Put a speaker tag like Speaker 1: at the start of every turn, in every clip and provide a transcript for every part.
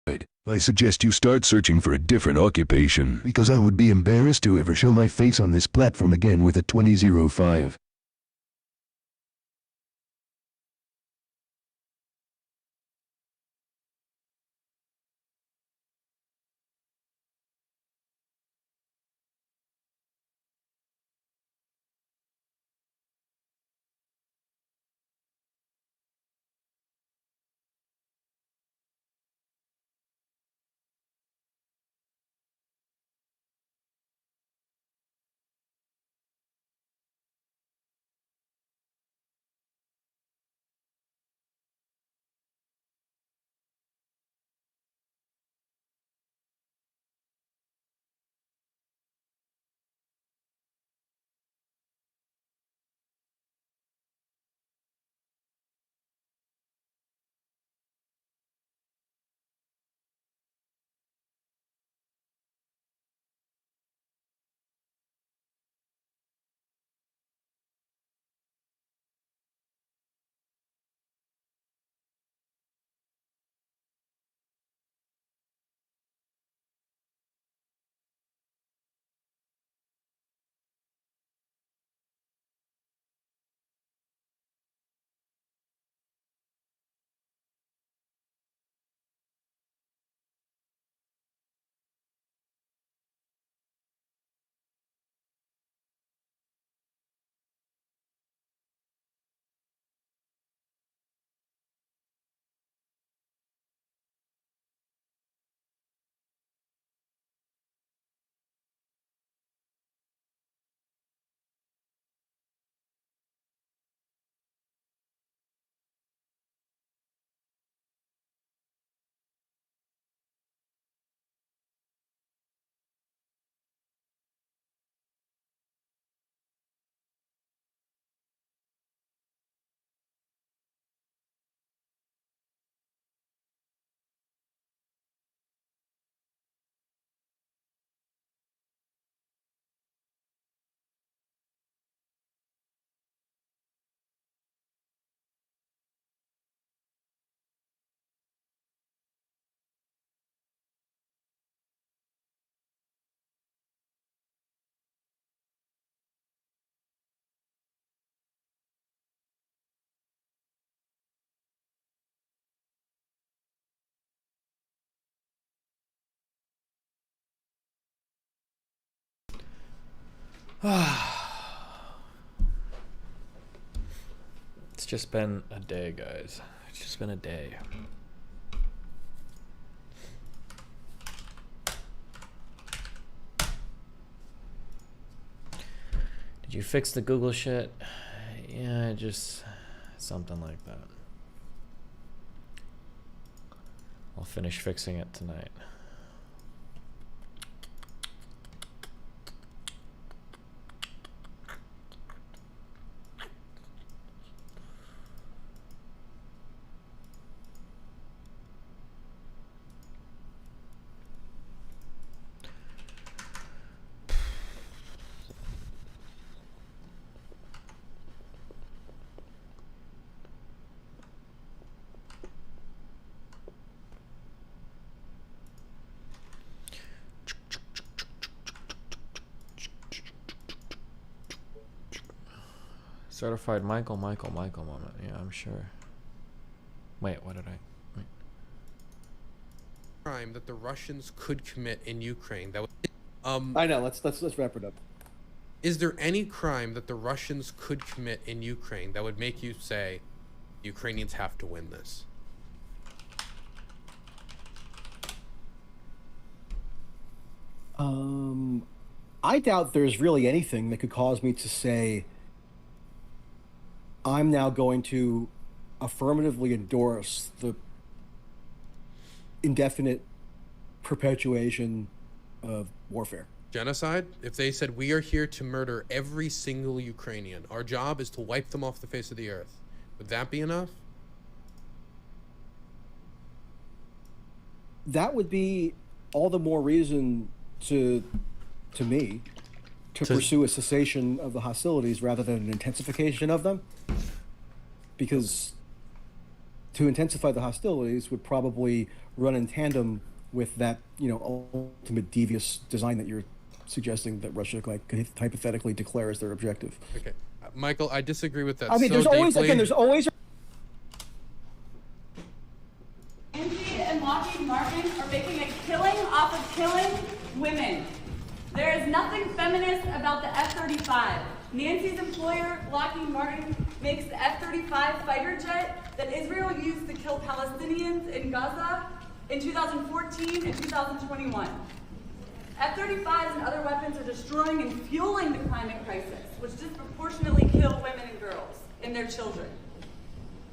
Speaker 1: I suggest you start searching for a different occupation, because I would be embarrassed to ever show my face on this platform again with a 2005.
Speaker 2: It's just been a day, guys. It's just been a day. Did you fix the Google shit? Yeah, just something like that. I'll finish fixing it tonight. Certified Michael moment. Yeah, I'm sure. Wait, what did I? Wait.
Speaker 3: Crime that the Russians could commit in Ukraine. That
Speaker 4: I know. Let's wrap it up.
Speaker 3: Is there any crime that the Russians could commit in Ukraine that would make you say, Ukrainians have to win this?
Speaker 4: I doubt there's really anything that could cause me to say I'm now going to affirmatively endorse the indefinite perpetuation of warfare.
Speaker 3: Genocide? If they said we are here to murder every single Ukrainian, our job is to wipe them off the face of the earth, would that be enough?
Speaker 4: That would be all the more reason to me to pursue a cessation of the hostilities rather than an intensification of them, because to intensify the hostilities would probably run in tandem with that, ultimate devious design that you're suggesting that Russia could hypothetically declare as their objective.
Speaker 3: Okay, Michael, I disagree with that.
Speaker 4: I mean,
Speaker 3: so
Speaker 4: there's always,
Speaker 3: deeply.
Speaker 4: again, there's always.
Speaker 5: Nancy and Lockheed Martin are making a killing off of killing women. There is nothing feminist about the F-35. Nancy's employer, Lockheed Martin, makes the F-35 fighter jet that Israel used to kill Palestinians in Gaza in 2014 and 2021. F-35s and other weapons are destroying and fueling the climate crisis, which disproportionately kill women and girls and their children.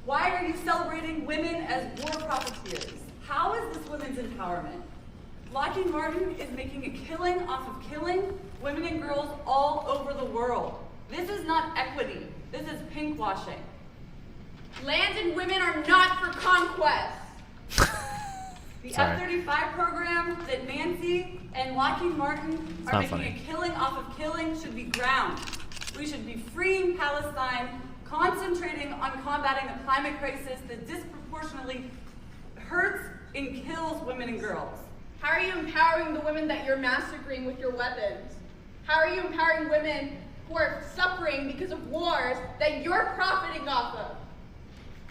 Speaker 5: Why are you celebrating women as war profiteers? How is this women's empowerment? Lockheed Martin is making a killing off of killing women and girls all over the world. This is not equity. This is pinkwashing. Land and women are not for conquest. The F-35 program that Nancy and Lockheed Martin are making a killing off of killing should be ground. We should be freeing Palestine, concentrating on combating the climate crisis that disproportionately hurts and kills women and girls.
Speaker 6: How are you empowering the women that you're massacring with your weapons? How are you empowering women who are suffering because of wars that you're profiting off of?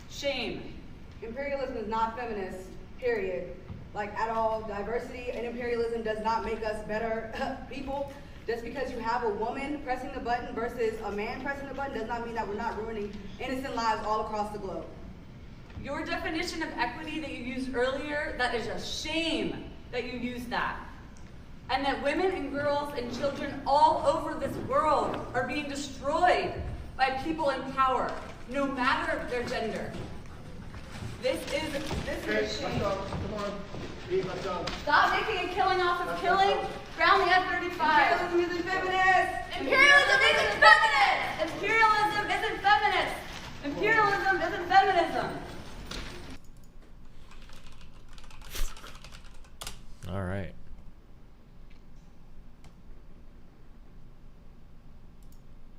Speaker 5: Shame.
Speaker 7: Imperialism is not feminist, period. Like, at all. Diversity and imperialism does not make us better people. Just because you have a woman pressing the button versus a man pressing the button does not mean that we're not ruining innocent lives all across the globe.
Speaker 5: Your definition of equity that you used earlier, that is a shame that you used that. And that women and girls and children all over this world are being destroyed by people in power, no matter their gender. This is a shame.
Speaker 8: Come on. Let's go.
Speaker 5: Stop making a killing off of killing. Ground the F-35.
Speaker 7: Imperialism isn't feminist!
Speaker 5: Imperialism isn't feminist! Imperialism isn't feminist! Imperialism isn't feminism!
Speaker 2: All right.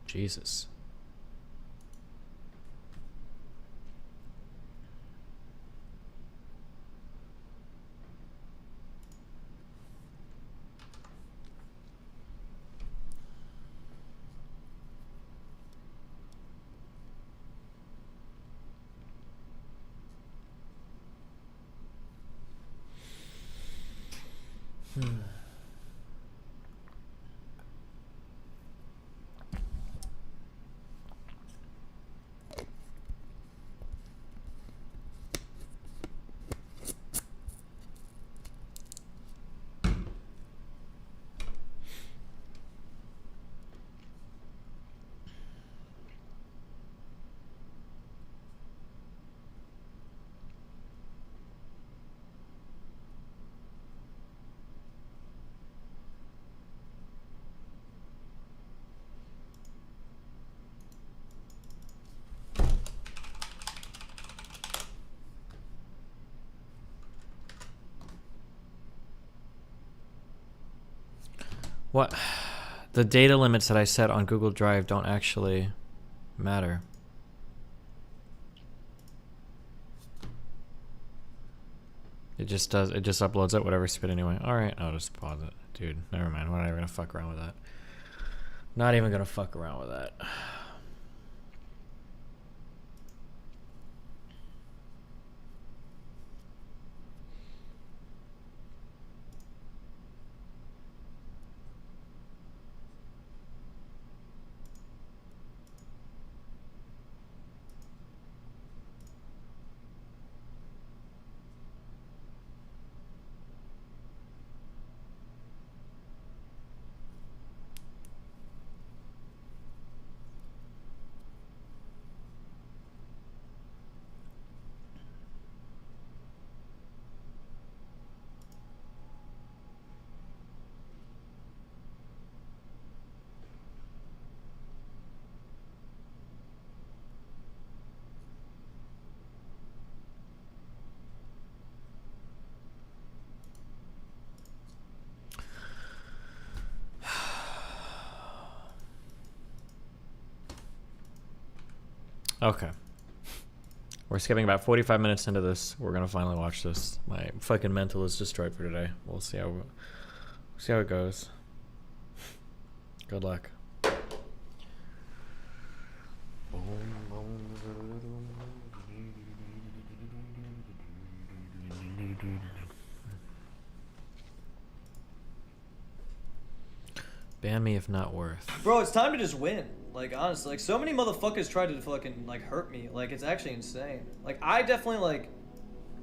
Speaker 2: Jesus. What? The data limits that I set on Google Drive don't actually matter. It just does, it just uploads at whatever speed anyway. Alright, I'll just pause it. Dude, never mind. We're not even gonna fuck around with that. Not even gonna fuck around with that. Okay. We're skipping about 45 minutes into this. We're gonna finally watch this. My fucking mental is destroyed for today. We'll see how it goes. Good luck. Ban me if not worth.
Speaker 9: Bro, it's time to just win. Like, honestly, like, so many motherfuckers tried to fucking, like, hurt me. Like, it's actually insane. Like, I definitely, like,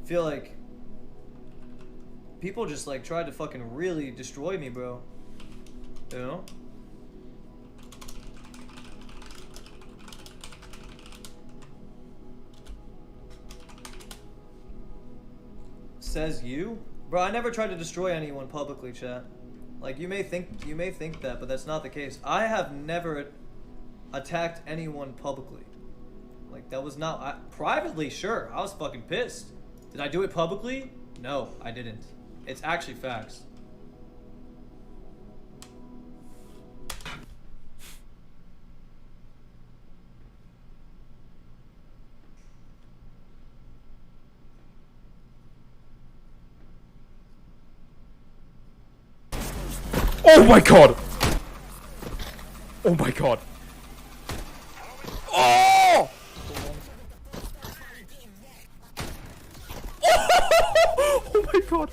Speaker 9: feel like people just, like, tried to fucking really destroy me, bro. You know? Says you? Bro, I never tried to destroy anyone publicly, chat. Like, you may think that, but that's not the case. I have never attacked anyone publicly. Like, that was not... privately, sure. I was fucking pissed. Did I do it publicly? No, I didn't. It's actually facts.
Speaker 2: Oh my god! Oh my god! Oh! Oh my god!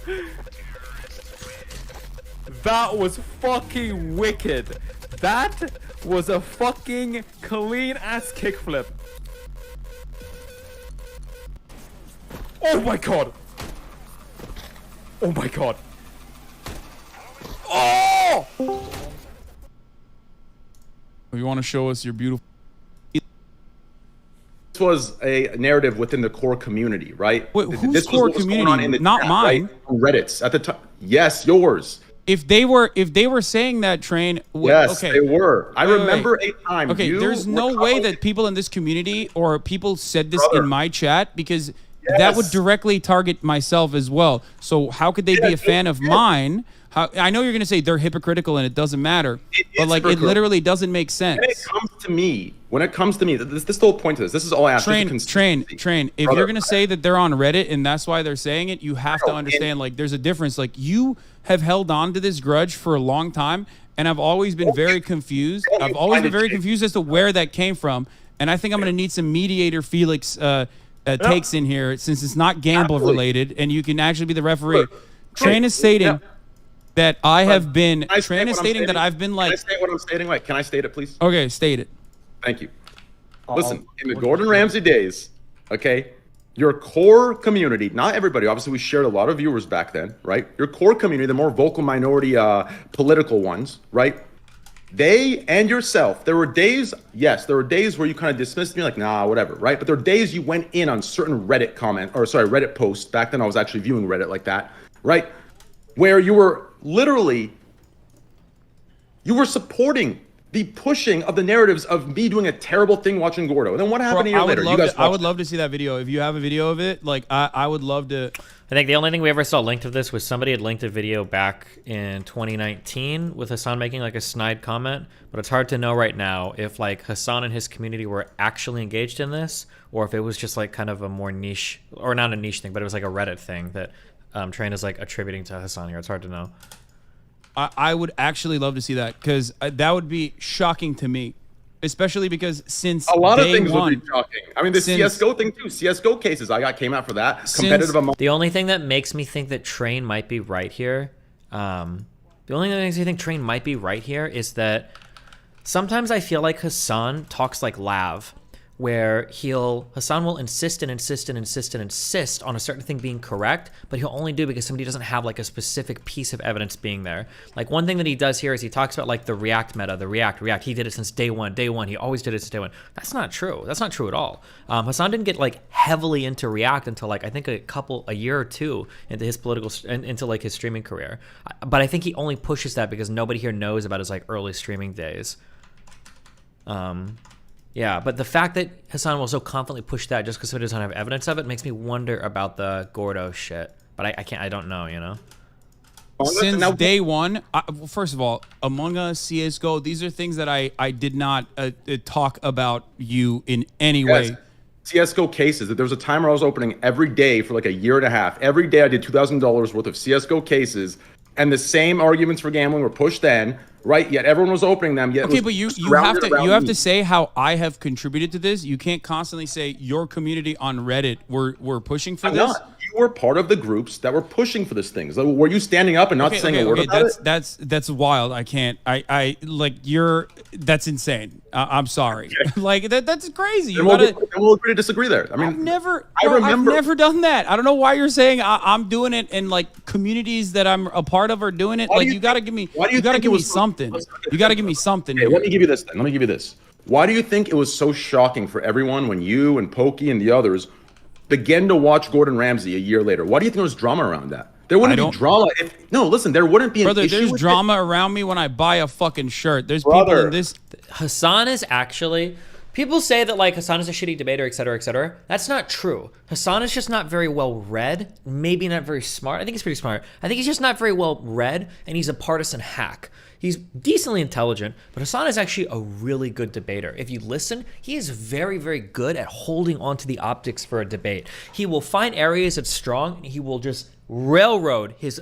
Speaker 2: That was fucking wicked. That was a fucking clean ass kickflip. Oh my god! Oh my god! Oh!
Speaker 10: You want to show us your beautiful...
Speaker 11: This was a narrative within the core community, right?
Speaker 10: Wait, whose
Speaker 11: this
Speaker 10: core
Speaker 11: was what's going on in
Speaker 10: community?
Speaker 11: the
Speaker 10: Not
Speaker 11: chat,
Speaker 10: mine.
Speaker 11: Right? Reddit's at the time. Yes, yours.
Speaker 10: If they were saying that, Train...
Speaker 11: Yes,
Speaker 10: okay.
Speaker 11: they were. I
Speaker 10: Wait.
Speaker 11: remember a time.
Speaker 10: Okay,
Speaker 11: you
Speaker 10: there's
Speaker 11: were
Speaker 10: no way
Speaker 11: calling-
Speaker 10: that people in this community or people said this
Speaker 11: Brother.
Speaker 10: in my chat, because that would
Speaker 11: Yes.
Speaker 10: directly target myself as well. So how could they be a fan of mine? I know you're going to say they're hypocritical and it doesn't matter, but like it literally doesn't make sense.
Speaker 11: When it comes to me, this is the whole point of this. This is all I ask.
Speaker 10: Train. If
Speaker 11: Brother,
Speaker 10: you're gonna say that they're on Reddit and that's why they're saying it, you have to understand like there's a difference. Like you have held on to this grudge for a long time, and I've always been very confused. I've always been very confused as to where that came from, and I think I'm gonna need some mediator Felix takes in here since it's not gamble related, and you can actually be the referee. Train is stating that I have been. Train is stating that I've been like.
Speaker 11: Can I state what I'm stating? Right? Can I state it, please?
Speaker 10: Okay, state it.
Speaker 11: Thank you. Listen, in the Gordon Ramsay days, okay, your core community, not everybody, obviously we shared a lot of viewers back then, right? Your core community, the more vocal minority political ones, right? They and yourself, there were days, yes, there were days where you kind of dismissed me like, nah, whatever, right? But there were days you went in on certain Reddit Reddit posts. Back then I was actually viewing Reddit like that, right? Where you were literally, you were supporting the pushing of the narratives of me doing a terrible thing watching Gordo. And then what happened a year later? You guys
Speaker 10: I would love to see that video. If you have a video of it, like I would love to.
Speaker 2: I think the only thing we ever saw linked of this was somebody had linked a video back in 2019 with Hasan making like a snide comment, but it's hard to know right now if like Hasan and his community were actually engaged in this or if it was just like kind of a more niche, or not a niche thing, but it was like a Reddit thing that Train is like attributing to Hasan here. It's hard to know.
Speaker 10: I would actually love to see that because that would be shocking to me, especially because since
Speaker 11: a lot of things
Speaker 10: would
Speaker 11: be shocking. I mean, the CS:GO thing too. CS:GO cases came out for that. Competitive among.
Speaker 2: The only thing that makes me think that Train might be right here, the only thing that makes me think Train might be right here is that sometimes I feel like Hasan talks like Lav, where Hasan will insist on a certain thing being correct, but he'll only do it because somebody doesn't have like a specific piece of evidence being there. Like one thing that he does here is he talks about like the React meta, the React. He did it since day one. He always did it since day one. That's not true. That's not true at all. Hasan didn't get like heavily into React until like I think a year or two into his into like his streaming career. But I think he only pushes that because nobody here knows about his like early streaming days. Yeah, but the fact that Hasan will so confidently push that just because he doesn't have evidence of it makes me wonder about the Gordo shit. But I don't know, you know?
Speaker 10: Since day one, first of all, Among Us, CSGO, these are things that I did not talk about you in any way.
Speaker 11: CSGO cases. There was a time where I was opening every day for like a year and a half. Every day I did $2,000 worth of CSGO cases, and the same arguments for gambling were pushed then, right? Yet everyone was opening them. Yet
Speaker 10: okay, but you have to say how I have contributed to this. You can't constantly say your community on Reddit were pushing for this.
Speaker 11: You were part of the groups that were pushing for this thing. So were you standing up and not saying a word about it?
Speaker 10: That's wild. I can't. I like that's insane. I'm sorry. Okay. Like that's crazy.
Speaker 11: We'll agree to disagree there. I mean,
Speaker 10: I've never done that. I don't know why you're saying I'm doing it and like communities that I'm a part of are doing it. Like you got to give me. You got to give me something. You got to give me something.
Speaker 11: Let me give you this then. Let me give you this. Why do you think it was so shocking for everyone when you and Pokey and the others began to watch Gordon Ramsay a year later? Why do you think there was drama around that? There wouldn't be drama. Listen, there wouldn't be an issue.
Speaker 10: There's drama around me when I buy a fucking shirt. There's people in this.
Speaker 2: Hasan is actually. People say that like Hasan is a shitty debater, etc., etc. That's not true. Hasan is just not very well read, maybe not very smart. I think he's pretty smart. I think he's just not very well read, and he's a partisan hack. He's decently intelligent, but Hasan is actually a really good debater. If you listen, he is very, very good at holding on to the optics for a debate. He will find areas that's strong, and he will just railroad his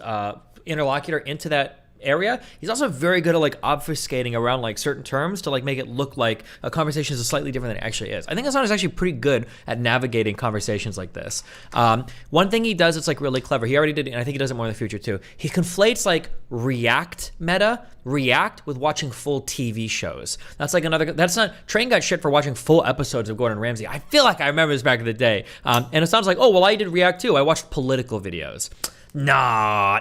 Speaker 2: interlocutor into that area. He's also very good at like obfuscating around like certain terms to like make it look like a conversation is slightly different than it actually is. I think Hasan is actually pretty good at navigating conversations like this. One thing he does that's like really clever, he already did, and I think he does it more in the future too. He conflates like React with watching full TV shows. That's like another, that's not, Train got shit for watching full episodes of Gordon Ramsay. I feel like I remember this back in the day. And Hasan's like, oh, well, I did React too. I watched political videos. Nah,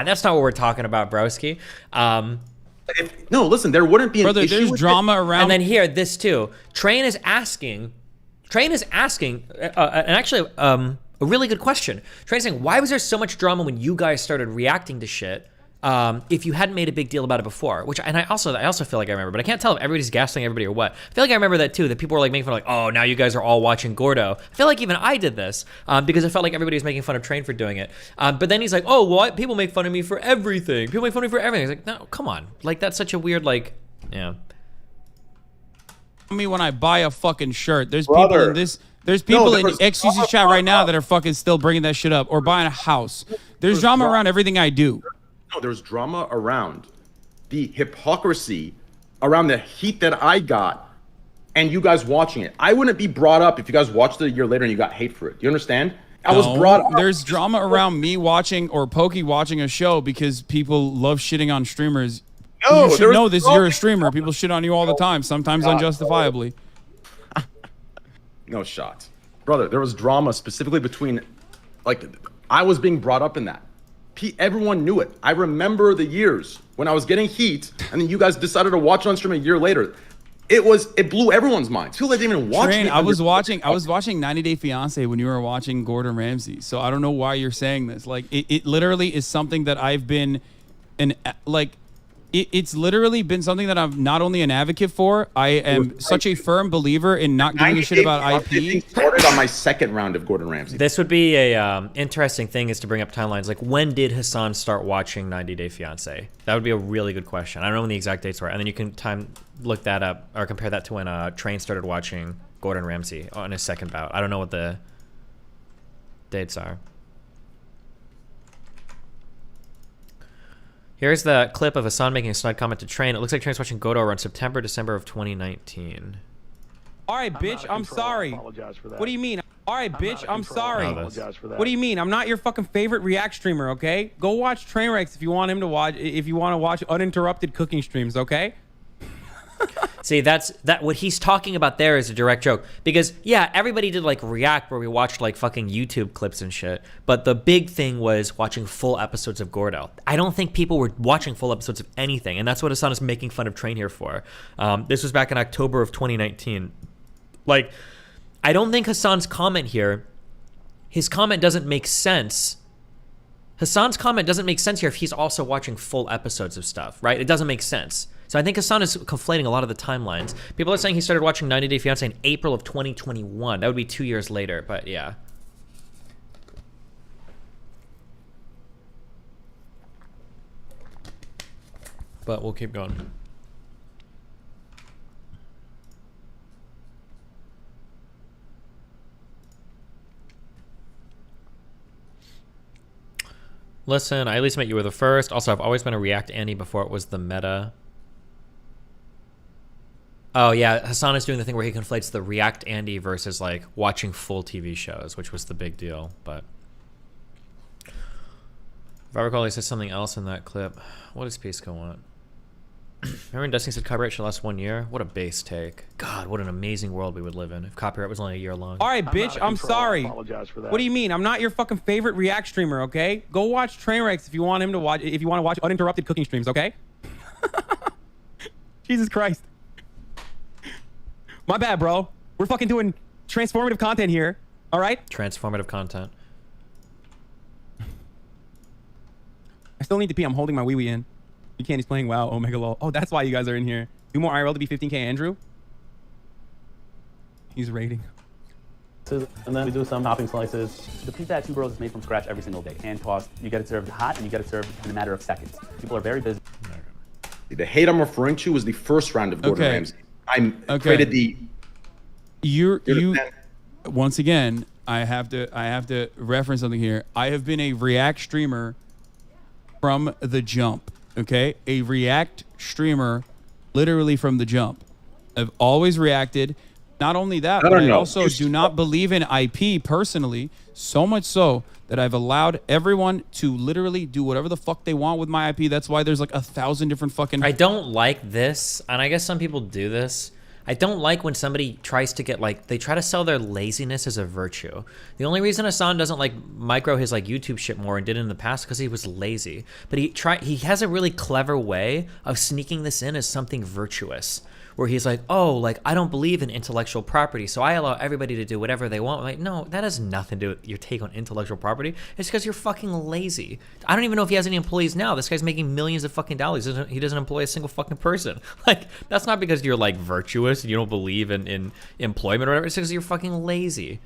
Speaker 2: that's not what we're talking about, broski.
Speaker 11: No, listen, there wouldn't be an issue.
Speaker 10: There's drama around.
Speaker 2: And then here, this too. Train is asking, and actually, a really good question. Train's saying, why was there so much drama when you guys started reacting to shit? If you hadn't made a big deal about it before, and I also feel like I remember, but I can't tell if everybody's gaslighting everybody or what. I feel like I remember that too, that people were like making fun of like, oh, now you guys are all watching Gordo. I feel like even I did this, because I felt like everybody was making fun of Train for doing it. But then he's like, oh, well, people make fun of me for everything. People make fun of me for everything. He's like, no, come on. Like, that's such a weird, like, yeah.
Speaker 10: Me when I buy a fucking shirt, there's people in this. There's people in EkSOHCXicjc chat right now that are fucking still bringing that shit up, or buying a house. There's drama around everything I do.
Speaker 11: No, there's drama around the hypocrisy, around the heat that I got, and you guys watching it. I wouldn't be brought up if you guys watched it a year later and you got hate for it. Do you understand? I was brought up.
Speaker 10: There's drama around me watching or Pokey watching a show because people love shitting on streamers. No, you should know this. You're a streamer. People shit on you all the time, sometimes unjustifiably.
Speaker 11: No shot. Brother, there was drama specifically between, like, I was being brought up in that. Everyone knew it. I remember the years when I was getting heat, and then you guys decided to watch on stream a year later. It blew everyone's minds. People didn't even watch me.
Speaker 10: I was watching 90 Day Fiance when you were watching Gordon Ramsay. So I don't know why you're saying this. Like it literally is something that I've been it's literally been something that I'm not only an advocate for. I am such a firm believer in not giving a shit about IP.
Speaker 11: Started on my second round of Gordon Ramsay.
Speaker 2: This would be a interesting thing is to bring up timelines. Like, when did Hasan start watching 90 Day Fiance? That would be a really good question. I don't know when the exact dates were, and then you can look that up or compare that to when Train started watching Gordon Ramsay on his second bout. I don't know what the dates are. Here's the clip of Hasan making a snide comment to Train. It looks like Train's watching Godo around September, December of 2019.
Speaker 12: All right, bitch, I'm sorry. What do you mean? All right, bitch, I'm sorry. What do you mean? I'm not your fucking favorite React streamer, okay? Go watch Trainwrecks if you want him to watch. If you want to watch uninterrupted cooking streams, okay?
Speaker 2: See, that what he's talking about there is a direct joke, because yeah, everybody did like React where we watched like fucking YouTube clips and shit, but the big thing was watching full episodes of Gordo. I don't think people were watching full episodes of anything, and that's what Hasan is making fun of Train here for. This was back in October of 2019. Like, I don't think Hasan's comment here, his comment doesn't make sense. Hasan's comment doesn't make sense here if he's also watching full episodes of stuff, right? It doesn't make sense. So I think Hasan is conflating a lot of the timelines. People are saying he started watching 90 Day Fiancé in April of 2021. That would be 2 years later, but yeah. But we'll keep going. Listen, I at least met you were the first. Also, I've always been a React Andy before it was the meta. Oh yeah, Hassan is doing the thing where he conflates the React Andy versus like watching full TV shows, which was the big deal. But if I recall, he said something else in that clip. What does Pisco want? Remember when Destiny said copyright should last 1 year? What a base take. God, what an amazing world we would live in if copyright was only a year long.
Speaker 12: All right, bitch, I'm sorry. What do you mean? I'm not your fucking favorite React streamer, okay? Go watch Trainwrecks if you want him to watch. If you want to watch uninterrupted cooking streams, okay? Jesus Christ. My bad, bro. We're fucking doing transformative content here. All right?
Speaker 2: Transformative content.
Speaker 12: I still need to pee. I'm holding my wee-wee in. You can't. He's playing WoW. Omega lol. Oh, that's why you guys are in here. Do more IRL to be 15K, Andrew. He's raiding.
Speaker 13: And then we do some topping slices. The pizza at Two Bros is made from scratch every single day. Hand tossed. You get it served hot, and you get it served in a matter of seconds. People are very busy.
Speaker 11: The hate I'm referring to was the first round of Gordon Ramsay. I created the.
Speaker 10: You once again. I have to reference something here. I have been a React streamer from the jump. Okay, a React streamer, literally from the jump. I've always reacted. Not only that, but I also do not believe in IP personally. So much so that I've allowed everyone to literally do whatever the fuck they want with my IP. That's why there's like 1,000 different fucking.
Speaker 2: I don't like this, and I guess some people do this. I don't like when somebody tries to get like, they try to sell their laziness as a virtue. The only reason Hassan doesn't like micro his like YouTube shit more and did it in the past because he was lazy. But he has a really clever way of sneaking this in as something virtuous. Where he's like, oh, like, I don't believe in intellectual property, so I allow everybody to do whatever they want. I'm like, no, that has nothing to do with your take on intellectual property. It's because you're fucking lazy. I don't even know if he has any employees now. This guy's making millions of fucking dollars. He doesn't employ a single fucking person. Like, that's not because you're, like, virtuous and you don't believe in employment or whatever. It's because you're fucking lazy.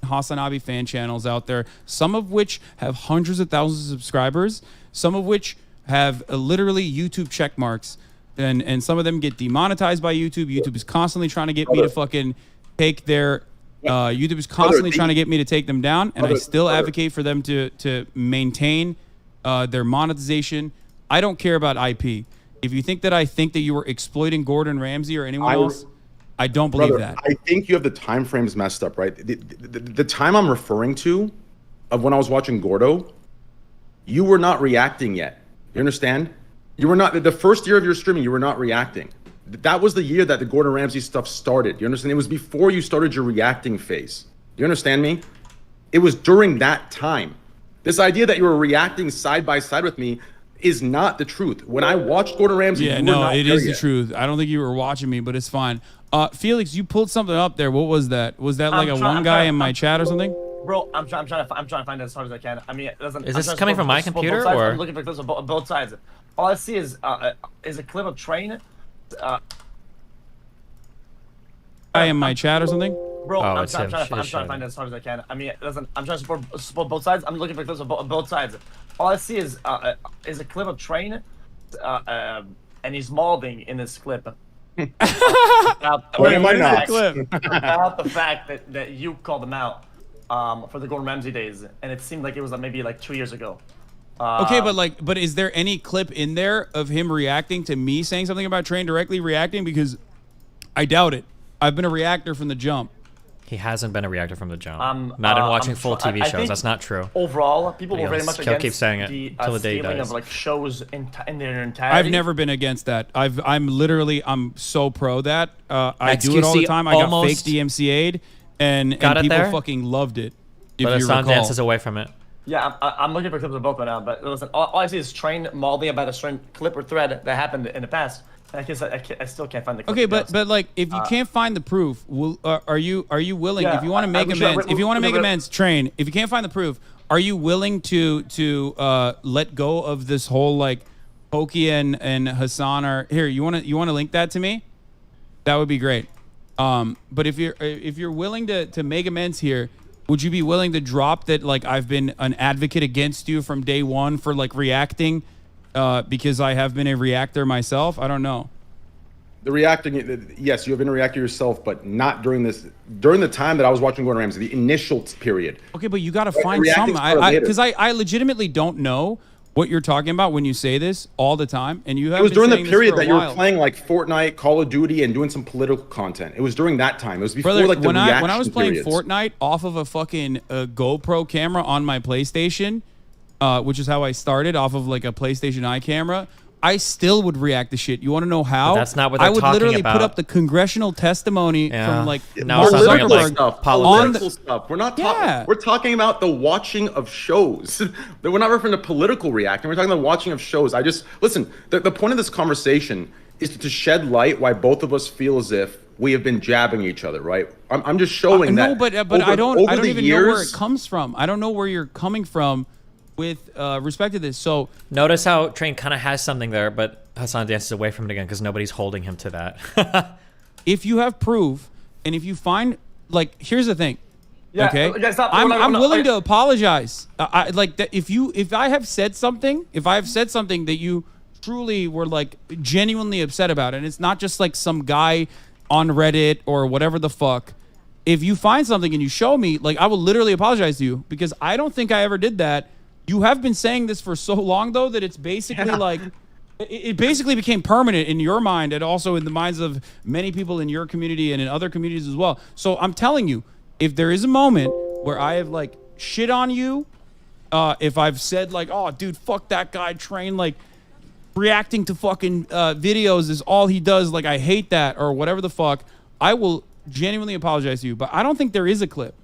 Speaker 10: Hasanabi fan channels out there, some of which have hundreds of thousands of subscribers, some of which have literally YouTube check marks. And some of them get demonetized by YouTube. YouTube is constantly trying to get me to fucking take their YouTube is constantly trying to get me to take them down, and I still advocate for them to maintain their monetization. I don't care about IP. If you think that I think that you were exploiting Gordon Ramsay or anyone else, I don't believe that.
Speaker 11: I think you have the time frames messed up, right? The time I'm referring to of when I was watching Gordo, you were not reacting yet. You understand? You were not, the first year of your streaming, you were not reacting. That was the year that the Gordon Ramsay stuff started. You understand? It was before you started your reacting phase. You understand me? It was during that time. This idea that you were reacting side by side with me is not the truth. When I watched Gordon Ramsay,
Speaker 10: yeah, no, it is the truth. I don't think you were watching me, but it's fine. Felix, you pulled something up there. What was that? Was that like one guy in my chat or something?
Speaker 13: Bro, I'm trying to find it as hard as I can. I mean,
Speaker 2: is this coming from my computer or?
Speaker 13: I'm looking for clips on both sides. All I see is a clip of Train.
Speaker 10: Guy in my chat or something?
Speaker 13: Bro, I'm trying to find it as hard as I can. I mean, listen, I'm trying to support both sides. I'm looking for clips on both sides. All I see is a clip of Train, and he's molding in this clip. About the fact that you called him out for the Gordon Ramsay days, and it seemed like it was maybe like 2 years ago.
Speaker 10: Okay, but is there any clip in there of him reacting to me saying something about Train directly reacting? Because I doubt it. I've been a reactor from the jump.
Speaker 2: He hasn't been a reactor from the jump. Not in watching full TV shows. That's not true.
Speaker 13: Overall, people were very much against
Speaker 2: keeps saying it
Speaker 13: the
Speaker 2: till the day he
Speaker 13: stealing
Speaker 2: dies.
Speaker 13: of like shows in their entirety.
Speaker 10: I've never been against that. I'm so pro that. I do it all the time. I got fake DMCA'd, and people fucking loved it.
Speaker 2: But Hassan dances away from it.
Speaker 13: Yeah, I'm looking for clips of both right now, but listen, all I see is Train molding about a certain clip or thread that happened in the past. And I still can't find the clip.
Speaker 10: Okay, but like, if you can't find the proof, are you willing?
Speaker 13: Yeah,
Speaker 10: if you want to make amends, Train. If you can't find the proof, are you willing to let go of this whole like Pokey and Hassan are here? You want to link that to me? That would be great. But if you're willing to make amends here, would you be willing to drop that? Like, I've been an advocate against you from day one for like reacting, because I have been a reactor myself. I don't know.
Speaker 11: The reacting, yes, you have been reacting yourself, but not during the time that I was watching Gordon Ramsay, the initial period.
Speaker 10: Okay, but you got to find some, because I legitimately don't know what you're talking about when you say this all the time, and you have.
Speaker 11: It was during the period that you were playing like Fortnite, Call of Duty, and doing some political content. It was during that time. It was before like the reaction
Speaker 10: when I was playing
Speaker 11: periods.
Speaker 10: Fortnite off of a fucking GoPro camera on my PlayStation, which is how I started, off of like a PlayStation Eye camera. I still would react to shit. You want to know how?
Speaker 2: But that's not what they're talking about.
Speaker 10: I would literally put up the congressional testimony from like
Speaker 11: political stuff. We're not talking. We're talking about the watching of shows. We're not referring to political reacting. We're talking about watching of shows. I just listen. The point of this conversation is to shed light why both of us feel as if we have been jabbing each other. Right? I'm just showing that.
Speaker 10: No, but I don't even know where it comes from. I don't know where you're coming from with respect to this. So
Speaker 2: notice how Train kind of has something there, but Hassan dances away from it again because nobody's holding him to that.
Speaker 10: If you have proof, and if you find, like, here's the thing.
Speaker 13: Yeah,
Speaker 10: okay, I'm willing to apologize. I like that if I have said something, that you truly were like genuinely upset about, and it's not just like some guy on Reddit or whatever the fuck. If you find something and you show me, like, I will literally apologize to you, because I don't think I ever did that. You have been saying this for so long, though, that it's basically like, it basically became permanent in your mind, and also in the minds of many people in your community and in other communities as well. So I'm telling you, if there is a moment where I have like shit on you, if I've said like, oh, dude, fuck that guy, Train, like reacting to fucking videos is all he does, like I hate that, or whatever the fuck, I will genuinely apologize to you. But I don't think there is a clip.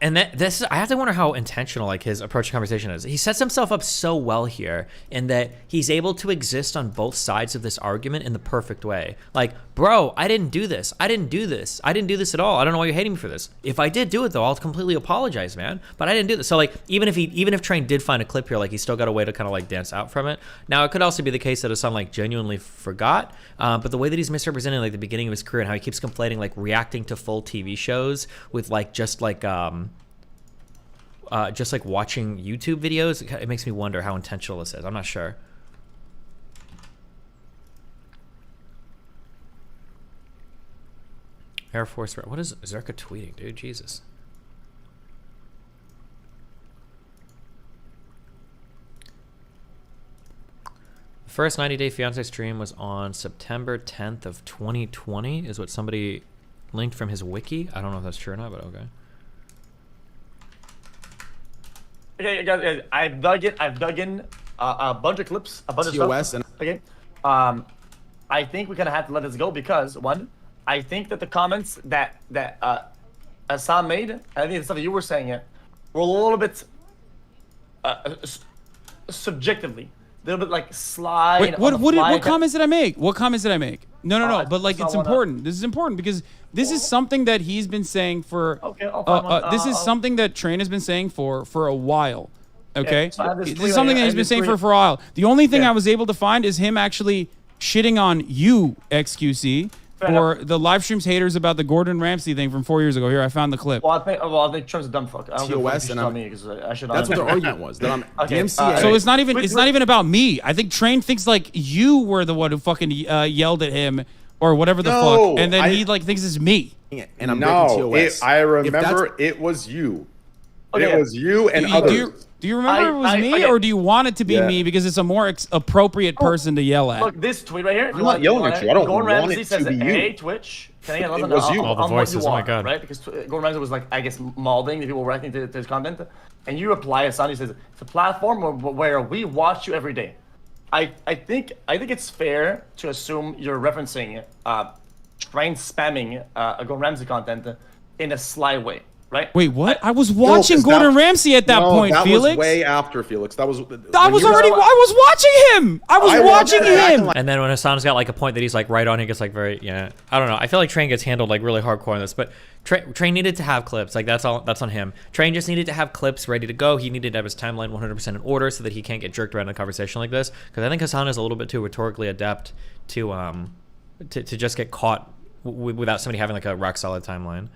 Speaker 2: And I have to wonder how intentional like his approach to conversation is. He sets himself up so well here in that he's able to exist on both sides of this argument in the perfect way. Like, bro, I didn't do this. I didn't do this. I didn't do this at all. I don't know why you're hating me for this. If I did do it though, I'll completely apologize, man. But I didn't do this. So like, even if Train did find a clip here, like he's still got a way to kind of like dance out from it. Now it could also be the case that Hassan like genuinely forgot. But the way that he's misrepresenting like the beginning of his career and how he keeps conflating like reacting to full TV shows with like just like watching YouTube videos, it makes me wonder how intentional this is. I'm not sure. Air Force, what is Zerka tweeting, dude? Jesus. The first 90-day fiance stream was on September 10th of 2020, is what somebody linked from his wiki. I don't know if that's true or not, but okay.
Speaker 13: Okay, guys, I've dug in a bunch of clips, a bunch of stuff. Okay, I think we kind of have to let this go because one, I think that the comments that Hassan made, I think the stuff that you were saying it, were a little bit subjectively, a little bit like slide.
Speaker 10: Wait, what comments did I make? What comments did I make? No. But like, it's important. This is important because this is something that he's been saying for.
Speaker 13: Okay,
Speaker 10: this is something that Train has been saying for a while. Okay,
Speaker 13: so
Speaker 10: this is something that he's been saying for a while. The only thing I was able to find is him actually shitting on you, XQC, for the live streams haters about the Gordon Ramsay thing from 4 years ago. Here, I found the clip.
Speaker 13: Well, I think Trump's a dumb fuck. I don't
Speaker 11: TOS and
Speaker 13: on me because I should.
Speaker 11: That's what the argument was. That I'm
Speaker 13: DMCA.
Speaker 10: So it's not even about me. I think Train thinks like you were the one who fucking yelled at him or whatever the fuck, and then he like thinks it's me.
Speaker 11: And I'm TOS. I remember it was you. Okay. It was you and others.
Speaker 10: Do you remember it was me, or do you want it to be me because it's a more appropriate person to yell at?
Speaker 13: Look, this tweet right here.
Speaker 11: I'm not yelling at you. I don't
Speaker 13: Gordon
Speaker 11: want
Speaker 13: Ramsay
Speaker 11: it
Speaker 13: says,
Speaker 11: to be you.
Speaker 13: "Hey, Twitch, can I get
Speaker 11: it was you.
Speaker 2: All the voices. Oh my god!
Speaker 13: Right? Because Gordon Ramsay was like, I guess, mauling the people reacting to his content, and you reply, Hassan, he says, "It's a platform where we watch you every day." I think it's fair to assume you're referencing Train spamming Gordon Ramsay content in a sly way. Right?
Speaker 10: Wait, what? I was watching Gordon Ramsay at that point, Felix.
Speaker 11: That was way after, Felix. I was watching him.
Speaker 10: I was watching him.
Speaker 2: And then when Hassan's got like a point that he's like right on, he gets like very, I don't know. I feel like Train gets handled like really hardcore on this, but Train needed to have clips. Like that's on him. Train just needed to have clips ready to go. He needed to have his timeline 100% in order so that he can't get jerked around in a conversation like this. Because I think Hassan is a little bit too rhetorically adept to just get caught without somebody having like a rock solid timeline.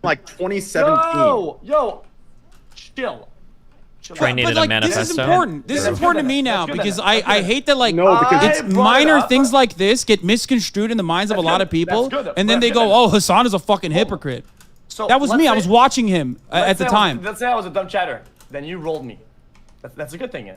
Speaker 11: Like 2017.
Speaker 13: Yo, chill.
Speaker 2: Train needed a manifesto.
Speaker 10: This is important. This is important to me now because I hate that
Speaker 11: because
Speaker 10: it's minor things like this get misconstrued in the minds of a lot of people, and then they go, "Oh, Hassan is a fucking hypocrite."
Speaker 13: So
Speaker 10: That was me. I was watching him at the time.
Speaker 13: Let's say I was a dumb chatter. Then you rolled me. That's a good thing.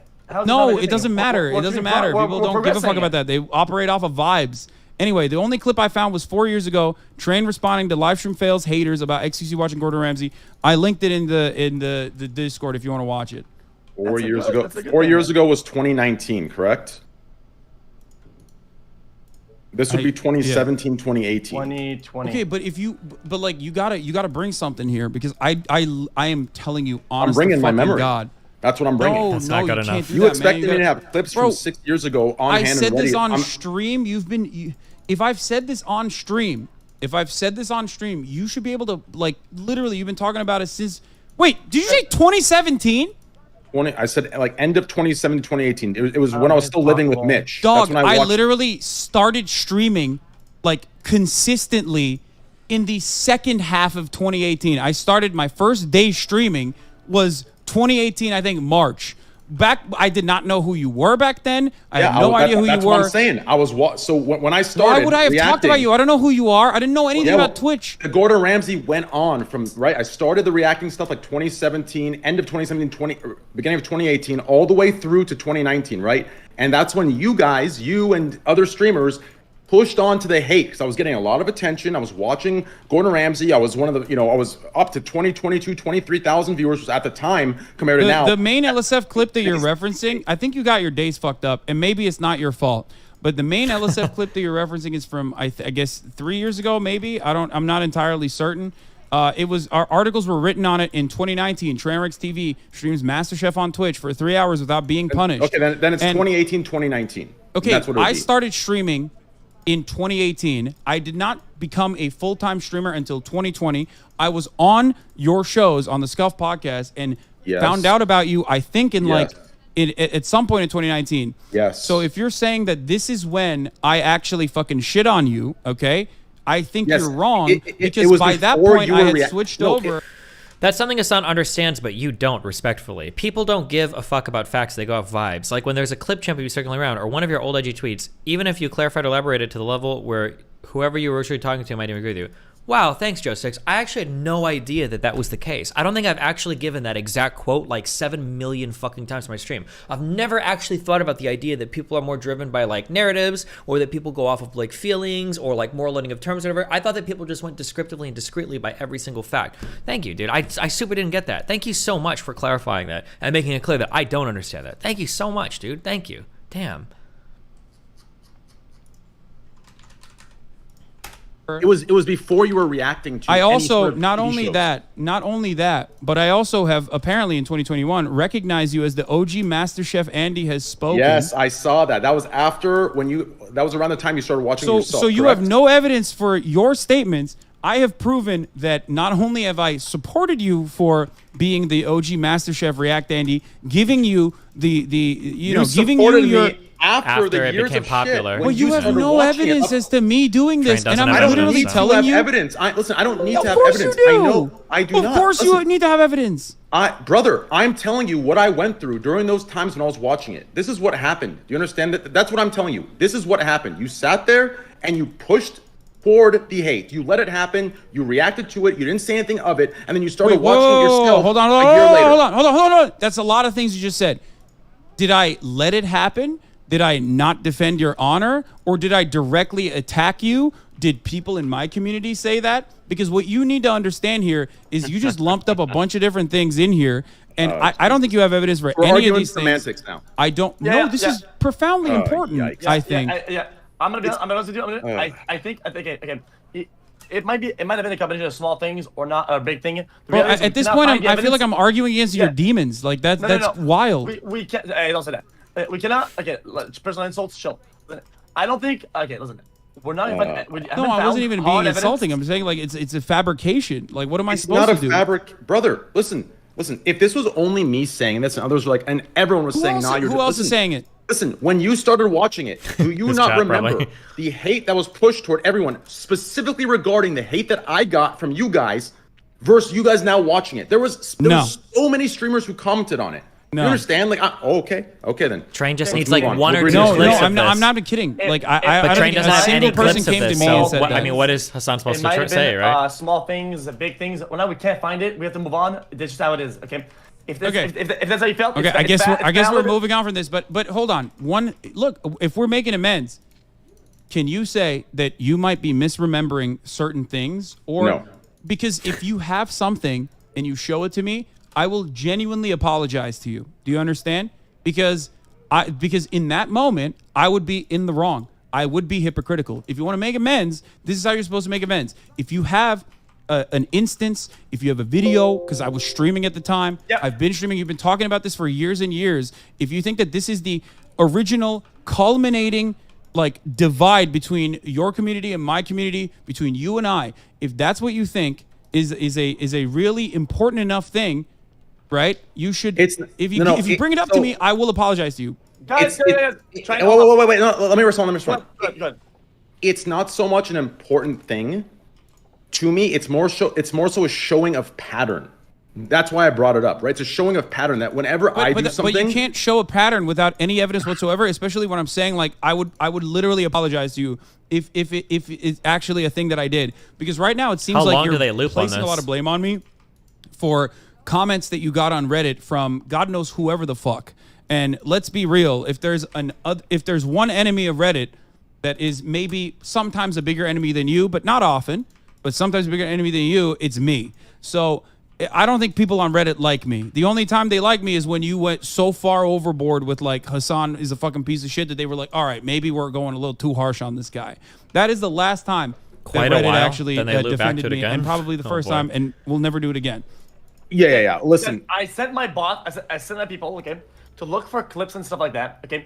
Speaker 10: No, it doesn't matter. It doesn't matter. People don't give a fuck about that. They operate off of vibes. Anyway, the only clip I found was 4 years ago. Train responding to livestream fails haters about XQC watching Gordon Ramsay. I linked it in the Discord if you want to watch it.
Speaker 11: 4 years ago. 4 years ago was 2019, correct? This would be 2017, 2018.
Speaker 13: 2020.
Speaker 10: Okay, but if you, but like you gotta bring something here because I am telling you honestly.
Speaker 11: I'm bringing my memory.
Speaker 10: God.
Speaker 11: That's what I'm bringing.
Speaker 10: No,
Speaker 2: That's
Speaker 10: no,
Speaker 2: not good
Speaker 10: you
Speaker 2: enough.
Speaker 10: can't do
Speaker 11: You
Speaker 10: that,
Speaker 11: expect
Speaker 10: man.
Speaker 11: me to have clips from 6 years ago on hand and ready.
Speaker 10: I said this on stream. If I've said this on stream, you should be able to like literally. You've been talking about it since. Wait, did you say 2017?
Speaker 11: I said like end of 2017, 2018. It was when I was still living with Mitch.
Speaker 10: Dog,
Speaker 11: That's when I
Speaker 10: literally started streaming like consistently in the second half of 2018. I started my first day streaming was 2018, I think March. I did not know who you were back then. I had no idea who you were.
Speaker 11: That's what I'm saying. I was so when I started.
Speaker 10: Why would I have talked about you? I don't know who you are. I didn't know anything about Twitch.
Speaker 11: The Gordon Ramsay went on from right. I started the reacting stuff like 2017, end of 2017, beginning of 2018, all the way through to 2019, right? And that's when you guys, you and other streamers, pushed on to the hate because I was getting a lot of attention. I was watching Gordon Ramsay. I was one of the, I was up to 20, 22, 23,000 viewers at the time compared to now.
Speaker 10: The main LSF clip that you're referencing, I think you got your days fucked up, and maybe it's not your fault. But the main LSF clip that you're referencing is from, I guess, 3 years ago, maybe. I'm not entirely certain. It was our articles were written on it in 2019. Trainwreckstv streams MasterChef on Twitch for 3 hours without being punished.
Speaker 11: Okay, then it's 2018, 2019.
Speaker 10: Okay,
Speaker 11: that's what
Speaker 10: I started streaming in 2018. I did not become a full-time streamer until 2020. I was on your shows on the Scuff podcast and found out about you, I think, in at some point in 2019.
Speaker 11: Yes.
Speaker 10: So if you're saying that this is when I actually fucking shit on you, okay, I think you're wrong because by that point I had switched over.
Speaker 2: That's something Hassan understands, but you don't, respectfully. People don't give a fuck about facts. They go off vibes. Like when there's a clip champion circling around or one of your old IG tweets, even if you clarified or elaborated to the level where whoever you were originally talking to might even agree with you. Wow, thanks, Joe Six. I actually had no idea that was the case. I don't think I've actually given that exact quote like 7 million fucking times on my stream. I've never actually thought about the idea that people are more driven by like narratives or that people go off of like feelings or like moral loading of terms or whatever. I thought that people just went descriptively and discreetly by every single fact. Thank you, dude. I super didn't get that. Thank you so much for clarifying that and making it clear that I don't understand that. Thank you so much, dude. Thank you. Damn.
Speaker 11: It was before you were reacting to.
Speaker 10: I also
Speaker 11: sort of
Speaker 10: not
Speaker 11: TV
Speaker 10: only
Speaker 11: shows.
Speaker 10: that, but I also have apparently in 2021 recognized you as the OG MasterChef. Andy has spoken.
Speaker 11: Yes, I saw that. That was after that was around the time you started watching yourself.
Speaker 10: So you have no evidence for your statements. I have proven that not only have I supported you for being the OG MasterChef React Andy, giving you giving you your.
Speaker 11: After the
Speaker 2: it
Speaker 11: years
Speaker 2: became
Speaker 11: of
Speaker 2: popular.
Speaker 11: Shit,
Speaker 10: well, you have no evidence as to me doing this, and I'm literally telling you.
Speaker 11: Evidence. Listen, I don't need to have
Speaker 10: course
Speaker 11: evidence.
Speaker 10: You do.
Speaker 11: I know I do not.
Speaker 10: Of course, you need to have evidence.
Speaker 11: Brother, I'm telling you what I went through during those times when I was watching it. This is what happened. Do you understand that? That's what I'm telling you. This is what happened. You sat there and you pushed forward the hate. You let it happen. You reacted to it. You didn't say anything of it, and then you started watching it yourself.
Speaker 10: Hold on. Hold on. That's a lot of things you just said. Did I let it happen? Did I not defend your honor, or did I directly attack you? Did people in my community say that? Because what you need to understand here is you just lumped up a bunch of different things in here, and I don't think you have evidence for any of these
Speaker 11: semantics
Speaker 10: things.
Speaker 11: Now.
Speaker 10: I don't. No, this is profoundly important.
Speaker 11: Yikes.
Speaker 10: I think.
Speaker 13: I'm gonna be honest with you. I think again. It might have been a combination of small things or not a big thing.
Speaker 10: Bro, at this point, I feel like I'm arguing against your demons. Like that's wild.
Speaker 13: We can't. Hey, don't say that. We cannot. Okay, personal insults. Chill. I don't think. Okay, listen. We're not even.
Speaker 10: No, I wasn't even being insulting. I'm saying like it's a fabrication. Like, what am I supposed to do?
Speaker 11: It's not a fabric, brother. Listen. If this was only me saying this, and others were like, and everyone was saying, "Nah, you're."
Speaker 10: Who else is saying it?
Speaker 11: Listen, when you started watching it, do you not remember the hate that was pushed toward everyone, specifically regarding the hate that I got from you guys, versus you guys now watching it? There was so many streamers who commented on it. You understand? Like, okay then.
Speaker 2: Train just
Speaker 11: Let's
Speaker 2: needs
Speaker 11: move
Speaker 2: like
Speaker 11: on.
Speaker 2: one or two
Speaker 10: No,
Speaker 2: clips of
Speaker 10: I'm
Speaker 2: this.
Speaker 10: not kidding. Like,
Speaker 2: But
Speaker 10: I
Speaker 2: Train
Speaker 10: don't
Speaker 2: doesn't
Speaker 10: think a
Speaker 2: have any
Speaker 10: single person
Speaker 2: clips of
Speaker 10: came to
Speaker 2: this.
Speaker 10: me
Speaker 2: So
Speaker 10: and said
Speaker 2: what,
Speaker 10: that.
Speaker 2: I mean, what is Hassan supposed
Speaker 13: It might
Speaker 2: to
Speaker 13: have
Speaker 2: say,
Speaker 13: been
Speaker 2: right?
Speaker 13: small things, big things. Well, now we can't find it. We have to move on. That's just how it is. Okay. If that's,
Speaker 10: Okay.
Speaker 13: if that's how you felt,
Speaker 10: Okay,
Speaker 13: it's,
Speaker 10: I guess
Speaker 13: it's
Speaker 10: I guess we're
Speaker 13: valid.
Speaker 10: moving on from this, but hold on. Look, if we're making amends, can you say that you might be misremembering certain things, or
Speaker 11: No.
Speaker 10: because if you have something and you show it to me, I will genuinely apologize to you. Do you understand? Because in that moment I would be in the wrong. I would be hypocritical. If you want to make amends, this is how you're supposed to make amends. If you have an instance, if you have a video, because I was streaming at the time, I've been streaming, you've been talking about this for years and years. If you think that this is the original culminating like divide between your community and my community, between you and I, if that's what you think is a really important enough thing, right? You should. If you bring it up to me, I will apologize to you.
Speaker 13: Guys,
Speaker 11: wait. No, let me respond.
Speaker 13: Good.
Speaker 11: It's not so much an important thing. To me, it's more so a showing of pattern. That's why I brought it up, right? It's a showing of pattern that whenever I do something,
Speaker 10: but you can't show a pattern without any evidence whatsoever. Especially when I'm saying like I would literally apologize to you if it's actually a thing that I did, because right now it seems
Speaker 2: How
Speaker 10: like
Speaker 2: long
Speaker 10: you're
Speaker 2: do they loop on
Speaker 10: placing a
Speaker 2: this?
Speaker 10: lot of blame on me for comments that you got on Reddit from God knows whoever the fuck. And let's be real, if there's one enemy of Reddit that is maybe sometimes a bigger enemy than you, but not often, but sometimes a bigger enemy than you, it's me. So I don't think people on Reddit like me. The only time they like me is when you went so far overboard with like Hassan is a fucking piece of shit that they were like, all right, maybe we're going a little too harsh on this guy. That is the last time
Speaker 2: Quite
Speaker 10: that
Speaker 2: a
Speaker 10: Reddit
Speaker 2: while.
Speaker 10: actually
Speaker 2: Then they loop back
Speaker 10: defended
Speaker 2: to it
Speaker 10: me,
Speaker 2: again.
Speaker 10: and probably the
Speaker 2: Oh,
Speaker 10: first
Speaker 2: boy.
Speaker 10: time, and we'll never do it again.
Speaker 11: Yeah. Listen,
Speaker 13: I sent my bot. I sent my people, okay, to look for clips and stuff like that. Okay,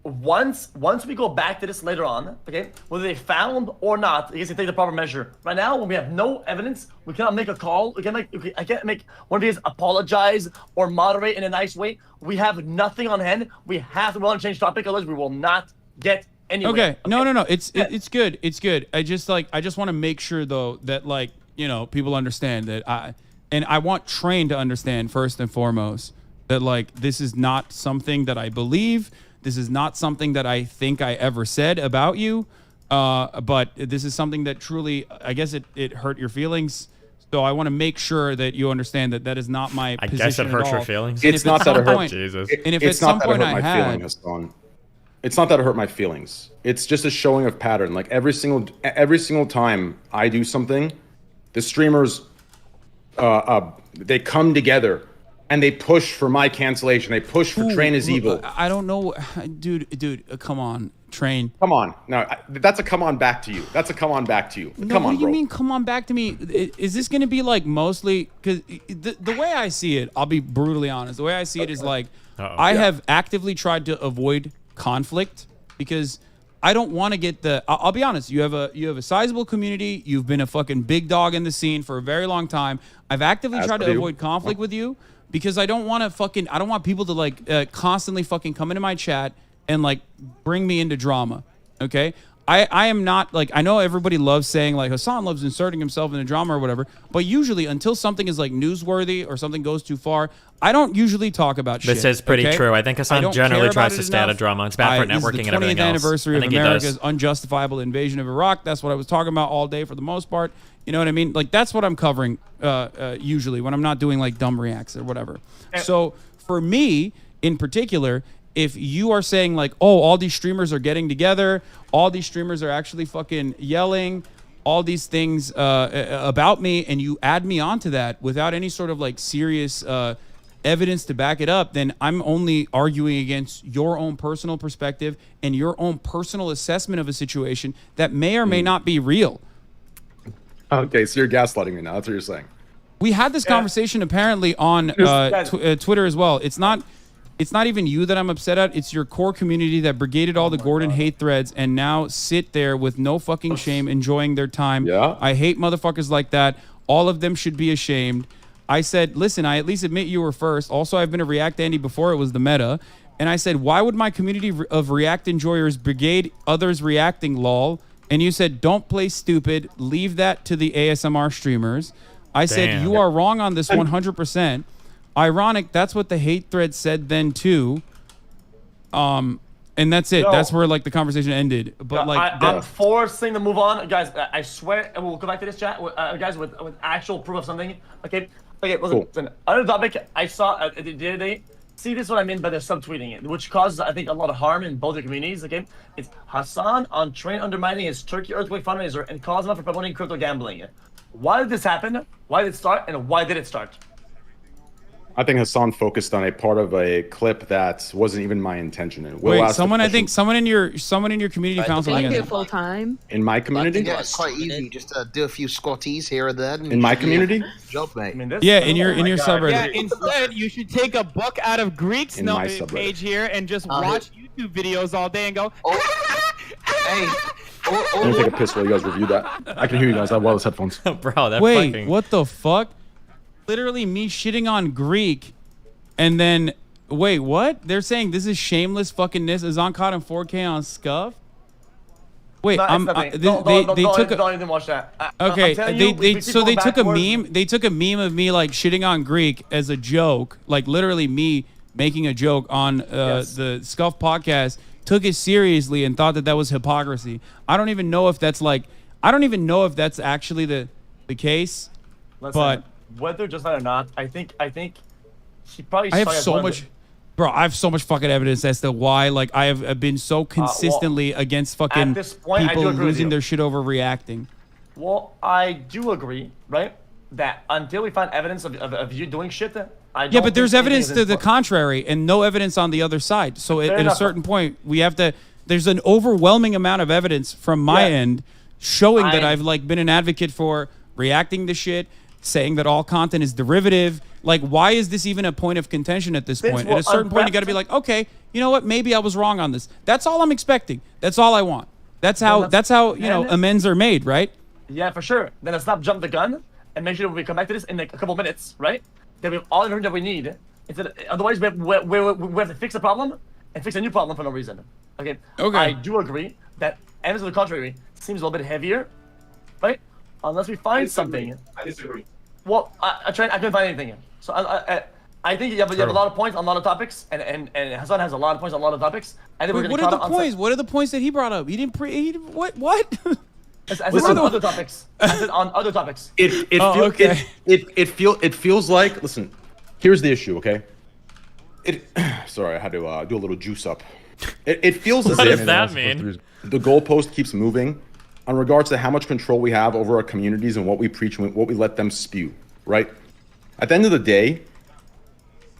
Speaker 13: once we go back to this later on, okay, whether they found or not, I guess they take the proper measure. Right now, when we have no evidence, we cannot make a call. I can't make one of these apologize or moderate in a nice way. We have nothing on hand. We have to change topic, otherwise we will not get anywhere.
Speaker 10: Okay. No. It's good. It's good. I just want to make sure though that like, you know, people understand that I want Train to understand first and foremost that like this is not something that I believe. This is not something that I think I ever said about you. But this is something that truly, I guess it hurt your feelings. So I want to make sure that you understand that that is not my position
Speaker 2: guess it hurts
Speaker 10: at
Speaker 2: your
Speaker 10: all.
Speaker 2: feelings.
Speaker 10: And
Speaker 11: It's
Speaker 10: if
Speaker 11: not
Speaker 10: at
Speaker 11: that
Speaker 10: some
Speaker 11: it hurt.
Speaker 10: point-
Speaker 2: Jesus.
Speaker 10: And if
Speaker 11: it's
Speaker 10: at
Speaker 11: not
Speaker 10: some
Speaker 11: that it
Speaker 10: point
Speaker 11: hurt
Speaker 10: I
Speaker 11: my
Speaker 10: had,
Speaker 11: feelings, Hassan. It's not that it hurt my feelings. It's just a showing of pattern. Like every single time I do something, the streamers, they come together and they push for my cancellation. They push for Train is evil.
Speaker 10: I don't know, dude. Come on, Train.
Speaker 11: Come on, no, that's a come on back to you. That's a come on back to you.
Speaker 10: No,
Speaker 11: Come on,
Speaker 10: what do you
Speaker 11: bro.
Speaker 10: mean? Come on back to me. Is this going to be like mostly because the way I see it? I'll be brutally honest. The way I see it is like I have actively tried to avoid conflict because I don't want to get the. I'll be honest. You have a sizable community. You've been a fucking big dog in the scene for a very long time. I've actively tried to avoid conflict with you because I don't want to I don't want people to like constantly fucking come into my chat and like bring me into drama. Okay. I am not like, I know everybody loves saying like Hassan loves inserting himself into drama or whatever, but usually until something is like newsworthy or something goes too far, I don't usually talk about shit.
Speaker 2: This is pretty
Speaker 10: okay?
Speaker 2: true. I think Hassan
Speaker 10: don't
Speaker 2: generally
Speaker 10: care
Speaker 2: tries
Speaker 10: about
Speaker 2: to
Speaker 10: it
Speaker 2: stay out of
Speaker 10: enough.
Speaker 2: drama. It's bad for networking and everything else.
Speaker 10: This is the 20th anniversary
Speaker 2: I
Speaker 10: of
Speaker 2: think he
Speaker 10: America's
Speaker 2: does.
Speaker 10: unjustifiable invasion of Iraq. That's what I was talking about all day for the most part. You know what I mean? Like that's what I'm covering usually when I'm not doing like dumb reacts or whatever. So for me in particular, if you are saying like, oh, all these streamers are getting together, all these streamers are actually fucking yelling, all these things about me, and you add me onto that without any sort of like serious evidence to back it up, then I'm only arguing against your own personal perspective and your own personal assessment of a situation that may or may not be real.
Speaker 11: Okay, so you're gaslighting me now. That's what you're saying.
Speaker 10: We had this conversation apparently on Twitter as well. It's not even you that I'm upset at. It's your core community that brigaded all the Gordon hate threads and now sit there with no fucking shame enjoying their time.
Speaker 11: Yeah.
Speaker 10: I hate motherfuckers like that. All of them should be ashamed. I said, listen, I at least admit you were first. Also, I've been a React Andy before it was the meta. And I said, why would my community of React enjoyers brigade others reacting, lol? And you said, don't play stupid. Leave that to the ASMR streamers. I said, you are wrong on this 100%. Ironic, that's what the hate thread said then too. And that's it.
Speaker 13: Yo.
Speaker 10: That's where like the conversation ended. But like
Speaker 13: I'm forcing to move on, guys. I swear, and we'll go back to this chat, guys, with actual proof of something. Okay, listen. Other topic, I saw the other day. See, this is what I mean by the subtweeting it, which causes, I think, a lot of harm in both the communities. Okay, it's Hassan on Train undermining his Turkey earthquake fundraiser and calls him out for promoting crypto gambling. Why did this happen? Why did it start? And why did it start?
Speaker 11: I think Hassan focused on a part of a clip that wasn't even my intention. And
Speaker 10: wait, someone, I think someone in your community found something.
Speaker 14: Can I do full time?
Speaker 11: In my community?
Speaker 14: Yeah, it's quite easy. Just do a few squatties here or there.
Speaker 11: In my community?
Speaker 14: Job, mate.
Speaker 10: Yeah, in your subreddit.
Speaker 12: Yeah, instead you should take a book out of Greek's
Speaker 11: In my
Speaker 12: page here and just watch YouTube videos all day and go.
Speaker 14: Hey.
Speaker 11: I'm gonna take a piss while you guys review that. I can hear you guys. I have wireless headphones.
Speaker 2: Bro, that
Speaker 10: wait,
Speaker 2: fucking...
Speaker 10: what the fuck? Literally me shitting on Greek, and then wait, what? They're saying this is shameless fuckingness. Is on caught in 4K on Scuff? Wait, they took.
Speaker 13: Don't even watch that.
Speaker 10: Okay, they took a meme. They took a meme of me like shitting on Greek as a joke, like literally me making a joke on the Scuff podcast. Took it seriously and thought that was hypocrisy. I don't even know if that's actually the case.
Speaker 13: Listen,
Speaker 10: but
Speaker 13: whether just that or not, I think he probably.
Speaker 10: I have so much, bro. I have so much fucking evidence as to why, like, I have been so consistently against fucking
Speaker 13: at this point,
Speaker 10: people
Speaker 13: I do agree
Speaker 10: losing
Speaker 13: with you.
Speaker 10: their shit over reacting.
Speaker 13: Well, I do agree, right? That until we find evidence of you doing shit, I don't
Speaker 10: Yeah, but there's
Speaker 13: think
Speaker 10: evidence
Speaker 13: anything
Speaker 10: to
Speaker 13: is
Speaker 10: the contrary and no evidence on the other side. So at a
Speaker 13: enough.
Speaker 10: certain point, we have to. There's an overwhelming amount of evidence from my end showing that I've like been an advocate for reacting to shit, saying that all content is derivative. Like, why is this even a point of contention at this point? At a certain point, you got to be like, okay, you know what? Maybe I was wrong on this. That's all I'm expecting. That's all I want. That's how you know amends are made, right?
Speaker 13: Yeah, for sure. Then let's not jump the gun and make sure we come back to this in like a couple minutes, right? That we have all the information that we need. Otherwise, we have to fix the problem and fix a new problem for no reason. Okay. I do agree that evidence to the contrary seems a little bit heavier, right? Unless we find something.
Speaker 11: I disagree.
Speaker 13: Well, I couldn't find anything. So I think you have a lot of points on a lot of topics, and Hassan has a lot of points on a lot of topics. I think
Speaker 10: Wait, what are the points? What are the points that he brought up? He didn't what?
Speaker 13: I said on other topics. I said on other topics.
Speaker 11: It feels like. Listen, here's the issue. Okay. Sorry, I had to do a little juice up. It feels as if.
Speaker 2: What does that mean?
Speaker 11: The goalpost keeps moving, in regards to how much control we have over our communities and what we preach and what we let them spew. Right. At the end of the day,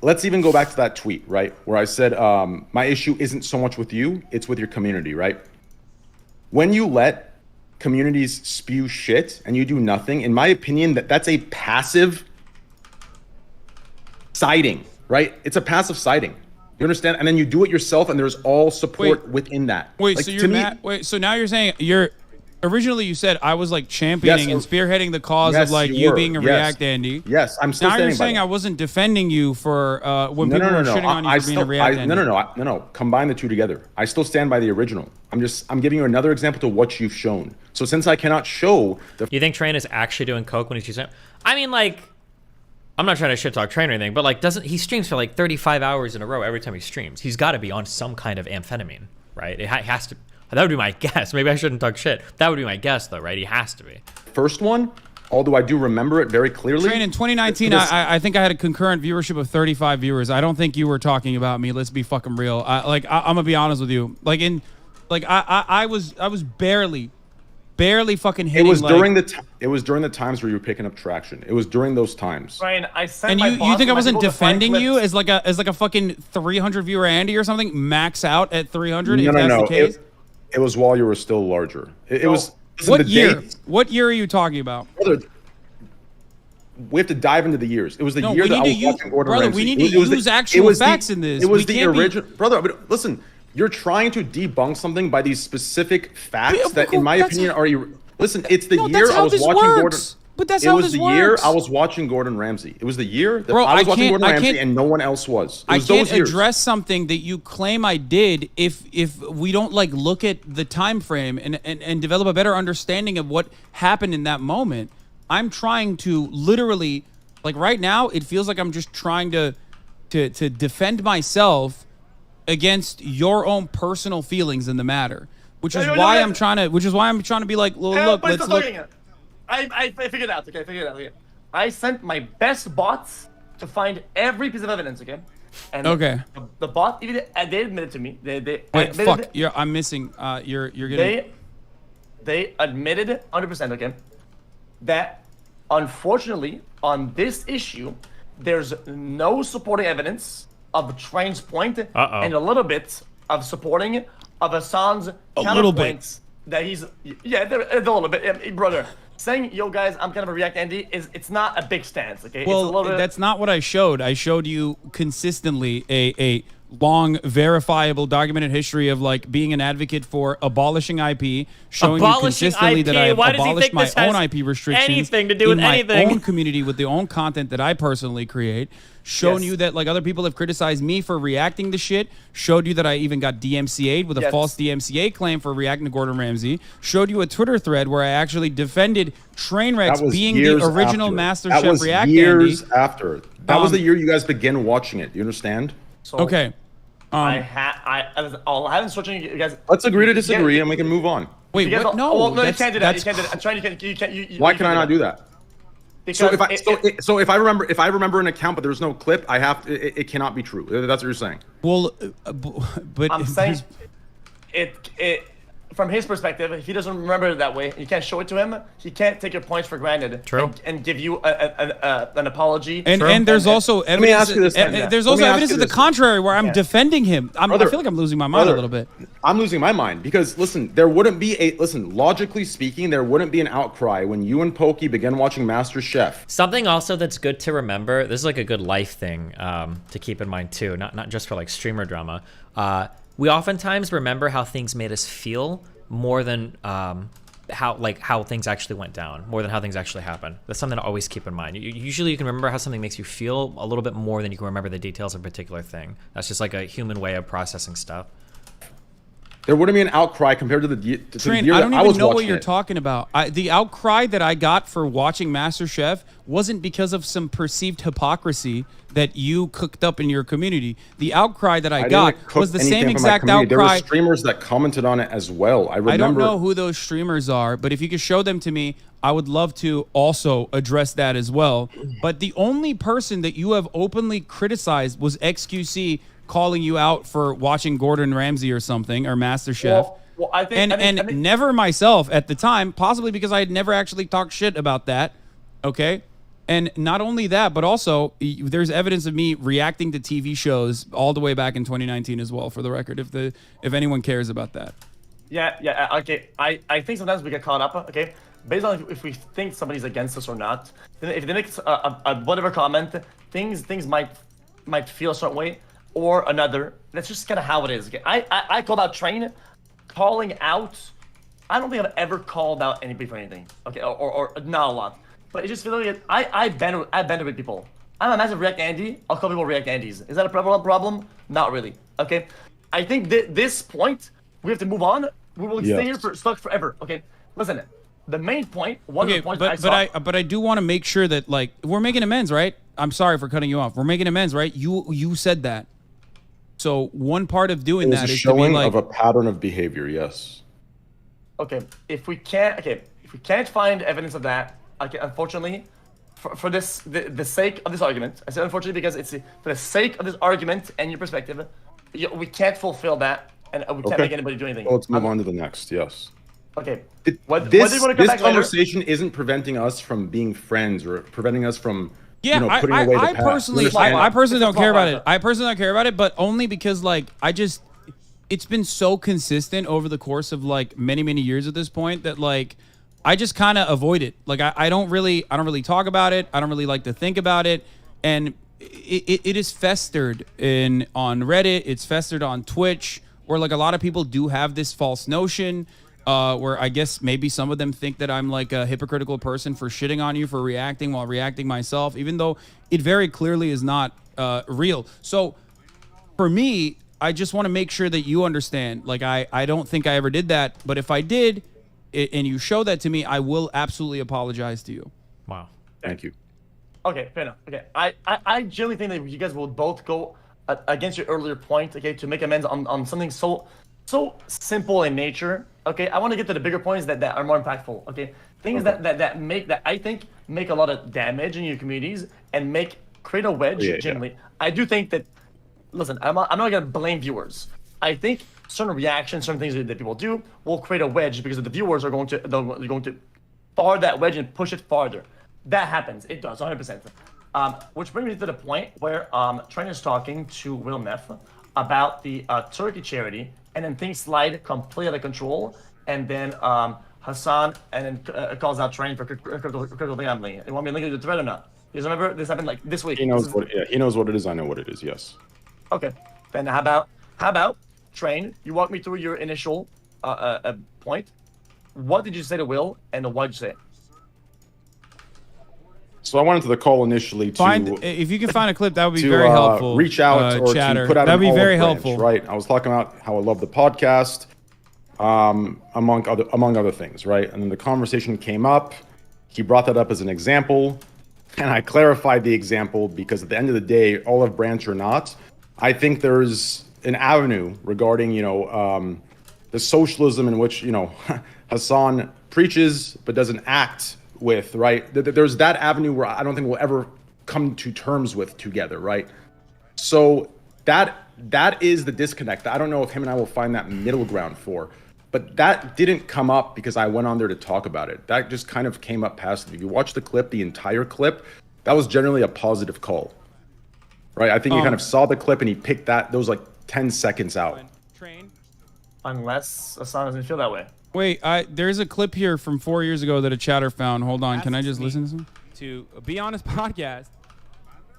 Speaker 11: let's even go back to that tweet, right, where I said my issue isn't so much with you, it's with your community, right? When you let communities spew shit and you do nothing, in my opinion, that's a passive siding, right? It's a passive siding. You understand? And then you do it yourself, and there's all support within that.
Speaker 10: Wait,
Speaker 11: like,
Speaker 10: so you're mad? Wait, so now you're saying originally you said I was like championing and spearheading the cause of like you being a React Andy.
Speaker 11: Yes, I'm still standing by that.
Speaker 10: Now you're saying I wasn't defending you for when people were shitting on you for being a React Andy.
Speaker 11: No. Combine the two together. I still stand by the original. I'm giving you another example to what you've shown. So since I cannot show the.
Speaker 2: You think Train is actually doing coke when he's using it? I mean, like, I'm not trying to shit talk Train or anything, but like, he streams for like 35 hours in a row every time he streams. He's got to be on some kind of amphetamine, right? It has to. That would be my guess. Maybe I shouldn't talk shit. That would be my guess, though, right? He has to be.
Speaker 11: First one, although I do remember it very clearly.
Speaker 10: Train, in 2019, I think I had a concurrent viewership of 35 viewers. I don't think you were talking about me. Let's be fucking real. I'm gonna be honest with you. I was barely fucking hitting.
Speaker 11: It was during the times where you were picking up traction. It was during those times.
Speaker 13: Ryan, I sent
Speaker 10: and
Speaker 13: my
Speaker 10: you think I wasn't
Speaker 13: people to find
Speaker 10: defending you
Speaker 13: clips.
Speaker 10: as like a fucking 300 viewer Andy or something, max out at 300?
Speaker 11: No,
Speaker 10: if that's
Speaker 11: no.
Speaker 10: the case?
Speaker 11: It was while you were still larger. It was. Listen,
Speaker 10: What year? What year are you talking about?
Speaker 11: Brother, we have to dive into the years. It was the year that I was watching Gordon Ramsay.
Speaker 10: We need to use actual facts in this.
Speaker 11: It was the original. Brother, but listen, you're trying to debunk something by these specific facts that, in my opinion, are. Listen, it's the year I was watching Gordon.
Speaker 10: But that's how this works.
Speaker 11: It was the year I was watching Gordon Ramsay. It was the year that I was watching Gordon Ramsay and no one else was.
Speaker 10: I can't address something that you claim I did if we don't like look at the time frame and develop a better understanding of what happened in that moment. I'm trying to literally Like right now, it feels like I'm just trying to defend myself against your own personal feelings in the matter, which is why I'm trying to be like, well, look, let's look.
Speaker 13: I figured it out. Okay, I figured it out. Okay. I sent my best bots to find every piece of evidence. Okay. And the bot even they admitted to me.
Speaker 10: Wait, fuck. I'm missing. You're getting.
Speaker 13: They admitted 100%. Okay. That unfortunately on this issue, there's no supporting evidence of Train's point and a little bit of supporting of Hassan's counterpoints that he's a little bit, brother. Saying, yo guys, I'm kind of a React Andy it's not a big stance, okay?
Speaker 10: Well, that's not what I showed. I showed you consistently a long, verifiable, documented history of like being an advocate for abolishing IP, showing you consistently that I have abolished my own IP restrictions
Speaker 2: anything to do with
Speaker 10: my own community with the own content that I personally create. Shown you that like other people have criticized me for reacting to shit. Showed you that I even got DMCA'd with a false DMCA claim for reacting to Gordon Ramsay. Showed you a Twitter thread where I actually defended Trainwrecks being the original Master Chef React Andy.
Speaker 11: That was years after. That was the year you guys began watching it. You understand?
Speaker 13: So
Speaker 10: okay.
Speaker 13: I haven't switching you guys.
Speaker 11: Let's agree to disagree and we can move on.
Speaker 10: Wait, what? No,
Speaker 13: you can't do that. You can't do that. I'm trying to.
Speaker 11: Why can I not do that? So if I remember an account but there's no clip, I have it cannot be true. That's what you're saying.
Speaker 10: Well, but
Speaker 13: I'm saying it from his perspective, if he doesn't remember it that way, you can't show it to him. He can't take your points for granted.
Speaker 2: True.
Speaker 13: And give you an apology.
Speaker 10: And there's also evidence.
Speaker 11: Let me ask you this.
Speaker 10: There's also evidence to the contrary where I'm defending him. I feel like I'm losing my mind a little bit.
Speaker 11: I'm losing my mind because listen, there wouldn't be logically speaking, there wouldn't be an outcry when you and Pokey began watching Master Chef.
Speaker 2: Something also that's good to remember. This is like a good life thing to keep in mind too, not just for like streamer drama. We oftentimes remember how things made us feel more than how things actually went down, more than how things actually happened. That's something to always keep in mind. Usually you can remember how something makes you feel a little bit more than you can remember the details of a particular thing. That's just like a human way of processing stuff.
Speaker 11: There wouldn't be an outcry compared to the year
Speaker 10: I don't even know what you're talking about. The outcry that I got for watching MasterChef wasn't because of some perceived hypocrisy that you cooked up in your community. The outcry that I got was the same exact outcry.
Speaker 11: There were streamers that commented on it as well. I remember.
Speaker 10: I don't know who those streamers are, but if you could show them to me, I would love to also address that as well. But the only person that you have openly criticized was XQC calling you out for watching Gordon Ramsay or something, or MasterChef.
Speaker 13: Well, I think,
Speaker 10: never myself at the time, possibly because I had never actually talked shit about that. Okay. And not only that, but also there's evidence of me reacting to TV shows all the way back in 2019 as well, for the record, if anyone cares about that.
Speaker 13: Yeah, okay. I think sometimes we get caught up, okay? Based on if we think somebody's against us or not. If they make a whatever comment, things might feel a certain way or another. That's just kind of how it is. Okay? I called out Train, calling out. I don't think I've ever called out anybody for anything. Okay, or not a lot. But it just feels like I've been with people. I'm a massive React Andy. I'll call people React Andies. Is that a problem? Not really. Okay. I think this point we have to move on. We will stay here stuck forever. Okay. Listen. The main point. One of the points
Speaker 10: but I do want to make sure that like we're making amends, right? I'm sorry for cutting you off. We're making amends, right? You said that. So one part of doing that is to be like
Speaker 11: of a pattern of behavior. Yes.
Speaker 13: Okay. If we can't find evidence of that. Okay, unfortunately, for the sake of this argument, I said unfortunately because it's for the sake of this argument and your perspective, we can't fulfill that, and we can't make anybody do anything.
Speaker 11: Well, let's move on to the next. Yes.
Speaker 13: Okay.
Speaker 11: This conversation isn't preventing us from being friends or preventing us from putting away the past.
Speaker 10: I personally don't care about it. I personally don't care about it, but only because like it's been so consistent over the course of like many years at this point that like. I just kind of avoid it. Like I don't really talk about it. I don't really like to think about it. And it is festered on Reddit. It's festered on Twitch, where like a lot of people do have this false notion, where I guess maybe some of them think that I'm like a hypocritical person for shitting on you for reacting while reacting myself, even though it very clearly is not real. So for me, I just want to make sure that you understand. Like I don't think I ever did that, but if I did, and you show that to me, I will absolutely apologize to you.
Speaker 2: Wow.
Speaker 11: Thank you.
Speaker 13: Okay, fair enough. Okay, I genuinely think that you guys will both go against your earlier point, okay, to make amends on something so simple in nature. Okay, I want to get to the bigger points that are more impactful. Okay, things that I think make a lot of damage in your communities and create a wedge. Genuinely, I do think that. Listen, I'm not gonna blame viewers. I think certain reactions, certain things that people do will create a wedge because the viewers are going to bar that wedge and push it farther. That happens. It does, 100%. Which brings me to the point where Train is talking to Will Neff about the Turkey charity, and then things slide completely out of control, and then Hassan calls out Train for critical gambling. You want me to link it to the thread or not? Because remember, this happened like this week.
Speaker 11: He knows he knows what it is. I know what it is. Yes.
Speaker 13: Okay. Then how about Train? You walk me through your initial point. What did you say to Will, and what did you say?
Speaker 11: So I went into the call initially to
Speaker 10: if you can find a clip, that would be very helpful.
Speaker 11: Reach out or
Speaker 10: chatter.
Speaker 11: to put out
Speaker 10: That'd
Speaker 11: an
Speaker 10: be very
Speaker 11: olive branch,
Speaker 10: helpful.
Speaker 11: right? I was talking about how I love the podcast, among other things, right? And then the conversation came up. He brought that up as an example, and I clarified the example because at the end of the day, olive branch or not, I think there's an avenue regarding the socialism in which Hassan preaches but doesn't act with, right? There's that avenue where I don't think we'll ever come to terms with together, right? So that is the disconnect. I don't know if him and I will find that middle ground for, but that didn't come up because I went on there to talk about it. That just kind of came up passively. If you watch the clip, the entire clip, that was generally a positive call, right? I think he kind of saw the clip and he picked those like 10 seconds out.
Speaker 13: Unless Hassan doesn't feel that way.
Speaker 10: Wait, there's a clip here from 4 years ago that a chatter found. Hold on, can I just listen to some? To be on his podcast,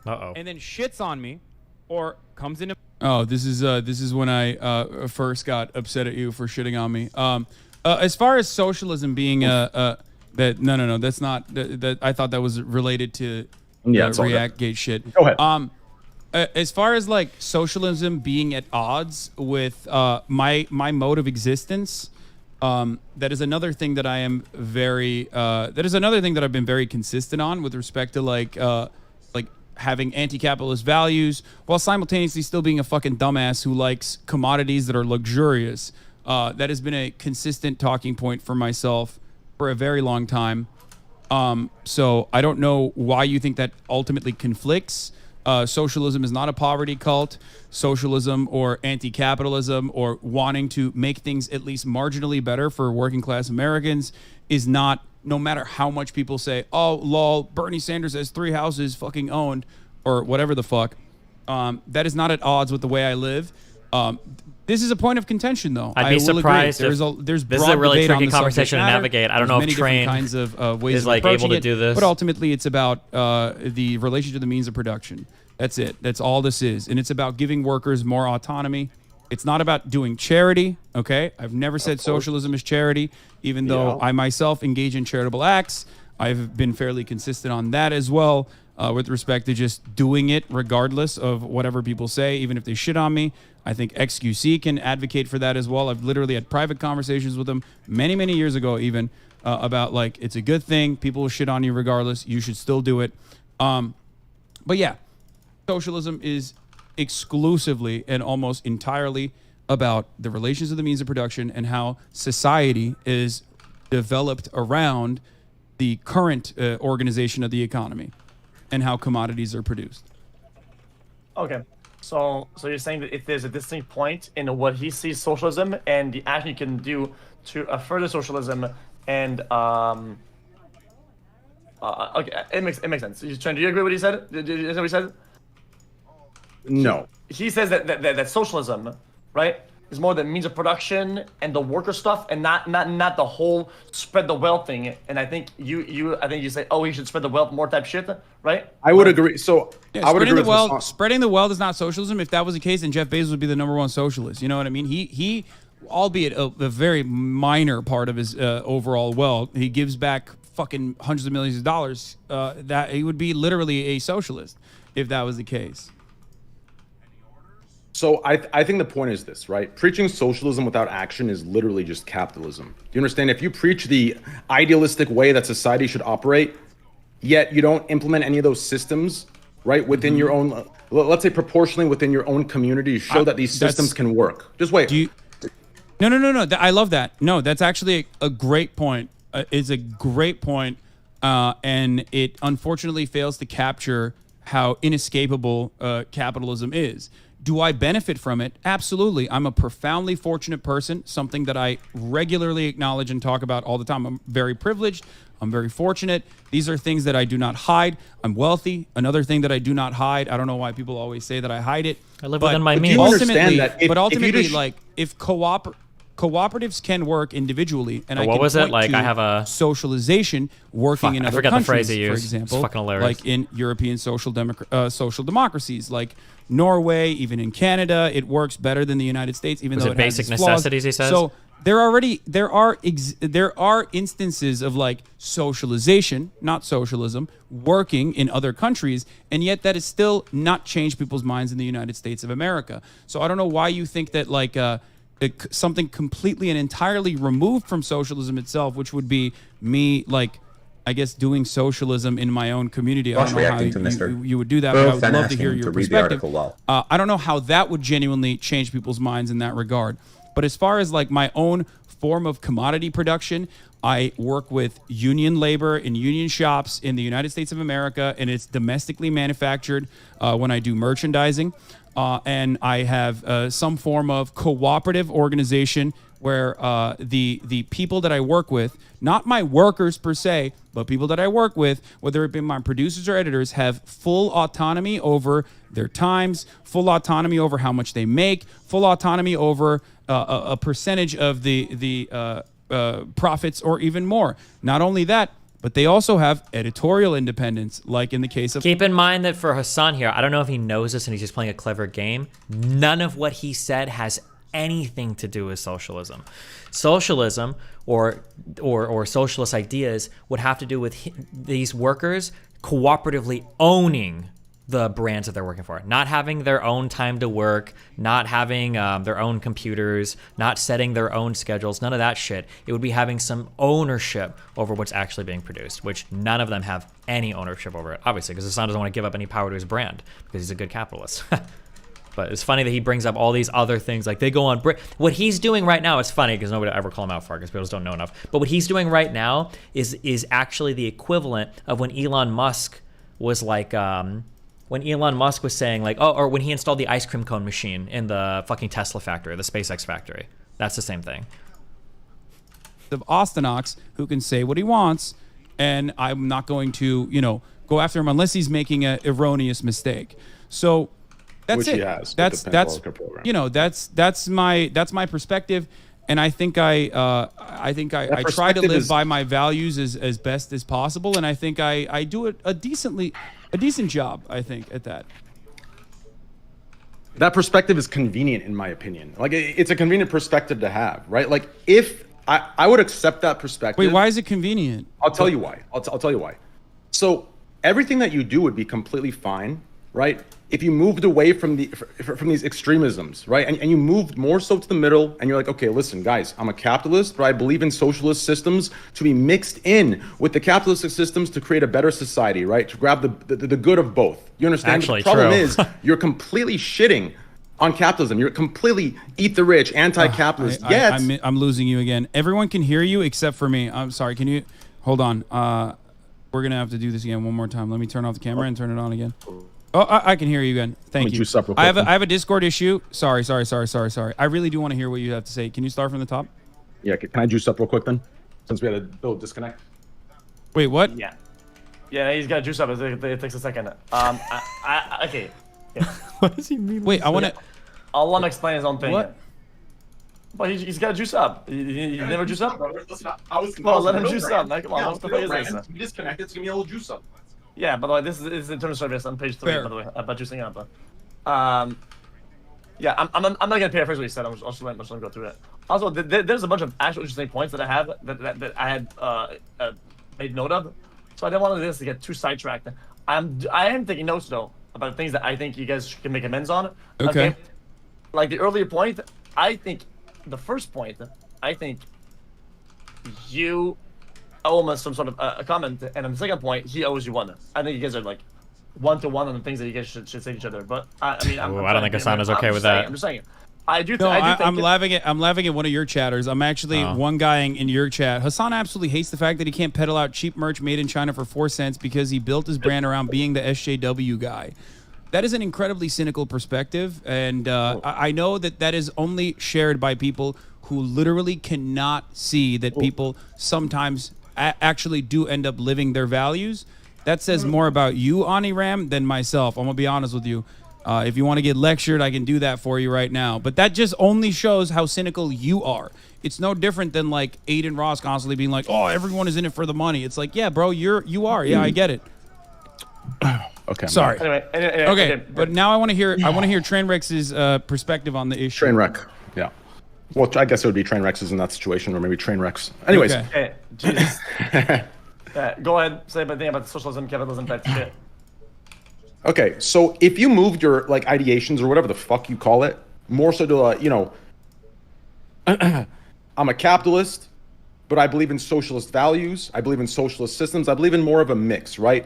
Speaker 10: and then shits on me, or comes into. Oh, this is when I first got upset at you for shitting on me. As far as socialism being no, that's not that. I thought that was related to Reactgate shit.
Speaker 11: Go ahead.
Speaker 10: As far as like socialism being at odds with my mode of existence. That is another thing that I am very. That is another thing that I've been very consistent on with respect to like having anti-capitalist values while simultaneously still being a fucking dumbass who likes commodities that are luxurious. That has been a consistent talking point for myself for a very long time. So I don't know why you think that ultimately conflicts. Socialism is not a poverty cult. Socialism or anti-capitalism or wanting to make things at least marginally better for working class Americans is not, no matter how much people say, oh, lol, Bernie Sanders has 3 houses fucking owned or whatever the fuck. That is not at odds with the way I live. This is a point of contention, though.
Speaker 2: I'd be surprised if
Speaker 10: there's
Speaker 2: this is a really tricky conversation to navigate. I don't know if Train
Speaker 10: kinds of ways
Speaker 2: is like able to do this,
Speaker 10: but ultimately it's about the relation to the means of production. That's it. That's all this is, and it's about giving workers more autonomy. It's not about doing charity. Okay, I've never said socialism is charity, even though I myself engage in charitable acts. I've been fairly consistent on that as well, with respect to just doing it regardless of whatever people say, even if they shit on me. I think EkSOHCXicjc can advocate for that as well. I've literally had private conversations with them many years ago even about like, it's a good thing. People will shit on you regardless. You should still do it. But yeah, socialism is exclusively and almost entirely about the relations of the means of production and how society is developed around the current organization of the economy and how commodities are produced.
Speaker 13: Okay. So you're saying that if there's a distinct point in what he sees socialism and the action you can do to further socialism, and okay, it makes sense. Do you agree with what he said? Is that what he said?
Speaker 11: No.
Speaker 13: He says that socialism, right, is more the means of production and the worker stuff, and not the whole spread the wealth thing. And I think you say, oh, he should spread the wealth more type shit, right?
Speaker 11: I would agree. So
Speaker 10: yeah,
Speaker 11: I would agree with
Speaker 10: spreading the wealth is not socialism. If that was the case, then Jeff Bezos would be the #1 socialist. You know what I mean? He albeit a very minor part of his overall wealth, he gives back fucking hundreds of millions of dollars. That he would be literally a socialist if that was the case.
Speaker 11: So I think the point is this, right? Preaching socialism without action is literally just capitalism. Do you understand? If you preach the idealistic way that society should operate, yet you don't implement any of those systems, right, within your own, let's say proportionally within your own community to show that these systems can work. Just wait.
Speaker 10: No. I love that. No, that's actually a great point. It's a great point, and it unfortunately fails to capture how inescapable capitalism is. Do I benefit from it? Absolutely. I'm a profoundly fortunate person, something that I regularly acknowledge and talk about all the time. I'm very privileged. I'm very fortunate. These are things that I do not hide. I'm wealthy. Another thing that I do not hide. I don't know why people always say that I hide it.
Speaker 2: I live within my means.
Speaker 10: Ultimately, like if cooperatives can work individually, and I can
Speaker 2: was it?
Speaker 10: point
Speaker 2: Like
Speaker 10: to
Speaker 2: I have a
Speaker 10: socialization working in other countries,
Speaker 2: the phrase you
Speaker 10: for
Speaker 2: used.
Speaker 10: example,
Speaker 2: It's fucking hilarious.
Speaker 10: like in European social democracies, like Norway, even in Canada, it works better than the United States, even
Speaker 2: Was
Speaker 10: though
Speaker 2: it
Speaker 10: it has
Speaker 2: basic
Speaker 10: its flaws.
Speaker 2: necessities, he says?
Speaker 10: So there are instances of like socialization, not socialism, working in other countries, and yet that has still not changed people's minds in the United States of America. So I don't know why you think that like something completely and entirely removed from socialism itself, which would be me like, I guess, doing socialism in my own community. I don't know how you would do that, but I would love to hear your perspective. I don't know how that would genuinely change people's minds in that regard. But as far as like my own form of commodity production, I work with union labor in union shops in the United States of America, and it's domestically manufactured when I do merchandising. And I have some form of cooperative organization where the people that I work with, not my workers per se, but people that I work with, whether it be my producers or editors, have full autonomy over their times, full autonomy over how much they make, full autonomy over a percentage of the profits or even more. Not only that, but they also have editorial independence, like in the case of...
Speaker 2: Keep in mind that for Hassan here, I don't know if he knows this and he's just playing a clever game. None of what he said has anything to do with socialism. Socialism or socialist ideas would have to do with these workers cooperatively owning the brands that they're working for, not having their own time to work, not having their own computers, not setting their own schedules, none of that shit. It would be having some ownership over what's actually being produced, which none of them have any ownership over it, obviously, because Hassan doesn't want to give up any power to his brand because he's a good capitalist. But it's funny that he brings up all these other things, like they go on. What he's doing right now is funny because nobody will ever call him out for it because people just don't know enough. But what he's doing right now is actually the equivalent of when Elon Musk was like, when Elon Musk was saying like, or when he installed the ice cream cone machine in the fucking Tesla factory, the SpaceX factory. That's the same thing.
Speaker 10: Of Ostenox, who can say what he wants, and I'm not going to, go after him unless he's making an erroneous mistake. So. That's
Speaker 11: Which
Speaker 10: it.
Speaker 11: he has.
Speaker 10: That's my perspective, and I think I try to live by my values as best as possible, and I think I do a decent job, I think, at that.
Speaker 11: That perspective is convenient, in my opinion. Like it's a convenient perspective to have, right? Like if I would accept that perspective.
Speaker 10: Wait, why is it convenient?
Speaker 11: I'll tell you why. I'll tell you why. So everything that you do would be completely fine, right? If you moved away from these extremisms, right? And you moved more so to the middle, and you're like, okay, listen, guys, I'm a capitalist, but I believe in socialist systems to be mixed in with the capitalistic systems to create a better society, right? To grab the good of both. You understand?
Speaker 2: Actually,
Speaker 11: the problem
Speaker 2: true.
Speaker 11: is you're completely shitting on capitalism. You're completely eat the rich, anti-capitalist.
Speaker 10: I'm losing you again. Everyone can hear you except for me. I'm sorry. Can you hold on? We're gonna have to do this again one more time. Let me turn off the camera and turn it on again. Oh, I can hear you again. Thank you. I have a Discord issue. Sorry. I really do want to hear what you have to say. Can you start from the top?
Speaker 11: Yeah. Can I juice up real quick then? Since we had a little disconnect.
Speaker 10: Wait, what?
Speaker 13: Yeah. Yeah, he's got to juice up. It takes a second. Okay. Yeah.
Speaker 2: What does he mean?
Speaker 10: Wait, I want to.
Speaker 13: I'll let him explain his own thing.
Speaker 10: What?
Speaker 13: But he's got to juice up. You never juice up?
Speaker 11: Listen, I was.
Speaker 13: Let him juice up. Come on, what the fuck is this?
Speaker 11: We disconnected. It's gonna be a little juice up.
Speaker 13: Yeah, by the way, this is internal service on page 3, by the way, about juicing up. Yeah, I'm not gonna paraphrase what he said. I'm just gonna go through it. Also, there's a bunch of actual interesting points that I have that I had made note of. So I didn't want this to get too sidetracked. I am taking notes though about things that I think you guys can make amends on.
Speaker 10: Okay.
Speaker 13: Like the earlier point, I think the first point, I think you almost some sort of a comment. And on the second point, he owes you one. I think you guys are like 1-to-1 on the things that you guys should say to each other. But I mean,
Speaker 2: I don't think Hasana's okay with that.
Speaker 13: I'm just saying. I do.
Speaker 10: No,
Speaker 13: I do think
Speaker 10: I'm laughing at one of your chatters. I'm actually one guying in your chat. Hassan absolutely hates the fact that he can't peddle out cheap merch made in China for 4 cents because he built his brand around being the SJW guy. That is an incredibly cynical perspective, and I know that is only shared by people who literally cannot see that people sometimes actually do end up living their values. That says more about you, Aniram, than myself. I'm gonna be honest with you. If you want to get lectured, I can do that for you right now. But that just only shows how cynical you are. It's no different than like Aiden Ross constantly being like, "Oh, everyone is in it for the money." It's like, yeah, bro, you are. Yeah, I get it.
Speaker 11: Okay.
Speaker 10: Sorry.
Speaker 13: Anyway,
Speaker 10: okay, but now I want to hear Trainwreck's perspective on the issue.
Speaker 11: Trainwreck. Yeah. Well, I guess it would be Trainwreck's in that situation, or maybe Trainwreck's. Anyways.
Speaker 10: Okay.
Speaker 13: Jesus. Go ahead. Say my thing about socialism, capitalism type shit.
Speaker 11: Okay, so if you moved your like ideations or whatever the fuck you call it, more so to I'm a capitalist, but I believe in socialist values. I believe in socialist systems. I believe in more of a mix, right?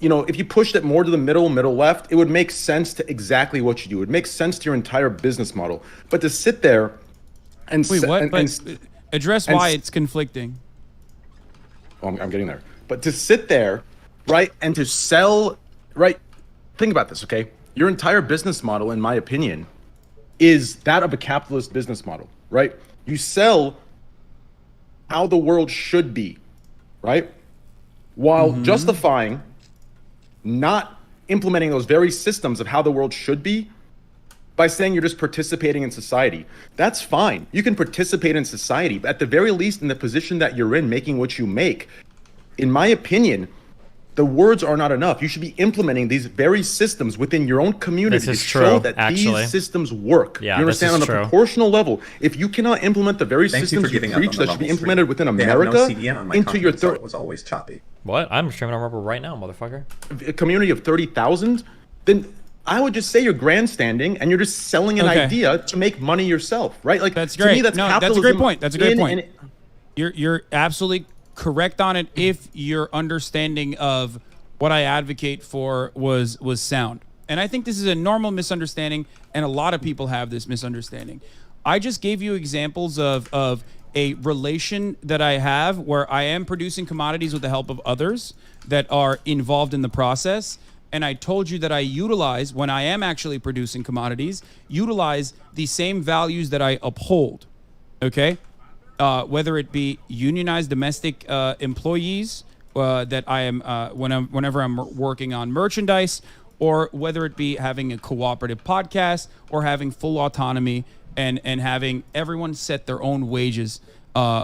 Speaker 11: If you pushed it more to the middle left, it would make sense to exactly what you do. It would make sense to your entire business model. But to sit there and
Speaker 10: wait, what? Address why it's conflicting.
Speaker 11: Well, I'm getting there. But to sit there, right, and to sell, right. Think about this, okay? Your entire business model, in my opinion, is that of a capitalist business model, right? You sell how the world should be, right? While justifying not implementing those very systems of how the world should be by saying you're just participating in society. That's fine. You can participate in society, but at the very least in the position that you're in, making what you make, in my opinion, the words are not enough. You should be implementing these very systems within your own community to show that these systems work.
Speaker 2: Yeah,
Speaker 11: you understand on a proportional level. If you cannot implement the very systems you preach that should be implemented within America into your
Speaker 15: it was always choppy.
Speaker 2: What? I'm streaming on Rumble right now, motherfucker.
Speaker 11: A community of 30,000, then I would just say you're grandstanding and you're just selling an idea to make money yourself, right? Like
Speaker 10: that's great.
Speaker 11: To me, that's
Speaker 10: that's a great point. That's a great point. You're absolutely correct on it if your understanding of what I advocate for was sound. And I think this is a normal misunderstanding, and a lot of people have this misunderstanding. I just gave you examples of a relation that I have where I am producing commodities with the help of others that are involved in the process. And I told you that I utilize, when I am actually producing commodities, utilize the same values that I uphold, okay? Whether it be unionized domestic employees that I am whenever I'm working on merchandise, or whether it be having a cooperative podcast or having full autonomy and having everyone set their own wages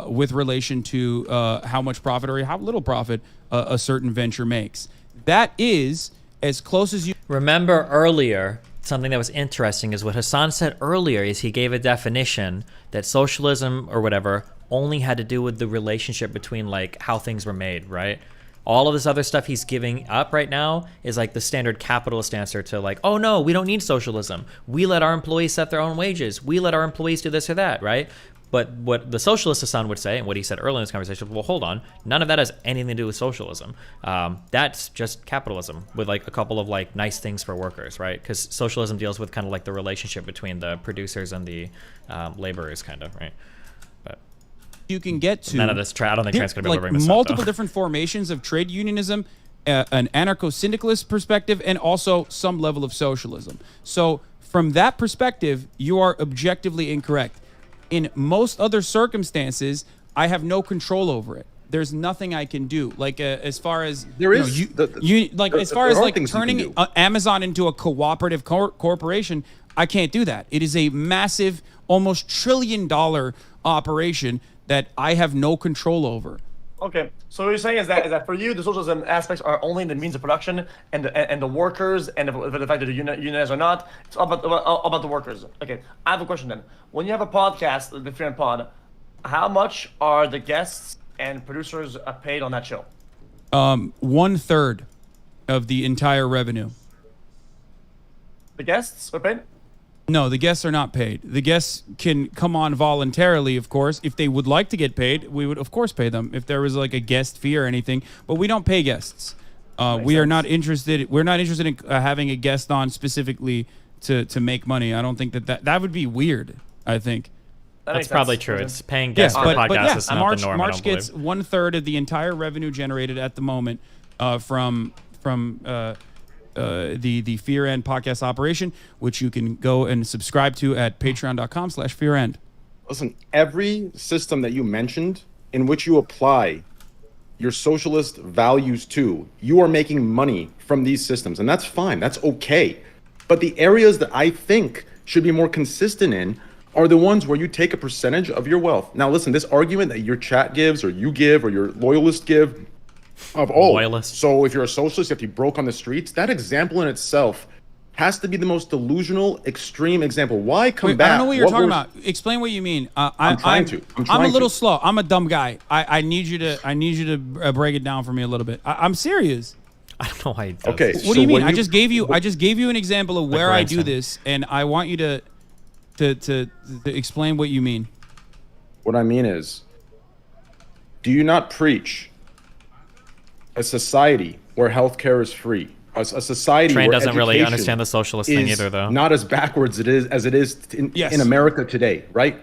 Speaker 10: with relation to how much profit or how little profit a certain venture makes. That is as close as you
Speaker 2: remember earlier. Something that was interesting is what Hassan said earlier is he gave a definition that socialism or whatever only had to do with the relationship between like how things were made, right? All of this other stuff he's giving up right now is like the standard capitalist answer to like, oh no, we don't need socialism. We let our employees set their own wages. We let our employees do this or that, right? But what the socialist Hassan would say, and what he said earlier in this conversation, well, hold on, none of that has anything to do with socialism. That's just capitalism with like a couple of like nice things for workers, right? Because socialism deals with kind of like the relationship between the producers and the laborers, kind of, right? But
Speaker 10: you can get to
Speaker 2: none of this. I don't think Trent's going to be able to bring this
Speaker 10: multiple
Speaker 2: up,
Speaker 10: different formations of trade unionism, an anarcho-syndicalist perspective, and also some level of socialism. So from that perspective, you are objectively incorrect. In most other circumstances, I have no control over it. There's nothing I can do. Like as far as
Speaker 11: there is,
Speaker 10: as far as like turning Amazon into a cooperative corporation, I can't do that. It is a massive, almost $1 trillion operation that I have no control over.
Speaker 13: Okay, so what you're saying is that for you, the socialism aspects are only the means of production and the workers and the fact that they're unionized or not. It's all about the workers. Okay, I have a question then. When you have a podcast, the Freedom Pod, how much are the guests and producers paid on that show?
Speaker 10: 1/3 of the entire revenue.
Speaker 13: The guests are paid?
Speaker 10: No, the guests are not paid. The guests can come on voluntarily, of course. If they would like to get paid, we would, of course, pay them if there was like a guest fee or anything. But we don't pay guests. We are not interested. We're not interested in having a guest on specifically to make money. I don't think that would be weird. I think.
Speaker 2: That's probably true. It's paying guests for podcasts is not the norm.
Speaker 10: March gets 1/3 of the entire revenue generated at the moment from the Fear End podcast operation, which you can go and subscribe to at patreon.com/fearend.
Speaker 11: Listen, every system that you mentioned in which you apply your socialist values to, you are making money from these systems, and that's fine. That's okay. But the areas that I think should be more consistent in are the ones where you take a percentage of your wealth. Now, listen, this argument that your chat gives or you give or your loyalists give of, so if you're a socialist, you have to be broke on the streets, that example in itself has to be the most delusional, extreme example. Why combat?
Speaker 10: I don't know what you're talking about. Explain what you mean. I'm a little slow. I'm a dumb guy. I need you to break it down for me a little bit. I'm serious.
Speaker 2: I don't know why.
Speaker 11: Okay.
Speaker 10: What do you mean? I just gave you an example of where I do this, and I want you to explain what you mean.
Speaker 11: What I mean is, do you not preach a society where healthcare is free? A society
Speaker 2: Train
Speaker 11: where
Speaker 2: doesn't really
Speaker 11: education
Speaker 2: understand the socialist thing either, though.
Speaker 11: Not as backwards as it is in America today, right?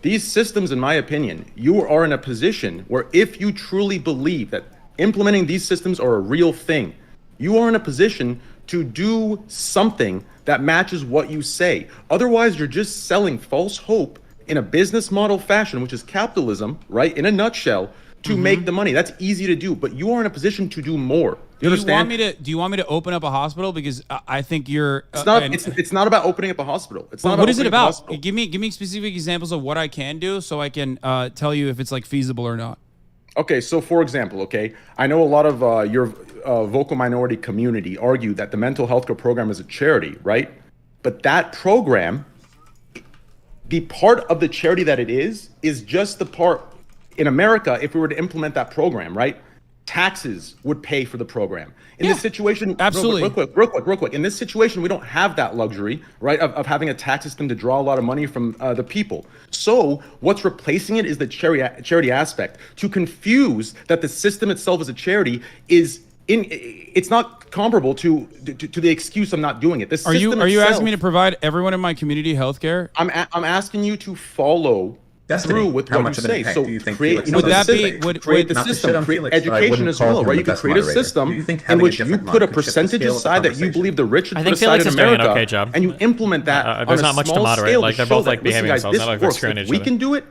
Speaker 11: These systems, in my opinion, you are in a position where if you truly believe that implementing these systems are a real thing, you are in a position to do something that matches what you say. Otherwise, you're just selling false hope in a business model fashion, which is capitalism, right? In a nutshell, to make the money. That's easy to do, but you are in a position to do more. You understand?
Speaker 10: Do you want me to open up a hospital? Because I think you're.
Speaker 11: It's not about opening up a hospital.
Speaker 10: What is it about? Give me specific examples of what I can do, so I can tell you if it's like feasible or not.
Speaker 11: Okay, so for example, I know a lot of your vocal minority community argue that the mental health care program is a charity, right? But that program, the part of the charity that it is just the part. In America, if we were to implement that program, right, taxes would pay for the program. In this situation,
Speaker 10: absolutely.
Speaker 11: Real quick. In this situation, we don't have that luxury, right, of having a tax system to draw a lot of money from the people. So what's replacing it is the charity aspect. To confuse that the system itself is a charity it's not comparable to the excuse of not doing it. The system
Speaker 10: are you asking me to provide everyone in my community health care?
Speaker 11: I'm asking you to follow through with what you say. So create the system, create education as well, right? You can create a system in which you put a percentage aside that you believe the rich should put aside in America, and you implement that on a small scale. Like they're both like behaving themselves. Not like they're screwing each other. We can do it.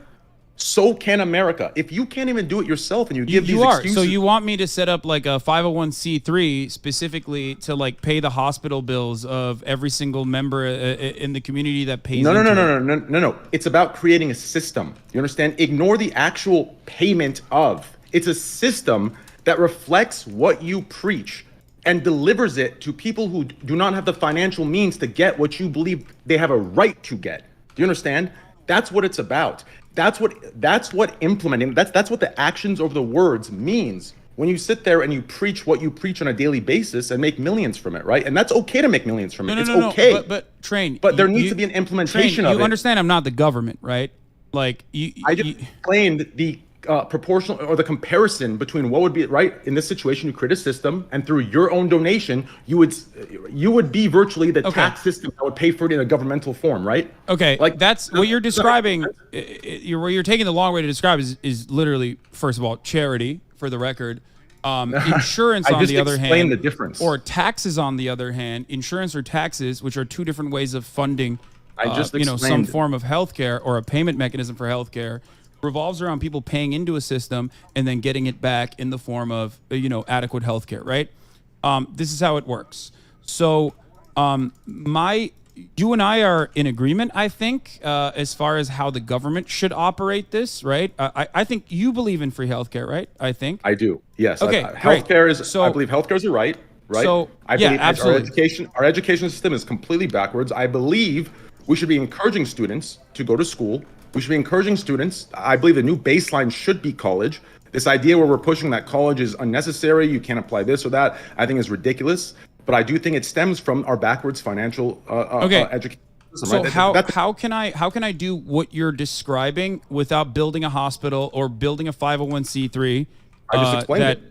Speaker 11: So can America. If you can't even do it yourself and you give these excuses.
Speaker 10: So you want me to set up like a 501c3 specifically to like pay the hospital bills of every single member in the community that pays
Speaker 11: No. It's about creating a system. You understand? Ignore the actual payment of. It's a system that reflects what you preach and delivers it to people who do not have the financial means to get what you believe they have a right to get. Do you understand? That's what it's about. That's what implementing, that's what the actions over the words means when you sit there and you preach what you preach on a daily basis and make millions from it, right? And that's okay to make millions from it. It's okay.
Speaker 10: But Train.
Speaker 11: But there needs to be an implementation of it.
Speaker 10: You understand I'm not the government, right? Like
Speaker 11: I just explained the proportional or the comparison between what would be right in this situation. You create a system, and through your own donation, you would be virtually the tax system that would pay for it in a governmental form, right?
Speaker 10: Okay, like that's what you're describing. What you're taking the long way to describe is literally, first of all, charity. For the record, insurance on the other hand,
Speaker 11: the difference.
Speaker 10: Or taxes on the other hand. Insurance or taxes, which are two different ways of funding, some form of healthcare or a payment mechanism for healthcare. Revolves around people paying into a system and then getting it back in the form of adequate healthcare, right? This is how it works. So you and I are in agreement, I think, as far as how the government should operate this, right? I think you believe in free healthcare, right? I think
Speaker 11: I do. Yes.
Speaker 10: Okay.
Speaker 11: Healthcare is. So I believe healthcare is a right. Right.
Speaker 10: So
Speaker 11: I believe
Speaker 10: absolutely.
Speaker 11: Our education system is completely backwards. I believe we should be encouraging students to go to school. We should be encouraging students. I believe the new baseline should be college. This idea where we're pushing that college is unnecessary, you can't apply this or that, I think is ridiculous. But I do think it stems from our backwards financial education
Speaker 10: So
Speaker 11: right?
Speaker 10: how can I do what you're describing without building a hospital or building a 501c3?
Speaker 11: I just explained it.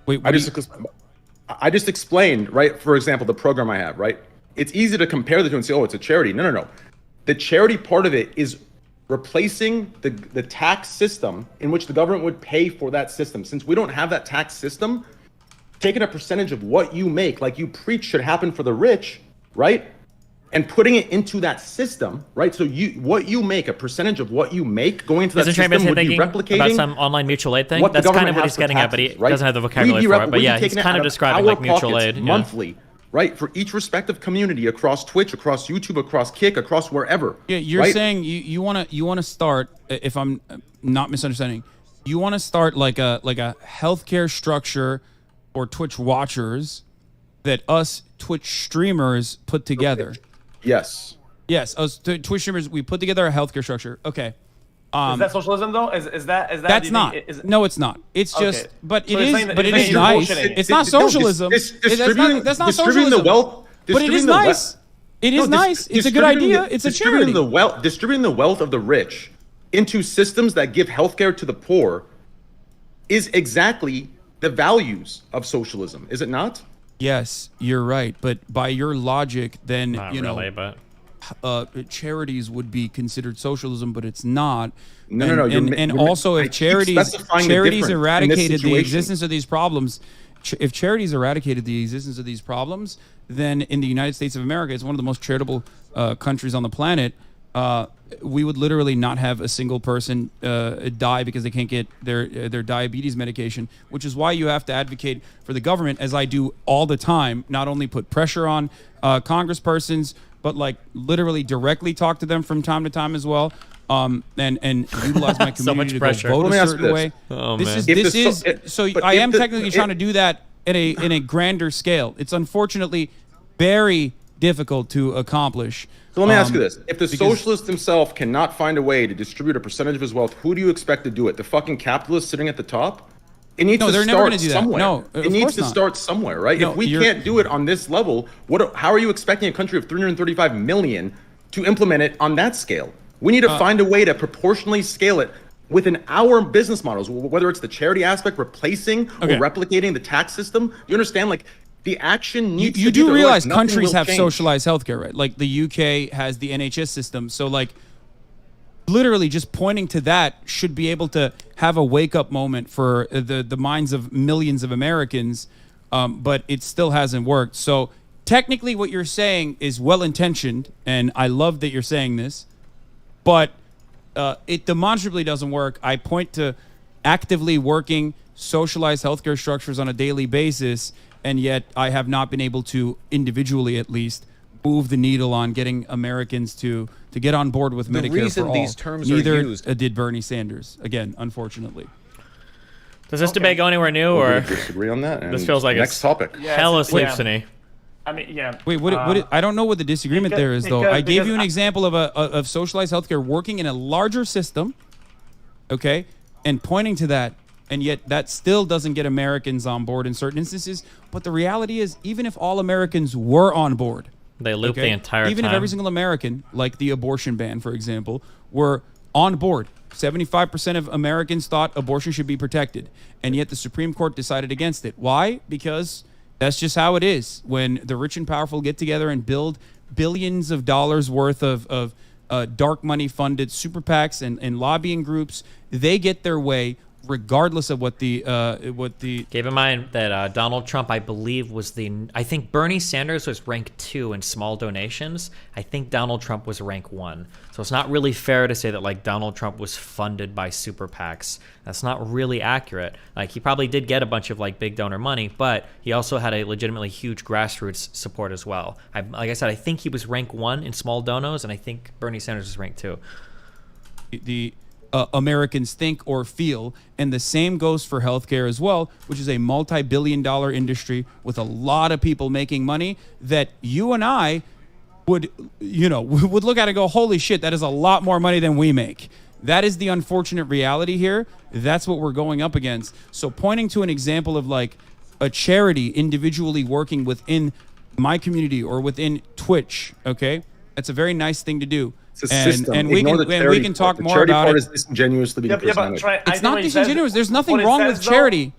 Speaker 10: Wait,
Speaker 11: I just explained, right? For example, the program I have, right? It's easy to compare the two and say, oh, it's a charity. No. The charity part of it is replacing the tax system in which the government would pay for that system. Since we don't have that tax system, taking a percentage of what you make, like you preach should happen for the rich, right? And putting it into that system, right? So what you make, a percentage of what you make going into that system would be replicating
Speaker 2: about some online mutual aid thing. That's kind of what he's getting at, but he doesn't have the vocabulary for it. But yeah, he's kind of describing like mutual aid.
Speaker 11: Monthly, right? For each respective community across Twitch, across YouTube, across Kick, across wherever.
Speaker 10: Yeah, you're saying you want to start, if I'm not misunderstanding, you want to start like a healthcare structure or Twitch watchers that us Twitch streamers put together.
Speaker 11: Okay. Yes.
Speaker 10: Yes, us Twitch streamers, we put together a healthcare structure. Okay.
Speaker 13: Is that socialism though? Is that?
Speaker 10: That's not. No, it's not. It's just, but it is. But it is nice. It's not socialism. That's not socialism.
Speaker 11: The wealth.
Speaker 10: But it is nice. It is nice. It's a good idea. It's a charity.
Speaker 11: Distributing the wealth of the rich into systems that give healthcare to the poor is exactly the values of socialism. Is it not?
Speaker 10: Yes, you're right. But by your logic, then
Speaker 2: not really, but
Speaker 10: charities would be considered socialism, but it's not.
Speaker 11: No.
Speaker 10: And also, if charities eradicated the existence of these problems, if charities eradicated the existence of these problems, then in the United States of America, it's one of the most charitable countries on the planet. We would literally not have a single person die because they can't get their diabetes medication, which is why you have to advocate for the government, as I do all the time, not only put pressure on congresspersons, but like literally directly talk to them from time to time as well, and utilize my community to go vote a certain way.
Speaker 2: Oh,
Speaker 10: I am technically trying to do that in a grander scale. It's unfortunately very difficult to accomplish.
Speaker 11: So let me ask you this. If the socialist himself cannot find a way to distribute a percentage of his wealth, who do you expect to do it? The fucking capitalist sitting at the top? It needs to start somewhere.
Speaker 10: No,
Speaker 11: it needs to start somewhere, right? If we can't do it on this level, how are you expecting a country of 335 million to implement it on that scale? We need to find a way to proportionally scale it within our business models, whether it's the charity aspect, replacing or replicating the tax system. You understand? Like, the action needs to be
Speaker 10: do realize
Speaker 11: like
Speaker 10: countries have socialized healthcare, right? Like the UK has the NHS system. So like literally just pointing to that should be able to have a wake up moment for the minds of millions of Americans. But it still hasn't worked. So technically what you're saying is well intentioned. And I love that you're saying this, but it demonstrably doesn't work. I point to actively working socialized healthcare structures on a daily basis, and yet I have not been able to, individually at least, move the needle on getting Americans to get on board with Medicare for all.
Speaker 15: The reason these terms
Speaker 10: Neither
Speaker 15: are used.
Speaker 10: did Bernie Sanders. Again, unfortunately.
Speaker 2: Does this debate go anywhere new, or
Speaker 11: disagree on that?
Speaker 2: This feels like
Speaker 11: next topic.
Speaker 2: Hella sleepsony.
Speaker 13: I mean, yeah.
Speaker 10: Wait, what? I don't know what the disagreement there is, though. I gave you an example of socialized healthcare working in a larger system, okay, and pointing to that. And yet that still doesn't get Americans on board in certain instances. But the reality is, even if all Americans were on board,
Speaker 2: they loop the entire time.
Speaker 10: Even if every single American, like the abortion ban, for example, were on board, 75% of Americans thought abortion should be protected. And yet the Supreme Court decided against it. Why? Because that's just how it is. When the rich and powerful get together and build billions of dollars worth of dark money funded super PACs and lobbying groups, they get their way regardless of what the
Speaker 2: keep in mind that Donald Trump, I believe, I think Bernie Sanders was rank 2 in small donations. I think Donald Trump was rank 1. So it's not really fair to say that like Donald Trump was funded by super PACs. That's not really accurate. Like he probably did get a bunch of like big donor money, but he also had a legitimately huge grassroots support as well. Like I said, I think he was rank 1 in small donos, and I think Bernie Sanders was rank 2.
Speaker 10: Americans think or feel, and the same goes for healthcare as well, which is a multi-billion-dollar industry with a lot of people making money that you and I would look at and go, holy shit, that is a lot more money than we make. That is the unfortunate reality here. That's what we're going up against. So pointing to an example of like a charity individually working within my community or within Twitch, okay, That's a very nice thing to do.
Speaker 11: It's a system.
Speaker 10: And we can talk
Speaker 11: part.
Speaker 10: more
Speaker 11: charity
Speaker 10: about
Speaker 11: part
Speaker 10: it.
Speaker 11: is disingenuously being presented.
Speaker 10: It's not disingenuous. There's nothing wrong with charity.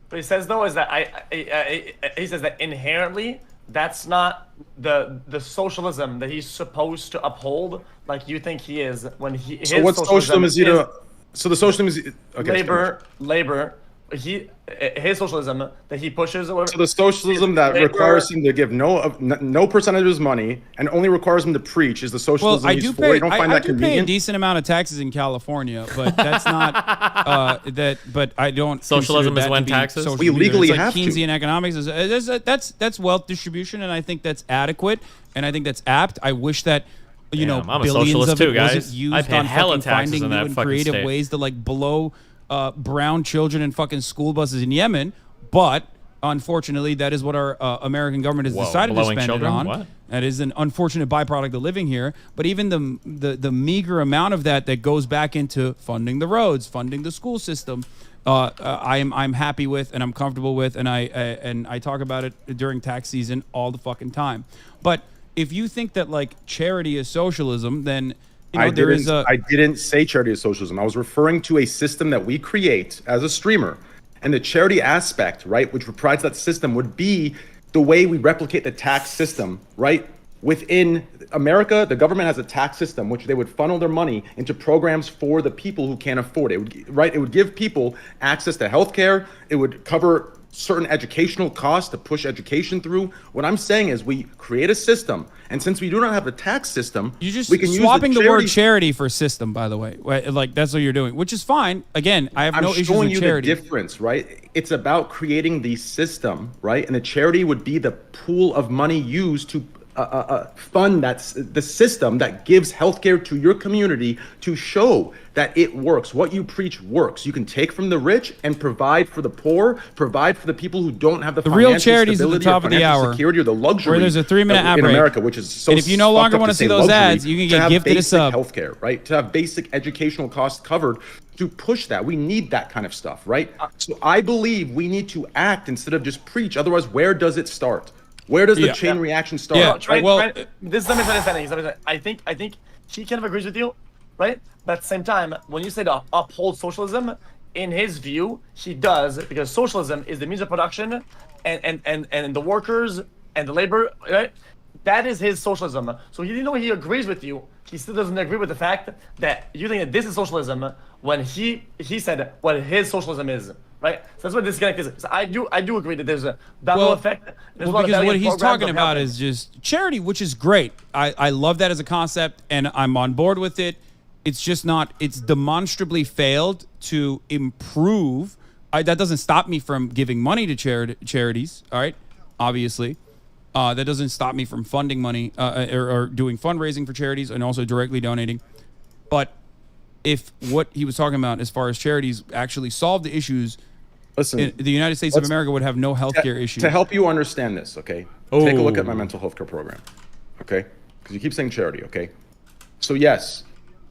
Speaker 13: What he says though is that he says that inherently that's not the socialism that he's supposed to uphold like you think he is when he.
Speaker 11: So what socialism is he to? So the socialism is okay.
Speaker 13: Labor. His socialism that he pushes.
Speaker 11: So the socialism that requires him to give no percentage of his money and only requires him to preach is the socialism
Speaker 10: I
Speaker 11: he's
Speaker 10: do
Speaker 11: for.
Speaker 10: pay.
Speaker 11: You don't find
Speaker 10: I
Speaker 11: that
Speaker 10: do pay a
Speaker 11: convenient?
Speaker 10: decent amount of taxes in California, but that's not that. But I don't.
Speaker 2: Socialism
Speaker 10: consider
Speaker 2: is
Speaker 10: that
Speaker 2: when
Speaker 10: to be
Speaker 2: taxes.
Speaker 10: social
Speaker 11: We
Speaker 10: either.
Speaker 11: legally
Speaker 10: It's like
Speaker 11: have to.
Speaker 10: Keynesian economics is that's wealth distribution, and I think that's adequate, and I think that's apt. I wish that.
Speaker 2: I'm a
Speaker 10: billions
Speaker 2: socialist
Speaker 10: of it
Speaker 2: too, guys.
Speaker 10: wasn't used
Speaker 2: I pay
Speaker 10: on
Speaker 2: hella
Speaker 10: fucking
Speaker 2: taxes
Speaker 10: finding
Speaker 2: in
Speaker 10: new
Speaker 2: that
Speaker 10: and
Speaker 2: fucking
Speaker 10: creative
Speaker 2: state.
Speaker 10: ways to like blow brown children in fucking school buses in Yemen, but unfortunately, that is what our American government has decided to spend it on.
Speaker 2: What?
Speaker 10: That is an unfortunate byproduct of living here. But even the meager amount of that goes back into funding the roads, funding the school system, I'm happy with and I'm comfortable with, and I talk about it during tax season all the fucking time. But if you think that like charity is socialism, then
Speaker 11: I didn't say charity is socialism. I was referring to a system that we create as a streamer. And the charity aspect, right, which provides that system would be the way we replicate the tax system, right? Within America, the government has a tax system which they would funnel their money into programs for the people who can't afford it. It would give people access to healthcare. It would cover certain educational costs to push education through. What I'm saying is we create a system, and since we do not have a tax system,
Speaker 10: you just
Speaker 11: we can
Speaker 10: swapping
Speaker 11: use
Speaker 10: the word charity for system, by the way. Like that's what you're doing, which is fine. Again, I have no issues with charity.
Speaker 11: I'm showing you the difference, right? It's about creating the system, right? And the charity would be the pool of money used to fund that's the system that gives healthcare to your community to show that it works. What you preach works. You can take from the rich and provide for the poor, provide for the people who don't have the
Speaker 10: real charities at the top of the hour,
Speaker 11: security or the luxury
Speaker 10: where there's a 3-minute ad
Speaker 11: in
Speaker 10: break.
Speaker 11: America, which is so.
Speaker 10: And if you no longer want to see those
Speaker 11: luxury,
Speaker 10: ads, you can get gifted a sub.
Speaker 11: Healthcare, right? To have basic educational costs covered. To push that, we need that kind of stuff, right? So I believe we need to act instead of just preach. Otherwise, where does it start? Where does the chain reaction start?
Speaker 13: This is a misunderstanding. I think he kind of agrees with you, right? But at the same time, when you say to uphold socialism, in his view, he does, because socialism is the means of production and the workers and the labor, right? That is his socialism. So even though he agrees with you, he still doesn't agree with the fact that you think that this is socialism when he said what his socialism is, right? So that's what this disconnect is. So I do agree that there's a domino effect.
Speaker 10: Because what he's talking about is just charity, which is great. I love that as a concept, and I'm on board with it. It's just not. It's demonstrably failed to improve. That doesn't stop me from giving money to charities. All right, obviously. That doesn't stop me from funding money or doing fundraising for charities and also directly donating. But if what he was talking about as far as charities actually solved the issues,
Speaker 11: listen,
Speaker 10: the United States of America would have no healthcare issues.
Speaker 11: To help you understand this, okay? Take a look at my mental health care program, okay? Because you keep saying charity, okay? So yes,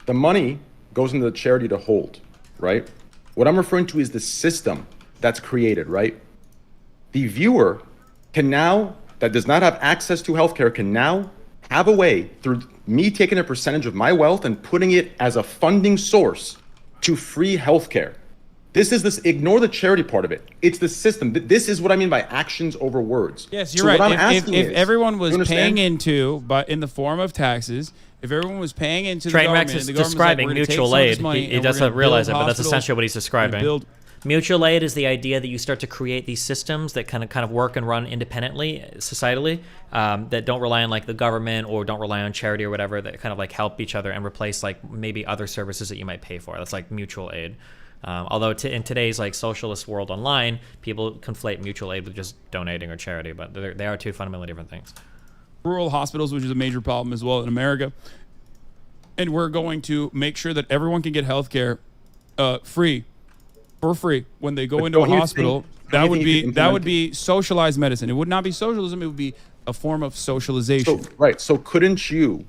Speaker 11: the money goes into the charity to hold, right? What I'm referring to is the system that's created, right? The viewer can now, that does not have access to healthcare, can now have a way through me taking a percentage of my wealth and putting it as a funding source to free healthcare. This is this, ignore the charity part of it. It's the system. This is what I mean by actions over words.
Speaker 10: Yes, you're right. If everyone was paying into, but in the form of taxes, if everyone was paying into the government,
Speaker 2: is
Speaker 10: the government's
Speaker 2: describing
Speaker 10: like,
Speaker 2: mutual aid. He doesn't realize it, but that's essentially what he's describing. Mutual aid is the idea that you start to create these systems that kind of work and run independently, societally, that don't rely on like the government or don't rely on charity or whatever, that kind of like help each other and replace like maybe other services that you might pay for. That's like mutual aid. Although in today's like socialist world online, people conflate mutual aid with just donating or charity, but they are two fundamentally different things.
Speaker 10: Rural hospitals, which is a major problem as well in America, and we're going to make sure that everyone can get health care for free when they go into a hospital. That would be socialized medicine. It would not be socialism. It would be a form of socialization.
Speaker 11: So couldn't you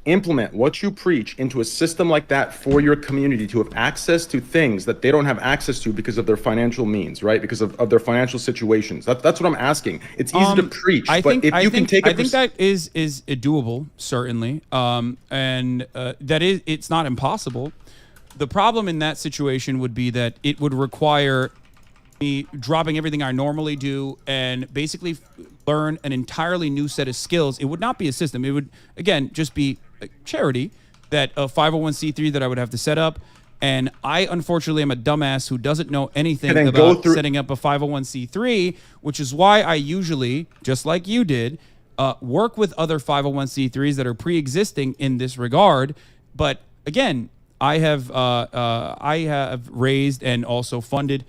Speaker 11: implement what you preach into a system like that for your community to have access to things that they don't have access to because of their financial means, right? Because of their financial situations. That's what I'm asking. It's easy to preach,
Speaker 10: I
Speaker 11: but
Speaker 10: think,
Speaker 11: if you can take
Speaker 10: I think that is doable, certainly. And that is, it's not impossible. The problem in that situation would be that it would require me dropping everything I normally do and basically learn an entirely new set of skills. It would not be a system. It would, again, just be a charity, that a 501c3 that I would have to set up. And I, unfortunately, am a dumbass who doesn't know anything about setting up a 501c3, which is why I usually, just like you did, work with other 501c3s that are pre-existing in this regard. But again, I have raised and also funded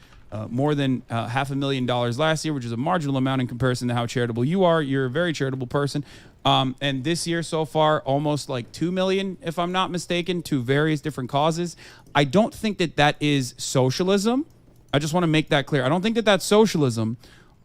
Speaker 10: more than $500,000 last year, which is a marginal amount in comparison to how charitable you are. You're a very charitable person. And this year so far, almost like 2 million, if I'm not mistaken, to various different causes. I don't think that that is socialism. I just want to make that clear. I don't think that that's socialism.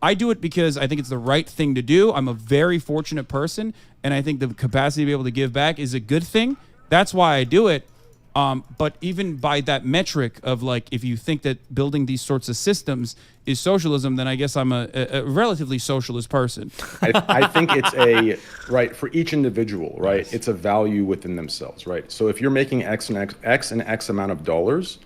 Speaker 10: I do it because I think it's the right thing to do. I'm a very fortunate person, and I think the capacity to be able to give back is a good thing. That's why I do it. But even by that metric of like, if you think that building these sorts of systems is socialism, then I guess I'm a relatively socialist person.
Speaker 11: I think it's right, for each individual, right? It's a value within themselves, right? So if you're making X and X amount of dollars,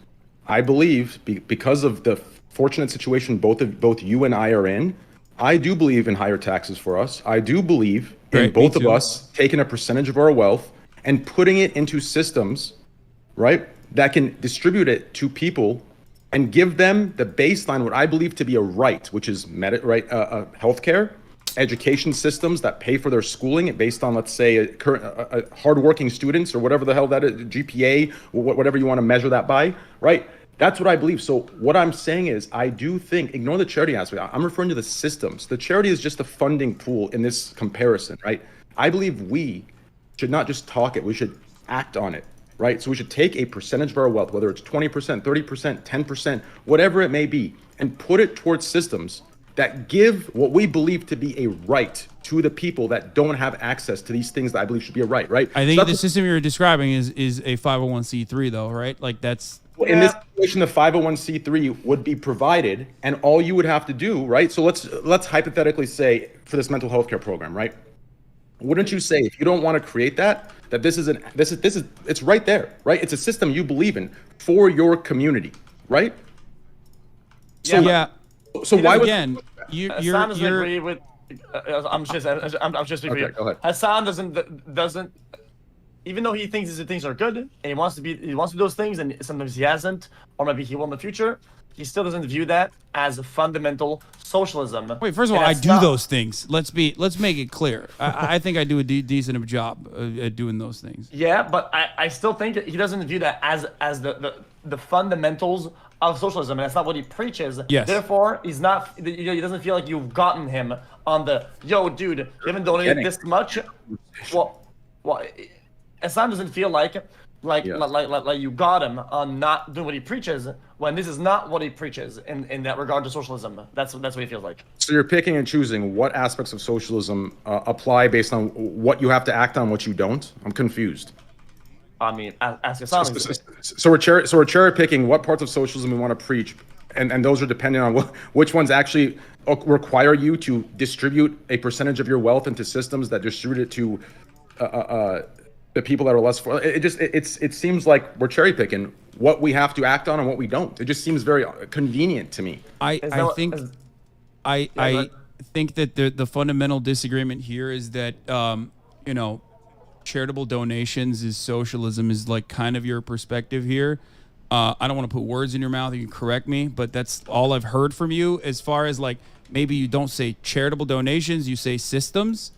Speaker 11: I believe because of the fortunate situation both you and I are in, I do believe in higher taxes for us. I do believe in both of us taking a percentage of our wealth and putting it into systems, right, that can distribute it to people and give them the baseline, what I believe to be a right, which is healthcare, education systems that pay for their schooling based on, let's say, a hardworking students or whatever the hell that is, GPA, whatever you want to measure that by, right? That's what I believe. So what I'm saying is, I do think, ignore the charity aspect. I'm referring to the systems. The charity is just a funding pool in this comparison, right? I believe we should not just talk it, we should act on it. Right? So we should take a percentage of our wealth, whether it's 20%, 30%, 10%, whatever it may be, and put it towards systems that give what we believe to be a right to the people that don't have access to these things that I believe should be a right, right?
Speaker 10: I think the system you're describing is a 501c3 though, right? Like that's...
Speaker 11: In this situation, the 501c3 would be provided, and all you would have to do, right? So let's hypothetically say for this mental health care program, right? Wouldn't you say, if you don't want to create that this is it's right there, right? It's a system you believe in for your community, right? So,
Speaker 10: yeah.
Speaker 11: So why would
Speaker 13: Hassan doesn't agree with? I'm just speaking for you.
Speaker 11: Go ahead.
Speaker 13: Hassan doesn't. Even though he thinks these things are good and he wants to do those things, and sometimes he hasn't, or maybe he will in the future, he still doesn't view that as fundamental socialism.
Speaker 10: Wait, first of all, I do those things. Let's make it clear. I think I do a decent job at doing those things.
Speaker 13: Yeah, but I still think he doesn't view that as the fundamentals of socialism, and that's not what he preaches.
Speaker 10: Yes.
Speaker 13: Therefore, he doesn't feel like you've gotten him on the, yo, dude, you haven't donated this much. Well, Hassan doesn't feel like you got him on not doing what he preaches, when this is not what he preaches in that regard to socialism. That's what he feels like. So
Speaker 11: you're picking and choosing what aspects of socialism apply based on what you have to act on, what you don't? I'm confused.
Speaker 13: I mean, ask Hassan.
Speaker 11: So we're cherry picking what parts of socialism we want to preach, and those are dependent on which ones actually require you to distribute a percentage of your wealth into systems that distribute it to the people that are less. It seems like we're cherry picking what we have to act on and what we don't. It just seems very convenient to me.
Speaker 10: I think that the fundamental disagreement here is that charitable donations is socialism, is like kind of your perspective here. I don't want to put words in your mouth. You can correct me, but that's all I've heard from you. As far as like, maybe you don't say charitable donations, you say systems,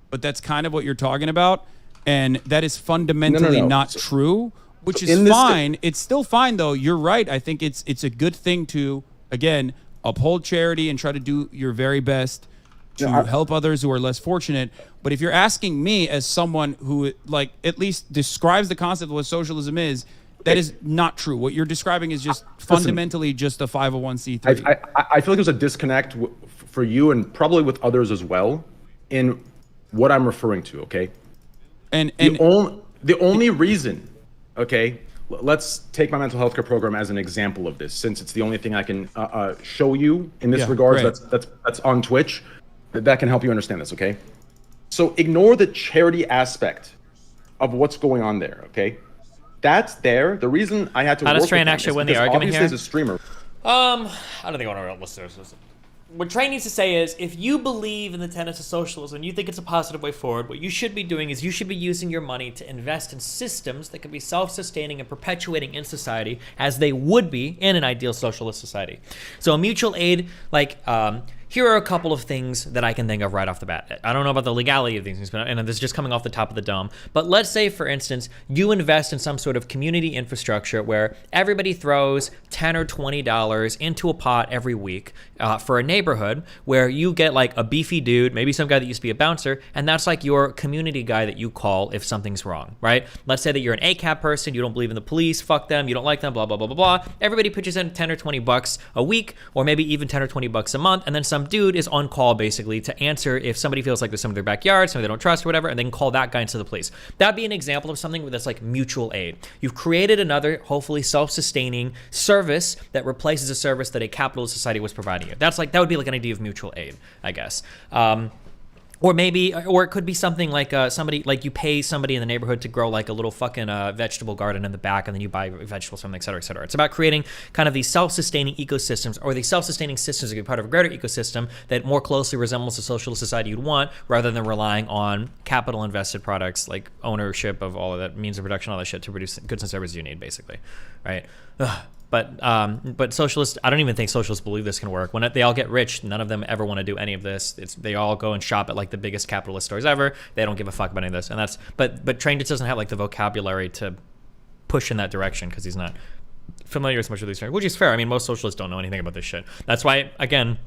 Speaker 10: but that's kind of what you're talking about. And that is fundamentally not true, which is fine. It's still fine, though. You're right. I think it's a good thing to, again, uphold charity and try to do your very best to help others who are less fortunate. But if you're asking me as someone who like at least describes the concept of what socialism is, that is not true. What you're describing is just fundamentally just a 501c3.
Speaker 11: I feel like there's a disconnect for you and probably with others as well in what I'm referring to, okay?
Speaker 10: And
Speaker 11: The only reason, okay, let's take my mental health care program as an example of this, since it's the only thing I can show you in this regard. That's on Twitch. That can help you understand this, okay? So ignore the charity aspect of what's going on there, okay? That's there. The reason I had to
Speaker 2: how
Speaker 11: work
Speaker 2: does Train
Speaker 11: with them
Speaker 2: actually
Speaker 11: is
Speaker 2: win the
Speaker 11: because
Speaker 2: argument
Speaker 11: obviously
Speaker 2: here?
Speaker 11: as a streamer.
Speaker 2: I don't think I want to listen to this. What Train needs to say is, if you believe in the tenets of socialism and you think it's a positive way forward, what you should be doing is you should be using your money to invest in systems that can be self-sustaining and perpetuating in society as they would be in an ideal socialist society. So a mutual aid, like, here are a couple of things that I can think of right off the bat. I don't know about the legality of these things, and this is just coming off the top of the dome. But let's say, for instance, you invest in some sort of community infrastructure where everybody throws $10 or $20 into a pot every week for a neighborhood where you get like a beefy dude, maybe some guy that used to be a bouncer, and that's like your community guy that you call if something's wrong, right? Let's say that you're an ACAP person, you don't believe in the police, fuck them, you don't like them, blah, blah, blah, blah, blah. Everybody pitches in 10 or 20 bucks a week, or maybe even 10 or 20 bucks a month, and then some dude is on call basically to answer if somebody feels like there's someone in their backyard, somebody they don't trust or whatever, and they can call that guy into the police. That'd be an example of something that's like mutual aid. You've created another, hopefully self-sustaining service that replaces a service that a capitalist society was providing you. That would be like an idea of mutual aid, I guess. Or it could be something like somebody, like you pay somebody in the neighborhood to grow like a little fucking vegetable garden in the back, and then you buy vegetables from them, et cetera, et cetera. It's about creating kind of these self-sustaining ecosystems, or these self-sustaining systems that can be part of a greater ecosystem that more closely resembles the socialist society you'd want, rather than relying on capital invested products like ownership of all of that, means of production, all that shit to produce goods and services you need, basically, right? Ugh. But socialists, I don't even think socialists believe this can work. When they all get rich, none of them ever want to do any of this. They all go and shop at like the biggest capitalist stores ever. They don't give a fuck about any of this. And but Train just doesn't have like the vocabulary to push in that direction because he's not familiar as much with these things, which is fair. I mean, most socialists don't know anything about this shit. That's why, again,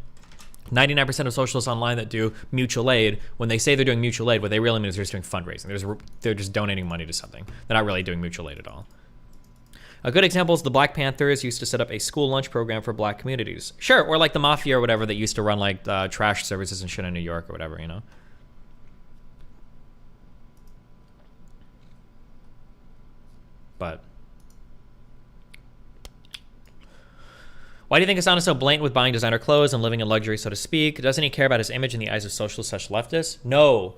Speaker 2: 99% of socialists online that do mutual aid, when they say they're doing mutual aid, what they really mean is they're just doing fundraising. They're just donating money to something. They're not really doing mutual aid at all. A good example is the Black Panthers used to set up a school lunch program for black communities. Sure, or like the Mafia or whatever that used to run like trash services and shit in New York or whatever, you know? But why do you think Hassan is so blatant with buying designer clothes and living in luxury, so to speak? Doesn't he care about his image in the eyes of socialists/leftists? No.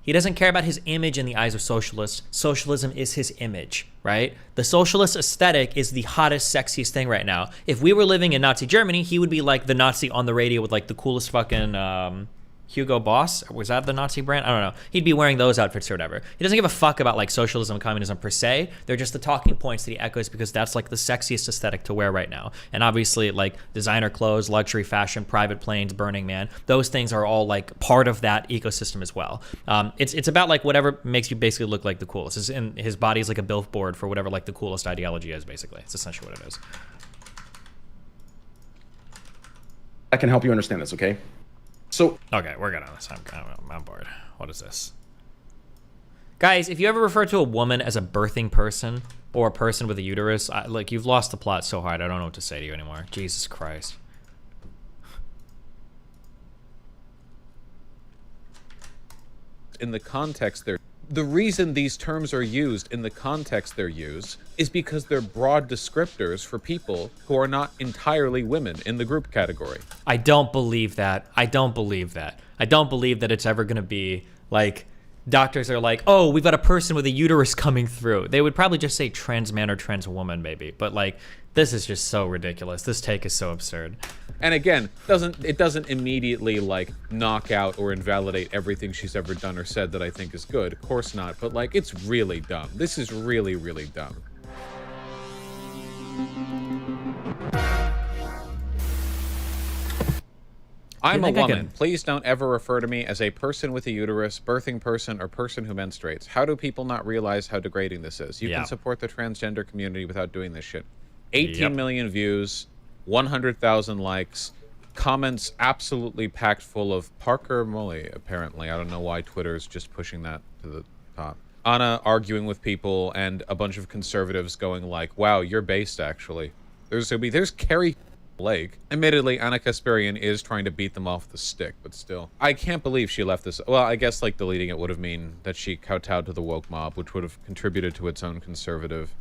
Speaker 2: He doesn't care about his image in the eyes of socialists. Socialism is his image, right? The socialist aesthetic is the hottest, sexiest thing right now. If we were living in Nazi Germany, he would be like the Nazi on the radio with like the coolest fucking Hugo Boss. Was that the Nazi brand? I don't know. He'd be wearing those outfits or whatever. He doesn't give a fuck about like socialism and communism per se. They're just the talking points that he echoes because that's like the sexiest aesthetic to wear right now. And obviously like designer clothes, luxury fashion, private planes, Burning Man, those things are all like part of that ecosystem as well. It's about like whatever makes you basically look like the coolest. And his body is like a billboard for whatever like the coolest ideology is, basically. It's essentially what it is.
Speaker 11: I can help you understand this, okay? So
Speaker 2: okay, we're good on this. I'm bored. What is this? Guys, if you ever refer to a woman as a birthing person or a person with a uterus, like you've lost the plot so hard. I don't know what to say to you anymore. Jesus Christ.
Speaker 15: In the context the reason these terms are used in the context they're used is because they're broad descriptors for people who are not entirely women in the group category.
Speaker 2: I don't believe that. I don't believe that. I don't believe that it's ever going to be like doctors are like, oh, we've got a person with a uterus coming through. They would probably just say trans man or trans woman maybe. But like, this is just so ridiculous. This take is so absurd.
Speaker 15: And again, it doesn't immediately like knock out or invalidate everything she's ever done or said that I think is good. Of course not. But like, it's really dumb. This is really, really dumb. I'm a woman. Please don't ever refer to me as a person with a uterus, birthing person, or person who menstruates. How do people not realize how degrading this is? You can support the transgender community without doing this shit. 18 million views, 100,000 likes, comments absolutely packed full of Parker Mully, apparently. I don't know why Twitter's just pushing that to the top. Anna arguing with people, and a bunch of conservatives going like, wow, you're based, actually. There's Carrie lake. Admittedly, Anna Kasparian is trying to beat them off the stick, but still. I can't believe she left this. Well, I guess like deleting it would have mean that she kowtowed to the woke mob, which would have contributed to its own conservative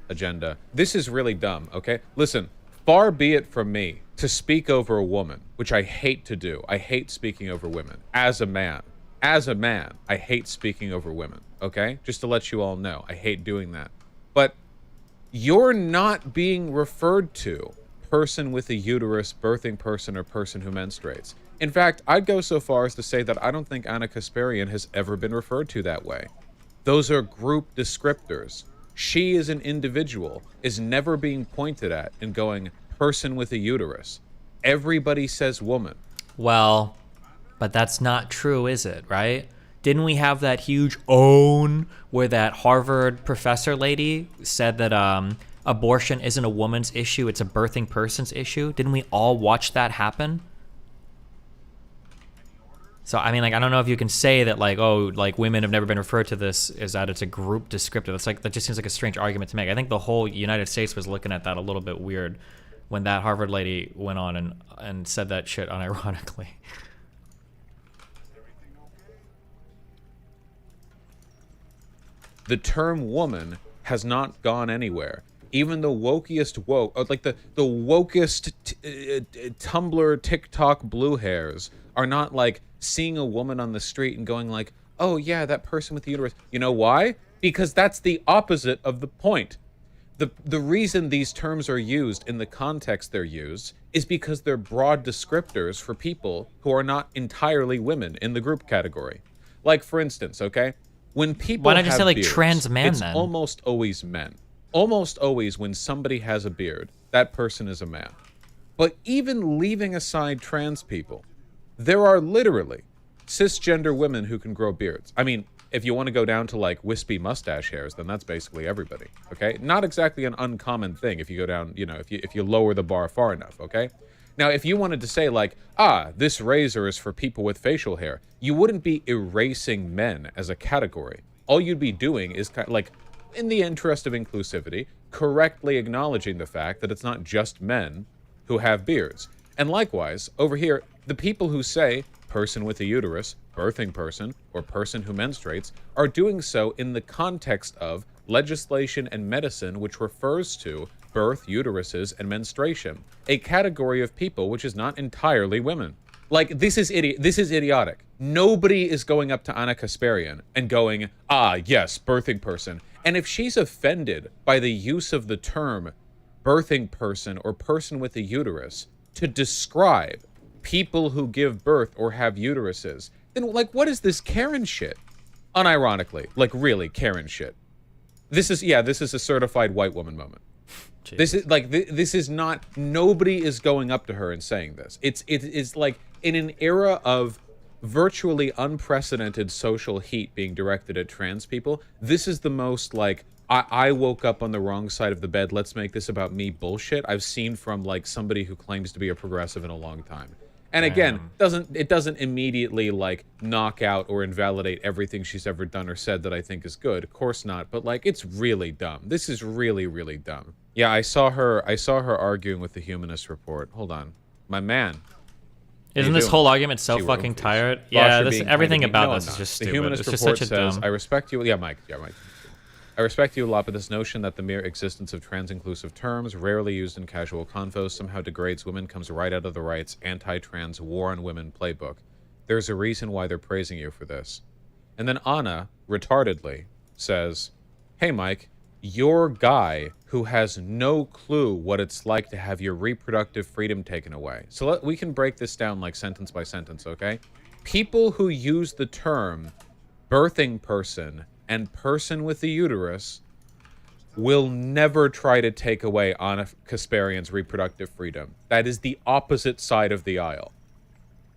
Speaker 15: agenda. This is really dumb, okay? Listen, far be it from me to speak over a woman, which I hate to do. I hate speaking over women. As a man, I hate speaking over women, okay? Just to let you all know, I hate doing that. But you're not being referred to person with a uterus, birthing person, or person who menstruates. In fact, I'd go so far as to say that I don't think Anna Kasparian has ever been referred to that way. Those are group descriptors. She as an individual is never being pointed at and going, person with a uterus. Everybody says woman.
Speaker 2: Well, but that's not true, is it, right? Didn't we have that huge own where that Harvard professor lady said that abortion isn't a woman's issue, it's a birthing person's issue? Didn't we all watch that happen? So, I mean, like, I don't know if you can say that, like, oh, like, women have never been referred to this, is that it's a group descriptive. It's like, that just seems like a strange argument to make. I think the whole United States was looking at that a little bit weird when that Harvard lady went on and said that shit unironically.
Speaker 15: The term woman has not gone anywhere. Even the wokiest woke, like the wokest Tumblr, TikTok blue hairs are not like seeing a woman on the street and going like, oh yeah, that person with the uterus. You know why? Because that's the opposite of the point. The reason these terms are used in the context they're used is because they're broad descriptors for people who are not entirely women in the group category. Like, for instance, okay? When people
Speaker 2: Why not just
Speaker 15: have
Speaker 2: say, like,
Speaker 15: beards,
Speaker 2: trans man,
Speaker 15: it's
Speaker 2: then?
Speaker 15: almost always men. Almost always when somebody has a beard, that person is a man. But even leaving aside trans people, there are literally cisgender women who can grow beards. I mean, if you want to go down to like wispy mustache hairs, then that's basically everybody, okay? Not exactly an uncommon thing if you go down, you know, if you lower the bar far enough, okay? Now, if you wanted to say like, this razor is for people with facial hair, you wouldn't be erasing men as a category. All you'd be doing is kind of like, in the interest of inclusivity, correctly acknowledging the fact that it's not just men who have beards. And likewise, over here, the people who say person with a uterus, birthing person, or person who menstruates are doing so in the context of legislation and medicine which refers to birth, uteruses, and menstruation, a category of people which is not entirely women. Like, this is idiotic. Nobody is going up to Anna Kasparian and going, yes, birthing person. And if she's offended by the use of the term birthing person or person with a uterus to describe people who give birth or have uteruses, then, like, what is this Karen shit? Unironically, like, really Karen shit. This is a certified white woman moment. Jeez. This is like, this is not, nobody is going up to her and saying this. It's like in an era of virtually unprecedented social heat being directed at trans people, this is the most like, I woke up on the wrong side of the bed, let's make this about me bullshit I've seen from like somebody who claims to be a progressive in a long time. And again, it doesn't immediately like knock out or invalidate everything she's ever done or said that I think is good. Of course not, but like, it's really dumb. This is really, really dumb. Yeah, I saw her arguing with the Humanist Report. Hold on. My man.
Speaker 2: Isn't this whole argument so fucking tired? Yeah, everything about this is just stupid.
Speaker 15: The Humanist
Speaker 2: It's just
Speaker 15: Report
Speaker 2: such a
Speaker 15: says,
Speaker 2: dumb...
Speaker 15: I respect you. Yeah, Mike. I respect you a lot, but this notion that the mere existence of trans-inclusive terms, rarely used in casual convos, somehow degrades women comes right out of the right's anti-trans war on women playbook. There's a reason why they're praising you for this. And then Anna, retardedly, says, hey, Mike, you're a guy who has no clue what it's like to have your reproductive freedom taken away. So we can break this down like sentence by sentence, okay? People who use the term birthing person and person with a uterus will never try to take away Anna Kasparian's reproductive freedom. That is the opposite side of the aisle.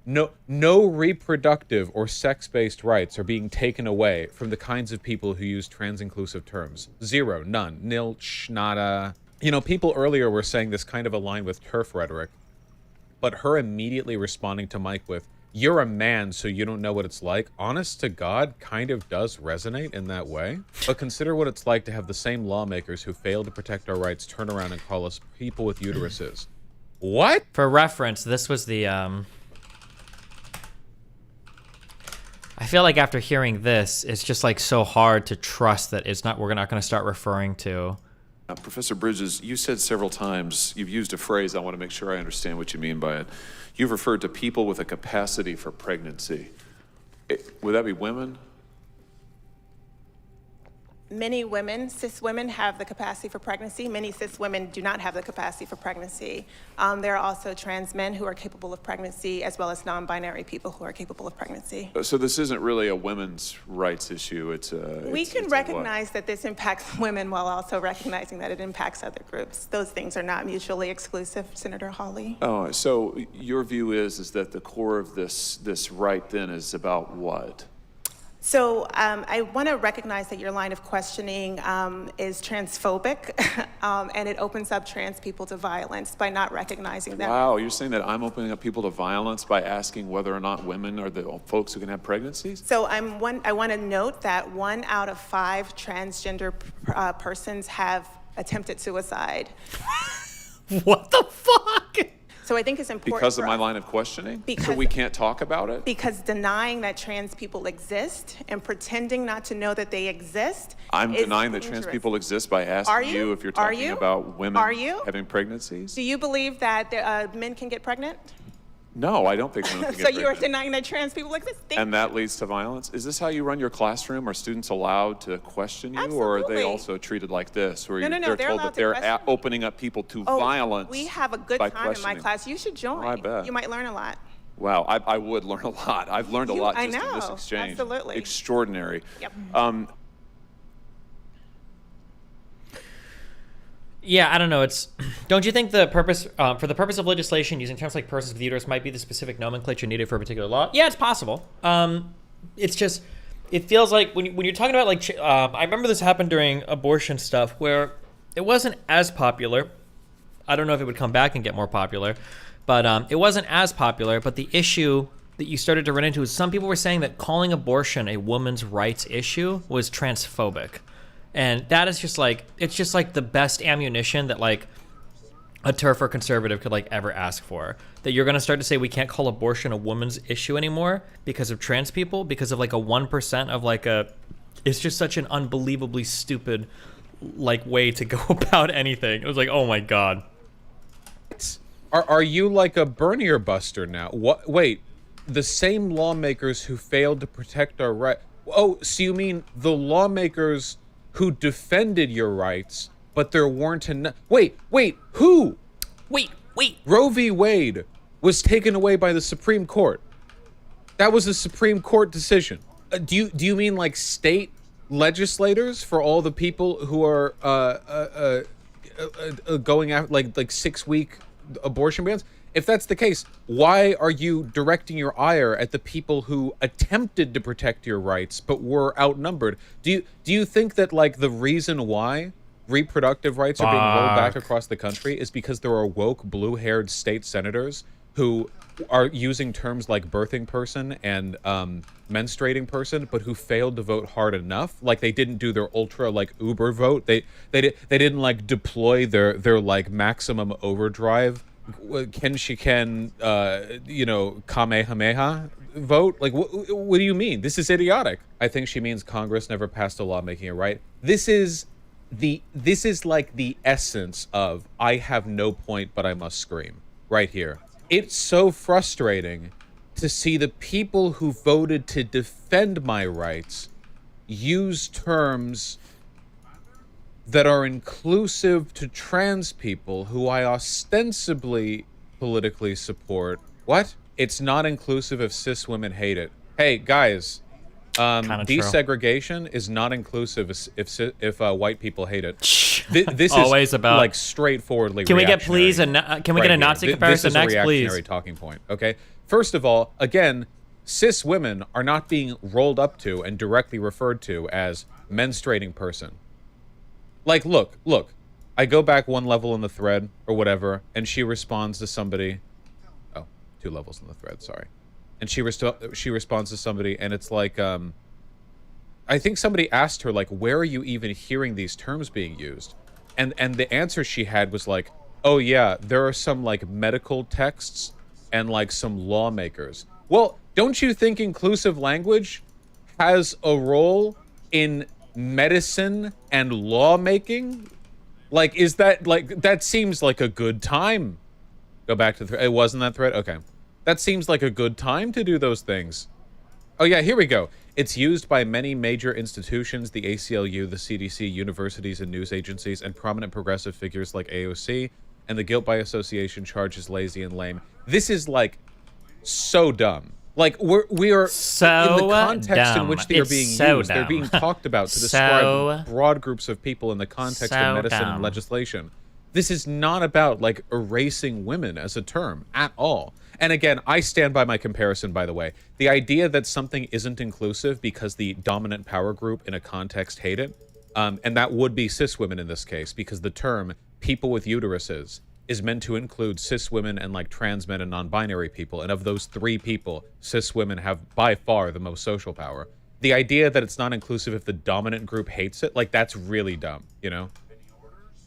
Speaker 15: No reproductive or sex-based rights are being taken away from the kinds of people who use trans-inclusive terms. Zero, none, nil, nada. You know, people earlier were saying this kind of aligned with TERF rhetoric, but her immediately responding to Mike with, you're a man, so you don't know what it's like, honest to God, kind of does resonate in that way. But consider what it's like to have the same lawmakers who fail to protect our rights turn around and call us people with uteruses. What?
Speaker 2: For reference, this was the I feel like after hearing this, it's just like so hard to trust that we're not going to start referring to.
Speaker 16: Professor Bridges, you said several times, you've used a phrase, I want to make sure I understand what you mean by it. You've referred to people with a capacity for pregnancy. Would that be women?
Speaker 17: Many women, cis women, have the capacity for pregnancy. Many cis women do not have the capacity for pregnancy. There are also trans men who are capable of pregnancy, as well as non-binary people who are capable of pregnancy.
Speaker 16: So this isn't really a women's rights issue.
Speaker 17: We can recognize that this impacts women while also recognizing that it impacts other groups. Those things are not mutually exclusive, Senator Hawley.
Speaker 16: Oh, so your view is that the core of this right then is about what?
Speaker 17: So I want to recognize that your line of questioning is transphobic, and it opens up trans people to violence by not recognizing that.
Speaker 16: Wow, you're saying that I'm opening up people to violence by asking whether or not women are the folks who can have pregnancies?
Speaker 17: So I want to note that 1 out of 5 transgender persons have attempted suicide.
Speaker 2: What the fuck?
Speaker 17: So I think it's important
Speaker 16: because of my line of questioning?
Speaker 17: Because,
Speaker 16: so we can't talk about it?
Speaker 17: Because denying that trans people exist and pretending not to know that they exist
Speaker 16: I'm
Speaker 17: is
Speaker 16: denying that trans people exist by asking you if you're talking about women having pregnancies?
Speaker 17: Do you believe that men can get pregnant?
Speaker 16: No, I don't think women can get
Speaker 17: So you are
Speaker 16: pregnant.
Speaker 17: denying that trans people exist?
Speaker 16: And that leads to violence? Is this how you run your classroom? Are students allowed to question you?
Speaker 17: Absolutely.
Speaker 16: Or are they also treated like this, where
Speaker 17: No,
Speaker 16: they're told that they're opening up people to violence?
Speaker 17: We have a good
Speaker 16: by
Speaker 17: time in my
Speaker 16: questioning?
Speaker 17: class. You should join.
Speaker 16: Oh, I bet.
Speaker 17: You might learn a lot.
Speaker 16: Wow, I would learn a lot. I've learned a lot just in this exchange.
Speaker 17: Absolutely.
Speaker 16: Extraordinary.
Speaker 17: Yep.
Speaker 2: Yeah, I don't know. Don't you think the purpose, for the purpose of legislation, using terms like persons with uterus might be the specific nomenclature needed for a particular law? Yeah, it's possible. It's just, it feels like when you're talking about like, I remember this happened during abortion stuff where it wasn't as popular. I don't know if it would come back and get more popular, but it wasn't as popular. But the issue that you started to run into is some people were saying that calling abortion a woman's rights issue was transphobic. And that is just like, it's just like the best ammunition that like a TERF or conservative could like ever ask for. That you're going to start to say we can't call abortion a woman's issue anymore because of trans people, because of like a 1% of like it's just such an unbelievably stupid like way to go about anything. It was like, oh my God.
Speaker 15: Are you like a Bernier buster now? What? Wait, the same lawmakers who failed to protect our right. Oh, so you mean the lawmakers who defended your rights, but there weren't enough. Wait, who?
Speaker 2: Wait.
Speaker 15: Roe v. Wade was taken away by the Supreme Court. That was a Supreme Court decision. Do you mean like state legislators for all the people who are going after like 6-week abortion bans? If that's the case, why are you directing your ire at the people who attempted to protect your rights but were outnumbered? Do you think that like the reason why reproductive rights are being rolled back across the country is because there are woke blue-haired state senators who are using terms like birthing person and menstruating person, but who failed to vote hard enough? Like they didn't do their ultra like Uber vote. They didn't like deploy their like maximum overdrive Kamehameha vote? Like, what do you mean? This is idiotic. I think she means Congress never passed a law making it right. This is like the essence of I have no point, but I must scream right here. It's so frustrating to see the people who voted to defend my rights use terms that are inclusive to trans people who I ostensibly politically support. What? It's not inclusive if cis women hate it. Hey, guys, desegregation is not inclusive if white people hate it. This
Speaker 2: always
Speaker 15: is
Speaker 2: about
Speaker 15: like straightforwardly
Speaker 2: Can we get
Speaker 15: reactionary.
Speaker 2: can we get a Nazi comparison
Speaker 15: this is
Speaker 2: next,
Speaker 15: a
Speaker 2: please?
Speaker 15: reactionary talking point, okay? First of all, again, cis women are not being rolled up to and directly referred to as menstruating person. Like, look, I go back one level in the thread or whatever, and she responds to somebody. Oh, 2 levels in the thread, sorry. And she responds to somebody, and it's like, I think somebody asked her, like, where are you even hearing these terms being used? And the answer she had was like, oh yeah, there are some like medical texts and like some lawmakers. Well, don't you think inclusive language has a role in medicine and lawmaking? Like, is that like, that seems like a good time. Go back to the it wasn't that thread? Okay. That seems like a good time to do those things. Oh yeah, here we go. It's used by many major institutions, the ACLU, the CDC, universities and news agencies, and prominent progressive figures like AOC, and the guilt by association charges lazy and lame. This is like so dumb. Like we are
Speaker 2: so
Speaker 15: in the context
Speaker 2: dumb.
Speaker 15: in which they are being used. They're being talked about to describe broad groups of people in the context of medicine and legislation. This is not about like erasing women as a term at all. And again, I stand by my comparison, by the way. The idea that something isn't inclusive because the dominant power group in a context hate it, and that would be cis women in this case, because the term people with uteruses is meant to include cis women and like trans men and non-binary people. And of those three people, cis women have by far the most social power. The idea that it's not inclusive if the dominant group hates it, like that's really dumb, you know?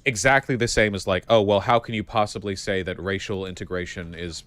Speaker 15: Exactly the same as like, oh, well, how can you possibly say that racial integration is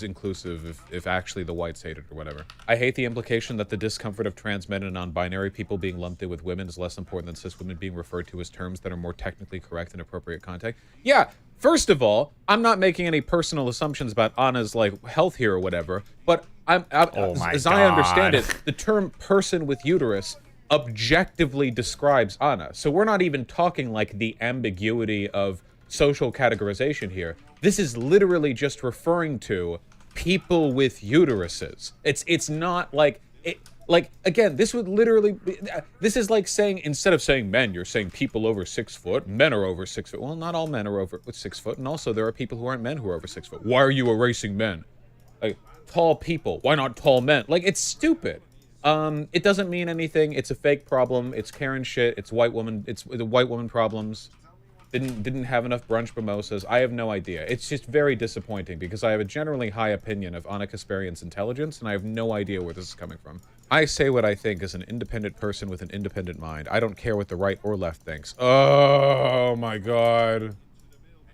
Speaker 15: inclusive if actually the whites hate it or whatever. I hate the implication that the discomfort of trans men and non-binary people being lumped in with women is less important than cis women being referred to as terms that are more technically correct in appropriate context. Yeah, first of all, I'm not making any personal assumptions about Anna's like health here or whatever, but as I understand it, the term person with uterus objectively describes Anna. So we're not even talking like the ambiguity of social categorization here. This is literally just referring to people with uteruses. It's not like again, this would literally be, this is like saying, instead of saying men, you're saying people over 6 foot. Men are over 6 foot. Well, not all men are over 6 foot, and also there are people who aren't men who are over 6 foot. Why are you erasing men? Like tall people. Why not tall men? Like it's stupid. It doesn't mean anything. It's a fake problem. It's Karen shit. It's white woman. It's the white woman problems. Didn't have enough brunch mimosas. I have no idea. It's just very disappointing because I have a generally high opinion of Anna Kasparian's intelligence, and I have no idea where this is coming from. I say what I think as an independent person with an independent mind. I don't care what the right or left thinks. Oh my god.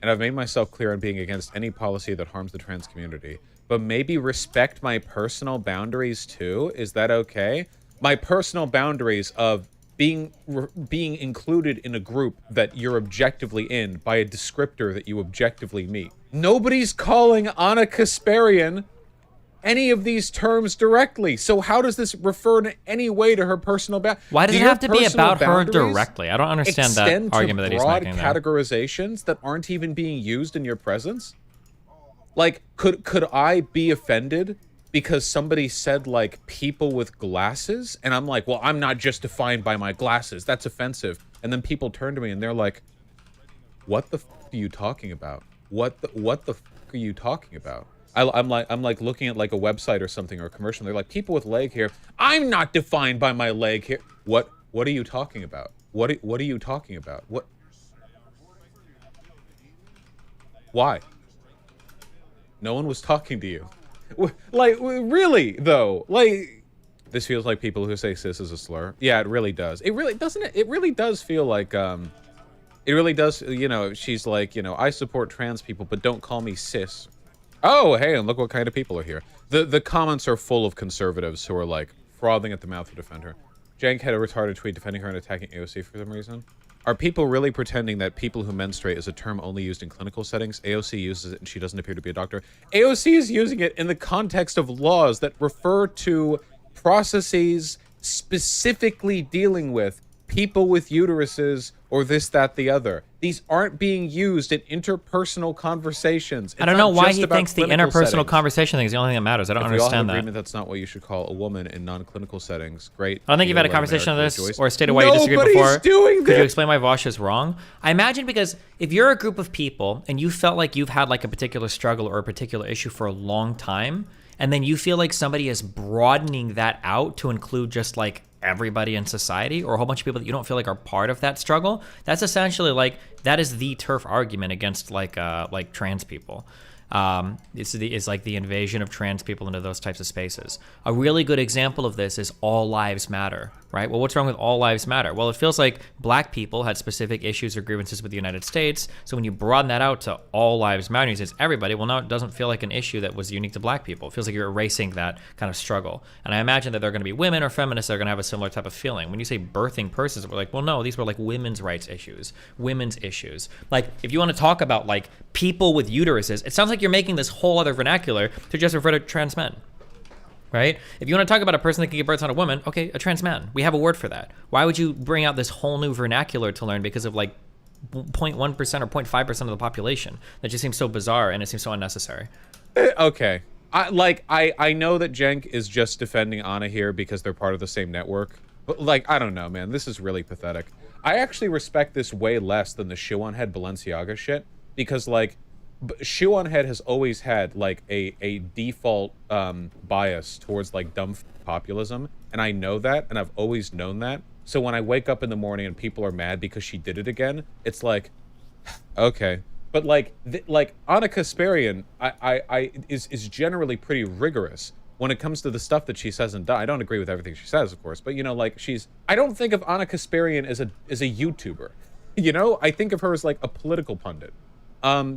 Speaker 15: And I've made myself clear on being against any policy that harms the trans community. But maybe respect my personal boundaries too? Is that okay? My personal boundaries of being included in a group that you're objectively in by a descriptor that you objectively meet. Nobody's calling Anna Kasparian any of these terms directly. So how does this refer in any way to her personal boundaries?
Speaker 2: Why does it have to be about her directly? I don't understand that argument that he's making there.
Speaker 15: Categorizations that aren't even being used in your presence? Like, could I be offended because somebody said, like, people with glasses? And I'm like, well, I'm not just defined by my glasses. That's offensive. And then people turn to me and they're like, what the f*** are you talking about? What the f*** are you talking about? I'm like looking at like a website or something or a commercial. They're like, people with leg hair. I'm not defined by my leg hair. What are you talking about? What are you talking about? What? Why? No one was talking to you. Like, really, though? Like, this feels like people who say cis is a slur. Yeah, it really does. It really, doesn't it? It really does feel like, it really does, you know, she's like, you know, I support trans people, but don't call me cis. Oh, hey, and look what kind of people are here. The comments are full of conservatives who are, like, frothing at the mouth to defend her. Jank had a retarded tweet defending her and attacking AOC for some reason. Are people really pretending that people who menstruate is a term only used in clinical settings? AOC uses it and she doesn't appear to be a doctor. AOC is using it in the context of laws that refer to processes specifically dealing with people with uteruses or this, that, the other. These aren't being used in interpersonal conversations.
Speaker 2: I don't know why he thinks the interpersonal conversation thing is the only thing that matters. I don't understand
Speaker 15: that. If we all have
Speaker 2: that.
Speaker 15: agreement that's not what you should call a woman in non-clinical settings, great.
Speaker 2: I don't think you've had a conversation on this or stated why you disagree before.
Speaker 15: Doing
Speaker 2: Could you explain why Vosh is wrong? I imagine because if you're a group of people and you felt like you've had like a particular struggle or a particular issue for a long time, and then you feel like somebody is broadening that out to include just like everybody in society or a whole bunch of people that you don't feel like are part of that struggle, that's essentially like, that is the turf argument against like trans people. It's like the invasion of trans people into those types of spaces. A really good example of this is All Lives Matter. right? Well, what's wrong with all lives matter? Well, it feels like black people had specific issues or grievances with the United States. So when you broaden that out to all lives matter, it's everybody. Well, now it doesn't feel like an issue that was unique to black people. It feels like you're erasing that kind of struggle. And I imagine that there are going to be women or feminists that are going to have a similar type of feeling. When you say birthing persons, we're like, well, no, these were like women's rights issues, women's issues. Like, if you want to talk about like people with uteruses, it sounds like you're making this whole other vernacular to just refer to trans men. Right? If you want to talk about a person that can give birth on a woman, okay, a trans man. We have a word for that. Why would you bring out this whole new vernacular to learn because of like 0.1% or 0.5% of the population? That just seems so bizarre and it seems so unnecessary.
Speaker 15: Okay. I know that Jenk is just defending Anna here because they're part of the same network. But like, I don't know, man. This is really pathetic. I actually respect this way less than the shoe on head Balenciaga shit because like Shoe on Head has always had like a default bias towards like dumb populism, and I know that, and I've always known that. So when I wake up in the morning and people are mad because she did it again, it's like, okay. But like Anna Kasparian, is generally pretty rigorous when it comes to the stuff that she says and does. I don't agree with everything she says, of course, but you know, like I don't think of Anna Kasparian as a YouTuber. You know, I think of her as like a political pundit.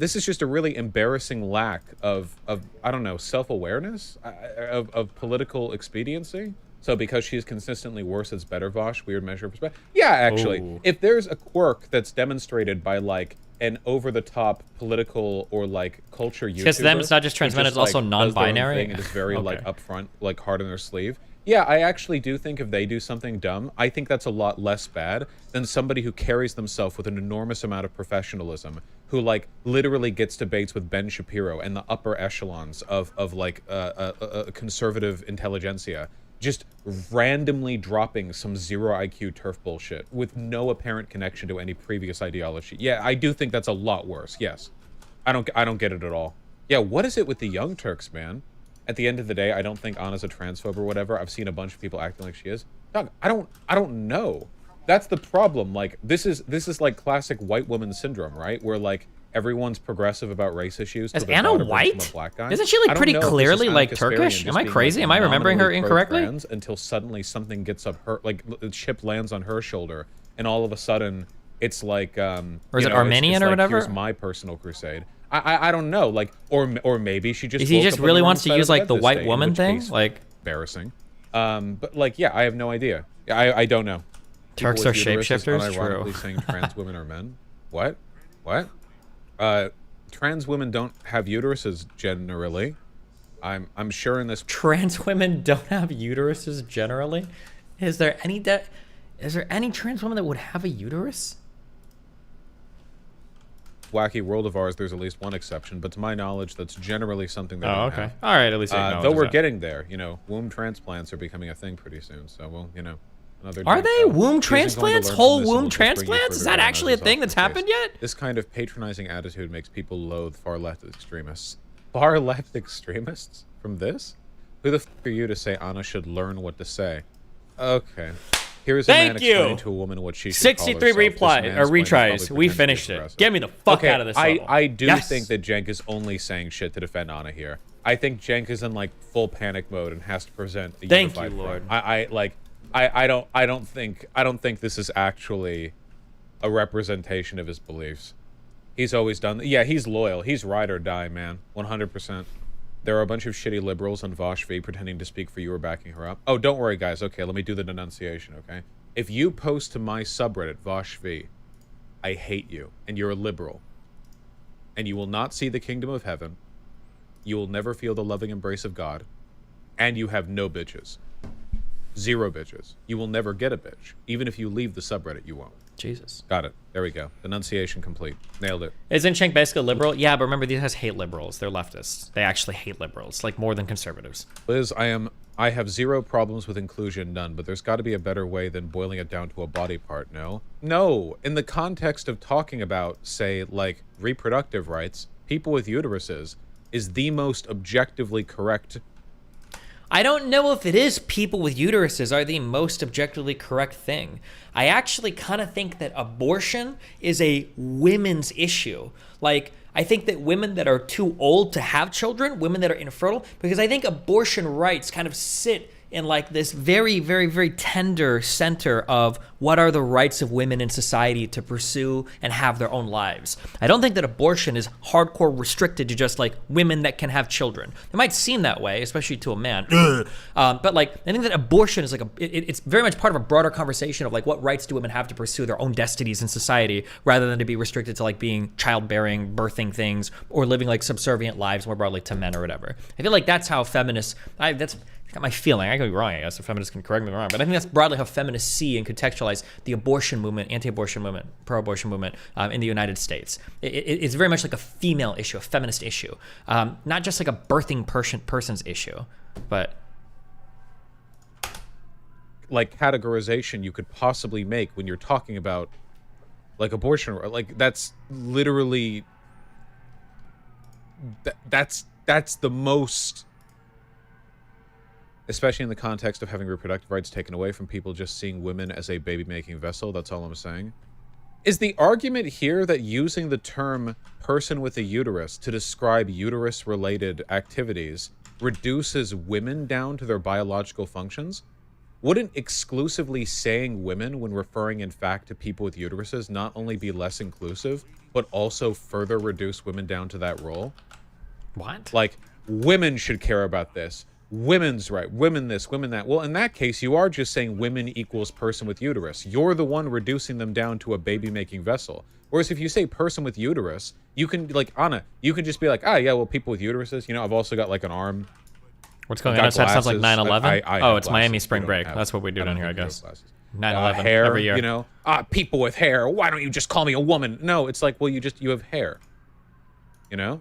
Speaker 15: This is just a really embarrassing lack of I don't know, self-awareness, of political expediency. So because she's consistently worse, it's better, Vosh, weird measure of perspective. Yeah, actually, if there's a quirk that's demonstrated by like an over-the-top political or like culture YouTuber,
Speaker 2: because them it's not just trans men, it's also non-binary.
Speaker 15: And it's very like upfront, like hard on their sleeve. Yeah, I actually do think if they do something dumb, I think that's a lot less bad than somebody who carries themselves with an enormous amount of professionalism, who like literally gets debates with Ben Shapiro and the upper echelons of like a conservative intelligentsia, just randomly dropping some zero IQ turf bullshit with no apparent connection to any previous ideology. Yeah, I do think that's a lot worse. Yes, I don't get it at all. Yeah, what is it with the Young Turks, man? At the end of the day, I don't think Anna's a transphobe or whatever. I've seen a bunch of people acting like she is. Dog, I don't know. That's the problem. Like this is like classic white woman syndrome, right? Where like everyone's progressive about race issues.
Speaker 2: Is Anna white?
Speaker 15: Black guy.
Speaker 2: Isn't she like pretty clearly like Turkish? Am I crazy? Am I remembering her incorrectly?
Speaker 15: Until suddenly something gets up her, like the chip lands on her shoulder, and all of a sudden it's like
Speaker 2: or is it Armenian or whatever?
Speaker 15: Here's my personal crusade. I don't know, like, or maybe she just.
Speaker 2: He just really wants to use like the white woman thing, like
Speaker 15: embarrassing. But like, yeah, I have no idea. I don't know.
Speaker 2: Turks are shapeshifters.
Speaker 15: True. Saying trans women are men. What? Trans women don't have uteruses generally. I'm sure in this.
Speaker 2: Trans women don't have uteruses generally. Is there any trans woman that would have a uterus?
Speaker 15: Wacky world of ours, there's at least one exception, but to my knowledge, that's generally something that don't have.
Speaker 2: All right, at least
Speaker 15: though we're getting there. You know, womb transplants are becoming a thing pretty soon. So, well, you know,
Speaker 2: are they womb transplants? Whole womb transplants? Is that actually a thing that's happened yet?
Speaker 15: This kind of patronizing attitude makes people loathe far left extremists. Far left extremists from this? Who the f are you to say Anna should learn what to say? Okay. Here's a man explaining to a woman what she should
Speaker 2: 63 retries. We finished it. Get me the fuck out of this level.
Speaker 15: I do think that Jenk is only saying shit to defend Anna here. I think Jenk is in like full panic mode and has to present a unified
Speaker 2: Lord.
Speaker 15: I don't think this is actually a representation of his beliefs. He's always done. Yeah, he's loyal. He's ride or die, man. 100%. There are a bunch of shitty liberals on Vosh V pretending to speak for you or backing her up. Oh, don't worry, guys. Okay, let me do the denunciation, okay? If you post to my subreddit, Vosh V, I hate you, and you're a liberal, and you will not see the kingdom of heaven, you will never feel the loving embrace of God, and you have no bitches. 0 bitches. You will never get a bitch. Even if you leave the subreddit, you won't.
Speaker 2: Jesus.
Speaker 15: Got it. There we go. Denunciation complete. Nailed it.
Speaker 2: Isn't Cenk basically a liberal? Yeah, but remember, these guys hate liberals. They're leftists. They actually hate liberals, like more than conservatives.
Speaker 15: Liz, I have 0 problems with inclusion, none, but there's got to be a better way than boiling it down to a body part, no? No. In the context of talking about, say, like, reproductive rights, people with uteruses is the most objectively correct.
Speaker 2: I don't know if it is people with uteruses are the most objectively correct thing. I actually kind of think that abortion is a women's issue. Like, I think that women that are too old to have children, women that are infertile, because I think abortion rights kind of sit in like this very, very, very tender center of what are the rights of women in society to pursue and have their own lives. I don't think that abortion is hardcore restricted to just like women that can have children. It might seem that way, especially to a man. But like, I think that abortion is like it's very much part of a broader conversation of like what rights do women have to pursue their own destinies in society, rather than to be restricted to like being childbearing, birthing things, or living like subservient lives more broadly to men or whatever. I feel like that's how feminists, that's got my feeling. I could be wrong, I guess. The feminists can correct me if I'm wrong, but I think that's broadly how feminists see and contextualize the abortion movement, anti-abortion movement, pro-abortion movement in the United States. It's very much like a female issue, a feminist issue, not just like a birthing person's issue, but
Speaker 15: like categorization you could possibly make when you're talking about like abortion, like that's literally that's the most, especially in the context of having reproductive rights taken away from people just seeing women as a baby-making vessel. That's all I'm saying. Is the argument here that using the term person with a uterus to describe uterus-related activities reduces women down to their biological functions? Wouldn't exclusively saying women when referring in fact to people with uteruses not only be less inclusive, but also further reduce women down to that role?
Speaker 2: What?
Speaker 15: Like, women should care about this. Women's right, women this, women that. Well, in that case, you are just saying women equals person with uterus. You're the one reducing them down to a baby-making vessel. Whereas if you say person with uterus, you can, like, Anna, you can just be like, ah, yeah, well, people with uteruses, you know, I've also got, like, an arm.
Speaker 2: What's going on? That sounds like 9/11? Oh, it's
Speaker 15: glasses.
Speaker 2: Miami spring break. That's what we do down here, I guess. 9/11
Speaker 15: hair,
Speaker 2: every year.
Speaker 15: You know, people with hair, why don't you just call me a woman? No, it's like, well, you have hair. You know?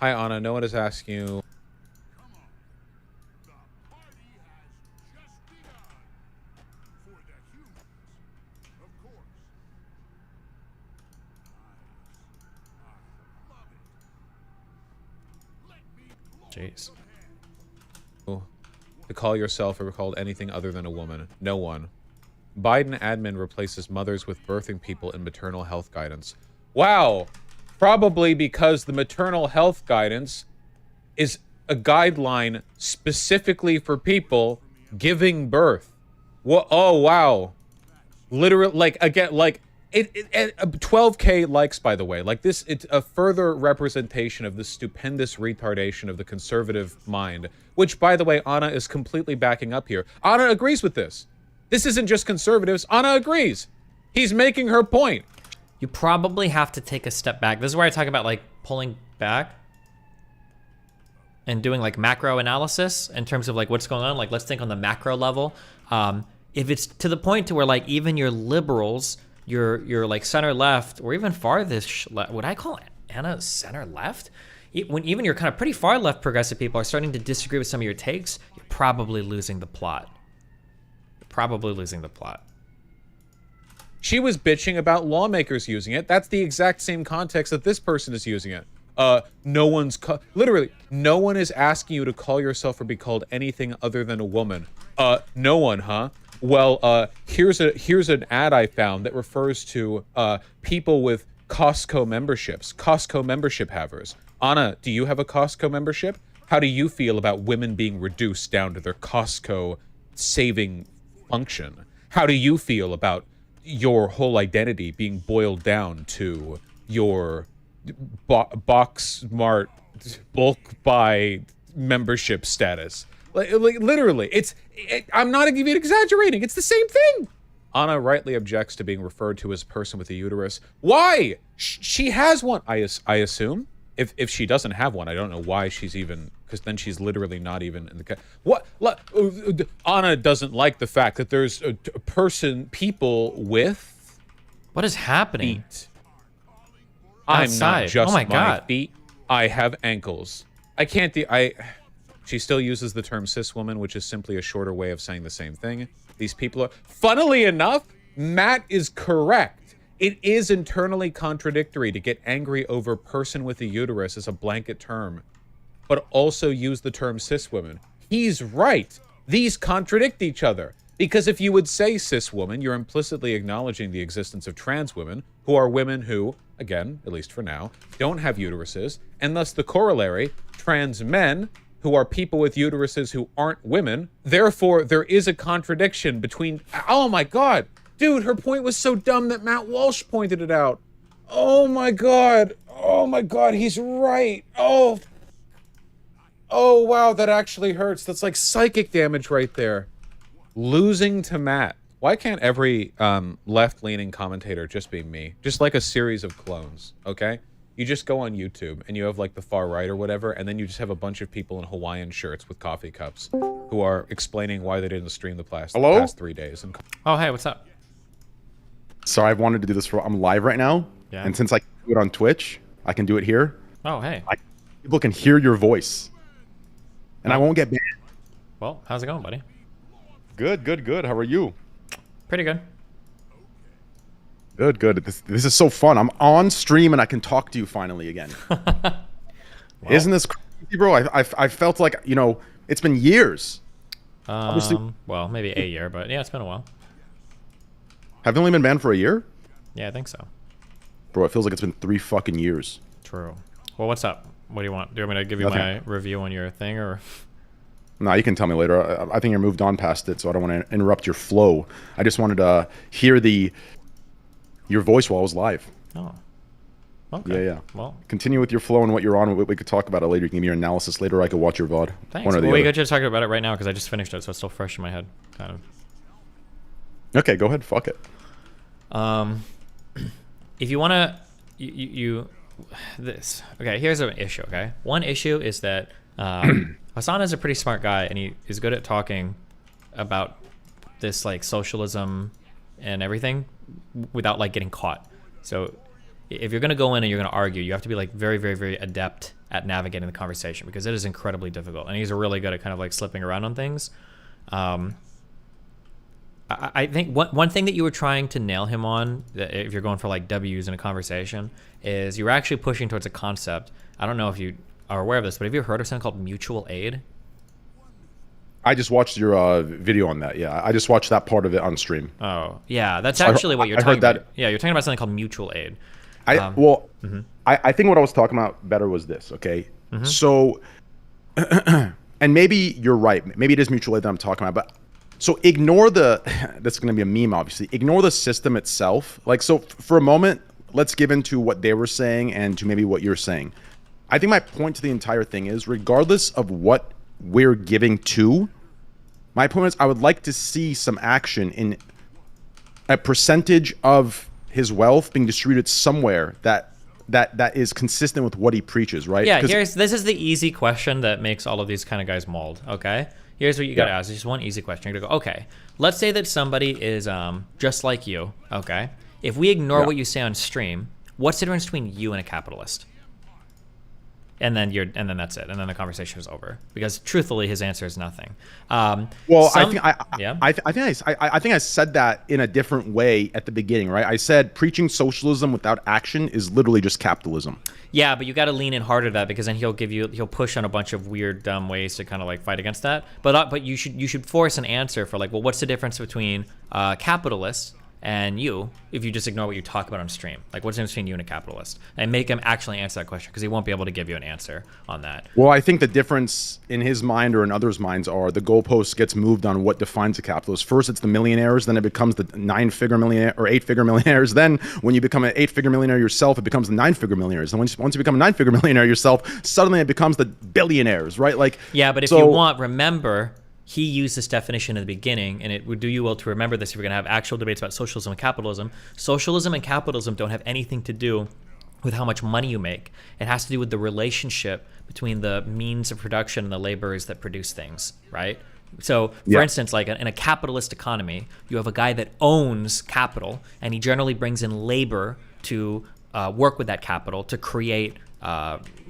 Speaker 15: Hi, Anna, no one is asking you.
Speaker 2: Jeez.
Speaker 15: To call yourself or called anything other than a woman. No one. Biden admin replaces mothers with birthing people in maternal health guidance. Wow. Probably because the maternal health guidance is a guideline specifically for people giving birth. Oh, wow. Literally, like, again, like, 12K likes, by the way. Like, this, it's a further representation of the stupendous retardation of the conservative mind, which, by the way, Anna is completely backing up here. Anna agrees with this. This isn't just conservatives. Anna agrees. He's making her point.
Speaker 2: You probably have to take a step back. This is where I talk about, like, pulling back and doing, like, macro analysis in terms of, like, what's going on. Like, let's think on the macro level. If it's to the point to where, like, even your liberals, your like center left, or even farthest left, would I call Anna center left? When even your kind of pretty far left progressive people are starting to disagree with some of your takes, you're probably losing the plot. You're probably losing the plot.
Speaker 15: She was bitching about lawmakers using it. That's the exact same context that this person is using it. No one's literally no one is asking you to call yourself or be called anything other than a woman. No one, huh? Well, here's an ad I found that refers to people with Costco memberships, Costco membership havers. Anna, do you have a Costco membership? How do you feel about women being reduced down to their Costco saving function? How do you feel about your whole identity being boiled down to your box smart bulk buy membership status? Like literally, I'm not even exaggerating. It's the same thing. Anna rightly objects to being referred to as a person with a uterus. Why? She has one, I assume. If she doesn't have one, I don't know why she's even, because then she's literally not even in the... What? Anna doesn't like the fact that there's people with...
Speaker 2: What is happening?
Speaker 15: Feet. I'm
Speaker 2: Outside.
Speaker 15: not just
Speaker 2: oh my God.
Speaker 15: feet. I have ankles. I can't... She still uses the term cis woman, which is simply a shorter way of saying the same thing. These people are... Funnily enough, Matt is correct. It is internally contradictory to get angry over person with a uterus as a blanket term, but also use the term cis women. He's right. These contradict each other. Because if you would say cis woman, you're implicitly acknowledging the existence of trans women, who are women who, again, at least for now, don't have uteruses, and thus the corollary, trans men, who are people with uteruses who aren't women. Therefore, there is a contradiction between... Oh my God. Dude, her point was so dumb that Matt Walsh pointed it out. Oh my God. Oh my God, he's right. Oh, wow, that actually hurts. That's like psychic damage right there. Losing to Matt. Why can't every left-leaning commentator just be me? Just like a series of clones, okay? You just go on YouTube and you have like the far right or whatever, and then you just have a bunch of people in Hawaiian shirts with coffee cups who are explaining why they didn't stream the past 3 days. And
Speaker 2: Oh, hey, what's up?
Speaker 11: Sorry, I've wanted to do this for... I'm live right now.
Speaker 2: Yeah.
Speaker 11: And since I can do it on Twitch, I can do it here.
Speaker 2: Oh, hey.
Speaker 11: People can hear your voice. And I won't get banned.
Speaker 2: Well, how's it going, buddy?
Speaker 11: Good, good, good. How are you?
Speaker 2: Pretty good.
Speaker 11: Good, good. This is so fun. I'm on stream and I can talk to you finally again. Isn't this crazy, bro? I felt like, you know, it's been years. Obviously,
Speaker 2: well, maybe a year, but yeah, it's been a while.
Speaker 11: Have you only been banned for a year?
Speaker 2: Yeah, I think so.
Speaker 11: Bro, it feels like it's been 3 fucking years.
Speaker 2: True. Well, what's up? What do you want? Do you want me to give you my review on your thing, or?
Speaker 11: No, you can tell me later. I think you're moved on past it, so I don't want to interrupt your flow. I just wanted to hear your voice while I was live.
Speaker 2: Oh. Okay.
Speaker 11: Yeah, yeah.
Speaker 2: Well,
Speaker 11: continue with your flow and what you're on. We could talk about it later. You can give me your analysis later, or I could watch your VOD.
Speaker 2: Thanks.
Speaker 11: One or the
Speaker 2: well, we
Speaker 11: other.
Speaker 2: could just talk about it right now because I just finished it, so it's still fresh in my head, kind of.
Speaker 11: Okay, go ahead. Fuck it.
Speaker 2: If you want to, this. Okay, here's an issue, okay? One issue is that Hassan is a pretty smart guy, and he is good at talking about this, like, socialism and everything without, like, getting caught. So if you're going to go in and you're going to argue, you have to be, like, very, very, very adept at navigating the conversation because it is incredibly difficult. And he's really good at kind of, like, slipping around on things. I think one thing that you were trying to nail him on, if you're going for like W's in a conversation, is you were actually pushing towards a concept. I don't know if you are aware of this, but have you heard of something called mutual aid?
Speaker 11: I just watched your video on that. Yeah, I just watched that part of it on stream.
Speaker 2: Oh, yeah, that's actually what you're talking about. Yeah, you're talking about something called mutual aid.
Speaker 11: I think what I was talking about better was this, okay? So, and maybe you're right. Maybe it is mutual aid that I'm talking about, but so ignore that's going to be a meme, obviously. Ignore the system itself. Like, so for a moment, let's give into what they were saying and to maybe what you're saying. I think my point to the entire thing is, regardless of what we're giving to, my point is I would like to see some action in a percentage of his wealth being distributed somewhere that is consistent with what he preaches, right?
Speaker 2: Yeah, this is the easy question that makes all of these kind of guys mauled, okay? Here's what you got to ask. It's just one easy question. You're going to go, okay, let's say that somebody is just like you, okay? If we ignore what you say on stream, what's the difference between you and a capitalist? And then that's it. And then the conversation is over. Because truthfully, his answer is nothing. I think I said that in a different way at the beginning, right? I said preaching socialism without action is literally just capitalism. Yeah, but you got to lean in harder to that because then he'll push on a bunch of weird, dumb ways to kind of like fight against that. But you should force an answer for like, well, what's the difference between capitalists and you if you just ignore what you talk about on stream? Like, what's the difference between you and a capitalist? And make him actually answer that question because he won't be able to give you an answer on that.
Speaker 11: Well, I think the difference in his mind or in others' minds are the goalpost gets moved on what defines a capitalist. First, it's the millionaires. Then it becomes the 9-figure millionaire or 8-figure millionaires. Then when you become an 8-figure millionaire yourself, it becomes the 9-figure millionaires. And once you become a 9-figure millionaire yourself, suddenly it becomes the billionaires, right? Like,
Speaker 2: yeah, but if you want, remember, he used this definition in the beginning, and it would do you well to remember this if you're going to have actual debates about socialism and capitalism. Socialism and capitalism don't have anything to do with how much money you make. It has to do with the relationship between the means of production and the laborers that produce things, right? So, for instance, like in a capitalist economy, you have a guy that owns capital, and he generally brings in labor to work with that capital to create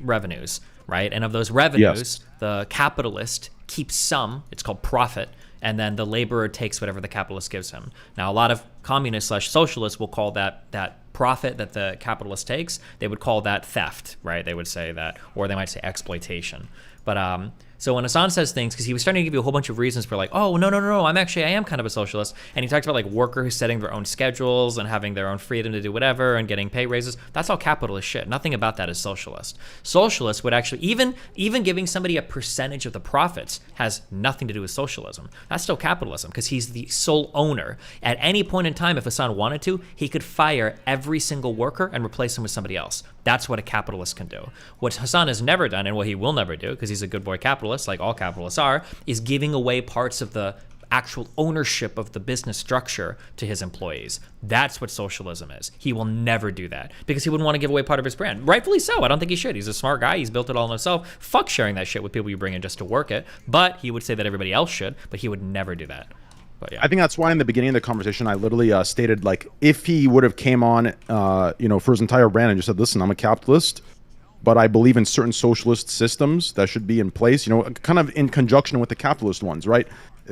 Speaker 2: revenues, right? And of those revenues, the capitalist keeps some, it's called profit, and then the laborer takes whatever the capitalist gives him. Now, a lot of communists/socialists will call that profit that the capitalist takes, they would call that theft, right? They would say that, or they might say exploitation. But So when Hassan says things, because he was starting to give you a whole bunch of reasons for like, oh, no, I am kind of a socialist. And he talked about like workers setting their own schedules and having their own freedom to do whatever and getting pay raises. That's all capitalist shit. Nothing about that is socialist. Socialist would actually, even giving somebody a percentage of the profits has nothing to do with socialism. That's still capitalism because he's the sole owner. At any point in time, if Hassan wanted to, he could fire every single worker and replace him with somebody else. That's what a capitalist can do. What Hassan has never done, and what he will never do, because he's a good boy capitalist, like all capitalists are, is giving away parts of the actual ownership of the business structure to his employees. That's what socialism is. He will never do that because he wouldn't want to give away part of his brand. Rightfully so. I don't think he should. He's a smart guy. He's built it all himself. Fuck sharing that shit with people you bring in just to work it. But he would say that everybody else should, but he would never do that. But yeah.
Speaker 18: I think that's why in the beginning of the conversation, I literally stated, like, if he would have came on, for his entire brand and just said, listen, I'm a capitalist, but I believe in certain socialist systems that should be in place, kind of in conjunction with the capitalist ones, right?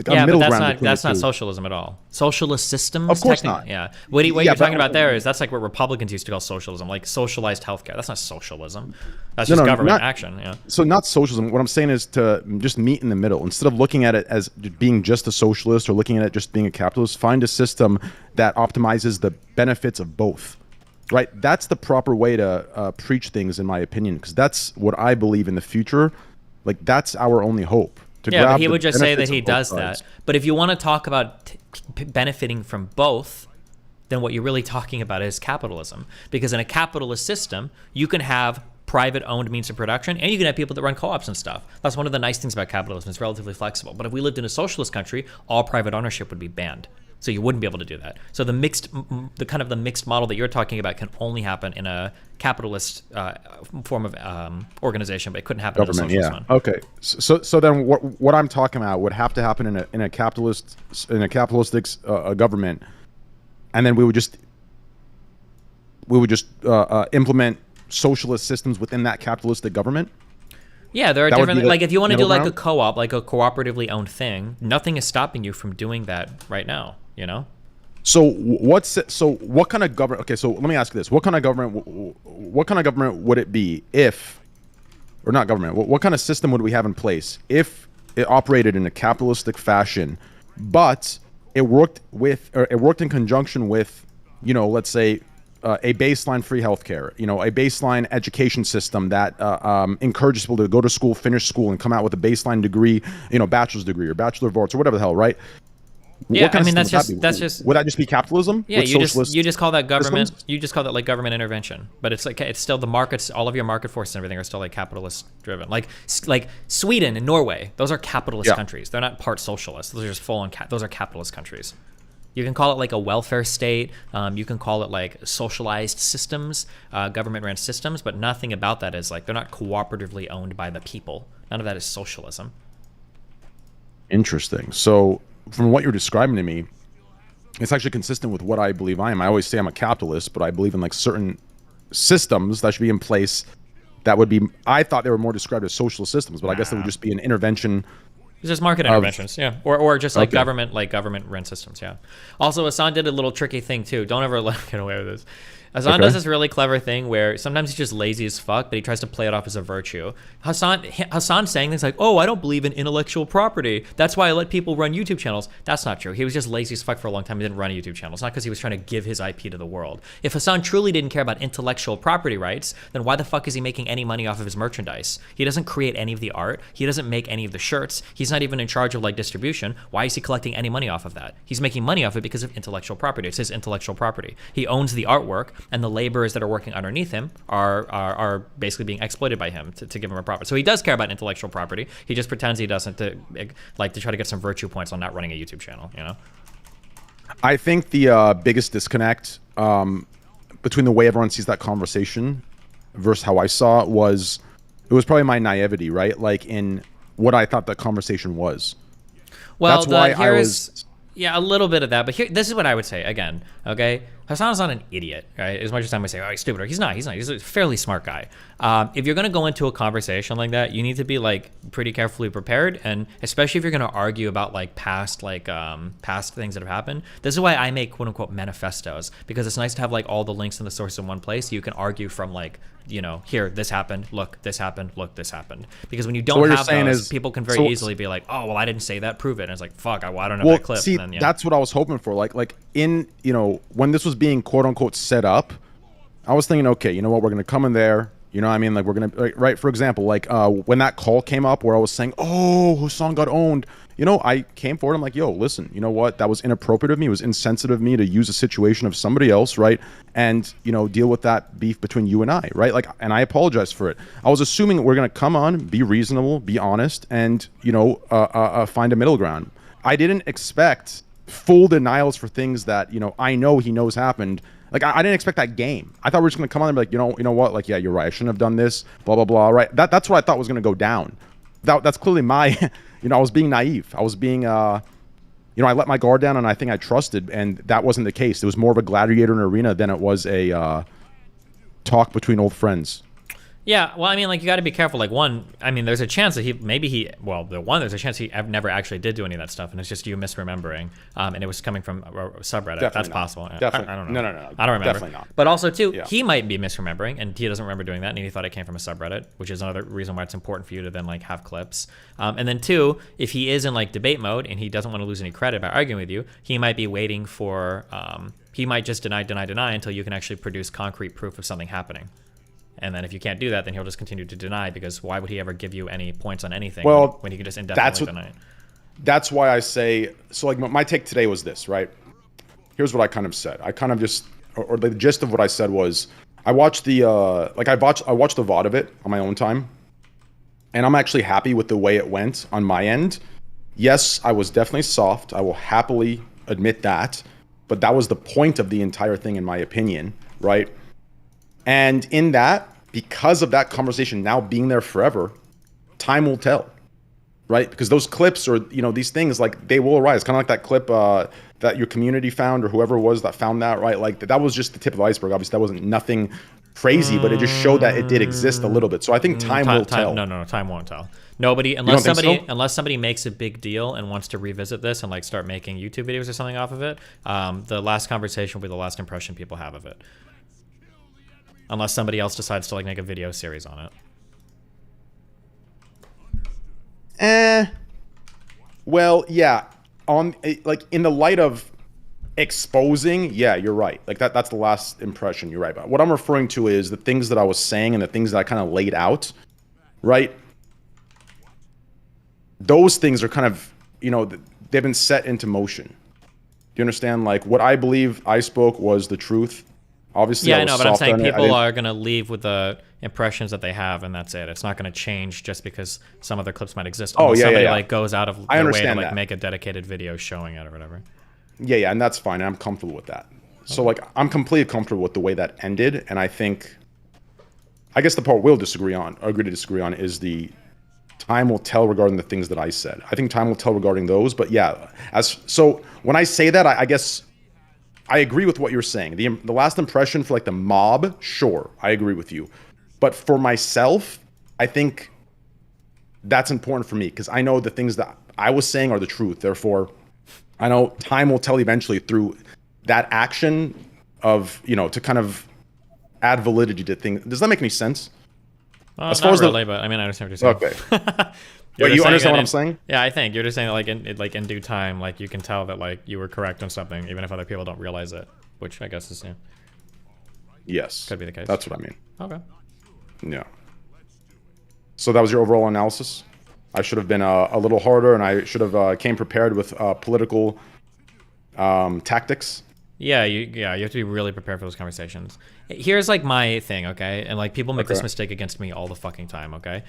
Speaker 2: Yeah, but that's not socialism at all. Socialist systems?
Speaker 18: Of course not.
Speaker 2: Yeah. What you're talking about there is that's like what Republicans used to call socialism, like socialized healthcare. That's not socialism. That's just government action. Yeah.
Speaker 18: So not socialism. What I'm saying is to just meet in the middle. Instead of looking at it as being just a socialist or looking at it just being a capitalist, find a system that optimizes the benefits of both. Right? That's the proper way to preach things, in my opinion, because that's what I believe in the future. Like, that's our only hope.
Speaker 2: Yeah, but he would just say that he does that. But if you want to talk about benefiting from both, then what you're really talking about is capitalism. Because in a capitalist system, you can have private-owned means of production, and you can have people that run co-ops and stuff. That's one of the nice things about capitalism. It's relatively flexible. But if we lived in a socialist country, all private ownership would be banned. So you wouldn't be able to do that. So the mixed model that you're talking about can only happen in a capitalist form of organization, but it couldn't happen in a socialist one.
Speaker 18: Okay. So then what I'm talking about would have to happen in a capitalistic government, and then we would just implement socialist systems within that capitalistic government.
Speaker 2: Yeah, there are different, like if you want to do like a co-op, like a cooperatively owned thing, nothing is stopping you from doing that right now,
Speaker 18: So what kind of government, okay, so let me ask you this. What kind of government would it be if, or not government, what kind of system would we have in place if it operated in a capitalistic fashion, but it worked in conjunction with, let's say, a baseline free healthcare, a baseline education system that encourages people to go to school, finish school, and come out with a baseline degree, bachelor's degree or bachelor of arts or whatever the hell, right?
Speaker 2: Yeah, I mean that's just.
Speaker 18: Would that just be capitalism?
Speaker 2: Yeah, you just call that government. Systems? You just call that like government intervention, but it's still the markets. All of your market forces and everything are still like capitalist driven. Like Sweden and Norway, those are capitalist countries. They're not part socialist. Those are just full on. Those are capitalist countries. You can call it like a welfare state. You can call it like socialized systems, government-run systems, but nothing about that is like they're not cooperatively owned by the people. None of that is socialism.
Speaker 18: Interesting. So from what you're describing to me, it's actually consistent with what I believe I am. I always say I'm a capitalist, but I believe in like certain systems that should be in place that would be, I thought they were more described as socialist systems, but I guess they would just be an intervention.
Speaker 2: It's just market interventions, yeah, or just like government run systems, yeah. Also, Hassan did a little tricky thing too. Don't ever let him get away with this. Hassan does this really clever thing where sometimes he's just lazy as fuck, but he tries to play it off as a virtue. Hassan saying things like, "Oh, I don't believe in intellectual property. That's why I let people run YouTube channels." That's not true. He was just lazy as fuck for a long time. He didn't run a YouTube channel. It's not because he was trying to give his IP to the world. If Hassan truly didn't care about intellectual property rights, then why the fuck is he making any money off of his merchandise? He doesn't create any of the art. He doesn't make any of the shirts. He's not even in charge of like distribution. Why is he collecting any money off of that? He's making money off it because of intellectual property. It's his intellectual property. He owns the artwork, and the laborers that are working underneath him are basically being exploited by him to give him a profit. So he does care about intellectual property. He just pretends he doesn't to try to get some virtue points on not running a YouTube channel,
Speaker 18: I think the biggest disconnect between the way everyone sees that conversation versus how I saw it was probably my naivety, right? Like in what I thought that conversation was.
Speaker 2: Well, that's why I was... Yeah, a little bit of that, but this is what I would say again. Okay, Hassan's not an idiot, right? As much as time I say, "Oh, he's stupid," or he's not. He's a fairly smart guy. If you're gonna go into a conversation like that, you need to be like pretty carefully prepared, and especially if you're gonna argue about like past things that have happened. This is why I make quote unquote manifestos, because it's nice to have like all the links and the sources in one place. So you can argue from like you know, here, this happened, look, this happened, look, this happened. Because when you
Speaker 18: So
Speaker 2: don't
Speaker 18: what you're
Speaker 2: have
Speaker 18: saying
Speaker 2: those,
Speaker 18: is-
Speaker 2: people can very
Speaker 18: so-
Speaker 2: easily be like, oh, well, I didn't say that, prove it. And it's like, fuck, I don't have
Speaker 18: Well,
Speaker 2: that clip.
Speaker 18: see,
Speaker 2: And then,
Speaker 18: that's what I was hoping for. Like in, you know, when this was being quote unquote set up, I was thinking, okay, you know what, we're gonna come in there. You know what I mean? Like we're gonna, right? For example, like when that call came up where I was saying, oh, Hassan got owned. You know, I came forward. I'm like, yo, listen, you know what? That was inappropriate of me. It was insensitive of me to use a situation of somebody else, right? And, you know, deal with that beef between you and I, right? Like, and I apologize for it. I was assuming we're going to come on, be reasonable, be honest, and, you know, find a middle ground. I didn't expect full denials for things that, you know, I know he knows happened. Like, I didn't expect that game. I thought we were just going to come on and be like, you know what? Like, yeah, you're right. I shouldn't have done this, blah, blah, blah, right? That's what I thought was going to go down. That's clearly my... You know, I was being naive. I was being, you know, I let my guard down and I think I trusted, and that wasn't the case. It was more of a gladiator in an arena than it was a talk between old friends.
Speaker 2: Yeah, well, I mean, like, you got to be careful. Like, one, I mean, there's a chance that there's a chance he never actually did do any of that stuff, and it's just you misremembering, and it was coming from a subreddit.
Speaker 18: Definitely
Speaker 2: That's
Speaker 18: not.
Speaker 2: possible.
Speaker 18: Definitely.
Speaker 2: I don't know.
Speaker 18: No.
Speaker 2: I don't remember.
Speaker 18: Definitely not.
Speaker 2: But also, too,
Speaker 18: Yeah.
Speaker 2: he might be misremembering, and he doesn't remember doing that, and he thought it came from a subreddit, which is another reason why it's important for you to then, like, have clips. And then, two, if he is in, like, debate mode, and he doesn't want to lose any credit by arguing with you, he might be waiting for, he might just deny until you can actually produce concrete proof of something happening. And then if you can't do that, then he'll just continue to deny, because why would he ever give you any points on anything when he can just indefinitely deny it?
Speaker 18: That's why I say, so like my take today was this, right? Here's what I kind of said. I kind of just, or the gist of what I said was, I watched the, I watched the VOD of it on my own time, and I'm actually happy with the way it went on my end. Yes, I was definitely soft. I will happily admit that, but that was the point of the entire thing, in my opinion, right? And in that, because of that conversation now being there forever, time will tell, right? Because those clips or, you know, these things, like, they will arise. Kind of like that clip that your community found, or whoever it was that found that, right? Like, that was just the tip of the iceberg. Obviously, that wasn't nothing crazy, but it just showed that it did exist a little bit. So I think time will tell.
Speaker 2: No, time won't tell. Nobody, unless somebody makes a big deal and wants to revisit this and, like, start making YouTube videos or something off of it, the last conversation will be the last impression people have of it. Unless somebody else decides to, like, make a video series on it.
Speaker 18: Well, yeah. On, like, in the light of exposing, yeah, you're right. Like, that's the last impression. You're right. But what I'm referring to is the things that I was saying and the things that I kind of laid out, right? Those things are kind of, you know, they've been set into motion. Do you understand? Like, what I believe I spoke was the truth. Obviously,
Speaker 2: yeah, I know, but I'm saying people are going to leave with the impressions that they have, and that's it. It's not going to change just because some other clips might exist. Somebody like goes out of their way to, like, make a dedicated video showing it or whatever.
Speaker 18: Yeah, and that's fine. I'm comfortable with that. So, like, I'm completely comfortable with the way that ended, and I guess the part we'll agree to disagree on is the time will tell regarding the things that I said. I think time will tell regarding those, but yeah, so when I say that, I guess I agree with what you're saying. The last impression for, like, the mob, sure, I agree with you. But for myself, I think that's important for me, because I know the things that I was saying are the truth. Therefore, I know time will tell eventually through that action of, you know, to kind of add validity to things. Does that make any sense?
Speaker 2: Well, as far as really, but I mean, I understand what you're saying.
Speaker 18: Okay. Wait, you understand what I'm saying?
Speaker 2: Yeah, I think you're just saying that, like, in due time, like, you can tell that, like, you were correct on something, even if other people don't realize it, which I guess is, yeah.
Speaker 18: Yes.
Speaker 2: Could be the case.
Speaker 18: That's what I mean.
Speaker 2: Okay.
Speaker 18: Yeah. So that was your overall analysis? I should have been a little harder, and I should have came prepared with political tactics.
Speaker 2: Yeah, you have to be really prepared for those conversations. Here's, like, my thing, okay? And, like, people make this mistake against me all the fucking time, okay?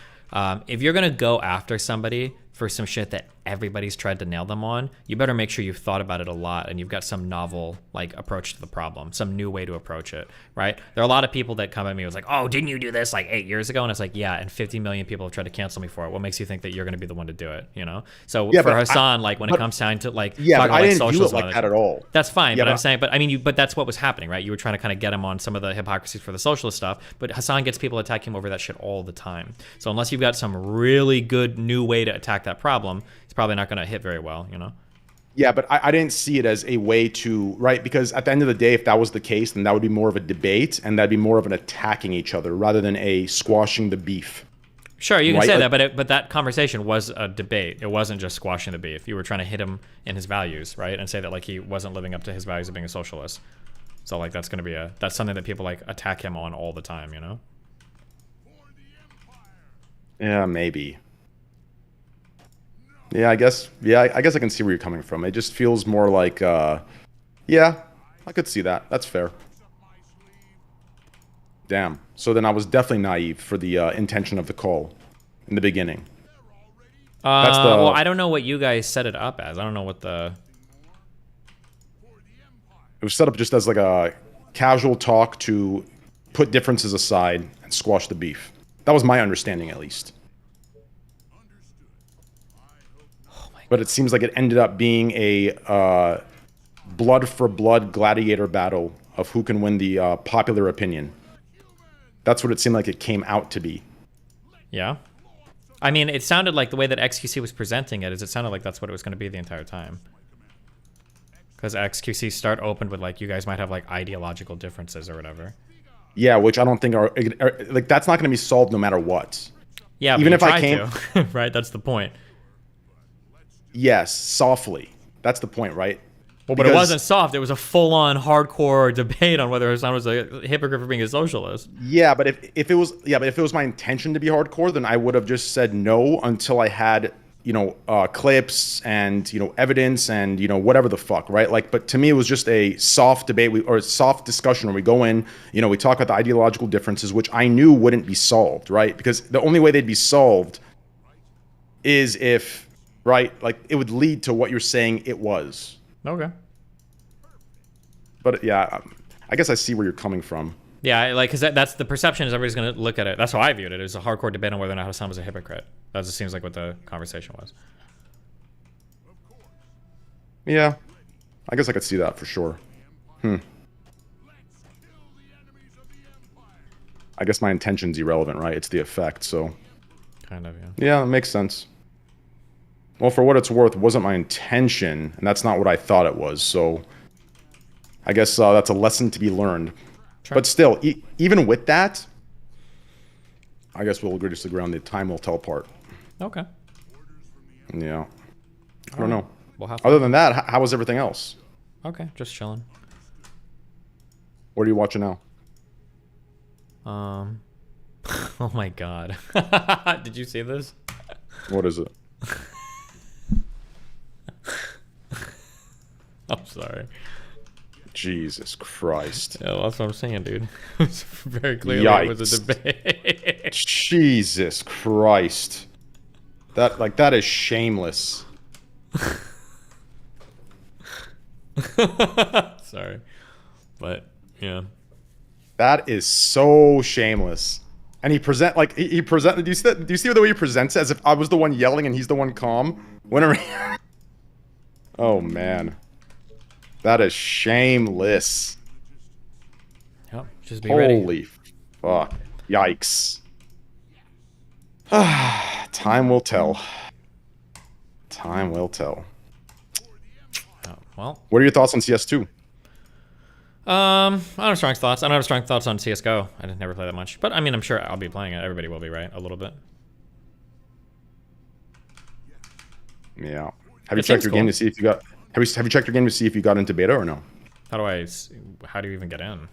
Speaker 2: If you're gonna go after somebody for some shit that everybody's tried to nail them on, you better make sure you've thought about it a lot and you've got some novel, like, approach to the problem, some new way to approach it, right? There are a lot of people that come at me with, like, oh, didn't you do this, like, 8 years ago? And it's like, yeah, and 50 million people have tried to cancel me for it. What makes you think that you're gonna be the one to do it, you know? So for Hassan, like, when it comes time to, like,
Speaker 18: yeah,
Speaker 2: talk
Speaker 18: but
Speaker 2: about,
Speaker 18: I
Speaker 2: like,
Speaker 18: didn't view it like that at all.
Speaker 2: That's fine,
Speaker 18: Yeah,
Speaker 2: but I'm saying, but I mean, but that's what was happening, right? You were trying to kind of get him on some of the hypocrisies for the socialist stuff, but Hassan gets people attacking him over that shit all the time. So unless you've got some really good new way to attack that problem, it's probably not going to hit very well, you know?
Speaker 18: Yeah, but I didn't see it as a way to, right? Because at the end of the day, if that was the case, then that would be more of a debate, and that'd be more of an attacking each other rather than a squashing the beef.
Speaker 2: Sure, you can
Speaker 18: right?
Speaker 2: say
Speaker 18: Like,
Speaker 2: that, but that conversation was a debate. It wasn't just squashing the beef. You were trying to hit him in his values, right? And say that like he wasn't living up to his values of being a socialist. So like that's gonna be that's something that people like attack him on all the time, you know?
Speaker 18: Yeah, maybe. Yeah, I guess I can see where you're coming from. It just feels more like yeah, I could see that. That's fair. Damn. So then I was definitely naive for the intention of the call in the beginning. That's the
Speaker 2: well, I don't know what you guys set it up as. I don't know what the
Speaker 18: It was set up just as like a casual talk to put differences aside and squash the beef. That was my understanding, at least. But it seems like it ended up being a blood for blood gladiator battle of who can win the popular opinion. That's what it seemed like it came out to be.
Speaker 2: Yeah. I mean, it sounded like the way that XQC was presenting it sounded like that's what it was going to be the entire time. Because XQC start opened with like, you guys might have like ideological differences or whatever.
Speaker 18: Yeah, which I don't think are like, that's not going to be solved no matter what.
Speaker 2: Yeah,
Speaker 18: even
Speaker 2: but
Speaker 18: if I came
Speaker 2: to, right? That's the point.
Speaker 18: Yes, softly. That's the point, right?
Speaker 2: Well, but it wasn't soft. It was a full-on hardcore debate on whether Hassan was a hypocrite for being a socialist.
Speaker 18: Yeah, but if it was my intention to be hardcore, then I would have just said no until I had, you know, clips and, you know, evidence and, you know, whatever the fuck, right? Like, but to me, it was just a soft debate or a soft discussion where we go in, you know, we talk about the ideological differences, which I knew wouldn't be solved, right? Because the only way they'd be solved is if, right, like it would lead to what you're saying it was.
Speaker 2: Okay.
Speaker 18: But yeah, I guess I see where you're coming from.
Speaker 2: Yeah, like, because that's the perception is everybody's going to look at it. That's how I viewed it. It was a hardcore debate on whether or not Hassan was a hypocrite. That just seems like what the conversation was.
Speaker 18: Yeah, I guess I could see that for sure. I guess my intention's irrelevant, right? It's the effect, so.
Speaker 2: Kind of, yeah.
Speaker 18: Yeah, it makes sense. Well, for what it's worth, it wasn't my intention, and that's not what I thought it was, so I guess that's a lesson to be learned. Sure. But still, even with that, I guess we'll agree to disagree on the time will tell part.
Speaker 2: Okay.
Speaker 18: Yeah. I don't know.
Speaker 2: We'll have
Speaker 18: Other than that, how was everything else?
Speaker 2: Okay, just chilling.
Speaker 18: What are you watching now?
Speaker 2: Oh my god. Did you see this?
Speaker 18: What is it?
Speaker 2: I'm sorry.
Speaker 18: Jesus Christ.
Speaker 2: Yeah, well, that's what I'm saying, dude. It's very clearly
Speaker 18: Yikes.
Speaker 2: it was a debate.
Speaker 18: Jesus Christ. That is shameless.
Speaker 2: Sorry. But, yeah.
Speaker 18: That is so shameless. And he presented, do you see the way he presents it? As if I was the one yelling and he's the one calm? Whenever Oh, man. That is shameless.
Speaker 2: Yep, just be ready.
Speaker 18: Holy fuck. Yikes. Time will tell. Time will tell.
Speaker 2: Oh, well.
Speaker 18: What are your thoughts on CS2?
Speaker 2: I don't have strong thoughts. I don't have strong thoughts on CSGO. I didn't never play that much. But, I mean, I'm sure I'll be playing it. Everybody will be, right? A little bit.
Speaker 18: Yeah. Have you checked your game to see if you got... Have you checked your game to see if you got into beta or no?
Speaker 2: How do you even get in?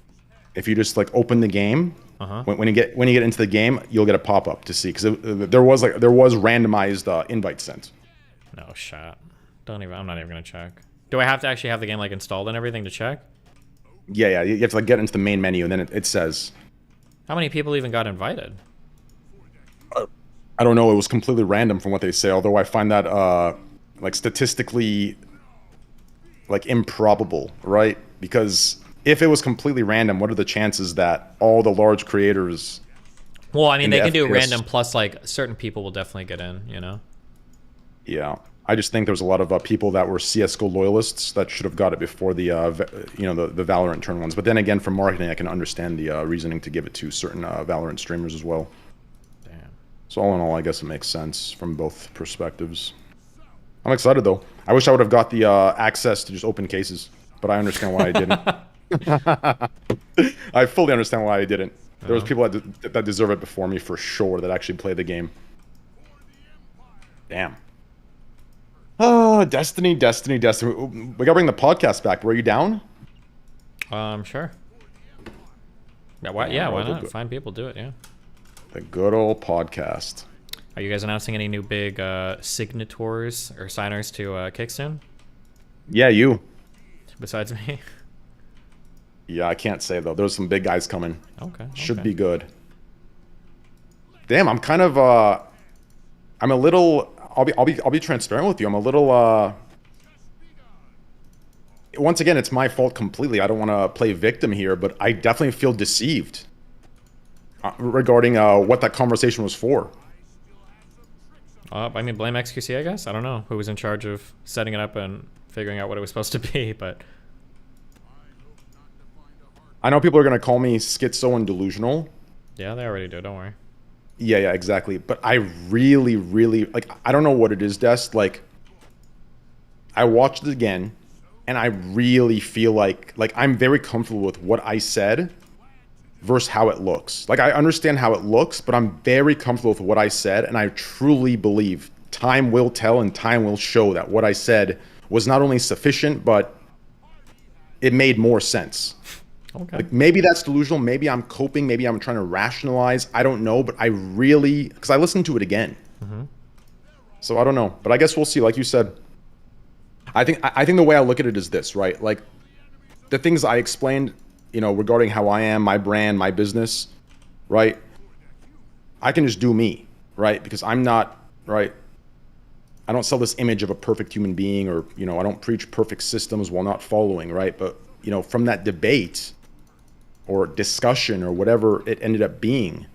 Speaker 18: If you just like open the game, when you get into the game, you'll get a pop up to see because there was randomized invites sent.
Speaker 2: No shot. I'm not even gonna check. Do I have to actually have the game like installed and everything to check?
Speaker 18: Yeah. You have to like get into the main menu and then it says.
Speaker 2: How many people even got invited?
Speaker 18: I don't know. It was completely random from what they say. Although I find that like statistically like improbable, right? Because if it was completely random, what are the chances that all the large creators...
Speaker 2: Well, I mean, they can do random plus, like, certain people will definitely get in, you know?
Speaker 18: Yeah. I just think there's a lot of people that were CSGO loyalists that should have got it before the, the Valorant turn ones. But then again, from marketing, I can understand the reasoning to give it to certain Valorant streamers as well.
Speaker 2: Damn.
Speaker 18: So all in all, I guess it makes sense from both perspectives. I'm excited though. I wish I would have got the access to just open cases, but I understand why I didn't. I fully understand why I didn't. There was people that deserve it before me for sure that actually play the game. Damn. Oh, Destiny. We gotta bring the podcast back. Were you down?
Speaker 2: Sure. Yeah, why not? Find people, do it, yeah.
Speaker 18: The good old podcast.
Speaker 2: Are you guys announcing any new big signatories or signers to Kick soon?
Speaker 18: Yeah, you.
Speaker 2: Besides me?
Speaker 18: Yeah, I can't say though. There's some big guys coming.
Speaker 2: Okay.
Speaker 18: Should be good. Damn, I'm kind of I'm a little I'll be transparent with you. I'm a little once again, it's my fault completely. I don't want to play victim here, but I definitely feel deceived regarding what that conversation was for.
Speaker 2: I mean, blame XQC, I guess. I don't know who was in charge of setting it up and figuring out what it was supposed to be, but
Speaker 18: I know people are gonna call me schizo and delusional.
Speaker 2: Yeah, they already do. Don't worry.
Speaker 18: Yeah, exactly. But I really, like, I don't know what it is, Des. Like, I watched it again, and I really feel like I'm very comfortable with what I said versus how it looks. Like, I understand how it looks, but I'm very comfortable with what I said, and I truly believe time will tell and time will show that what I said was not only sufficient, but it made more sense.
Speaker 2: Okay.
Speaker 18: Like, maybe that's delusional. Maybe I'm coping. Maybe I'm trying to rationalize. I don't know, but I really, because I listened to it again. So I don't know, but I guess we'll see. Like you said, I think the way I look at it is this, right? Like, the things I explained, you know, regarding how I am, my brand, my business, right? I can just do me, right? Because I'm not, right? I don't sell this image of a perfect human being, or, you know, I don't preach perfect systems while not following, right? But, you know, from that debate or discussion or whatever it ended up being,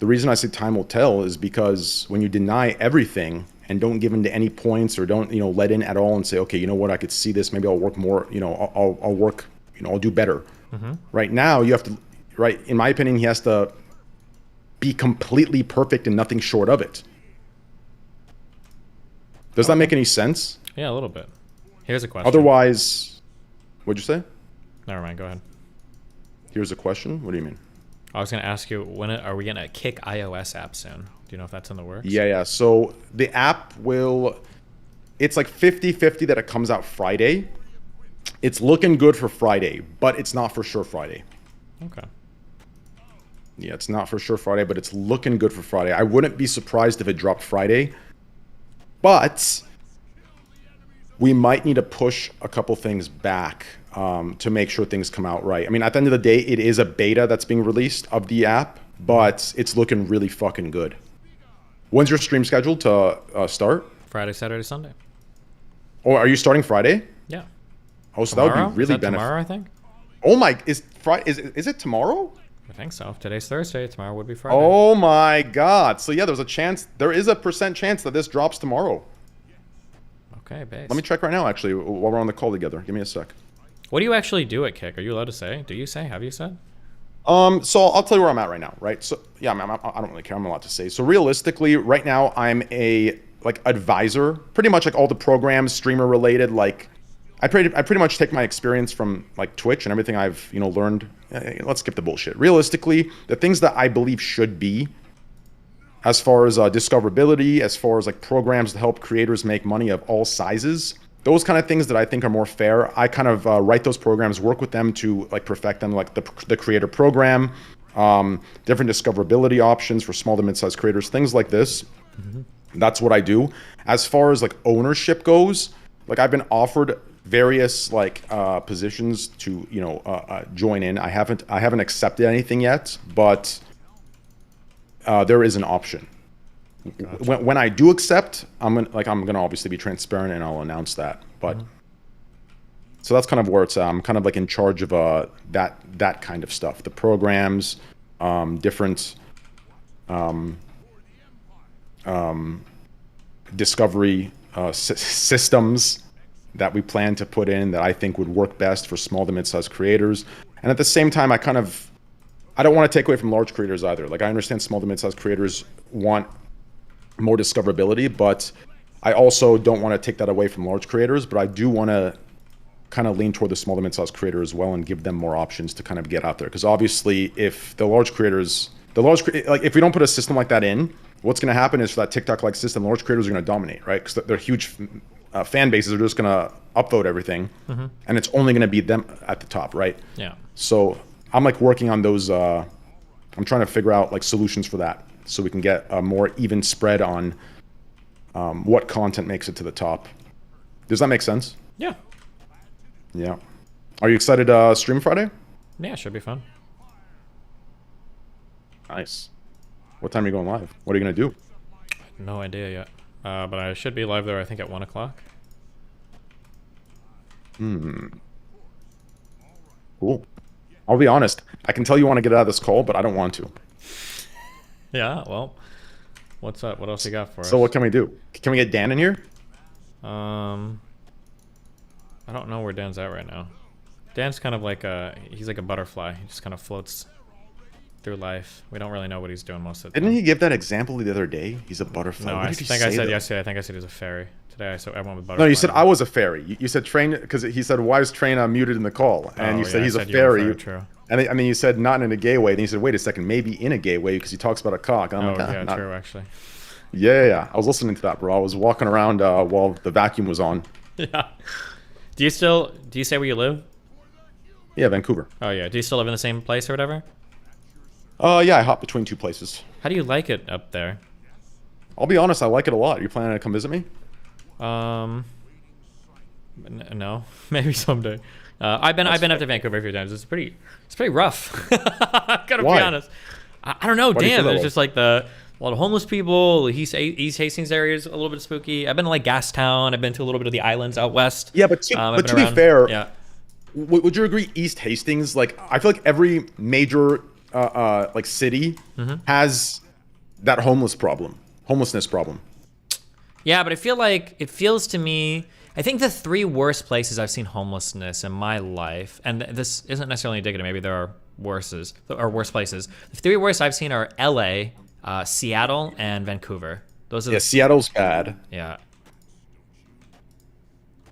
Speaker 18: the reason I say time will tell is because when you deny everything and don't give into any points, or don't, you know, let in at all and say, okay, you know what, I could see this, maybe I'll work more, you know, I'll work, you know, I'll do better. Right now, you have to, right, in my opinion, he has to be completely perfect and nothing short of it. Does that make any sense?
Speaker 2: Yeah, a little bit. Here's a question.
Speaker 18: Otherwise, what'd you say?
Speaker 2: Never mind, go ahead.
Speaker 18: Here's a question. What do you mean?
Speaker 2: I was going to ask you, when are we getting a Kick iOS app soon? Do you know if that's in the works?
Speaker 18: Yeah. So the app it's like 50-50 that it comes out Friday. It's looking good for Friday, but it's not for sure Friday.
Speaker 2: Okay.
Speaker 18: Yeah, it's not for sure Friday, but it's looking good for Friday. I wouldn't be surprised if it dropped Friday, but we might need to push a couple things back to make sure things come out right. I mean, at the end of the day, it is a beta that's being released of the app, but it's looking really fucking good. When's your stream scheduled to start?
Speaker 2: Friday, Saturday, Sunday.
Speaker 18: Oh, are you starting Friday?
Speaker 2: Yeah.
Speaker 18: Oh, so
Speaker 2: tomorrow?
Speaker 18: that would be really beneficial.
Speaker 2: Tomorrow, I think.
Speaker 18: Oh my, is it tomorrow?
Speaker 2: I think so. Today's Thursday. Tomorrow would be Friday.
Speaker 18: Oh my God. So yeah, there is a % chance that this drops tomorrow.
Speaker 2: Okay, base.
Speaker 18: Let me check right now, actually, while we're on the call together. Give me a sec.
Speaker 2: What do you actually do at Kick? Are you allowed to say? Do you say? Have you said?
Speaker 18: So I'll tell you where I'm at right now, right? So yeah, I don't really care. I'm allowed to say. So realistically, right now I'm a advisor, pretty much like all the programs, streamer related. Like, I pretty much take my experience from like Twitch and everything I've, you know, learned. Let's skip the bullshit. Realistically, the things that I believe should be, as far as discoverability, as far as like programs to help creators make money of all sizes, those kind of things that I think are more fair, I kind of write those programs, work with them to like perfect them, like the creator program, different discoverability options for small to mid-sized creators, things like this. That's what I do. As far as like ownership goes, like I've been offered various like positions to, you know, join in. I haven't accepted anything yet, but there is an option. Gotcha. When I do accept, I'm gonna obviously be transparent and I'll announce that. But so that's kind of where it's at. I'm kind of like in charge of that kind of stuff, the programs, different discovery systems that we plan to put in that I think would work best for small to mid-sized creators. And at the same time, I don't want to take away from large creators either. Like, I understand small to mid-sized creators want more discoverability, but I also don't want to take that away from large creators, but I do want to kind of lean toward the small to mid-sized creator as well and give them more options to kind of get out there. Because obviously, if the large creators, like if we don't put a system like that in, what's going to happen is for that TikTok-like system, large creators are going to dominate, right? Because their huge fan bases are just going to upvote everything, and it's only going to be them at the top, right?
Speaker 2: Yeah.
Speaker 18: So I'm like working on those. I'm trying to figure out like solutions for that, so we can get a more even spread on what content makes it to the top. Does that make sense?
Speaker 2: Yeah.
Speaker 18: Yeah. Are you excited to stream Friday?
Speaker 2: Yeah, should be fun.
Speaker 18: Nice. What time are you going live? What are you going to do?
Speaker 2: No idea yet. But I should be live there, I think, at 1 o'clock.
Speaker 18: Cool. I'll be honest. I can tell you want to get out of this call, but I don't want to.
Speaker 2: Yeah, well, what's up? What else you got for us?
Speaker 18: So what can we do? Can we get Dan in here?
Speaker 2: I don't know where Dan's at right now. Dan's kind of like he's like a butterfly. He just kind of floats through life. We don't really know what he's doing most of the time.
Speaker 18: Didn't he give that example the other day? He's a butterfly.
Speaker 2: No,
Speaker 18: What
Speaker 2: I
Speaker 18: did he
Speaker 2: think I
Speaker 18: say,
Speaker 2: said
Speaker 18: though?
Speaker 2: yesterday. I think I said he was a fairy. Today I went with butterfly.
Speaker 18: No, you said I was a fairy. You said Train, because he said, why is Train muted in the call? And
Speaker 2: Oh,
Speaker 18: you said
Speaker 2: yeah,
Speaker 18: he's
Speaker 2: I
Speaker 18: a
Speaker 2: said you were
Speaker 18: fairy.
Speaker 2: true.
Speaker 18: And then you said not in a gay way. Then you said, wait a second, maybe in a gay way because he talks about a cock. And I'm like,
Speaker 2: yeah,
Speaker 18: not-
Speaker 2: true, actually.
Speaker 18: Yeah. I was listening to that, bro. I was walking around while the vacuum was on.
Speaker 2: Yeah. Do you say where you live?
Speaker 18: Yeah, Vancouver.
Speaker 2: Oh, yeah. Do you still live in the same place or whatever?
Speaker 18: Yeah, I hop between two places.
Speaker 2: How do you like it up there?
Speaker 18: I'll be honest, I like it a lot. Are you planning to come visit me?
Speaker 2: No, maybe someday. I've been up to Vancouver a few times. It's pretty rough. I gotta
Speaker 18: Why?
Speaker 2: be honest. I don't know.
Speaker 18: Why do you feel
Speaker 2: Damn,
Speaker 18: that
Speaker 2: there's
Speaker 18: way?
Speaker 2: just like a lot of homeless people. East Hastings area is a little bit spooky. I've been to like Gastown. I've been to a little bit of the islands out west.
Speaker 18: Yeah, but
Speaker 2: I've
Speaker 18: to
Speaker 2: been
Speaker 18: be fair,
Speaker 2: yeah.
Speaker 18: would you agree East Hastings, like, I feel like every major like city has that homelessness problem.
Speaker 2: Yeah, but I feel like it feels to me. I think the 3 worst places I've seen homelessness in my life, and this isn't necessarily indicative. Maybe there are worse places. The 3 worst I've seen are L.A., Seattle, and Vancouver. Those are
Speaker 18: Seattle's bad.
Speaker 2: Yeah.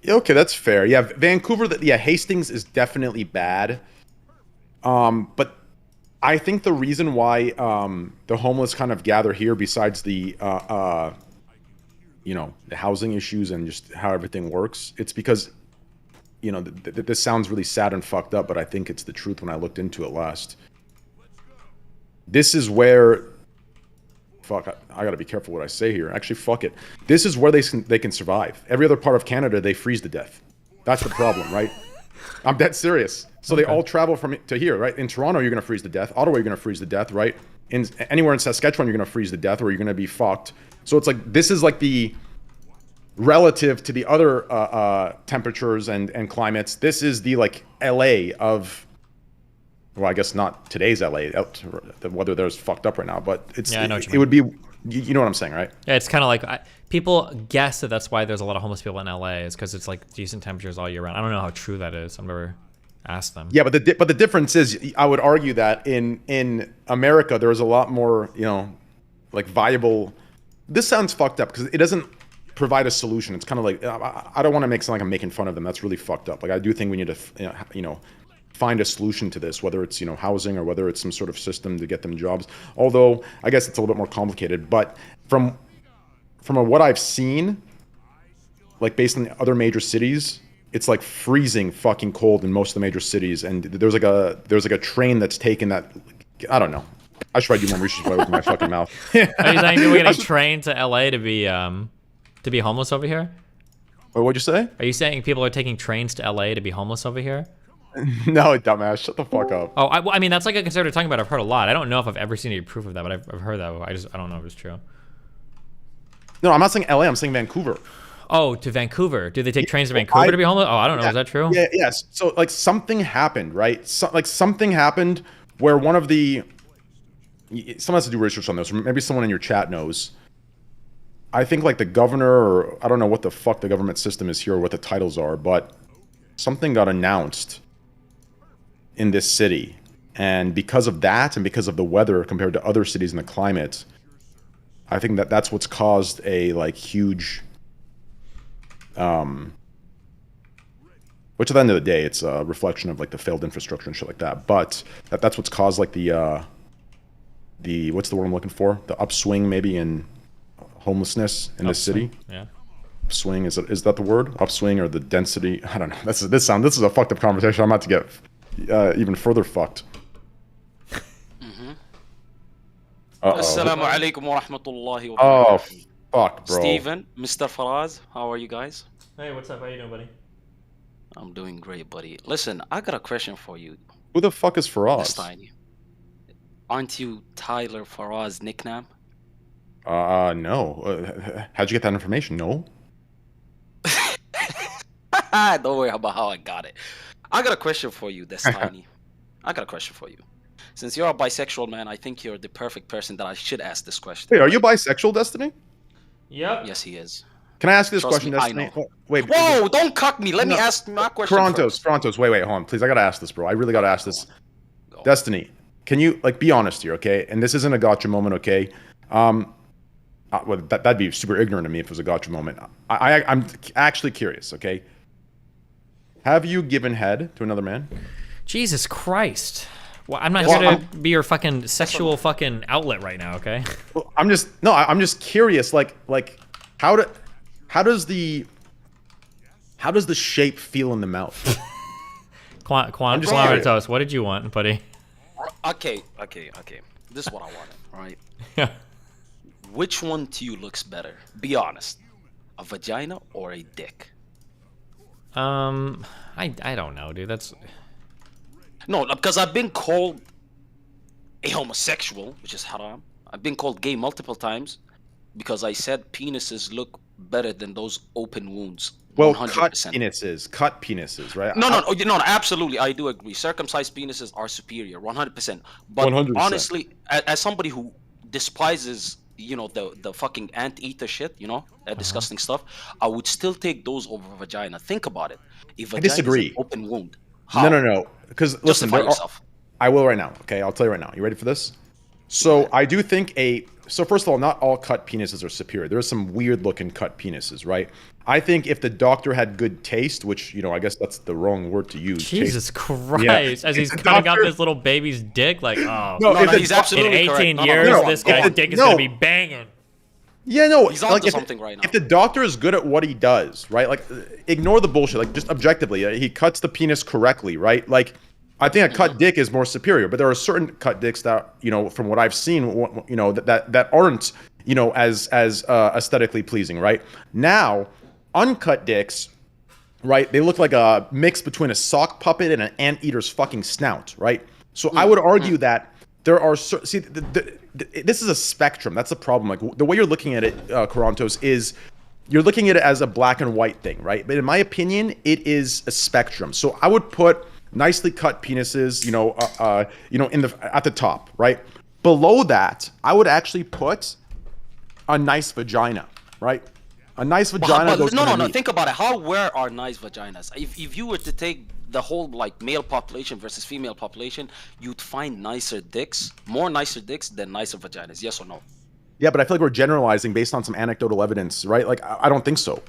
Speaker 18: Okay, that's fair. Yeah, Vancouver. Hastings is definitely bad. But I think the reason why the homeless kind of gather here, besides the the housing issues and just how everything works, it's because this sounds really sad and fucked up, but I think it's the truth when I looked into it last. This is where I gotta be careful what I say here. Actually, fuck it. This is where they can survive. Every other part of Canada, they freeze to death. That's the problem, right? I'm dead serious. So they all travel to here, right? In Toronto, you're gonna freeze to death. Ottawa, you're gonna freeze to death, right? Anywhere in Saskatchewan, you're gonna freeze to death, or you're gonna be fucked. So it's like this is like the relative to the other temperatures and climates. This is the like LA of. Well, I guess not today's LA. The weather there's fucked up right now, but
Speaker 2: I know what you
Speaker 18: it
Speaker 2: mean.
Speaker 18: would be. You know what I'm saying, right?
Speaker 2: Yeah, it's kind of like people guess that's why there's a lot of homeless people in LA is because it's like decent temperatures all year round. I don't know how true that is. I've never asked them.
Speaker 18: Yeah, but the difference is, I would argue that in America there is a lot more, like viable. This sounds fucked up because it doesn't provide a solution. It's kind of like I don't want to make sound like I'm making fun of them. That's really fucked up. Like I do think we need to find a solution to this, whether it's housing or whether it's some sort of system to get them jobs. Although I guess it's a little bit more complicated. But from what I've seen, like based on other major cities, it's like freezing fucking cold in most of the major cities. And there's like a train that's taken that. I don't know. I should probably do more research with my fucking mouth.
Speaker 2: Are you saying people getting trained to LA to be homeless over here?
Speaker 18: What'd you say?
Speaker 2: Are you saying people are taking trains to LA to be homeless over here?
Speaker 18: No, dumbass. Shut the fuck up.
Speaker 2: Oh, I mean, that's like a conservative talking about. I've heard a lot. I don't know if I've ever seen any proof of that, but I've heard that. I don't know if it's true.
Speaker 18: No, I'm not saying LA. I'm saying Vancouver.
Speaker 2: Oh, to Vancouver. Do they take trains to Vancouver to be homeless? Oh, I don't know.
Speaker 18: Yeah,
Speaker 2: Is that true?
Speaker 18: Yeah, yes. So like something happened, right? Something happened where one of the someone has to do research on this, or maybe someone in your chat knows. I think like the governor, or I don't know what the fuck the government system is here or what the titles are, but something got announced in this city. And because of that and because of the weather compared to other cities and the climate, I think that's what's caused a like huge Which at the end of the day, it's a reflection of like the failed infrastructure and shit like that. But that's what's caused like the what's the word I'm looking for? The upswing maybe in homelessness in the city.
Speaker 2: Yeah.
Speaker 18: Upswing is that the word? Upswing or the density? I don't know. This is a fucked up conversation. I'm about to get even further fucked.
Speaker 19: Assalamu alaikum wa rahmatullahi wa
Speaker 18: Oh,
Speaker 19: barakatuh.
Speaker 18: fuck, bro.
Speaker 19: Steven, Mr. Faraz, how are you guys?
Speaker 2: Hey, what's up? How you doing, buddy?
Speaker 19: I'm doing great, buddy. Listen, I got a question for you.
Speaker 18: Who the fuck is Faraz?
Speaker 19: Tiny. Aren't you Tyler Faraz nickname?
Speaker 18: No. How'd you get that information? No.
Speaker 19: Don't worry about how I got it. I got a question for you, this Tiny. I got a question for you. Since you're a bisexual man, I think you're the perfect person that I should ask this question.
Speaker 18: Wait, are you bisexual, Destiny?
Speaker 2: Yep.
Speaker 19: Yes, he is.
Speaker 18: Can I ask you this
Speaker 19: Trust
Speaker 18: question,
Speaker 19: me, I
Speaker 18: Destiny?
Speaker 19: know.
Speaker 18: Wait.
Speaker 19: Whoa, don't cuck me. Let me ask my question first.
Speaker 18: Toronto's. Wait, hold on, please. I gotta ask this, bro. I really gotta ask this. Destiny, can you be honest here, okay? And this isn't a gotcha moment, okay? Well, that'd be super ignorant of me if it was a gotcha moment. I'm actually curious, okay? Have you given head to another man?
Speaker 2: Jesus Christ. Well, I'm not here to be your fucking sexual fucking outlet right now, okay?
Speaker 18: Well, I'm just curious, like how does the shape feel in the mouth?
Speaker 2: Quantos, what did you want, buddy?
Speaker 19: Okay. This is what I wanted, all right?
Speaker 2: Yeah.
Speaker 19: Which one to you looks better? Be honest. A vagina or a dick?
Speaker 2: I don't know, dude. That's...
Speaker 19: No, because I've been called a homosexual, which is haram. I've been called gay multiple times because I said penises look better than those open wounds.
Speaker 18: Well,
Speaker 19: 100%.
Speaker 18: cut penises, right?
Speaker 19: No, absolutely, I do agree. Circumcised penises are superior, 100%. But
Speaker 18: 100%.
Speaker 19: honestly, as somebody who despises, the fucking anteater shit, that disgusting stuff, I would still take those over vagina. Think about it. If
Speaker 18: I
Speaker 19: vagina
Speaker 18: disagree.
Speaker 19: is an open wound. How?
Speaker 18: No. Because listen, I will right now. Okay, I'll tell you right now. You ready for this? So I do think So first of all, not all cut penises are superior. There are some weird looking cut penises, right? I think if the doctor had good taste, which, I guess that's the wrong word to use.
Speaker 2: Jesus Christ.
Speaker 18: Yeah.
Speaker 2: As he's cutting up his little baby's dick, like, oh.
Speaker 18: No,
Speaker 19: he's absolutely
Speaker 2: in 18
Speaker 19: correct.
Speaker 2: years, this guy's dick is going to be banging.
Speaker 18: Yeah, no.
Speaker 19: He's onto something right now.
Speaker 18: If the doctor is good at what he does, right? Like, ignore the bullshit. Like, just objectively, he cuts the penis correctly, right? Like, I think a cut dick is more superior, but there are certain cut dicks that, from what I've seen, that aren't, as aesthetically pleasing, right? Now, uncut dicks, right? They look like a mix between a sock puppet and an anteater's fucking snout, right? So I would argue that there are this is a spectrum. That's the problem. Like, the way you're looking at it, Corantos, is you're looking at it as a black and white thing, right? But in my opinion, it is a spectrum. So I would put nicely cut penises, at the top, right? Below that, I would actually put a nice vagina, right? A nice vagina.
Speaker 19: No. Think about it. Where are nice vaginas? If you were to take the whole male population versus female population, you'd find more nicer dicks than nicer vaginas. Yes or no?
Speaker 18: Yeah, but I feel like we're generalizing based on some anecdotal evidence, right? Like, I don't think so.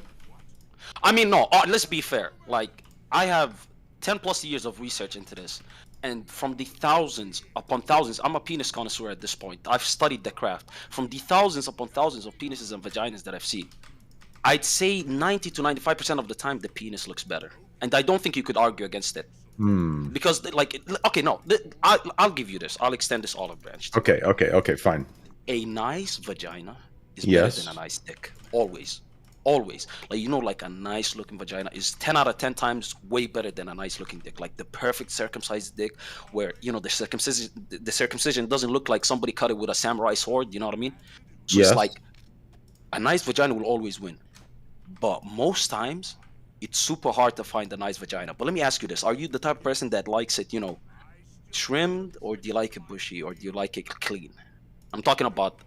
Speaker 19: I mean, no. Let's be fair. Like, I have 10 plus years of research into this, and from the thousands upon thousands, I'm a penis connoisseur at this point. I've studied the craft. From the thousands upon thousands of penises and vaginas that I've seen, I'd say 90 to 95% of the time the penis looks better, and I don't think you could argue against it. Because I'll give you this. I'll extend this olive branch.
Speaker 18: Okay, fine.
Speaker 19: A nice vagina is better than a nice dick. Always. Like a nice looking vagina is 10 out of 10 times way better than a nice looking dick. Like the perfect circumcised dick where, the circumcision doesn't look like somebody cut it with a samurai sword. You know what I mean? So it's like a nice vagina will always win. But most times it's super hard to find a nice vagina. But let me ask you this. Are you the type of person that likes it, trimmed, or do you like it bushy, or do you like it clean? I'm talking about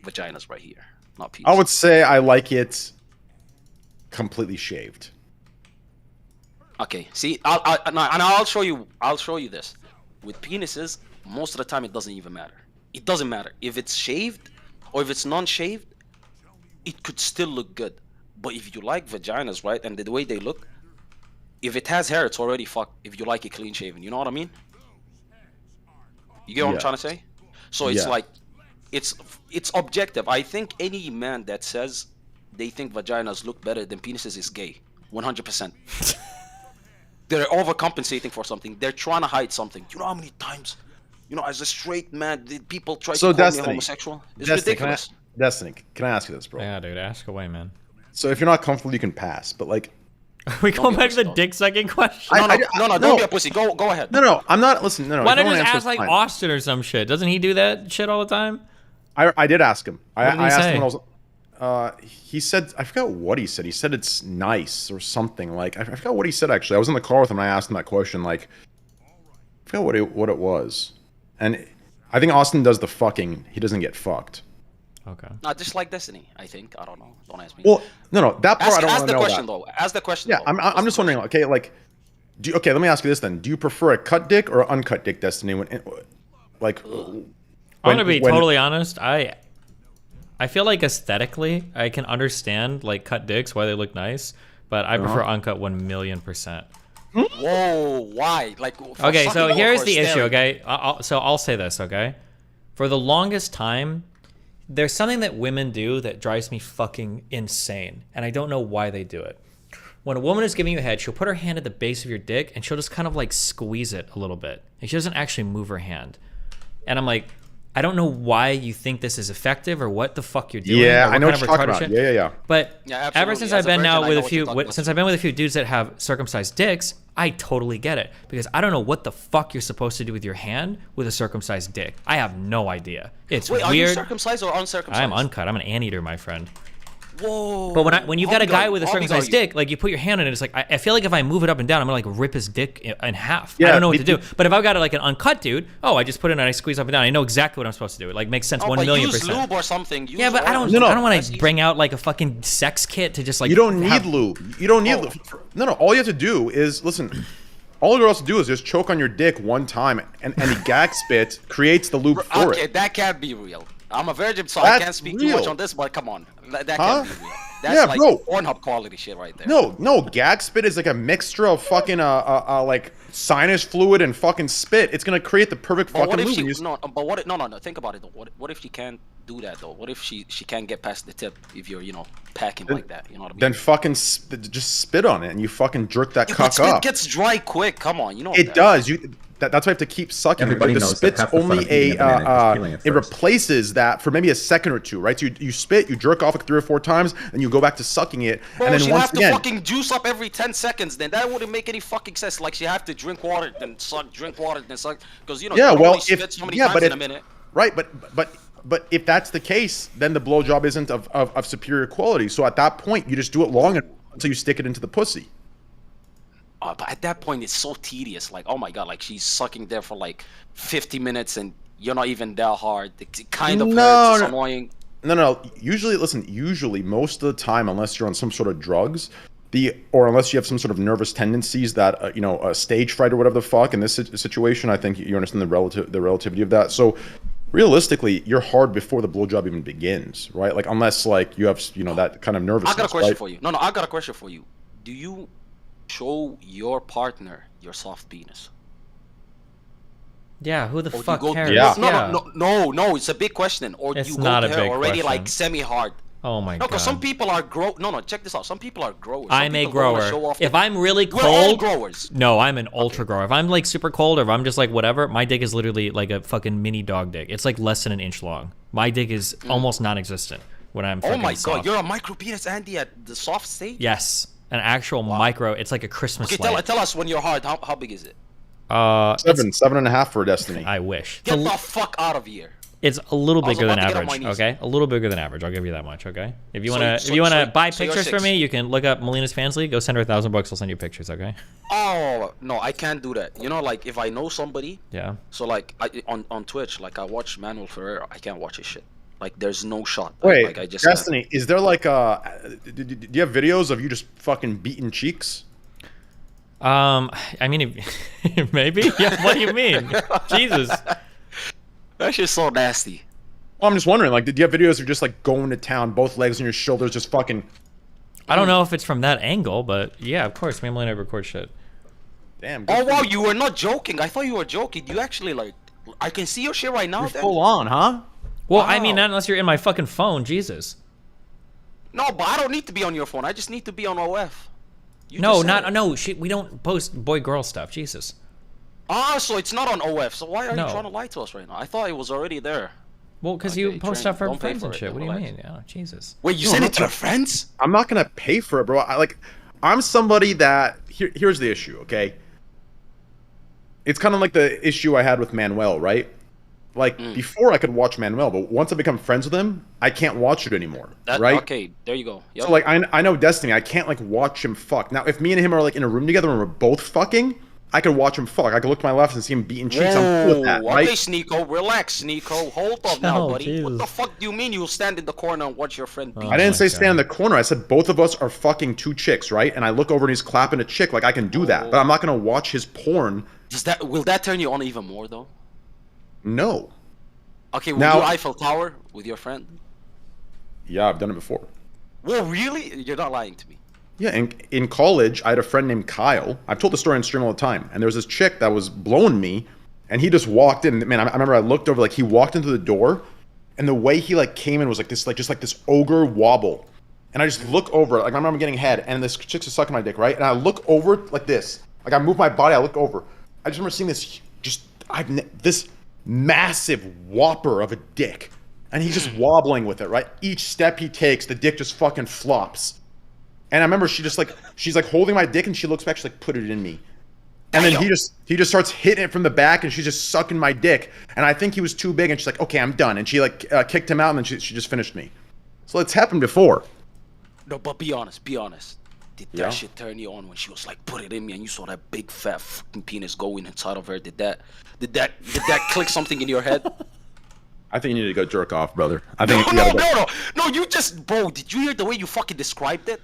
Speaker 19: vaginas right here, not penises.
Speaker 18: I would say I like it completely shaved.
Speaker 19: Okay, see, I'll show you this. With penises, most of the time it doesn't even matter. It doesn't matter if it's shaved or if it's non-shaved. It could still look good. But if you like vaginas, right, and the way they look, if it has hair, it's already fucked. If you like it clean shaven, you know what I mean? You get what I'm trying to say? So it's like, it's objective. I think any man that says they think vaginas look better than penises is gay, 100%. They're overcompensating for something. They're trying to hide something. You know how many times, you know, as a straight man, did people try to call me homosexual? It's ridiculous.
Speaker 18: Destiny, can I ask you this, bro?
Speaker 2: Yeah, dude, ask away, man.
Speaker 18: So if you're not comfortable, you can pass. But like,
Speaker 2: we go back to the dick sucking question.
Speaker 19: No, don't be a pussy. Go ahead.
Speaker 18: No, I'm not. Listen, no.
Speaker 2: Why not just ask like Austin or some shit? Doesn't he do that shit all the time?
Speaker 18: I did ask him. I asked
Speaker 2: say?
Speaker 18: him when I was. He said, I forgot what he said. He said it's nice or something. Like I forgot what he said actually. I was in the car with him and I asked him that question. Like, I forgot what it was. And I think Austin does the fucking. He doesn't get fucked.
Speaker 2: Okay.
Speaker 19: Not just like Destiny, I think. I don't know. Don't ask me.
Speaker 18: Well, no. That part I don't want to know.
Speaker 19: Ask the question though. Ask the question.
Speaker 18: Yeah, I'm just wondering. Okay, like, okay. Let me ask you this then. Do you prefer a cut dick or uncut dick, Destiny? When, like,
Speaker 2: I'm gonna be totally honest. I feel like aesthetically, I can understand like cut dicks why they look nice, but I prefer uncut 1,000,000%.
Speaker 19: Whoa, why? Like,
Speaker 2: okay, so here's the issue. Okay, I'll say this. Okay, for the longest time, there's something that women do that drives me fucking insane, and I don't know why they do it. When a woman is giving you a head, she'll put her hand at the base of your dick, and she'll just kind of like squeeze it a little bit, and she doesn't actually move her hand. And I'm like, I don't know why you think this is effective or what the fuck you're doing.
Speaker 18: Yeah, I know what you're talking about. Yeah.
Speaker 2: But ever since I've been with a few dudes that have circumcised dicks, I totally get it, because I don't know what the fuck you're supposed to do with your hand with a circumcised dick. I have no idea. It's weird.
Speaker 19: Are you circumcised or uncircumcised?
Speaker 2: I'm uncut. I'm an anteater, my friend.
Speaker 19: Whoa.
Speaker 2: But when you've got a guy with a circumcised dick, like you put your hand in it, it's like I feel like if I move it up and down, I'm gonna like rip his dick in half. I don't know what to do. But if I've got like an uncut dude, I just put it in and I squeeze up and down. I know exactly what I'm supposed to do. It like makes sense 1,000,000%.
Speaker 19: Use lube or something.
Speaker 2: Yeah, but I don't want to bring out like a fucking sex kit to just like.
Speaker 18: You don't need lube. You don't need lube. No. All you have to do is listen. All you're supposed to do is just choke on your dick one time, and the gag spit creates the lube for it.
Speaker 19: Okay, that can't be real. I'm a virgin, so I can't speak too much on this, but come on. That can't be real. That's like Pornhub quality shit right there.
Speaker 18: No, gag spit is like a mixture of fucking like sinus fluid and fucking spit. It's gonna create the perfect fucking lube.
Speaker 19: No. Think about it though. What if she can't do that though? What if she can't get past the tip if you're packing like that? You know what I mean?
Speaker 18: Then fucking just spit on it and you fucking jerk that cock
Speaker 19: spit
Speaker 18: up.
Speaker 19: Gets dry quick. Come on, you know.
Speaker 18: It does. That's why I have to keep sucking.
Speaker 20: Everybody
Speaker 18: the
Speaker 20: knows
Speaker 18: spit's
Speaker 20: that
Speaker 18: only it replaces that for maybe a second or two, right? So you spit, you jerk off like 3 or 4 times, and you go back to sucking it,
Speaker 19: Bro,
Speaker 18: and then once again,
Speaker 19: she have to fucking juice up every 10 seconds. Then that wouldn't make any fucking sense. Like she have to drink water, then suck, drink water, then suck, because you only spit so many times in a minute.
Speaker 18: Right, but if that's the case, then the blowjob isn't of superior quality. So at that point, you just do it long enough until you stick it into the pussy.
Speaker 19: But at that point, it's so tedious. Like, oh my god, like she's sucking there for like 50 minutes, and you're not even that hard. It kind of hurts. It's annoying.
Speaker 18: No. Usually, most of the time, unless you're on some sort of drugs, or unless you have some sort of nervous tendencies that a stage fright or whatever the fuck. In this situation, I think you understand the relativity of that. So realistically, you're hard before the blowjob even begins, right? Like unless like you have that kind of nervousness.
Speaker 19: I got a question for you. No, I got a question for you. Do you show your partner your soft penis?
Speaker 2: Yeah, who the fuck cares?
Speaker 19: No, it's a big question. Or
Speaker 2: it's
Speaker 19: you go
Speaker 2: not a
Speaker 19: there
Speaker 2: big
Speaker 19: already
Speaker 2: question.
Speaker 19: like semi-hard?
Speaker 2: Oh my god.
Speaker 19: No, because some people are check this out. Some people are growers.
Speaker 2: I'm a grower. If I'm really cold,
Speaker 19: we're all growers.
Speaker 2: No, I'm an ultra grower. If I'm like super cold, or if I'm just like whatever, my dick is literally like a fucking mini dog dick. It's like less than an inch long. My dick is almost non-existent when I'm fucking
Speaker 19: Oh my
Speaker 2: soft.
Speaker 19: god, you're a micro penis, Andy, at the soft stage?
Speaker 2: Yes, an actual micro. It's like a Christmas light.
Speaker 19: Tell us when you're hard. How big is it?
Speaker 18: 7.5 for Destiny.
Speaker 2: I wish.
Speaker 19: Get the fuck out of here.
Speaker 2: It's a little bigger than average, okay? A little bigger than average. I'll give you that much, okay? If you wanna buy pictures for me, you can look up Melina's Fans League. Go send her $1,000. I'll send you pictures, okay?
Speaker 19: Oh no, I can't do that. Like if I know somebody.
Speaker 2: Yeah.
Speaker 19: So like on Twitch, like I watch Manuel Ferreira. I can't watch his shit. Like there's no shot.
Speaker 18: Wait,
Speaker 19: like, I just
Speaker 18: Destiny,
Speaker 19: can't.
Speaker 18: is there like do you have videos of you just fucking beating cheeks?
Speaker 2: I mean, maybe. Yeah. What do you mean? Jesus.
Speaker 19: That's just so nasty.
Speaker 18: Well, I'm just wondering, like, did you have videos of just like going to town, both legs on your shoulders, just fucking?
Speaker 2: I don't know if it's from that angle, but yeah, of course, me and Melina record shit.
Speaker 18: Damn.
Speaker 19: Oh wow, you were not joking. I thought you were joking. You actually like, I can see your shit right now.
Speaker 18: You're full on, huh?
Speaker 2: Well, I mean, not unless you're in my fucking phone, Jesus.
Speaker 19: No, but I don't need to be on your phone. I just need to be on OF.
Speaker 2: We don't post boy-girl stuff, Jesus.
Speaker 19: Ah, so it's not on OF. So why are you trying to lie to us right now? I thought it was already there.
Speaker 2: Well, because you post stuff for friends and shit. What do you mean? Oh, Jesus.
Speaker 19: Wait, you send it to your friends?
Speaker 18: I'm not gonna pay for it, bro. I'm somebody that here's the issue, okay? It's kind of like the issue I had with Manuel, right? Like before I could watch Manuel, but once I become friends with him, I can't watch it anymore, right?
Speaker 19: Okay, there you go. Yep.
Speaker 18: So like I know Destiny, I can't like watch him fuck. Now if me and him are like in a room together and we're both fucking, I could watch him fuck. I could look to my left and see him beating cheeks. I'm cool with that, right?
Speaker 19: Okay, Sneeko, relax, Sneeko. Hold up now, buddy. Jesus. What the fuck do you mean you'll stand in the corner and watch your friend beat?
Speaker 18: I didn't say stand in the corner. I said both of us are fucking two chicks, right? And I look over and he's clapping a chick. Like I can do that, but I'm not gonna watch his porn.
Speaker 19: Will that turn you on even more though?
Speaker 18: No.
Speaker 19: Okay, will you do Eiffel Tower with your friend?
Speaker 18: Yeah, I've done it before.
Speaker 19: Whoa, really? You're not lying to me.
Speaker 18: Yeah, in college, I had a friend named Kyle. I've told the story on stream all the time. And there was this chick that was blowing me, and he just walked in. Man, I remember I looked over, like he walked into the door, and the way he like came in was like this, just like this ogre wobble. And I just look over, like I remember getting head, and this chick's just sucking my dick, right? And I look over like this, like I move my body, I look over. I just remember seeing this, this massive whopper of a dick, and he's just wobbling with it, right? Each step he takes, the dick just fucking flops. And I remember she's like holding my dick, and she looks back, she's like, put it in me. And then he just starts hitting it from the back, and she's just sucking my dick. And I think he was too big, and she's like, okay, I'm done. And she like kicked him out, and then she just finished me. So it's happened before.
Speaker 19: No, but be honest. Did that shit turn you on when she was like, put it in me, and you saw that big fat fucking penis going inside of her? Did that click something in your head?
Speaker 18: I think you need to go jerk off, brother.
Speaker 19: No, you just, bro, did you hear the way you fucking described it?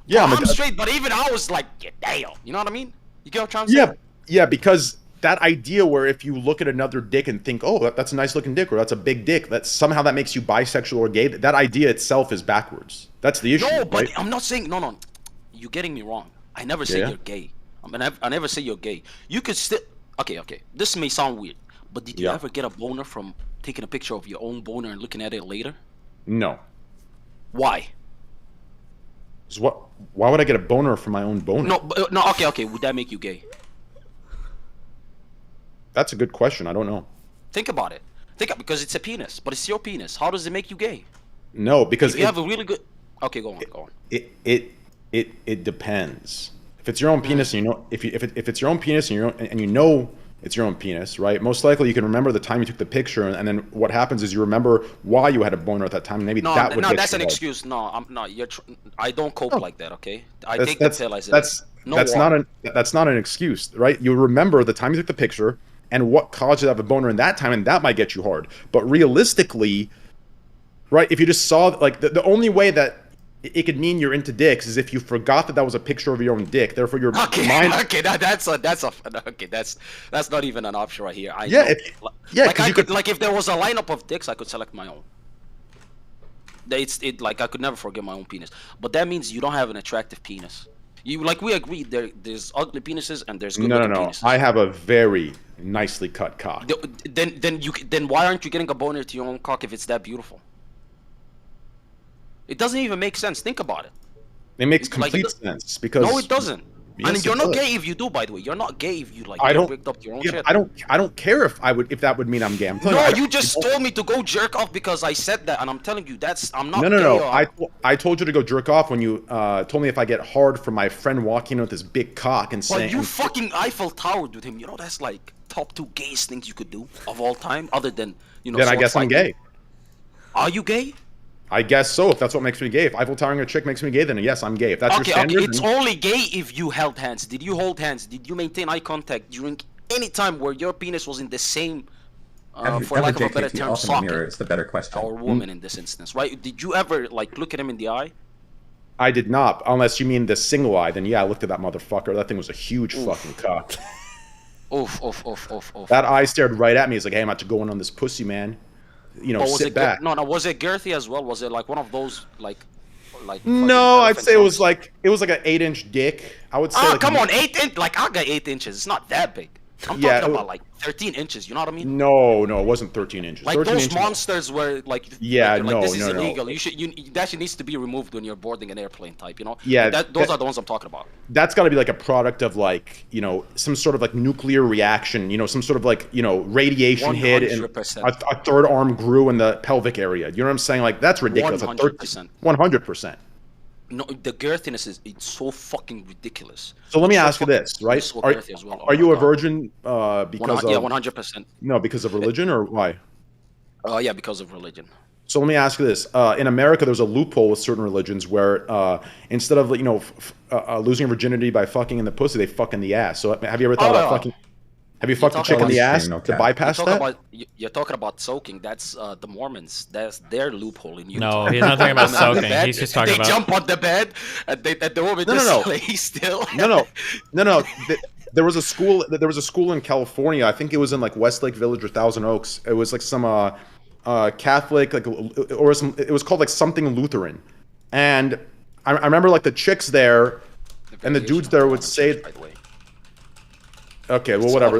Speaker 18: Yeah,
Speaker 19: I'm straight, but even I was like, yeah, damn. You know what I mean? You get what I'm trying to say?
Speaker 18: Yeah, because that idea where if you look at another dick and think, oh, that's a nice looking dick, or that's a big dick, that somehow that makes you bisexual or gay, that idea itself is backwards. That's the issue.
Speaker 19: No, but
Speaker 18: right?
Speaker 19: I'm not saying, no. You're getting me wrong. I never say you're gay. I never say you're gay. You could still, okay. This may sound weird, but did you ever get a boner from taking a picture of your own boner and looking at it later?
Speaker 18: No.
Speaker 19: Why?
Speaker 18: Why would I get a boner from my own boner?
Speaker 19: No. Okay. Would that make you gay?
Speaker 18: That's a good question. I don't know.
Speaker 19: Think about it. Because it's a penis, but it's your penis. How does it make you gay?
Speaker 18: No, because
Speaker 19: if you have a really good. Okay, go on.
Speaker 18: It depends. If it's your own penis, and you know, if it's your own penis and you know it's your own penis, right? Most likely you can remember the time you took the picture, and then what happens is you remember why you had a boner at that time. Maybe that would.
Speaker 19: No, that's an excuse. No, I'm not. I don't cope like that. Okay, I take the pill. I said
Speaker 18: that's not an excuse, right? You remember the time you took the picture and what caused you to have a boner in that time, and that might get you hard. But realistically, right? If you just saw like the only way that it could mean you're into dicks is if you forgot that was a picture of your own dick. Therefore, your mind.
Speaker 19: Okay, that's not even an option right here. Like if there was a lineup of dicks, I could select my own. Like I could never forget my own penis, but that means you don't have an attractive penis. We agreed there's ugly penises and there's good looking penises.
Speaker 18: I have a very nicely cut cock.
Speaker 19: Then why aren't you getting a boner to your own cock if it's that beautiful? It doesn't even make sense. Think about it.
Speaker 18: It makes complete sense because
Speaker 19: no, it doesn't. Yes, you're not gay if you do. By the way, you're not gay if you rigged up your own shit.
Speaker 18: I don't care if that would mean I'm gay.
Speaker 19: You just told me to go jerk off because I said that, and I'm telling you I'm not.
Speaker 18: No. I told you to go jerk off when you told me if I get hard from my friend walking in with his big cock and saying.
Speaker 19: But you fucking Eiffel Towered with him. You know that's like top 2 gayest things you could do of all time, other than
Speaker 18: Then I guess I'm gay.
Speaker 19: Are you gay?
Speaker 18: I guess so. If that's what makes me gay. If Eiffel Towering a chick makes me gay, then yes, I'm gay. If that's your standard.
Speaker 19: Okay, it's only gay if you held hands. Did you hold hands? Did you maintain eye contact during any time where your penis was in the same, for lack of a better term, socket?
Speaker 20: It's the better question.
Speaker 19: Or woman in this instance, right? Did you ever look at him in the eye?
Speaker 18: I did not, unless you mean the single eye. Then yeah, I looked at that motherfucker. That thing was a huge fucking cock.
Speaker 19: Oof.
Speaker 18: That eye stared right at me. It's like, hey, I'm about to go in on this pussy, man. Sit back.
Speaker 19: No, was it girthy as well? Was it like one of those like like.
Speaker 11: No, I'd say it was like an 8-inch dick. I would say.
Speaker 19: Ah,
Speaker 11: like,
Speaker 19: come on, 8 inch. Like I got 8 inches. It's not that big. I'm talking about like 13 inches. You know what I mean?
Speaker 11: No, it wasn't 13 inches.
Speaker 19: Like
Speaker 11: 13
Speaker 19: those
Speaker 11: inches.
Speaker 19: monsters were like.
Speaker 11: Yeah,
Speaker 19: like,
Speaker 11: no,
Speaker 19: this is
Speaker 11: no,
Speaker 19: illegal.
Speaker 11: no.
Speaker 19: That shit needs to be removed when you're boarding an airplane type. You know?
Speaker 11: Yeah,
Speaker 19: Those are the ones I'm talking about.
Speaker 11: That's got to be like a product of like some sort of like nuclear reaction. Some sort of like radiation hit and
Speaker 19: 100%.
Speaker 11: a third arm grew in the pelvic area. You know what I'm saying? Like that's ridiculous.
Speaker 19: 100%.
Speaker 11: 100%.
Speaker 19: No, the girthiness it's so fucking ridiculous.
Speaker 11: So let me ask you this, right? Are you a virgin because of
Speaker 19: 100%.
Speaker 11: No, because of religion or why?
Speaker 19: Yeah, because of religion.
Speaker 11: So let me ask you this: in America, there's a loophole with certain religions where instead of losing virginity by fucking in the pussy, they fuck in the ass. So have you ever thought about fucking? Have you fucked a chick in the ass to bypass that?
Speaker 19: You're talking about soaking. That's the Mormons. That's their loophole in Utah.
Speaker 2: No, he's not talking about soaking. He's just talking about.
Speaker 19: They jump on the bed and the woman just lay still.
Speaker 11: No. There was a school. There was a school in California. I think it was in like Westlake Village or Thousand Oaks. It was like some Catholic, like, or some. It was called like something Lutheran, and I remember like the chicks there, and the dudes there would say. Okay, well, whatever.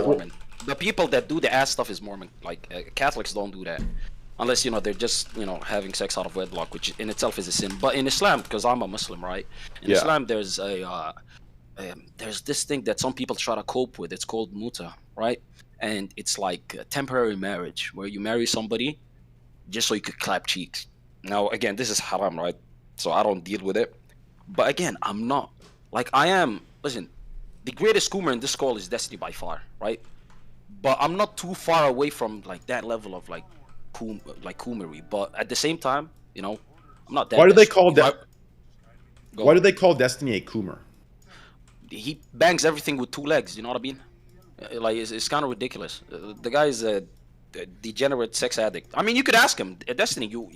Speaker 19: The people that do the ass stuff is Mormon. Like Catholics don't do that, unless they're just having sex out of wedlock, which in itself is a sin. But in Islam, because I'm a Muslim, right? In Islam, there's there's this thing that some people try to cope with. It's called muta, right? And it's like a temporary marriage where you marry somebody just so you could clap cheeks. Now, again, this is haram, right? So I don't deal with it. But again, I'm not like I am. Listen. The greatest coomer in this call is Destiny by far, right? But I'm not too far away from like that level of like coomery. But at the same time, I'm not that.
Speaker 11: Why do they call Why do they call Destiny a coomer?
Speaker 19: He bangs everything with 2 legs. You know what I mean? Like it's kind of ridiculous. The guy is a degenerate sex addict. I mean, you could ask him. Destiny, you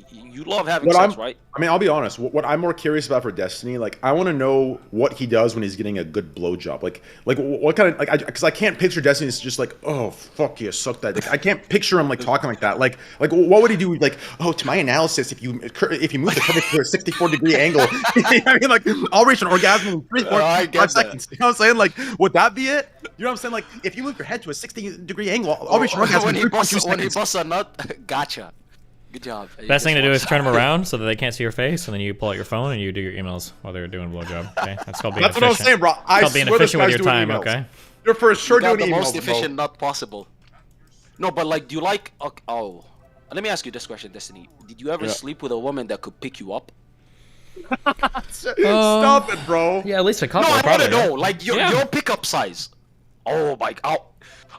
Speaker 19: love having sex, right?
Speaker 11: I mean, I'll be honest. What I'm more curious about for Destiny, like, I want to know what he does when he's getting a good blowjob. Like what kind of because I can't picture Destiny as just like, oh fuck yeah, suck that. Like, I can't picture him like talking like that. Like what would he do? Like, oh, to my analysis, if you move the curvature to a 64-degree angle, I mean, like, I'll reach an orgasm in 3, 4, 5 seconds. You know what I'm saying? Like, would that be it? You know what I'm saying? Like, if you move your head to a 60-degree angle, I'll reach an orgasm in 3.2 seconds.
Speaker 19: When he busts a nut, gotcha. Good job.
Speaker 2: Best thing to do is turn them around so that they can't see your face, and then you pull out your phone and you do your emails while they're doing a blowjob. Okay, that's called being efficient.
Speaker 11: That's what I'm saying, bro.
Speaker 2: It's called being efficient with your time. Okay.
Speaker 11: You're for sure doing
Speaker 19: the
Speaker 11: emails,
Speaker 19: most efficient nut possible. No, but like, do you like? Oh, let me ask you this question, Destiny. Did you ever sleep with a woman that could pick you up?
Speaker 11: Stop it, bro.
Speaker 2: Yeah, at least a couple.
Speaker 19: No, I want to know,
Speaker 2: right?
Speaker 19: like your pickup size. Oh my god.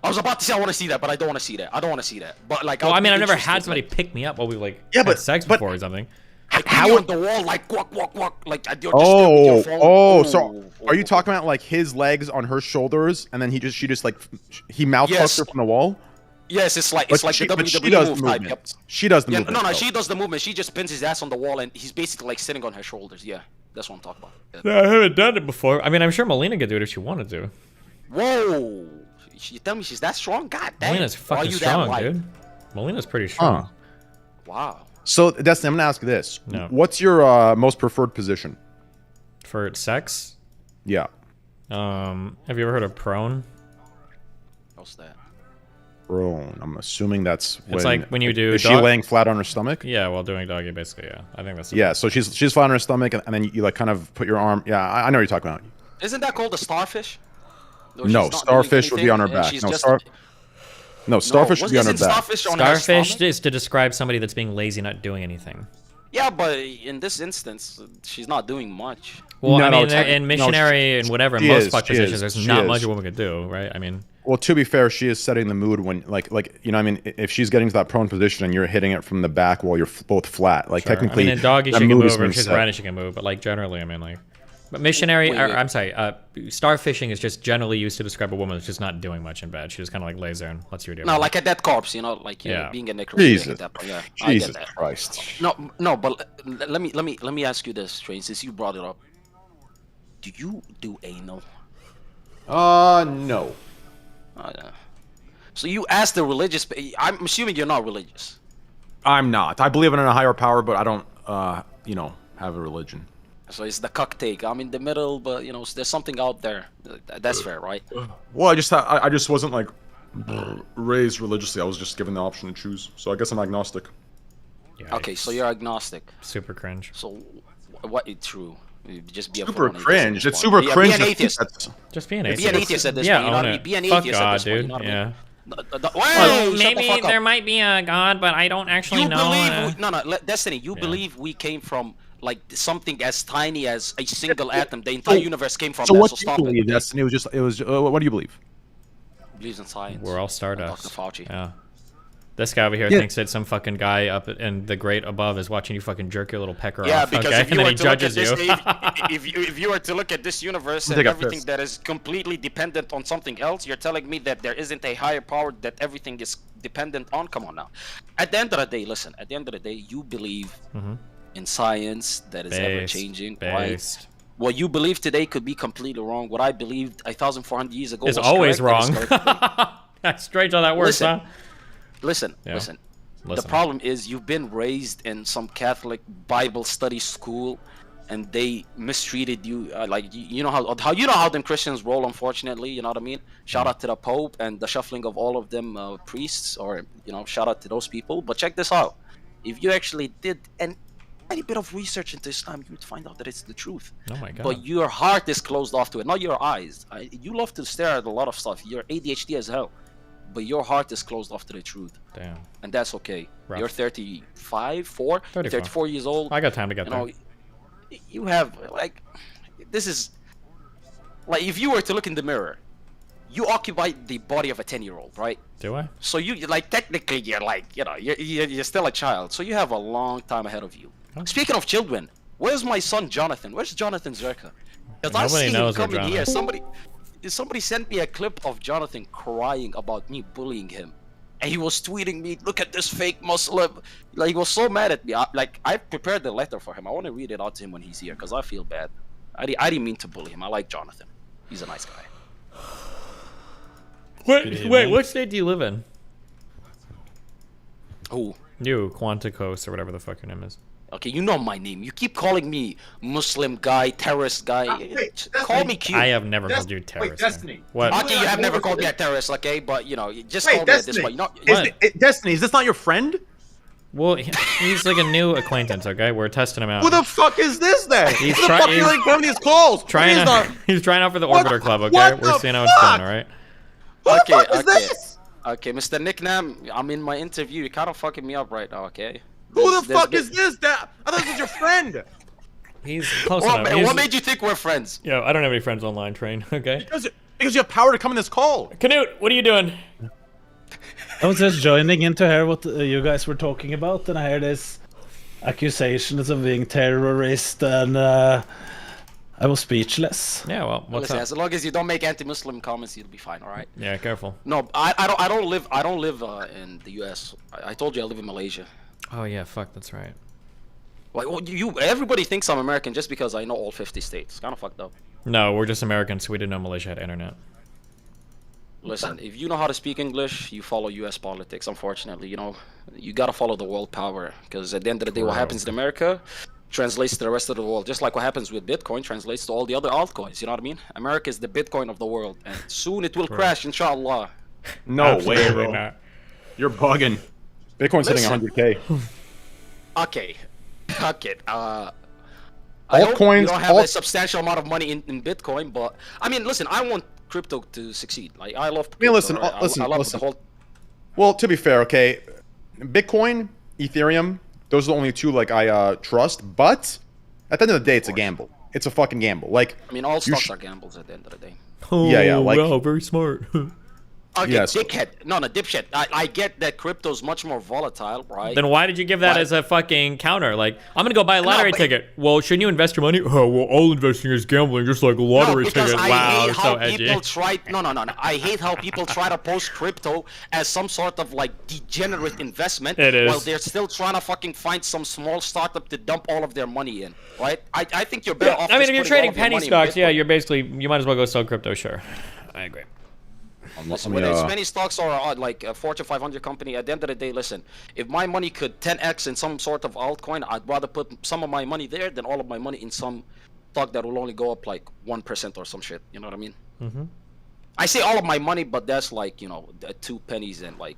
Speaker 19: I was about to say I want to see that, but I don't want to see that. I don't want to see that. But like,
Speaker 2: well, I mean, I've never had somebody pick me up while we had sex before or something.
Speaker 19: Like, how on the wall, like walk, like you're just there with your phone.
Speaker 11: So are you talking about like his legs on her shoulders, and then he mouth fucks her from the wall?
Speaker 19: Yes, it's like the WWE move type. Yep.
Speaker 11: She does the movement.
Speaker 19: No, she does the movement. She just pins his ass on the wall, and he's basically like sitting on her shoulders. Yeah, that's what I'm talking about.
Speaker 2: Yeah. I haven't done it before. I mean, I'm sure Melina could do it if she wanted to.
Speaker 19: Whoa. You tell me she's that strong? God damn.
Speaker 2: Melina's fucking strong, dude. Melina's pretty strong.
Speaker 11: Huh.
Speaker 19: Wow.
Speaker 11: So, Destiny, I'm going to ask you this.
Speaker 2: No.
Speaker 11: What's your most preferred position?
Speaker 2: For sex?
Speaker 11: Yeah.
Speaker 2: Have you ever heard of prone?
Speaker 19: What's that?
Speaker 11: Prone. I'm assuming that's
Speaker 2: it's like when you do.
Speaker 11: Is she laying flat on her stomach?
Speaker 2: Yeah, while doing doggy, basically. Yeah, I think that's.
Speaker 11: Yeah, so she's flat on her stomach, and then you like kind of put your arm. Yeah, I know what you're talking about.
Speaker 19: Isn't that called a starfish?
Speaker 11: No, starfish would be on her back. No, starfish would be on her back.
Speaker 2: Starfish is to describe somebody that's being lazy, not doing anything.
Speaker 19: Yeah, but in this instance, she's not doing much.
Speaker 2: Well, I mean, in missionary and whatever, in most fuck positions, there's not much a woman could do, right? I mean.
Speaker 11: Well, to be fair, she is setting the mood when, like you know, I mean, if she's getting to that prone position and you're hitting it from the back while you're both flat, like technically,
Speaker 2: I mean, in doggy she can move, if she's running she can move, but like generally, I mean, like. But missionary, I'm sorry, starfishing is just generally used to describe a woman that's just not doing much in bed. She just kind of like lays there and lets you do it.
Speaker 19: No, like a dead corpse, like being a necrophiliac at that point. Yeah,
Speaker 11: Jesus Christ.
Speaker 19: No, but let me ask you this, Train, since you brought it up. Do you do anal?
Speaker 11: No.
Speaker 19: So you asked the religious. I'm assuming you're not religious.
Speaker 18: I'm not. I believe in a higher power, but I don't, have a religion.
Speaker 19: So it's the cuck take. I'm in the middle, but you know, there's something out there. That's fair, right?
Speaker 11: Well, I just wasn't like raised religiously. I was just given the option to choose. So I guess I'm agnostic.
Speaker 19: Yeah, okay, so you're agnostic.
Speaker 2: Super cringe.
Speaker 19: So what? True. Just be
Speaker 11: super cringe. It's super cringe.
Speaker 19: Be an atheist.
Speaker 2: Just be an atheist.
Speaker 19: Be an atheist at this point. You know what I mean? Be an atheist at this point. You know what I mean?
Speaker 2: Well, maybe there might be a god, but I don't actually know.
Speaker 19: No, Destiny. You believe we came from like something as tiny as a single atom. The entire universe came from.
Speaker 18: So
Speaker 19: that,
Speaker 18: what
Speaker 19: so
Speaker 18: do
Speaker 19: stop
Speaker 18: you believe,
Speaker 19: it.
Speaker 18: Destiny? It was. What do you believe?
Speaker 19: Believes in science.
Speaker 2: We're all Stardust.
Speaker 19: Dr. Fauci.
Speaker 2: Yeah. This guy over here thinks that some fucking guy up in the grate above is watching you fucking jerk your little pecker off.
Speaker 19: Yeah, because
Speaker 2: okay?
Speaker 19: if you
Speaker 2: And then
Speaker 19: were
Speaker 2: he
Speaker 19: to look at
Speaker 2: judges
Speaker 19: this,
Speaker 2: you.
Speaker 19: if you were to look at this universe and everything that is completely dependent on something else, you're telling me that there isn't a higher power that everything is dependent on? Come on now. At the end of the day, listen. At the end of the day, you believe in science that is ever changing, right? What you believe today could be completely wrong. What I believed 1,400 years ago
Speaker 2: is
Speaker 19: was
Speaker 2: always
Speaker 19: correct,
Speaker 2: wrong. That's strange how that works, huh?
Speaker 19: Listen. The problem is you've been raised in some Catholic Bible study school, and they mistreated you. Like you know how them Christians roll. Unfortunately, you know what I mean. Shout out to the Pope and the shuffling of all of them priests, or you know, shout out to those people. But check this out: if you actually did any bit of research into Islam, you would find out that it's the truth.
Speaker 2: Oh my God!
Speaker 19: But your heart is closed off to it, not your eyes. You love to stare at a lot of stuff. You're ADHD as hell. But your heart is closed off to the truth.
Speaker 2: Damn.
Speaker 19: And that's okay.
Speaker 2: Rough.
Speaker 19: You're 34 years old.
Speaker 2: I got time to get there.
Speaker 19: You have, like, this is, like, if you were to look in the mirror, you occupy the body of a 10-year-old, right?
Speaker 2: Do I?
Speaker 19: So you, like, technically, you're like, you know, you're still a child. So you have a long time ahead of you. Oh. Speaking of children, where's my son Jonathan? Where's Jonathan Zerka? Because I see him coming here. Somebody sent me a clip of Jonathan crying about me bullying him, and he was tweeting me, "Look at this fake Muslim." Like, he was so mad at me. I prepared the letter for him. I want to read it out to him when he's here because I feel bad. I didn't mean to bully him. I like Jonathan. He's a nice guy.
Speaker 2: Wait, what state do you live in?
Speaker 19: Who?
Speaker 2: You, Quanticos, or whatever the fuck your name is.
Speaker 19: Okay, you know my name. You keep calling me Muslim guy, terrorist guy. Call me cute.
Speaker 2: I have never called you terrorist.
Speaker 11: Wait, Destiny.
Speaker 2: What?
Speaker 19: Okay, you have never called me a terrorist, okay? But, you know, just call me at this point. You know,
Speaker 18: Destiny, is this not your friend?
Speaker 2: Well, he's like a new acquaintance, okay? We're testing him out.
Speaker 18: Who the fuck is this then?
Speaker 2: He's
Speaker 18: Who the fuck is like one of these calls?
Speaker 2: He's trying out for the Orbiter Club, okay? We're seeing how it's going, alright?
Speaker 18: What the fuck is this?
Speaker 19: Okay, Mr. Nickname, I'm in my interview. You're kind of fucking me up right now, okay?
Speaker 18: Who the fuck is this? I thought this was your friend.
Speaker 2: He's close enough.
Speaker 19: What made you think we're friends?
Speaker 2: Yo, I don't have any friends online, Train, okay?
Speaker 18: Because you have power to come in this call.
Speaker 2: Canute, what are you doing?
Speaker 20: I was just joining in to hear what you guys were talking about, and I heard this accusations of being terrorist, and I was speechless.
Speaker 2: Yeah, well, what's up?
Speaker 19: As long as you don't make anti-Muslim comments, you'll be fine. All right.
Speaker 2: Yeah, careful.
Speaker 19: No, I don't live in the U.S. I told you I live in Malaysia.
Speaker 2: Oh yeah, fuck, that's right.
Speaker 19: Like, well, everybody thinks I'm American just because I know all 50 states. It's kind of fucked up.
Speaker 2: No, we're just Americans, so we didn't know Malaysia had internet.
Speaker 19: Listen, if you know how to speak English, you follow U.S. politics. Unfortunately, you know, you gotta follow the world power, because at the end of the day, what happens in America translates to the rest of the world. Just like what happens with Bitcoin translates to all the other altcoins. You know what I mean? America is the Bitcoin of the world, and soon it will crash, inshallah.
Speaker 18: No way, bro. Not. You're bugging. Bitcoin's hitting 100K.
Speaker 19: Okay. I
Speaker 18: altcoins,
Speaker 19: hope you don't have a substantial amount of money in Bitcoin, but I mean, listen, I want crypto to succeed. Like, I love crypto.
Speaker 18: I mean, listen,
Speaker 19: right? I love the whole.
Speaker 18: Well, to be fair, okay, Bitcoin, Ethereum, those are the only two like I trust. But at the end of the day, it's a gamble. It's a fucking gamble. Like,
Speaker 19: I mean, all stocks are gambles at the end of the day.
Speaker 2: Oh,
Speaker 18: yeah, like,
Speaker 2: wow, very smart.
Speaker 19: Okay, yes. Dickhead. No, dipshit. I get that crypto's much more volatile, right?
Speaker 2: Then why did you give that as a fucking counter? Like, I'm gonna go buy a lottery ticket. Well, shouldn't you invest your money? Oh, well, all investing is gambling, just like a lottery ticket. Wow, so edgy.
Speaker 19: No. I hate how people try to post crypto as some sort of like degenerate investment.
Speaker 2: It is.
Speaker 19: While they're still trying to fucking find some small startup to dump all of their money in, right? I think you're better off.
Speaker 2: I mean, if you're trading penny stocks, yeah, you're basically, you might as well go sell crypto. Sure, I agree.
Speaker 11: Let me,
Speaker 19: Whether it's many stocks or like a Fortune 500 company, at the end of the day, listen, if my money could 10x in some sort of altcoin, I'd rather put some of my money there than all of my money in some stock that will only go up like 1% or some shit. You know what I mean?
Speaker 2: Mm-hmm.
Speaker 19: I say all of my money, but that's like, you know, 2 pennies and like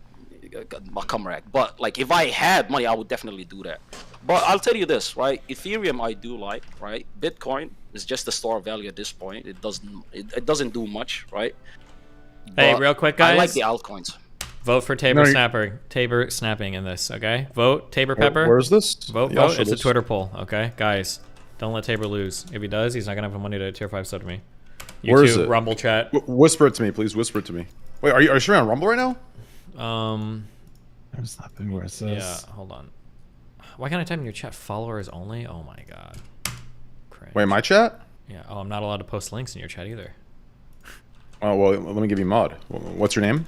Speaker 19: a cum rag. But like if I had money, I would definitely do that. But I'll tell you this, right? Ethereum I do like, right? Bitcoin is just a store of value at this point. It doesn't do much, right?
Speaker 2: Hey,
Speaker 19: But
Speaker 2: real quick, guys.
Speaker 19: I like the altcoins.
Speaker 2: Vote for Tabor Snapper. Tabor snapping in this, okay? Vote Tabor Pepper.
Speaker 18: Where's this?
Speaker 2: Vote. It's a Twitter poll, okay? Guys, don't let Tabor lose. If he does, he's not going to have the money to tier 5 sub to me.
Speaker 18: Where is it?
Speaker 2: Rumble chat.
Speaker 18: Whisper it to me, please. Whisper it to me. Wait, are you sure on Rumble right now?
Speaker 20: There's nothing where it says.
Speaker 2: Yeah, hold on. Why can't I type in your chat followers only? Oh my god. Cringe.
Speaker 18: Wait, my chat?
Speaker 2: Yeah. Oh, I'm not allowed to post links in your chat either.
Speaker 18: Oh, well, let me give you mod. What's your name?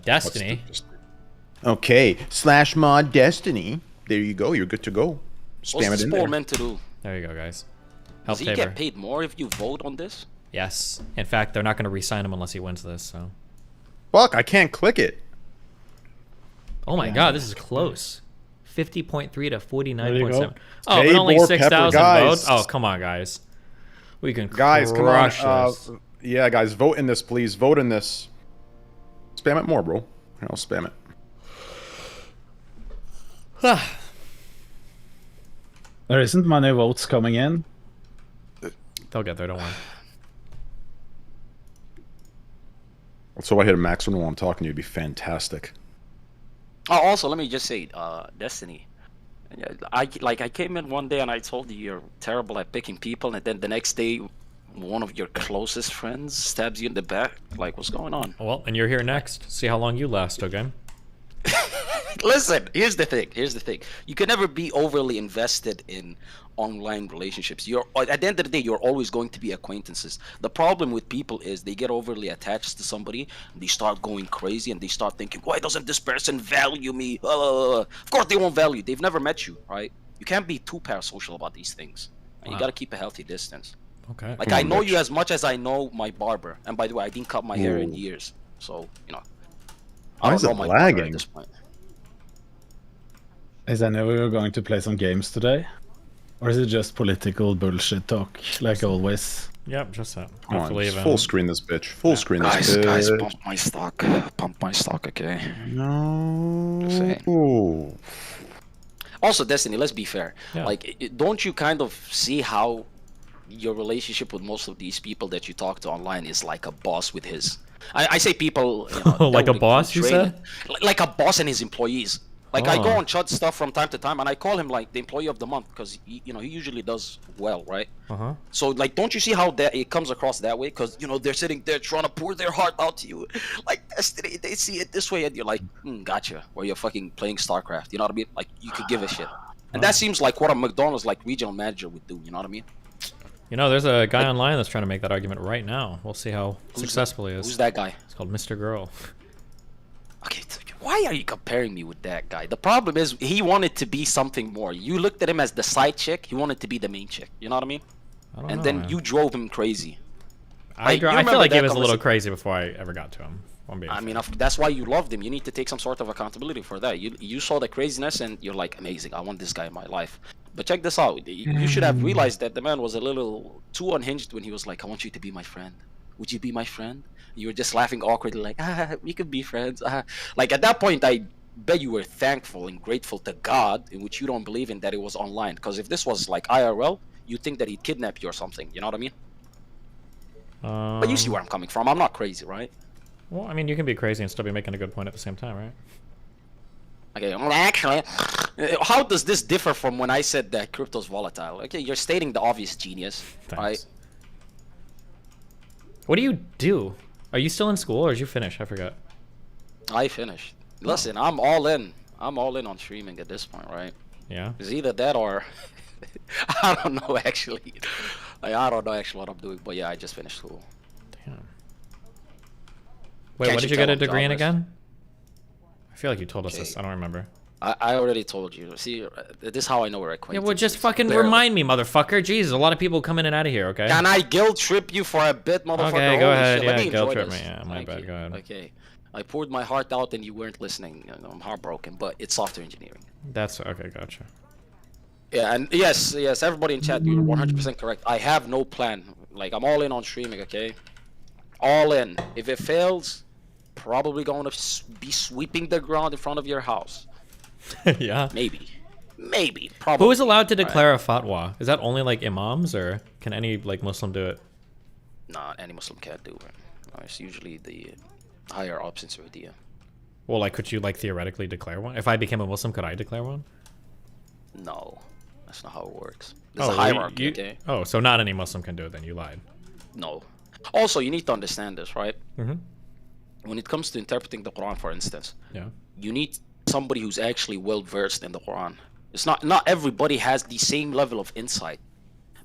Speaker 2: Destiny.
Speaker 18: Okay, /mod Destiny. There you go. You're good to go. Spam
Speaker 19: What's
Speaker 18: it in
Speaker 19: this poll
Speaker 18: there.
Speaker 19: meant to do?
Speaker 2: There you go, guys. Help
Speaker 19: Does he
Speaker 2: Tabor.
Speaker 19: get paid more if you vote on this?
Speaker 2: Yes. In fact, they're not going to re-sign him unless he wins this, so.
Speaker 18: Fuck, I can't click it.
Speaker 2: Oh my god, this is close. 50.3 to 49.7. Oh,
Speaker 18: Tabor
Speaker 2: but only 6,000
Speaker 18: Pepper,
Speaker 2: votes? Oh, come on, guys. We can
Speaker 18: Guys, come
Speaker 2: crush
Speaker 18: on.
Speaker 2: this.
Speaker 18: Yeah, guys, vote in this, please. Vote in this. Spam it more, bro. Here, I'll spam it.
Speaker 20: There isn't many votes coming in.
Speaker 2: They'll get there, don't worry.
Speaker 18: So I hit a maximum while I'm talking to you. It'd be fantastic.
Speaker 19: Oh, also, let me just say, Destiny. I came in one day and I told you you're terrible at picking people, and then the next day, one of your closest friends stabs you in the back. Like, what's going on?
Speaker 2: Well, and you're here next. See how long you last, okay?
Speaker 19: Listen, here's the thing. You can never be overly invested in online relationships. At the end of the day, you're always going to be acquaintances. The problem with people is they get overly attached to somebody, and they start going crazy, and they start thinking, why doesn't this person value me? Of course they won't value. They've never met you, right? You can't be too parasocial about these things. And you got to keep a healthy distance.
Speaker 2: Okay.
Speaker 19: Like, I know you as much as I know my barber. And by the way, I didn't cut my hair in years. So, you know.
Speaker 18: Why is it lagging?
Speaker 19: At this point.
Speaker 20: Is I know we were going to play some games today? Or is it just political bullshit talk, like always?
Speaker 2: Yep, just that.
Speaker 18: Come on, full screen this bitch. Full screen this bitch.
Speaker 19: Guys, pump my stock. Pump my stock, okay?
Speaker 18: No.
Speaker 19: Also, Destiny, let's be fair.
Speaker 2: Yeah.
Speaker 19: Like, don't you kind of see how your relationship with most of these people that you talk to online is like a boss with his... I say people... You know,
Speaker 2: like a boss, you said?
Speaker 19: Like a boss and his employees. Like, I go on Chud stuff from time to time, and I call him, like, the employee of the month, because, he usually does well, right?
Speaker 2: Uh-huh.
Speaker 19: So, like, don't you see how that it comes across that way? Because, they're sitting there trying to pour their heart out to you. Like, they see it this way, and you're like, gotcha. Or you're fucking playing StarCraft, you know what I mean? Like, you could give a shit. And that seems like what a McDonald's, like, regional manager would do, you know what I mean?
Speaker 2: There's a guy online that's trying to make that argument right now. We'll see how successful he is.
Speaker 19: Who's that guy?
Speaker 2: It's called Mr. Girl.
Speaker 19: Okay, why are you comparing me with that guy? The problem is he wanted to be something more. You looked at him as the side chick. He wanted to be the main chick. You know what I mean? Then you drove him crazy.
Speaker 2: I feel like he was a little crazy before I ever got to him.
Speaker 19: I mean, that's why you loved him. You need to take some sort of accountability for that. You saw the craziness and you're like, amazing. I want this guy in my life. But check this out. You should have realized that the man was a little too unhinged when he was like, I want you to be my friend. Would you be my friend? You were just laughing awkwardly like, we could be friends. Like, at that point, I bet you were thankful and grateful to God, in which you don't believe in, that it was online. Because if this was like IRL, you'd think that he'd kidnap you or something. You know what I mean? But you see where I'm coming from. I'm not crazy, right?
Speaker 2: Well, I mean, you can be crazy and still be making a good point at the same time, right?
Speaker 19: Okay, well, actually, how does this differ from when I said that crypto's volatile? Okay, you're stating the obvious, genius.
Speaker 2: Thanks.
Speaker 19: Right?
Speaker 2: What do you do? Are you still in school or did you finish? I forgot.
Speaker 19: I finished. Listen, I'm all in. I'm all in on streaming at this point, right?
Speaker 2: Yeah.
Speaker 19: It's either that or I don't know actually. I don't know actually what I'm doing, but yeah, I just finished school.
Speaker 2: Damn. Wait, what did you get a degree in again? I feel like you told us this. I don't remember.
Speaker 19: I already told you. See, this is how I know we're
Speaker 2: Yeah,
Speaker 19: acquainted.
Speaker 2: well, just fucking
Speaker 19: Barely.
Speaker 2: remind me, motherfucker. Jesus, a lot of people come in and out of here, okay?
Speaker 19: Can I guilt trip you for a bit, motherfucker?
Speaker 2: Okay, go
Speaker 19: Holy
Speaker 2: ahead.
Speaker 19: shit, let
Speaker 2: Yeah,
Speaker 19: me
Speaker 2: guilt
Speaker 19: enjoy
Speaker 2: trip me.
Speaker 19: this.
Speaker 2: Yeah, my
Speaker 19: Thank
Speaker 2: bad.
Speaker 19: you.
Speaker 2: Go ahead.
Speaker 19: Okay. I poured my heart out and you weren't listening. You know, I'm heartbroken, but it's software engineering.
Speaker 2: That's okay. Gotcha.
Speaker 19: Yeah, and yes, everybody in chat, you're 100% correct. I have no plan. Like, I'm all in on streaming, okay? All in. If it fails, probably going to be sweeping the ground in front of your house.
Speaker 2: Yeah.
Speaker 19: Maybe. Probably.
Speaker 2: Who is allowed to declare a fatwa? Is that only like imams, or can any like Muslim do it?
Speaker 19: Nah, any Muslim can't do it. It's usually the higher ups in Saudi.
Speaker 2: Well, like, could you like theoretically declare one? If I became a Muslim, could I declare one?
Speaker 19: No, that's not how it works. There's a hierarchy, okay?
Speaker 2: Oh, so not any Muslim can do it then, you lied.
Speaker 19: No. Also, you need to understand this, right?
Speaker 2: Mm-hmm.
Speaker 19: When it comes to interpreting the Quran, for instance,
Speaker 2: Yeah.
Speaker 19: you need somebody who's actually well versed in the Quran. It's not everybody has the same level of insight.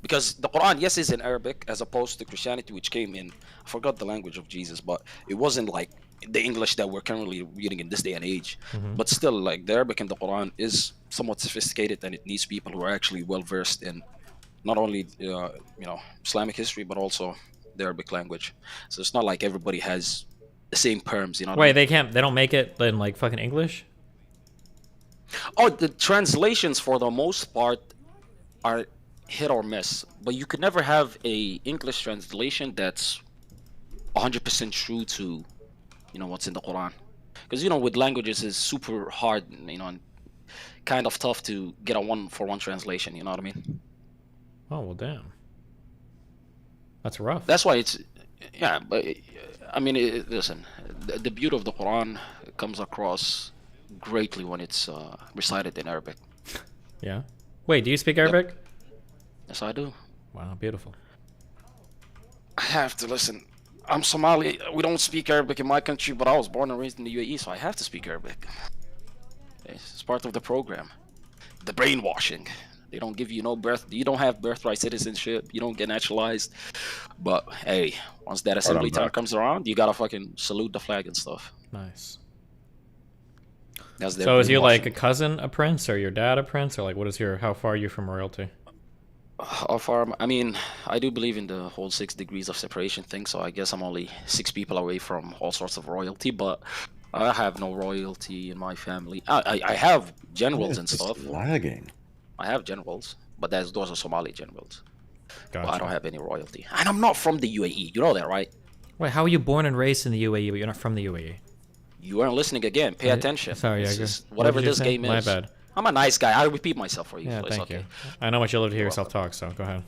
Speaker 19: Because the Quran, yes, is in Arabic, as opposed to Christianity, which came in, I forgot the language of Jesus, but it wasn't like the English that we're currently reading in this day and age.
Speaker 2: Mhm.
Speaker 19: But still, like, the Arabic in the Quran is somewhat sophisticated, and it needs people who are actually well versed in not only Islamic history, but also the Arabic language. So it's not like everybody has the same terms, you know what I mean?
Speaker 2: They don't make it in like fucking English?
Speaker 19: Oh, the translations for the most part are hit or miss, but you could never have a English translation that's 100% true to, what's in the Quran. Because, with languages it's super hard, and kind of tough to get a one-for-one translation, you know what I mean?
Speaker 2: Oh, well, damn. That's rough.
Speaker 19: That's why it's, yeah, but, I mean, listen, the beauty of the Quran comes across greatly when it's recited in Arabic.
Speaker 2: Yeah. Wait, do you speak Arabic?
Speaker 19: Yep. Yes, I do.
Speaker 2: Wow, beautiful.
Speaker 19: I have to listen. I'm Somali. We don't speak Arabic in my country, but I was born and raised in the UAE, so I have to speak Arabic. It's part of the program. The brainwashing. They don't give you you don't have birthright citizenship. You don't get naturalized. But hey, once that assembly time comes around, you gotta fucking salute the flag and stuff.
Speaker 2: Nice.
Speaker 19: So
Speaker 2: is you like a cousin a prince, or your dad a prince, or like how far are you from royalty?
Speaker 19: How far? I mean, I do believe in the whole 6 degrees of separation thing, so I guess I'm only 6 people away from all sorts of royalty, but I have no royalty in my family. I have generals and stuff.
Speaker 18: Lagging.
Speaker 19: I have generals, but those are Somali generals.
Speaker 2: Gotcha.
Speaker 19: But I don't have any royalty. And I'm not from the UAE. You know that, right?
Speaker 2: Wait, how are you born and raised in the UAE, but you're not from the UAE?
Speaker 19: You weren't listening again. Pay attention.
Speaker 2: Sorry, I
Speaker 19: whatever this game is.
Speaker 2: My bad.
Speaker 19: I'm a nice guy. I'll repeat myself for you.
Speaker 2: Yeah,
Speaker 19: so it's
Speaker 2: thank
Speaker 19: okay.
Speaker 2: you. I know much you love to hear yourself talk, so go ahead.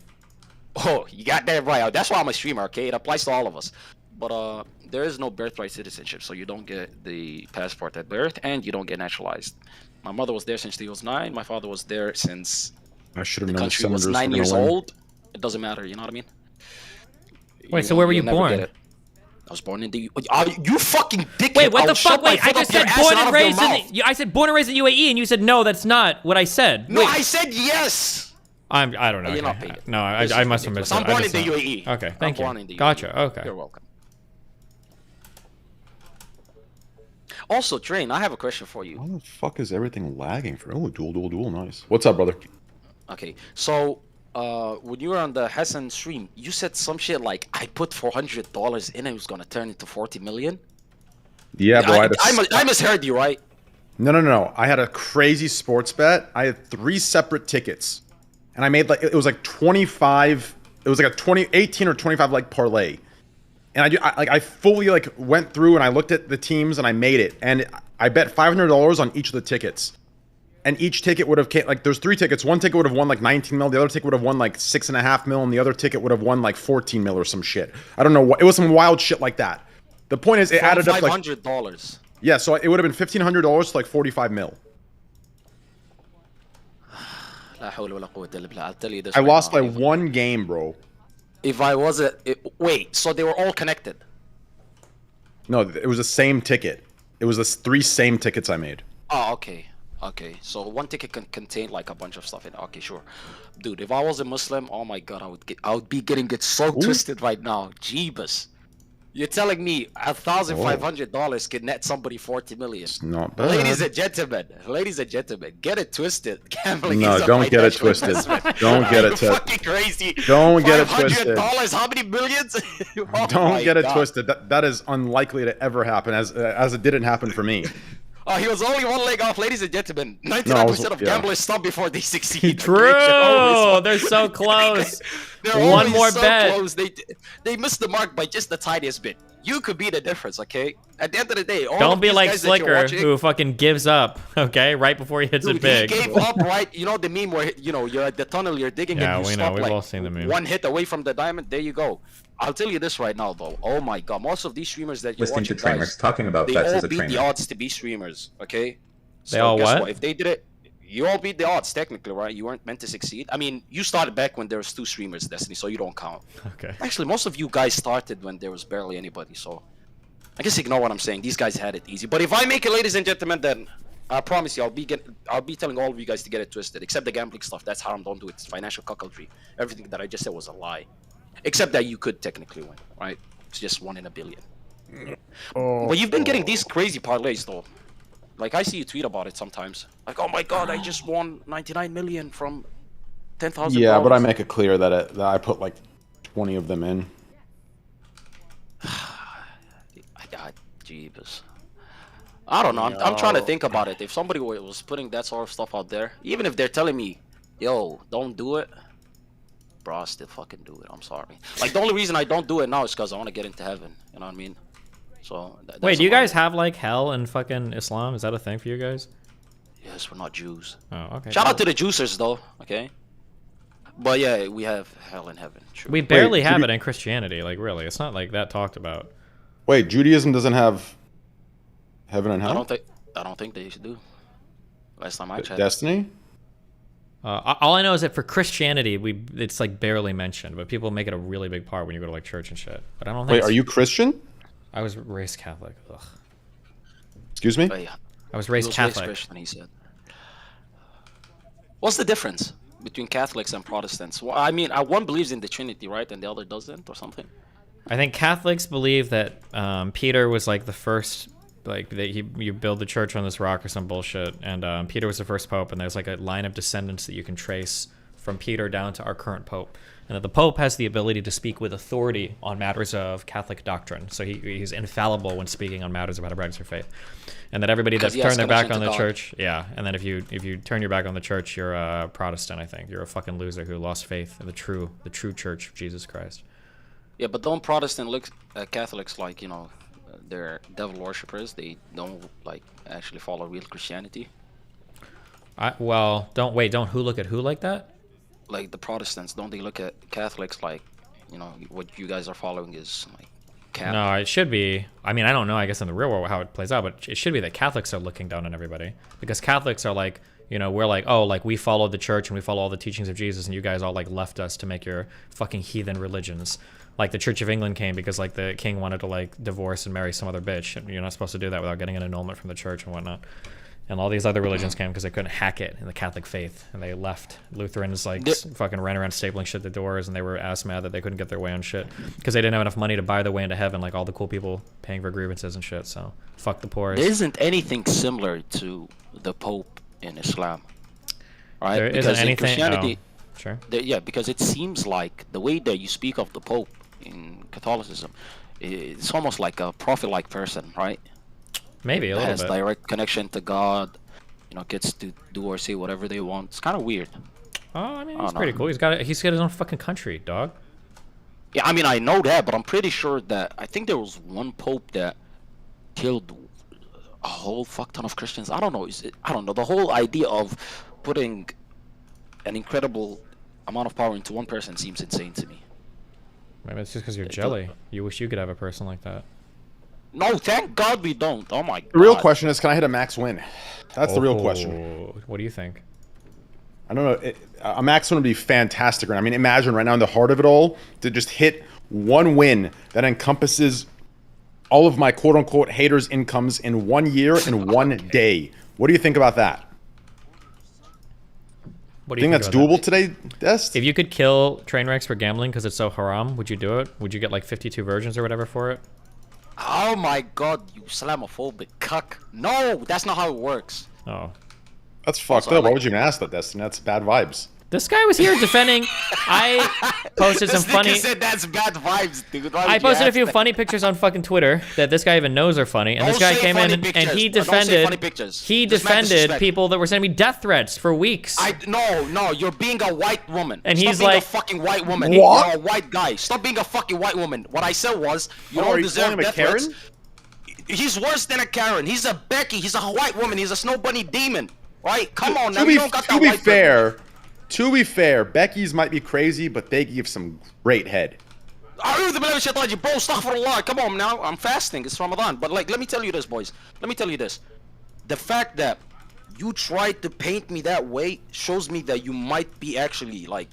Speaker 19: Oh, you got that right. That's why I'm a streamer, okay? It applies to all of us. But there is no birthright citizenship, so you don't get the passport at birth, and you don't get naturalized. My mother was there since she was 9. My father was there since
Speaker 18: I should have
Speaker 19: the
Speaker 18: known
Speaker 19: country was 9 years old. It doesn't matter, you know what I mean?
Speaker 2: Wait, so where were you born?
Speaker 19: I was born in the. You fucking dickhead!
Speaker 2: Wait, what the fuck? Wait, I just said born and raised in the. I said born and raised in the UAE, and you said no, that's not what I said.
Speaker 19: No, I said yes.
Speaker 2: I don't know.
Speaker 19: You're not
Speaker 2: Okay.
Speaker 19: paid.
Speaker 2: No, I must have missed it.
Speaker 19: I'm born in the UAE.
Speaker 2: Okay, thank you.
Speaker 19: I'm born in the UAE.
Speaker 2: Gotcha. Okay.
Speaker 19: You're welcome. Also, Train, I have a question for you.
Speaker 18: Why the fuck is everything lagging for? Oh, duel, nice. What's up, brother?
Speaker 19: Okay, so when you were on the Hassan stream, you said some shit like, I put $400 in, it was gonna turn into 40 million.
Speaker 18: Yeah, bro.
Speaker 19: I misheard you, right?
Speaker 18: No. I had a crazy sports bet. I had 3 separate tickets, and I made it was like 25. It was like a 18 or 25 like parlay, and I fully went through and I looked at the teams and I made it, and I bet $500 on each of the tickets. And each ticket would have there's 3 tickets. One ticket would have won like 19 mil. The other ticket would have won like 6.5 mil, and the other ticket would have won like 14 mil or some shit. I don't know what. It was some wild shit like that. The point is, it added up like
Speaker 19: $500.
Speaker 18: Yeah, so it would have been $1,500 to like 45 mil.
Speaker 19: I'll tell you this.
Speaker 18: I lost by 1 game, bro.
Speaker 19: If I was wait, so they were all connected?
Speaker 18: No, it was the same ticket. It was the 3 same tickets I made.
Speaker 19: Oh, okay. Okay, so one ticket can contain like a bunch of stuff in it. Okay, sure. Dude, if I was a Muslim, oh my god, I would be getting it so twisted right now. Jeebus. You're telling me $1,500 can net somebody 40 million? It's
Speaker 18: not bad.
Speaker 19: Ladies and gentlemen, get it twisted. Gambling
Speaker 18: No,
Speaker 19: is a
Speaker 18: don't get it
Speaker 19: financial
Speaker 18: twisted.
Speaker 19: investment.
Speaker 18: Don't get it
Speaker 19: You're
Speaker 18: twisted.
Speaker 19: fucking crazy.
Speaker 18: Don't get it twisted.
Speaker 19: $500? How many millions? Oh
Speaker 18: Don't
Speaker 19: my
Speaker 18: get it
Speaker 19: God.
Speaker 18: twisted. That is unlikely to ever happen, as it didn't happen for me.
Speaker 19: Oh, he was only one leg off, ladies and gentlemen. 99% of
Speaker 18: yeah.
Speaker 19: gamblers stop before they succeed.
Speaker 2: True.
Speaker 19: Okay, always-
Speaker 2: They're so close.
Speaker 19: They're
Speaker 2: One
Speaker 19: always
Speaker 2: more
Speaker 19: so
Speaker 2: bet.
Speaker 19: close. They missed the mark by just the tiniest bit. You could be the difference, okay? At the end of the day, all
Speaker 2: Don't
Speaker 19: of
Speaker 2: be
Speaker 19: these
Speaker 2: like
Speaker 19: guys that you're
Speaker 2: Slicker,
Speaker 19: watching-
Speaker 2: who fucking gives up, okay, right before he hits
Speaker 19: Dude,
Speaker 2: it big.
Speaker 19: he gave up, right? You know the meme where you're at the tunnel, you're digging,
Speaker 2: Yeah,
Speaker 19: and you
Speaker 2: we know.
Speaker 19: stop
Speaker 2: We've
Speaker 19: like
Speaker 2: all seen the meme.
Speaker 19: one hit away from the diamond. There you go. I'll tell you this right now, though. Oh my God, most of these streamers that you're
Speaker 21: Listening to
Speaker 19: watching, guys,
Speaker 21: Trainwrecks talking about
Speaker 19: they
Speaker 21: bets
Speaker 19: all
Speaker 21: is a
Speaker 19: beat
Speaker 21: train
Speaker 19: the
Speaker 21: wreck.
Speaker 19: odds to be streamers, okay?
Speaker 2: They all
Speaker 19: guess
Speaker 2: what?
Speaker 19: If they did it, you all beat the odds technically, right? You weren't meant to succeed. I mean, you started back when there was 2 streamers, Destiny, so you don't count.
Speaker 2: Okay.
Speaker 19: Actually, most of you guys started when there was barely anybody, so I guess ignore what I'm saying. These guys had it easy. But if I make it, ladies and gentlemen, then I promise you, I'll be telling all of you guys to get it twisted. Except the gambling stuff. That's haram. Don't do it. It's financial cuckoldry. Everything that I just said was a lie. Except that you could technically win, right? It's just 1 in a billion. But you've been getting these crazy parlays, though. Like, I see you tweet about it sometimes. Like, oh my God, I just won 99 million from 10,000.
Speaker 18: Yeah, but I make it clear that I put like 20 of them in.
Speaker 19: God, jeebus. I don't know. I'm trying to think about it. If somebody was putting that sort of stuff out there, even if they're telling me, yo, don't do it, bro, I still fucking do it. I'm sorry. Like, the only reason I don't do it now is because I want to get into heaven. You know what I mean? So.
Speaker 2: Wait, do you guys have like hell in fucking Islam? Is that a thing for you guys?
Speaker 19: Yes, we're not Jews.
Speaker 2: Oh, okay.
Speaker 19: Shout out to the juicers, though. Okay. But yeah, we have hell and heaven. True.
Speaker 2: We barely have it in Christianity. Like, really, it's not like that talked about.
Speaker 18: Wait, Judaism doesn't have heaven and hell?
Speaker 19: I don't think they should do. Last time I checked.
Speaker 18: Destiny?
Speaker 2: All I know is that for Christianity, it's like barely mentioned, but people make it a really big part when you go to like church and shit. But I don't think.
Speaker 18: Wait, are you Christian?
Speaker 2: I was raised Catholic. Ugh.
Speaker 18: Excuse me?
Speaker 2: I was raised Catholic.
Speaker 19: Christian, he said. What's the difference between Catholics and Protestants? Well, I mean, one believes in the Trinity, right, and the other doesn't, or something.
Speaker 2: I think Catholics believe that Peter was like the first, like that you build the church on this rock or some bullshit, and Peter was the first pope, and there's like a line of descendants that you can trace from Peter down to our current pope, and that the pope has the ability to speak with authority on matters of Catholic doctrine, so he's infallible when speaking on matters about how to practice your faith, and that everybody that's turned their back on the church, and then if you turn your back on the church, you're a Protestant. I think you're a fucking loser who lost faith in the true Church of Jesus Christ.
Speaker 19: Yeah, but don't Protestant look at Catholics like, they're devil worshippers? They don't like actually follow real Christianity.
Speaker 2: Don't who look at who like that?
Speaker 19: Like the Protestants, don't they look at Catholics like, what you guys are following is like
Speaker 2: No, it should be. I mean, I don't know, I guess in the real world how it plays out, but it should be that Catholics are looking down on everybody. Because Catholics are like, we're like, oh, like we follow the church and we follow all the teachings of Jesus, and you guys all like left us to make your fucking heathen religions. Like the Church of England came because like the king wanted to like divorce and marry some other bitch, and you're not supposed to do that without getting an annulment from the church and whatnot. And all these other religions came because they couldn't hack it in the Catholic faith, and they left. Lutherans fucking ran around stapling shit to doors, and they were ass mad that they couldn't get their way on shit because they didn't have enough money to buy their way into heaven, like all the cool people paying for grievances and shit. So fuck the poor.
Speaker 19: There isn't anything similar to the Pope in Islam, right?
Speaker 2: There
Speaker 19: because
Speaker 2: isn't anything.
Speaker 19: In Christianity,
Speaker 2: sure.
Speaker 19: Yeah, because it seems like the way that you speak of the Pope in Catholicism, it's almost like a prophet-like person, right?
Speaker 2: Maybe a little bit.
Speaker 19: Has direct connection to God, gets to do or say whatever they want. It's kind of weird.
Speaker 2: Oh, I mean, it's pretty cool. He's got his own fucking country, dog.
Speaker 19: Yeah, I mean, I know that, but I'm pretty sure that I think there was one pope that killed a whole fuck ton of Christians. I don't know. I don't know. The whole idea of putting an incredible amount of power into one person seems insane to me.
Speaker 2: Maybe it's just because you're jelly. You wish you could have a person like that.
Speaker 19: No, thank God we don't. Oh my God.
Speaker 18: The real question is, can I hit a max win? That's the real question.
Speaker 2: What do you think?
Speaker 18: I don't know. A max win would be fantastic. I mean, imagine right now in the heart of it all to just hit one win that encompasses all of my quote-unquote haters' incomes in 1 year and one day. What do you think about that?
Speaker 2: What do you
Speaker 18: think that's doable today, Dest?
Speaker 2: If you could kill Trainwrecks for gambling because it's so haram, would you do it? Would you get like 52 versions or whatever for it?
Speaker 19: Oh my god, you Islamophobic cuck. No, that's not how it works.
Speaker 2: Oh.
Speaker 18: That's fucked up. Why would you even ask that, Destiny? That's bad vibes.
Speaker 2: This guy was here defending. I posted some funny.
Speaker 19: Said that's bad vibes, dude.
Speaker 2: I posted a few funny pictures on fucking Twitter that this guy even knows are funny, and this guy came in and he defended. He defended people that were sending me death threats for weeks.
Speaker 19: No, you're being a white woman.
Speaker 2: And
Speaker 19: Stop
Speaker 2: he's
Speaker 19: being
Speaker 2: like,
Speaker 19: a fucking white woman.
Speaker 18: What?
Speaker 19: You're a white guy. Stop being a fucking white woman. What I said was, you
Speaker 18: are
Speaker 19: don't
Speaker 18: you
Speaker 19: deserve
Speaker 18: calling him a
Speaker 19: death
Speaker 18: Karen?
Speaker 19: threats. He's worse than a Karen. He's a Becky. He's a white woman. He's a snow bunny demon. Right? Come on now. You don't got that white privilege.
Speaker 18: To be fair, Becky's might be crazy, but they give some great head.
Speaker 19: Bro, astaghfirullah. Come on now. I'm fasting. It's Ramadan. But like, let me tell you this, boys. Let me tell you this. The fact that you tried to paint me that way shows me that you might be actually like,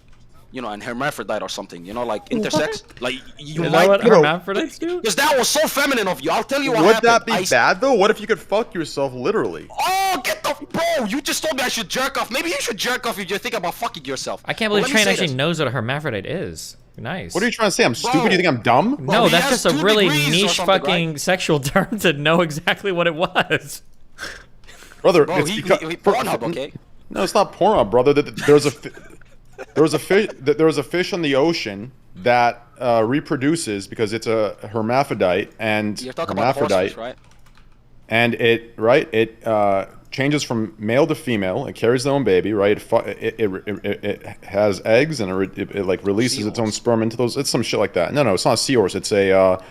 Speaker 19: you know, an hermaphrodite or something. You know, like intersex. Like you might.
Speaker 2: What hermaphrodites do?
Speaker 19: Because that was so feminine of you. I'll tell you what
Speaker 18: Would
Speaker 19: happened.
Speaker 18: that be bad though? What if you could fuck yourself literally?
Speaker 19: Oh, get the bro! You just told me I should jerk off. Maybe you should jerk off if you're thinking about fucking yourself.
Speaker 2: I can't believe Train actually knows what a hermaphrodite is. Nice.
Speaker 18: What are you trying to say? I'm stupid? You think I'm dumb?
Speaker 2: No, that's just a really niche fucking sexual term to know exactly what it was.
Speaker 18: Brother,
Speaker 19: Bro,
Speaker 18: it's because
Speaker 19: Pornhub, okay?
Speaker 18: No, it's not Pornhub, brother. There was a fish in the ocean that reproduces because it's a hermaphrodite and
Speaker 19: You're talking about horsefish, right?
Speaker 18: And it changes from male to female. It carries their own baby, right? It has eggs and it like releases its own sperm into those. It's some shit like that. No, it's not a seahorse. It's a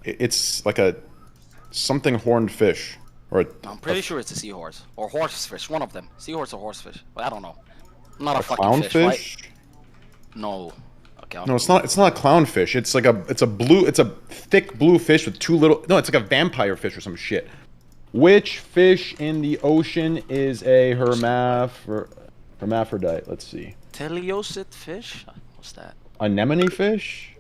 Speaker 18: it's like a something horned fish. Or
Speaker 19: I'm pretty sure it's a seahorse or horsefish. One of them, seahorse or horsefish. I don't know. I'm not a fucking
Speaker 18: clownfish.
Speaker 19: fish, right? No. Okay.
Speaker 18: No, it's not. It's not a clownfish. It's like it's a thick blue fish with two little. No, it's like a vampire fish or some shit. Which fish in the ocean is a hermaphrodite? Let's see.
Speaker 19: Teleosid fish? What's that?
Speaker 18: Anemone fish?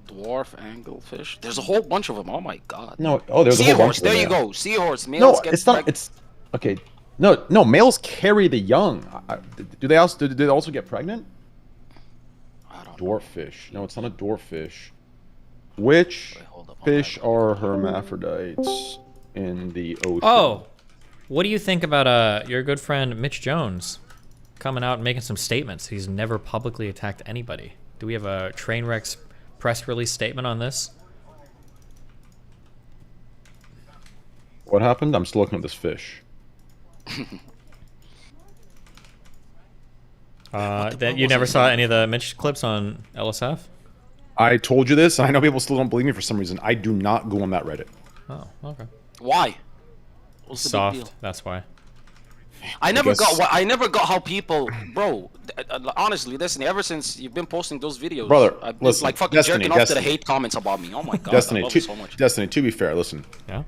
Speaker 19: Dwarf anglefish. There's a whole bunch of them. Oh my god.
Speaker 18: No. Oh, there's
Speaker 19: seahorse,
Speaker 18: a whole bunch of them.
Speaker 19: There you go. Seahorse. Males
Speaker 18: No,
Speaker 19: get
Speaker 18: it's not. It's okay. No. Males carry the young. Do they also get pregnant?
Speaker 19: I don't
Speaker 18: know. Dwarffish. No, it's not a dwarffish. Which fish are hermaphrodites in the ocean?
Speaker 2: Oh, what do you think about your good friend Mitch Jones coming out and making some statements? He's never publicly attacked anybody. Do we have a Trainwreck's press release statement on this?
Speaker 18: What happened? I'm still looking at this fish.
Speaker 2: That you never saw any of the Mitch clips on LSF?
Speaker 18: I told you this, and I know people still don't believe me for some reason. I do not go on that Reddit.
Speaker 2: Oh, okay.
Speaker 19: Why? What's the
Speaker 2: Soft.
Speaker 19: big deal?
Speaker 2: That's why.
Speaker 19: I never got how people, bro. Honestly, Destiny. Ever since you've been posting those videos,
Speaker 18: brother,
Speaker 19: I've been
Speaker 18: listen,
Speaker 19: like fucking
Speaker 18: Destiny,
Speaker 19: jerking off to the hate comments about me. Oh my god,
Speaker 18: Destiny,
Speaker 19: I love it so much.
Speaker 18: Destiny. To be fair, listen.
Speaker 2: Yeah.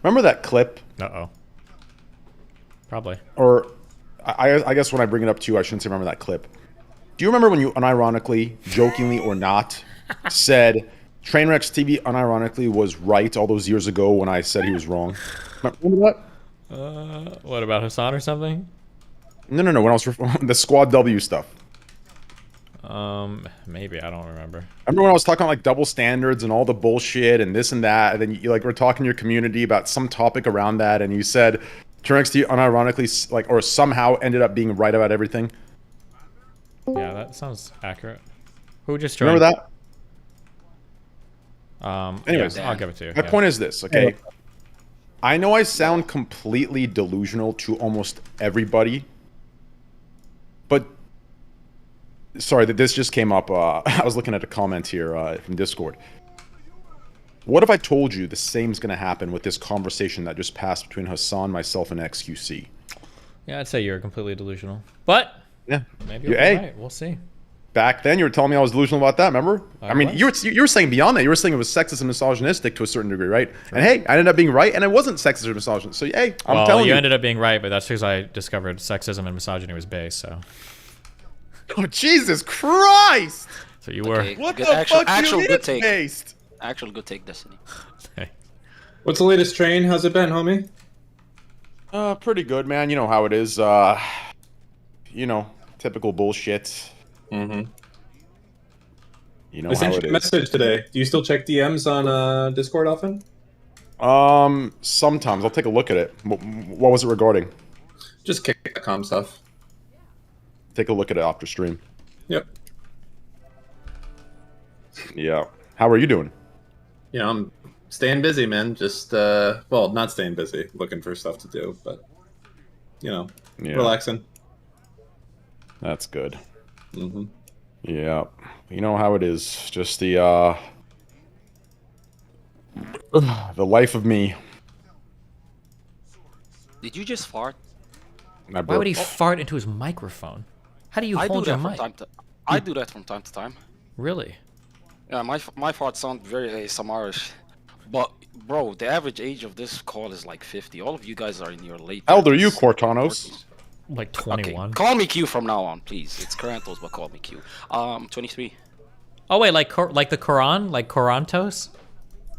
Speaker 18: Remember that clip?
Speaker 2: Uh-oh. Probably.
Speaker 18: Or, I guess when I bring it up to you, I shouldn't say remember that clip. Do you remember when you unironically, jokingly or not, said Trainwreckstv unironically was right all those years ago when I said he was wrong? Remember that?
Speaker 2: What about Hassan or something?
Speaker 18: No. When I was the Squad W stuff.
Speaker 2: Maybe I don't remember.
Speaker 18: Remember when I was talking about like double standards and all the bullshit and this and that, and then you like were talking to your community about some topic around that, and you said Trainwreckstv unironically like or somehow ended up being right about everything.
Speaker 2: Yeah, that sounds accurate. Who just joined?
Speaker 18: Remember
Speaker 2: that?
Speaker 18: Anyways,
Speaker 2: yeah, I'll give it to you.
Speaker 18: My point is this, okay? I know I sound completely delusional to almost everybody, but sorry that this just came up. I was looking at a comment here from Discord. What if I told you the same is going to happen with this conversation that just passed between Hassan, myself, and XQC?
Speaker 2: Yeah, I'd say you're completely delusional, but
Speaker 18: yeah,
Speaker 2: maybe you'll be right. We'll see.
Speaker 18: Back then, you were telling me I was delusional about that. Remember? I mean,
Speaker 2: was.
Speaker 18: you were saying beyond that. You were saying it was sexist and misogynistic to a certain degree, right? Sure. And hey, I ended up being right, and it wasn't sexist or misogynist. So hey, I'm telling you,
Speaker 2: you ended up being right, but that's because I discovered sexism and misogyny was base. So.
Speaker 18: Oh Jesus Christ!
Speaker 2: So you were.
Speaker 19: Okay,
Speaker 18: what
Speaker 19: good,
Speaker 18: the fuck
Speaker 19: actual
Speaker 18: you
Speaker 19: good take.
Speaker 18: Based?
Speaker 19: Actual good take, Destiny.
Speaker 21: What's the latest train? How's it been, homie?
Speaker 18: Pretty good, man. You know how it is. You know, typical bullshit.
Speaker 21: Mm-hmm.
Speaker 18: You know
Speaker 21: I sent
Speaker 18: how
Speaker 21: you
Speaker 18: it
Speaker 21: a
Speaker 18: is.
Speaker 21: message today. Do you still check DMs on Discord often?
Speaker 18: Sometimes I'll take a look at it. What was it regarding?
Speaker 21: Just kick.com stuff.
Speaker 18: Take a look at it after stream.
Speaker 21: Yep.
Speaker 18: Yeah. How are you doing?
Speaker 21: You know, I'm staying busy, man. Just well, not staying busy, looking for stuff to do, but you know, relaxing.
Speaker 18: That's good.
Speaker 21: Mm-hmm.
Speaker 18: Yeah. You know how it is. Just the life of me.
Speaker 19: Did you just fart?
Speaker 2: Why would he fart into his microphone? How do you hold your mic?
Speaker 19: I do that from time to time.
Speaker 2: Really?
Speaker 19: Yeah, my farts sound very ASMR-ish. But, bro, the average age of this call is like 50. All of you guys are in your late 30s.
Speaker 18: How old are you, Cortanos?
Speaker 2: Like 21.
Speaker 19: Okay, call me Q from now on, please. It's Corantos, but call me Q. 23.
Speaker 2: Oh wait, like the Quran, like Corantos?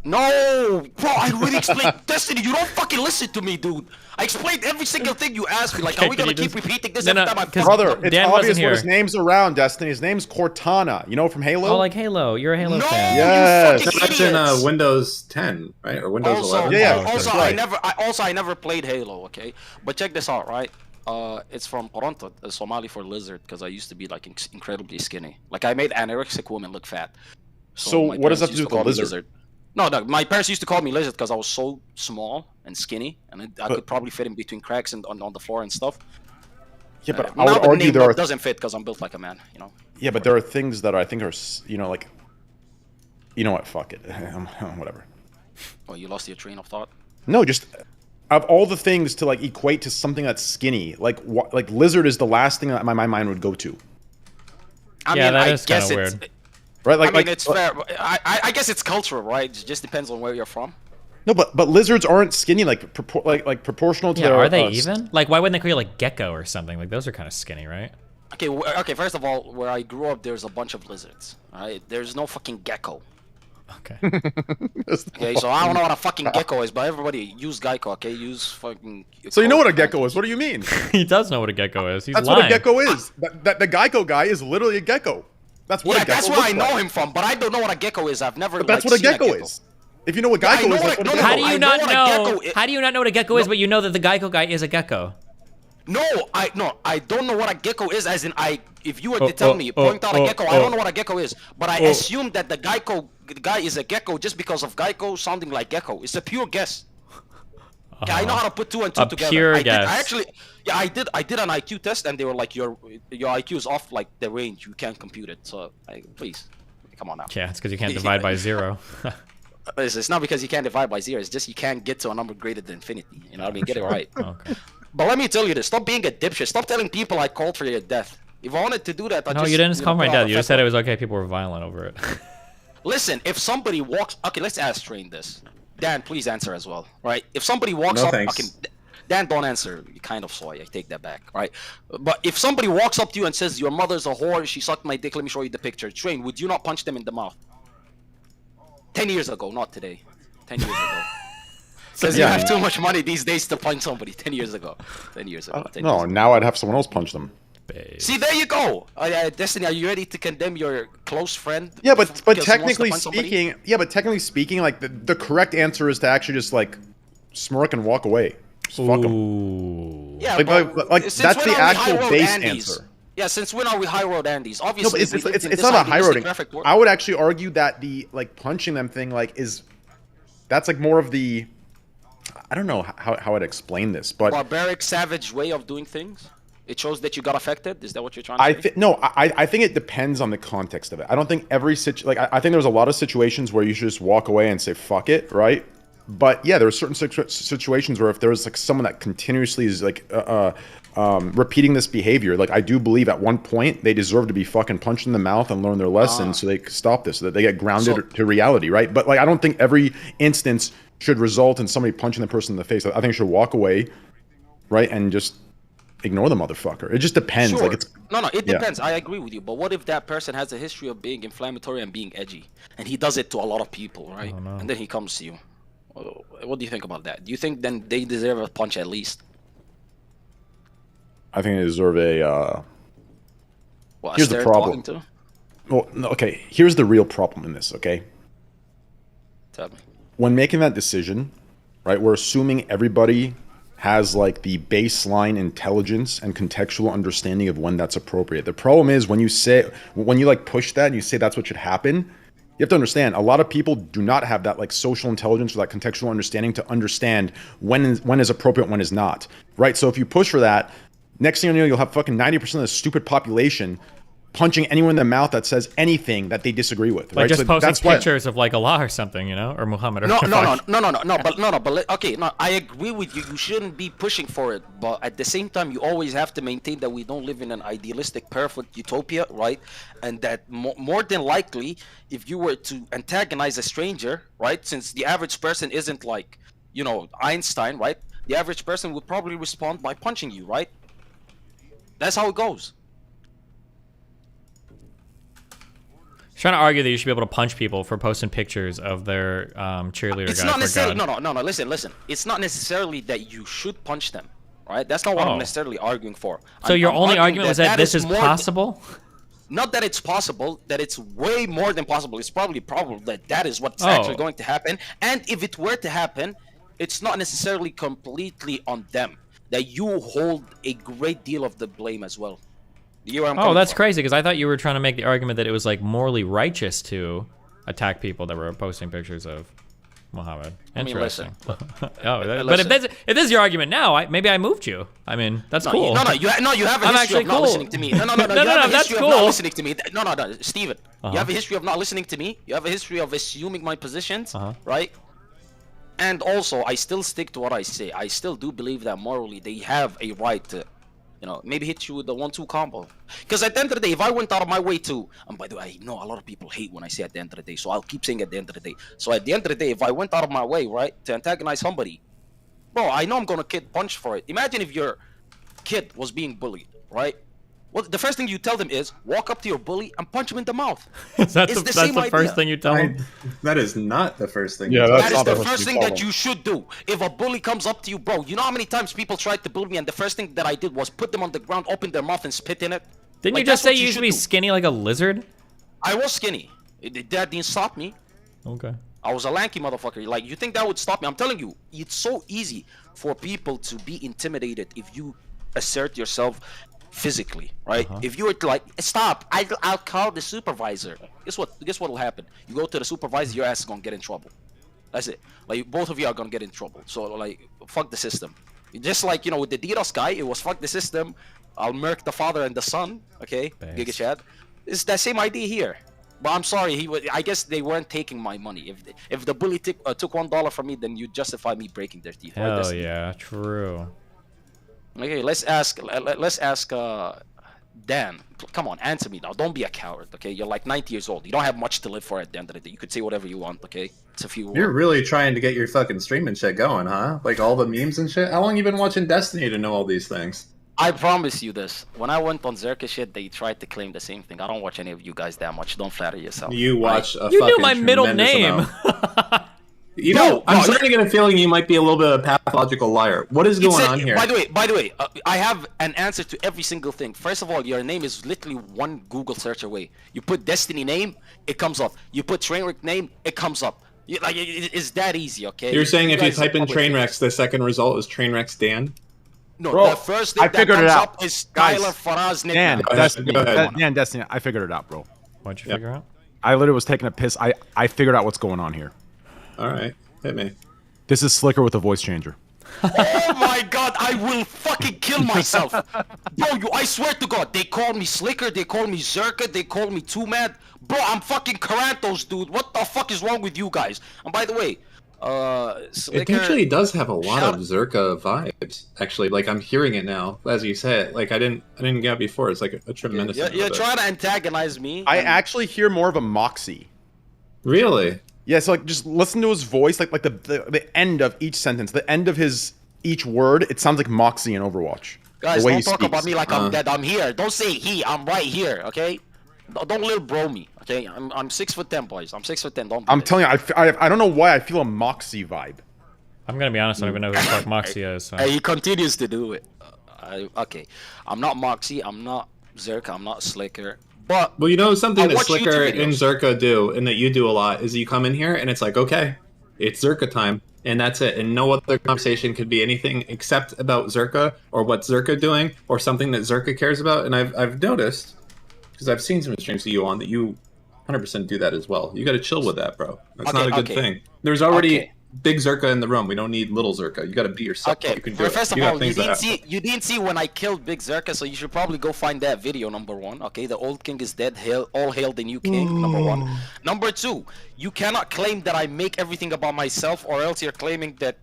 Speaker 19: No, bro, I already explained. Destiny, you don't fucking listen to me, dude. I explained every single thing you asked me. Like,
Speaker 2: Okay,
Speaker 19: are we
Speaker 2: can
Speaker 19: gonna
Speaker 2: you
Speaker 19: keep
Speaker 2: just-
Speaker 19: repeating this
Speaker 2: No,
Speaker 19: every
Speaker 2: no,
Speaker 19: time I
Speaker 2: because
Speaker 18: Brother, it's
Speaker 2: Dan
Speaker 18: obvious
Speaker 2: wasn't
Speaker 18: what his
Speaker 2: here.
Speaker 18: name's around, Destiny. His name's Cortana. You know from Halo?
Speaker 2: Oh, like Halo. You're a Halo fan.
Speaker 18: Yes.
Speaker 21: That's in Windows 10, right? Or Windows
Speaker 19: Also,
Speaker 21: 11.
Speaker 19: also,
Speaker 18: right.
Speaker 19: I never played Halo. Okay, but check this out, right? It's from Toronto, Somali for lizard, because I used to be like incredibly skinny. Like I made anorexic women look fat.
Speaker 18: So
Speaker 19: my
Speaker 18: what does that
Speaker 19: parents
Speaker 18: have to do
Speaker 19: used
Speaker 18: with the
Speaker 19: call me
Speaker 18: lizard?
Speaker 19: No, my parents used to call me lizard because I was so small and skinny, and I could probably fit in between cracks and on the floor and stuff.
Speaker 18: Yeah, but
Speaker 19: now
Speaker 18: I would
Speaker 19: the
Speaker 18: argue
Speaker 19: name
Speaker 18: there are
Speaker 19: doesn't fit because I'm built like a man, you know.
Speaker 18: Yeah, but there are things that I think are, you know, like, you know what? Fuck it. Whatever.
Speaker 19: Oh, you lost your train of thought.
Speaker 18: No, just of all the things to like equate to something that's skinny, like lizard is the last thing that my mind would go to.
Speaker 19: I
Speaker 2: Yeah,
Speaker 19: mean,
Speaker 2: that
Speaker 19: I
Speaker 2: is
Speaker 19: guess
Speaker 2: kinda
Speaker 19: it's.
Speaker 2: weird.
Speaker 18: Right, like,
Speaker 19: I mean,
Speaker 18: like
Speaker 19: it's fair. I guess it's cultural, right? It just depends on where you're from.
Speaker 18: No, but lizards aren't skinny like proportional to
Speaker 2: Yeah,
Speaker 18: their.
Speaker 2: are they even? Like, why wouldn't they call you like gecko or something? Like, those are kind of skinny, right?
Speaker 19: Okay, okay. First of all, where I grew up, there's a bunch of lizards. Right? There's no fucking gecko.
Speaker 2: Okay.
Speaker 19: Okay, so I don't know what a fucking gecko is, but everybody use Geico. Okay, use fucking.
Speaker 18: So you know what a gecko is? What do you mean?
Speaker 2: He does know what a gecko is. He's
Speaker 18: That's
Speaker 2: lying.
Speaker 18: what a gecko is. That the Geico guy is literally a gecko. That's what a gecko
Speaker 19: that's where
Speaker 18: looks
Speaker 19: I know
Speaker 18: like.
Speaker 19: him from, but I don't know what a gecko is. I've never.
Speaker 18: But that's
Speaker 19: like,
Speaker 18: what a
Speaker 19: seen
Speaker 18: gecko is. If you know what gecko is, like, what a
Speaker 2: How
Speaker 18: gecko
Speaker 2: do you
Speaker 18: is.
Speaker 2: not
Speaker 19: what a
Speaker 2: know?
Speaker 19: gecko is.
Speaker 2: How do you not know what a gecko is, but you know that the Geico guy is a gecko?
Speaker 19: No, I don't know what a gecko is. As in, if you were to tell me, point out a gecko, I don't know what a gecko is. But I assume that the Geico guy is a gecko just because of Geico sounding like gecko. It's a pure guess. Okay, I know how to put two and two together.
Speaker 2: Pure guess.
Speaker 19: I did an IQ test, and they were like, your IQ is off like the range. You can't compute it. So, please, come on now.
Speaker 2: Yeah, it's because you can't divide by 0.
Speaker 19: It's not because you can't divide by 0. It's just you can't get to a number greater than infinity. You know what I mean? Get it right.
Speaker 2: Okay.
Speaker 19: But let me tell you this: stop being a dipshit. Stop telling people I called for your death. If I wanted to do that,
Speaker 2: No, you didn't call my dad. You just said it was okay. People were violent over it.
Speaker 19: Listen, if somebody walks, okay, let's ask Train this. Dan, please answer as well, right? If somebody walks
Speaker 21: No,
Speaker 19: up,
Speaker 21: thanks.
Speaker 19: okay, Dan, don't answer. You kind of soy. I take that back, right? But if somebody walks up to you and says your mother's a whore, she sucked my dick. Let me show you the picture. Train, would you not punch them in the mouth? 10 years ago, not today. 10 years ago. Because you have too much money these days to punch somebody. 10 years ago. 10 years ago. 10
Speaker 18: No,
Speaker 19: years ago.
Speaker 18: now I'd have someone else punch them.
Speaker 19: See, there you go. Destiny, are you ready to condemn your close friend?
Speaker 18: Yeah, but
Speaker 19: because he wants to
Speaker 18: technically
Speaker 19: punch somebody?
Speaker 18: speaking, like the correct answer is to actually just like smirk and walk away. Just fuck 'em.
Speaker 19: Yeah,
Speaker 18: like
Speaker 19: since
Speaker 18: that's
Speaker 19: when
Speaker 18: the
Speaker 19: are we
Speaker 18: actual
Speaker 19: high road
Speaker 18: base
Speaker 19: Andes?
Speaker 18: answer.
Speaker 19: Yeah, since when are we high road Andes?
Speaker 18: No,
Speaker 19: Obviously,
Speaker 18: but
Speaker 19: we lived in
Speaker 18: it's
Speaker 19: this
Speaker 18: not a high
Speaker 19: idealistic
Speaker 18: roading.
Speaker 19: graphic world.
Speaker 18: I would actually argue that the like punching them thing like that's like more of the I don't know how I'd explain this, but
Speaker 19: barbaric, savage way of doing things. It shows that you got affected. Is that what you're trying to say?
Speaker 18: I think it depends on the context of it. I don't think every I think there's a lot of situations where you should just walk away and say fuck it, right? But yeah, there are certain situations where if there's like someone that continuously is like repeating this behavior, like I do believe at one point they deserve to be fucking punched in the mouth and learn their lesson so they can stop this, so that they get grounded to reality, right? But like I don't think every instance should result in somebody punching the person in the face. I think you should walk away, right, and just ignore the motherfucker. It just depends.
Speaker 19: Sure.
Speaker 18: Like it's
Speaker 19: No, it depends. I agree with you. But what if that person has a history of being inflammatory and being edgy, and he does it to a lot of people, right? And then he comes to you. What do you think about that? Do you think then they deserve a punch at least?
Speaker 18: I think they deserve a.
Speaker 19: What,
Speaker 18: Here's the
Speaker 19: stare
Speaker 18: problem.
Speaker 19: talking to?
Speaker 18: Well, no, okay. Here's the real problem in this. Okay.
Speaker 19: Tell me.
Speaker 18: When making that decision, right, we're assuming everybody has like the baseline intelligence and contextual understanding of when that's appropriate. The problem is when you like push that and you say that's what should happen, you have to understand a lot of people do not have that like social intelligence or that contextual understanding to understand when is appropriate, when is not, right? So if you push for that, next thing you know, you'll have fucking 90% of the stupid population punching anyone in the mouth that says anything that they disagree with,
Speaker 2: Like
Speaker 18: right?
Speaker 2: just
Speaker 18: So
Speaker 2: posting
Speaker 18: that's why-
Speaker 2: pictures of like Allah or something, you know, or Muhammad. Or
Speaker 19: But I agree with you. You shouldn't be pushing for it, but at the same time, you always have to maintain that we don't live in an idealistic, perfect utopia, right? And that more than likely, if you were to antagonize a stranger, right, since the average person isn't like, you know, Einstein, right? The average person would probably respond by punching you, right? That's how it goes.
Speaker 2: Trying to argue that you should be able to punch people for posting pictures of their cheerleader
Speaker 19: It's
Speaker 2: guy
Speaker 19: not
Speaker 2: for
Speaker 19: necessarily
Speaker 2: God.
Speaker 19: no. Listen. It's not necessarily that you should punch them, right? That's not what I'm necessarily arguing for.
Speaker 2: So your
Speaker 19: I'm
Speaker 2: only
Speaker 19: arguing
Speaker 2: argument was that this is
Speaker 19: more
Speaker 2: possible?
Speaker 19: Not that it's possible, that it's way more than possible. It's probably probable that that is what's actually going to happen. And if it were to happen, it's not necessarily completely on them. That you hold a great deal of the blame as well.
Speaker 2: Oh, that's crazy, because I thought you were trying to make the argument that it was like morally righteous to attack people that were posting pictures of Muhammad. Interesting. But if this is your argument now, maybe I moved you. I mean, that's cool.
Speaker 19: You have a history of not listening to me. No, you have a history of not listening to me. No, Steven. You have a history of not listening to me. You have a history of assuming my positions, right? And also, I still stick to what I say. I still do believe that morally they have a right to, you know, maybe hit you with the 1-2 combo. Because at the end of the day, if I went out of my way to, and by the way, I know a lot of people hate when I say at the end of the day, so I'll keep saying at the end of the day. So at the end of the day, if I went out of my way, right, to antagonize somebody, bro, I know I'm gonna get punched for it. Imagine if your kid was being bullied, right? Well, the first thing you tell them is walk up to your bully and punch him in the mouth.
Speaker 2: That's the first thing you tell them?
Speaker 21: That is not the first thing.
Speaker 19: Yeah, that is the first thing that you should do. If a bully comes up to you, bro, you know how many times people tried to bully me and the first thing that I did was put them on the ground, open their mouth and spit in it?
Speaker 2: Didn't you just say you used to be skinny like a lizard?
Speaker 19: I was skinny. That didn't stop me.
Speaker 2: Okay.
Speaker 19: I was a lanky motherfucker. Like, you think that would stop me? I'm telling you, it's so easy for people to be intimidated if you assert yourself physically, right? If you were to like, stop, I'll call the supervisor. Guess what'll happen? You go to the supervisor, your ass is gonna get in trouble. That's it. Like, both of you are gonna get in trouble. So like, fuck the system. Just like, you know, with the DDoS guy, it was fuck the system, I'll murk the father and the son. Okay, Giga Chad. It's that same idea here. But I'm sorry, I guess they weren't taking my money. If the bully took $1 from me, then you justify me breaking their teeth.
Speaker 2: Hell yeah, true.
Speaker 19: Okay, let's ask Dan. Come on, answer me now. Don't be a coward, okay? You're like 90 years old. You don't have much to live for at the end of the day. You could say whatever you want, okay? It's a few.
Speaker 21: You're really trying to get your fucking streaming shit going, huh? Like all the memes and shit. How long you been watching Destiny to know all these things?
Speaker 19: I promise you this. When I went on Zerka shit, they tried to claim the same thing. I don't watch any of you guys that much. Don't flatter yourself.
Speaker 21: You watch a
Speaker 2: You
Speaker 21: fucking
Speaker 2: knew my middle
Speaker 21: tremendous
Speaker 2: name.
Speaker 21: amount. You know, I'm starting to get a feeling you might be a little bit of a pathological liar. What is going on here?
Speaker 19: By the way, I have an answer to every single thing. First of all, your name is literally one Google search away. You put Destiny name, it comes up. You put Trainwreck name, it comes up. Like, it's that easy, okay?
Speaker 21: You're saying if you
Speaker 19: guys
Speaker 21: type in
Speaker 19: are public
Speaker 21: Trainwrecks, the second result is Trainwrecks Dan?
Speaker 19: No,
Speaker 18: Bro,
Speaker 19: the first thing
Speaker 18: I
Speaker 19: that
Speaker 18: figured
Speaker 19: comes
Speaker 18: it out.
Speaker 19: up is
Speaker 18: Guys,
Speaker 19: Tyler Faraz
Speaker 18: Dan,
Speaker 19: nickname.
Speaker 18: Destiny, Destiny, I figured it out, bro.
Speaker 2: What'd you figure out?
Speaker 18: I literally was taking a piss. I figured out what's going on here.
Speaker 21: All right, hit me.
Speaker 18: This is Slicker with a voice changer.
Speaker 19: Oh my god, I will fucking kill myself. Bro, I swear to god, they call me Slicker, they call me Zerka, they call me Too Mad. Bro, I'm fucking Karantos, dude. What the fuck is wrong with you guys? And by the way, Slicker,
Speaker 21: It actually does have a lot of Zerka vibes. Actually, like I'm hearing it now as you say it. Like I didn't get it before. It's like a tremendous.
Speaker 19: You're trying to antagonize me.
Speaker 18: I actually hear more of a moxie.
Speaker 21: Really?
Speaker 18: Yeah, so like just listen to his voice, like the end of each sentence, the end of each word. It sounds like moxie in Overwatch.
Speaker 19: Guys,
Speaker 18: the way
Speaker 19: don't
Speaker 18: he
Speaker 19: talk
Speaker 18: speaks.
Speaker 19: about me like I'm dead. I'm here. Don't say he. I'm right here. Okay. Don't little bro me. Okay. I'm 6'10", boys. I'm 6'10". Don't.
Speaker 18: I'm telling you, I don't know why I feel a moxie vibe.
Speaker 2: I'm gonna be honest. I don't even know who the fuck Moxie is. So.
Speaker 19: He continues to do it. Okay. I'm not Moxie. I'm not Zerka. I'm not Slicker. But
Speaker 21: well, you know something
Speaker 19: I
Speaker 21: that
Speaker 19: watch
Speaker 21: Slicker
Speaker 19: YouTube
Speaker 21: and
Speaker 19: videos.
Speaker 21: Zerka do, and that you do a lot, is you come in here and it's like, okay, it's Zerka time, and that's it, and no other conversation could be anything except about Zerka or what Zerka doing or something that Zerka cares about. And I've noticed, because I've seen some streams of you on, that you 100% do that as well. You got to chill with that, bro. That's not a good thing. There's already big Zerka in the room. We don't need little Zerka. You got to be yourself.
Speaker 19: Okay.
Speaker 21: You can do it.
Speaker 19: First of
Speaker 21: You got
Speaker 19: all,
Speaker 21: things that happen.
Speaker 19: you didn't see when I killed Big Zerka, so you should probably go find that video. Number one, okay. The old king is dead. All hail the new king. Number one. Number two, you cannot claim that I make everything about myself, or else you're claiming that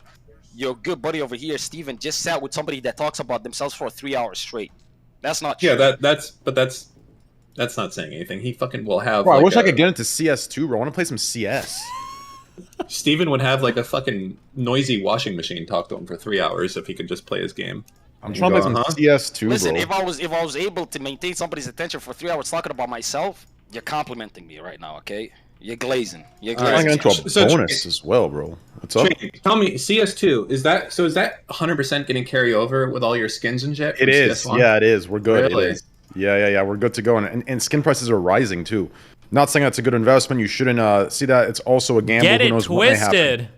Speaker 19: your good buddy over here, Steven, just sat with somebody that talks about themselves for 3 hours straight. That's not true.
Speaker 21: Yeah, that's not saying anything. He fucking will have.
Speaker 18: Bro, I
Speaker 21: like
Speaker 18: wish I could get into CS2, bro. I want to play some CS.
Speaker 21: Steven would have like a fucking noisy washing machine talk to him for 3 hours if he could just play his game.
Speaker 18: I'm trying to play some CS2,
Speaker 19: Listen,
Speaker 18: bro.
Speaker 19: if I was able to maintain somebody's attention for 3 hours talking about myself, you're complimenting me right now, okay? You're glazing. You're glazing.
Speaker 18: I'm going into a bonus as well, bro. What's up?
Speaker 21: Tell me, CS2 is that 100% getting carry over with all your skins and shit?
Speaker 18: It is.
Speaker 21: CS1?
Speaker 18: Yeah, it is. We're good.
Speaker 21: Really?
Speaker 18: It is. Yeah. We're good to go. And skin prices are rising too. Not saying that's a good investment. You shouldn't see that. It's also a gamble.
Speaker 2: Get
Speaker 18: Who
Speaker 2: it
Speaker 18: knows what may happen.
Speaker 2: twisted.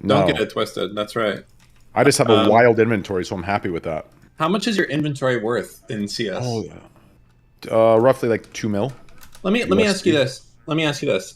Speaker 21: Don't
Speaker 18: No.
Speaker 21: get it twisted. That's right.
Speaker 18: I just have a wild inventory, so I'm happy with that.
Speaker 21: How much is your inventory worth in CS?
Speaker 18: Roughly like 2 mil.
Speaker 21: Let me ask you this.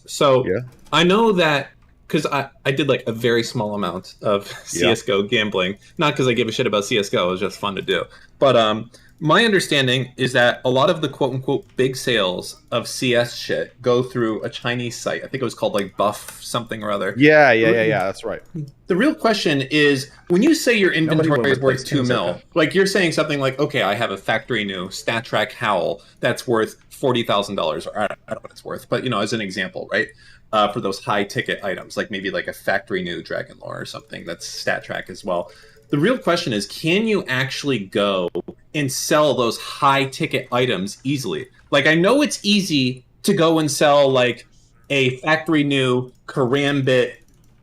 Speaker 21: So I know that because I did like a very small amount of CSGO gambling, not because I give a shit about CSGO, it was just fun to do. But my understanding is that a lot of the quote unquote big sales of CS shit go through a Chinese site. I think it was called like Buff something or other.
Speaker 18: Yeah, that's right.
Speaker 21: The real question is, when you say your inventory is worth 2 mil, like you're saying something like, okay, I have a factory new StatTrack Howl that's worth $40,000, or I don't know what it's worth, but you know, as an example, right? For those high ticket items, like maybe like a factory new Dragon Lore or something that's StatTrack as well. The real question is, can you actually go and sell those high ticket items easily? Like, I know it's easy to go and sell like a factory new Karambit,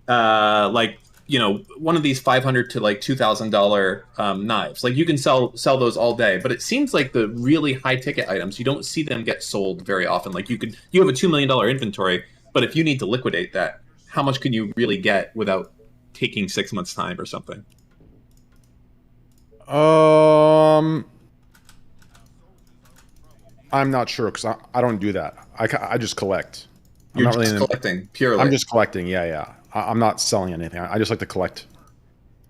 Speaker 21: like, you know, one of these $500 to like $2,000 knives. Like, you can sell those all day, but it seems like the really high ticket items, you don't see them get sold very often. Like, you have a $2 million inventory, but if you need to liquidate that, how much can you really get without taking 6 months time or something?
Speaker 18: I'm not sure because I don't do that. I just collect.
Speaker 21: You're just collecting purely.
Speaker 18: I'm just collecting. Yeah. I'm not selling anything. I just like to collect.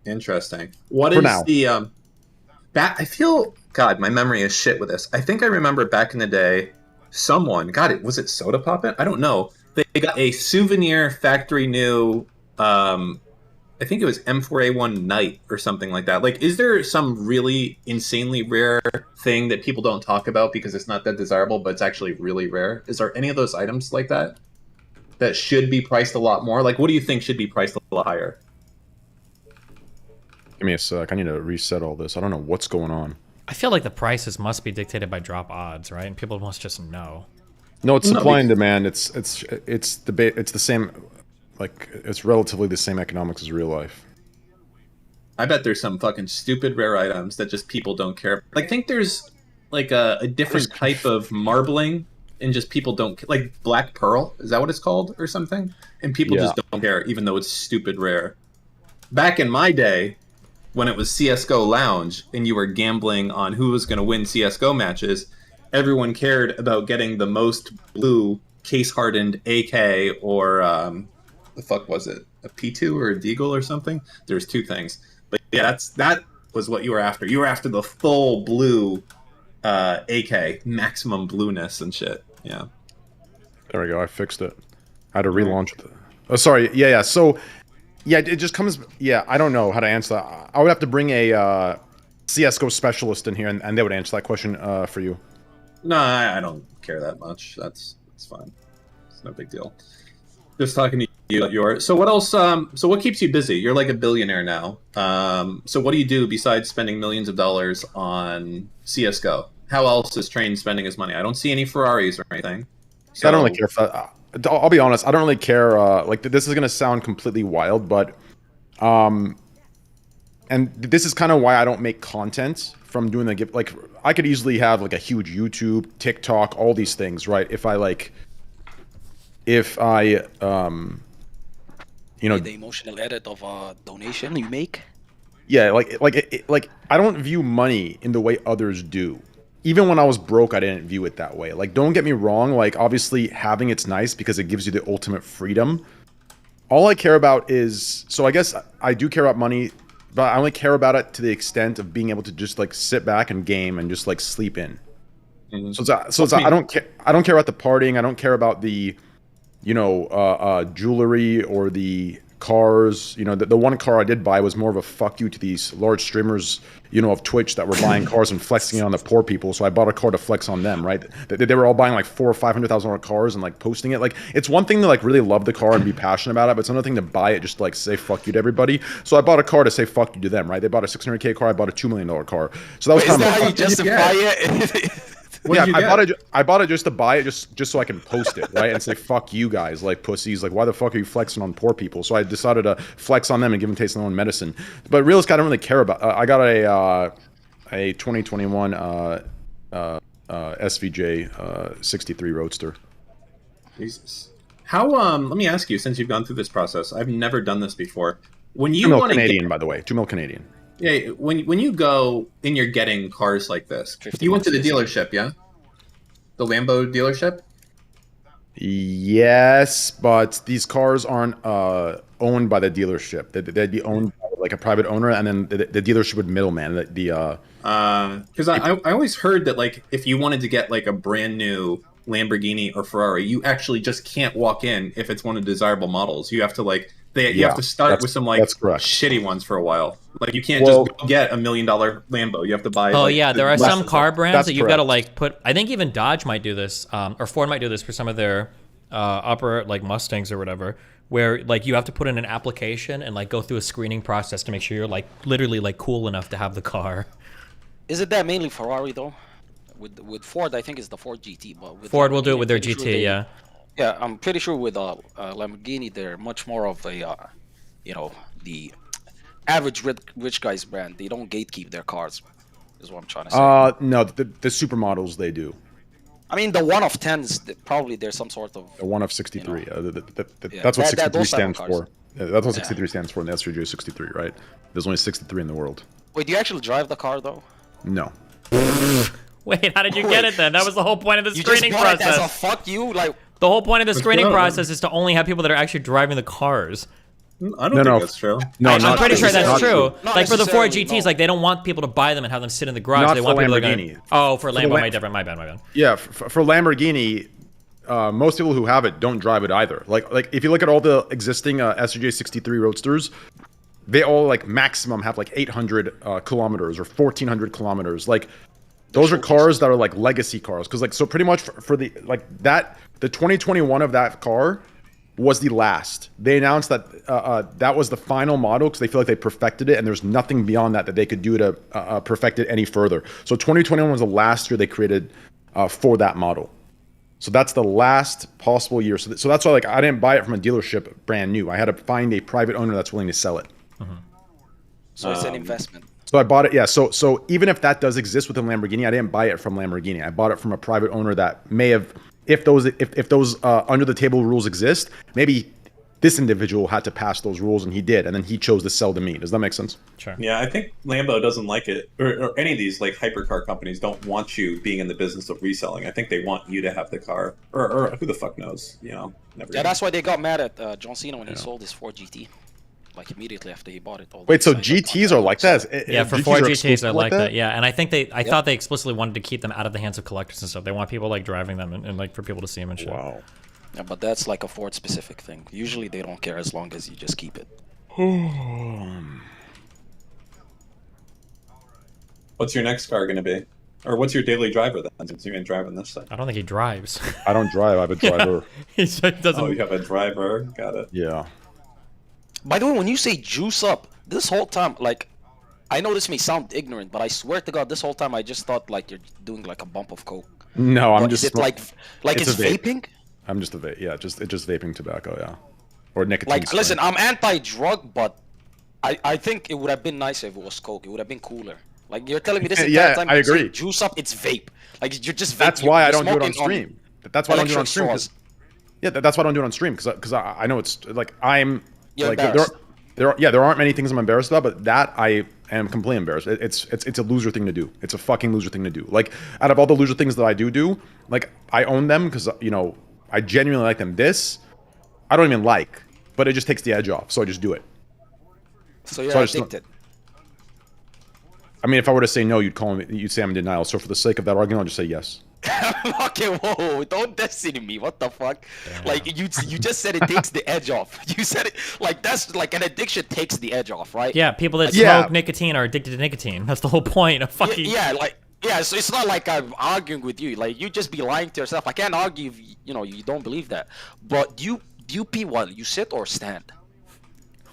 Speaker 21: Interesting. What is the I feel, God, my memory is shit with this. I think I remember back in the day, someone got it. Was it Soda Poppin'? I don't know. They got a souvenir factory new. I think it was M4A1 Knight or something like that. Like, is there some really insanely rare thing that people don't talk about because it's not that desirable, but it's actually really rare? Is there any of those items like that that should be priced a lot more? Like, what do you think should be priced a lot higher?
Speaker 18: Give me a sec. I need to reset all this. I don't know what's going on.
Speaker 2: I feel like the prices must be dictated by drop odds, right? And people must just know.
Speaker 18: No, it's supply and demand. It's the same. Like, it's relatively the same economics as real life.
Speaker 21: I bet there's some fucking stupid rare items that just people don't care. Like, I think there's like a different type of marbling, and just people don't, like Black Pearl, is that what it's called or something? And people just don't care, even though it's stupid rare. Back in my day, when it was CSGO Lounge and you were gambling on who was going to win CSGO matches, everyone cared about getting the most blue case-hardened AK or the fuck was it? A P2 or a Deagle or something? There's two things. But yeah, that was what you were after. You were after the full blue AK, maximum blueness and shit. Yeah.
Speaker 18: There we go. I fixed it. I had to relaunch it. Oh, sorry. Yeah. So, yeah, it just comes. Yeah, I don't know how to answer that. I would have to bring a CSGO specialist in here, and they would answer that question for you.
Speaker 21: No, I don't care that much. That's fine. It's no big deal. Just talking to you about yours. So what else? So what keeps you busy? You're like a billionaire now. So what do you do besides spending millions of dollars on CS:GO? How else is Train spending his money? I don't see any Ferraris or anything. So...
Speaker 18: I don't really care if that. I'll be honest. I don't really care. Like, this is gonna sound completely wild, but and this is kind of why I don't make content from doing the gift. Like, I could easily have like a huge YouTube, TikTok, all these things, right? If I you know,
Speaker 19: the emotional edit of a donation you make.
Speaker 18: yeah, like I don't view money in the way others do. Even when I was broke, I didn't view it that way. Like, don't get me wrong. Like, obviously, having it's nice because it gives you the ultimate freedom. All I care about is, so I guess I do care about money, but I only care about it to the extent of being able to just like sit back and game and just like sleep in. I don't care. I don't care about the partying. I don't care about the, you know, jewelry or the cars. You know, the one car I did buy was more of a fuck you to these large streamers, you know, of Twitch that were buying cars and flexing it on the poor people. So I bought a car to flex on them, right? They were all buying like $400,000 or $500,000 cars and like posting it. Like, it's one thing to like really love the car and be passionate about it, but it's another thing to buy it just to like say fuck you to everybody. So I bought a car to say fuck you to them, right? They bought a $600K car, I bought a $2 million car. So that was kind of
Speaker 19: how you justify it?
Speaker 18: Yeah, I bought it just to buy it, just so I can post it, right, and say fuck you guys, like pussies, like why the fuck are you flexing on poor people? So I decided to flex on them and give them taste of their own medicine. But realistically, I don't really care about. I got a 2021 SVJ 63 Roadster.
Speaker 21: Jesus. How let me ask you, since you've gone through this process, I've never done this before. When you
Speaker 18: 2 mil
Speaker 21: want
Speaker 18: Canadian, by the way, 2 mil Canadian.
Speaker 21: Yeah, when you go and you're getting cars like this, you went to the dealership, yeah? The Lambo dealership?
Speaker 18: Yes, but these cars aren't owned by the dealership. They'd be owned by like a private owner, and then the dealership would middleman.
Speaker 21: Because I always heard that like if you wanted to get like a brand new Lamborghini or Ferrari, you actually just can't walk in if it's one of the desirable models. You have to like you have to start with some like shitty ones for a while. Like you can't just go get $1 million Lambo. You have to buy.
Speaker 2: Oh
Speaker 21: like,
Speaker 2: yeah, there are some car brands that you've got to like put. I think even Dodge might do this, or Ford might do this for some of their upper like Mustangs or whatever, where like you have to put in an application and like go through a screening process to make sure you're like literally like cool enough to have the car.
Speaker 19: Is it that mainly Ferrari though? With Ford, I think it's the Ford GT, but with
Speaker 2: Ford will do it with their GT, yeah.
Speaker 19: Yeah, I'm pretty sure with Lamborghini, they're much more of a, you know, the average rich guy's brand. They don't gatekeep their cars, is what I'm trying to say.
Speaker 18: No, the supermodels they do.
Speaker 19: I mean, the 1 of 10s, probably there's some sort of...
Speaker 18: The 1 of 63.
Speaker 19: You know,
Speaker 18: that's what 63 stands for. That's what 63 stands for in the SVJ 63, right? There's only 63 in the world.
Speaker 19: Wait, do you actually drive the car, though?
Speaker 18: No.
Speaker 2: Wait, how did you get it then? That was the whole point of the screening
Speaker 19: you just
Speaker 2: process.
Speaker 19: It as a fuck you, like...
Speaker 2: The whole point of the screening process is to only have people that are actually driving the cars.
Speaker 21: I don't think that's true.
Speaker 18: No,
Speaker 2: I'm pretty sure that's true.
Speaker 19: Not
Speaker 2: like for the Ford
Speaker 19: necessarily,
Speaker 2: GTs,
Speaker 19: no.
Speaker 2: like they don't want people to buy them and have them sit in the garage.
Speaker 18: Not
Speaker 2: They
Speaker 18: for
Speaker 2: want people
Speaker 18: Lamborghini.
Speaker 2: to go. Oh, for Lambo, my bad.
Speaker 18: Yeah, for Lamborghini, most people who have it don't drive it either. Like if you look at all the existing SVJ 63 Roadsters, they all like maximum have like 800 kilometers or 1400 kilometers. Like those are cars that are like legacy cars, because like so pretty much for the like that the 2021 of that car was the last. They announced that that was the final model because they feel like they perfected it, and there's nothing beyond that they could do to perfect it any further. So 2021 was the last year they created for that model. So that's the last possible year. So that's why like I didn't buy it from a dealership brand new. I had to find a private owner that's willing to sell it.
Speaker 19: So it's an investment.
Speaker 18: So I bought it. Yeah. So even if that does exist within Lamborghini, I didn't buy it from Lamborghini. I bought it from a private owner that may have, if those under the table rules exist, maybe this individual had to pass those rules and he did, and then he chose to sell to me. Does that make sense?
Speaker 2: Sure.
Speaker 21: Yeah, I think Lambo doesn't like it, or any of these like hypercar companies don't want you being in the business of reselling. I think they want you to have the car, or who the fuck knows, you know.
Speaker 19: Yeah, that's why they got mad at John Cena when he sold his Ford GT. Like immediately after he bought it.
Speaker 18: Wait, so GTs are like that?
Speaker 2: Yeah, for Ford GTs are like that. Yeah, and I think I thought they explicitly wanted to keep them out of the hands of collectors and stuff. They want people like driving them and like for people to see them and shit.
Speaker 18: Wow.
Speaker 19: Yeah, but that's like a Ford specific thing. Usually they don't care as long as you just keep it.
Speaker 21: What's your next car going to be? Or what's your daily driver then, since you're going to drive on this thing?
Speaker 2: I don't think he drives.
Speaker 18: I don't drive. I have a driver.
Speaker 2: He doesn't.
Speaker 21: Oh, you have a driver. Got it.
Speaker 18: Yeah.
Speaker 19: By the way, when you say juice up, this whole time, like, I know this may sound ignorant, but I swear to God, this whole time I just thought like you're doing like a bump of coke.
Speaker 18: No, I'm
Speaker 19: but
Speaker 18: just
Speaker 19: is it like it's
Speaker 18: vape.
Speaker 19: vaping?
Speaker 18: I'm just a vape. Yeah, just vaping tobacco. Yeah, or nicotine.
Speaker 19: Like, listen, I'm anti-drug, but I think it would have been nicer if it was Coke. It would have been cooler. Like you're telling me this entire
Speaker 11: Yeah,
Speaker 19: time.
Speaker 11: I agree.
Speaker 19: Juice up, it's vape. Like you're just.
Speaker 11: That's
Speaker 19: vape.
Speaker 11: why
Speaker 19: You're
Speaker 11: I don't do it on
Speaker 19: smoking
Speaker 11: stream. That's why I don't do it on
Speaker 19: electric
Speaker 11: stream.
Speaker 19: straws.
Speaker 11: Yeah, that's why I don't do it on stream because I know it's like I'm
Speaker 19: You're
Speaker 11: like
Speaker 19: embarrassed.
Speaker 11: there aren't many things I'm embarrassed about, but that I am completely embarrassed. It's a loser thing to do. It's a fucking loser thing to do. Like out of all the loser things that I do, like I own them because I genuinely like them. This I don't even like, but it just takes the edge off, so I just do it.
Speaker 19: So you're
Speaker 11: So I just-
Speaker 19: addicted.
Speaker 11: I mean, if I were to say no, you'd say I'm in denial. So for the sake of that argument, I'll just say yes.
Speaker 19: Okay, whoa! Don't destiny me. What the fuck? Like you just said it takes the edge off. You said it like that's like an addiction takes the edge off, right?
Speaker 2: Yeah, people that
Speaker 11: Yeah.
Speaker 2: smoke nicotine are addicted to nicotine. That's the whole point of fucking.
Speaker 19: Yeah, so it's not like I'm arguing with you. Like you just be lying to yourself. I can't argue if you don't believe that. But do you pee while you sit or stand?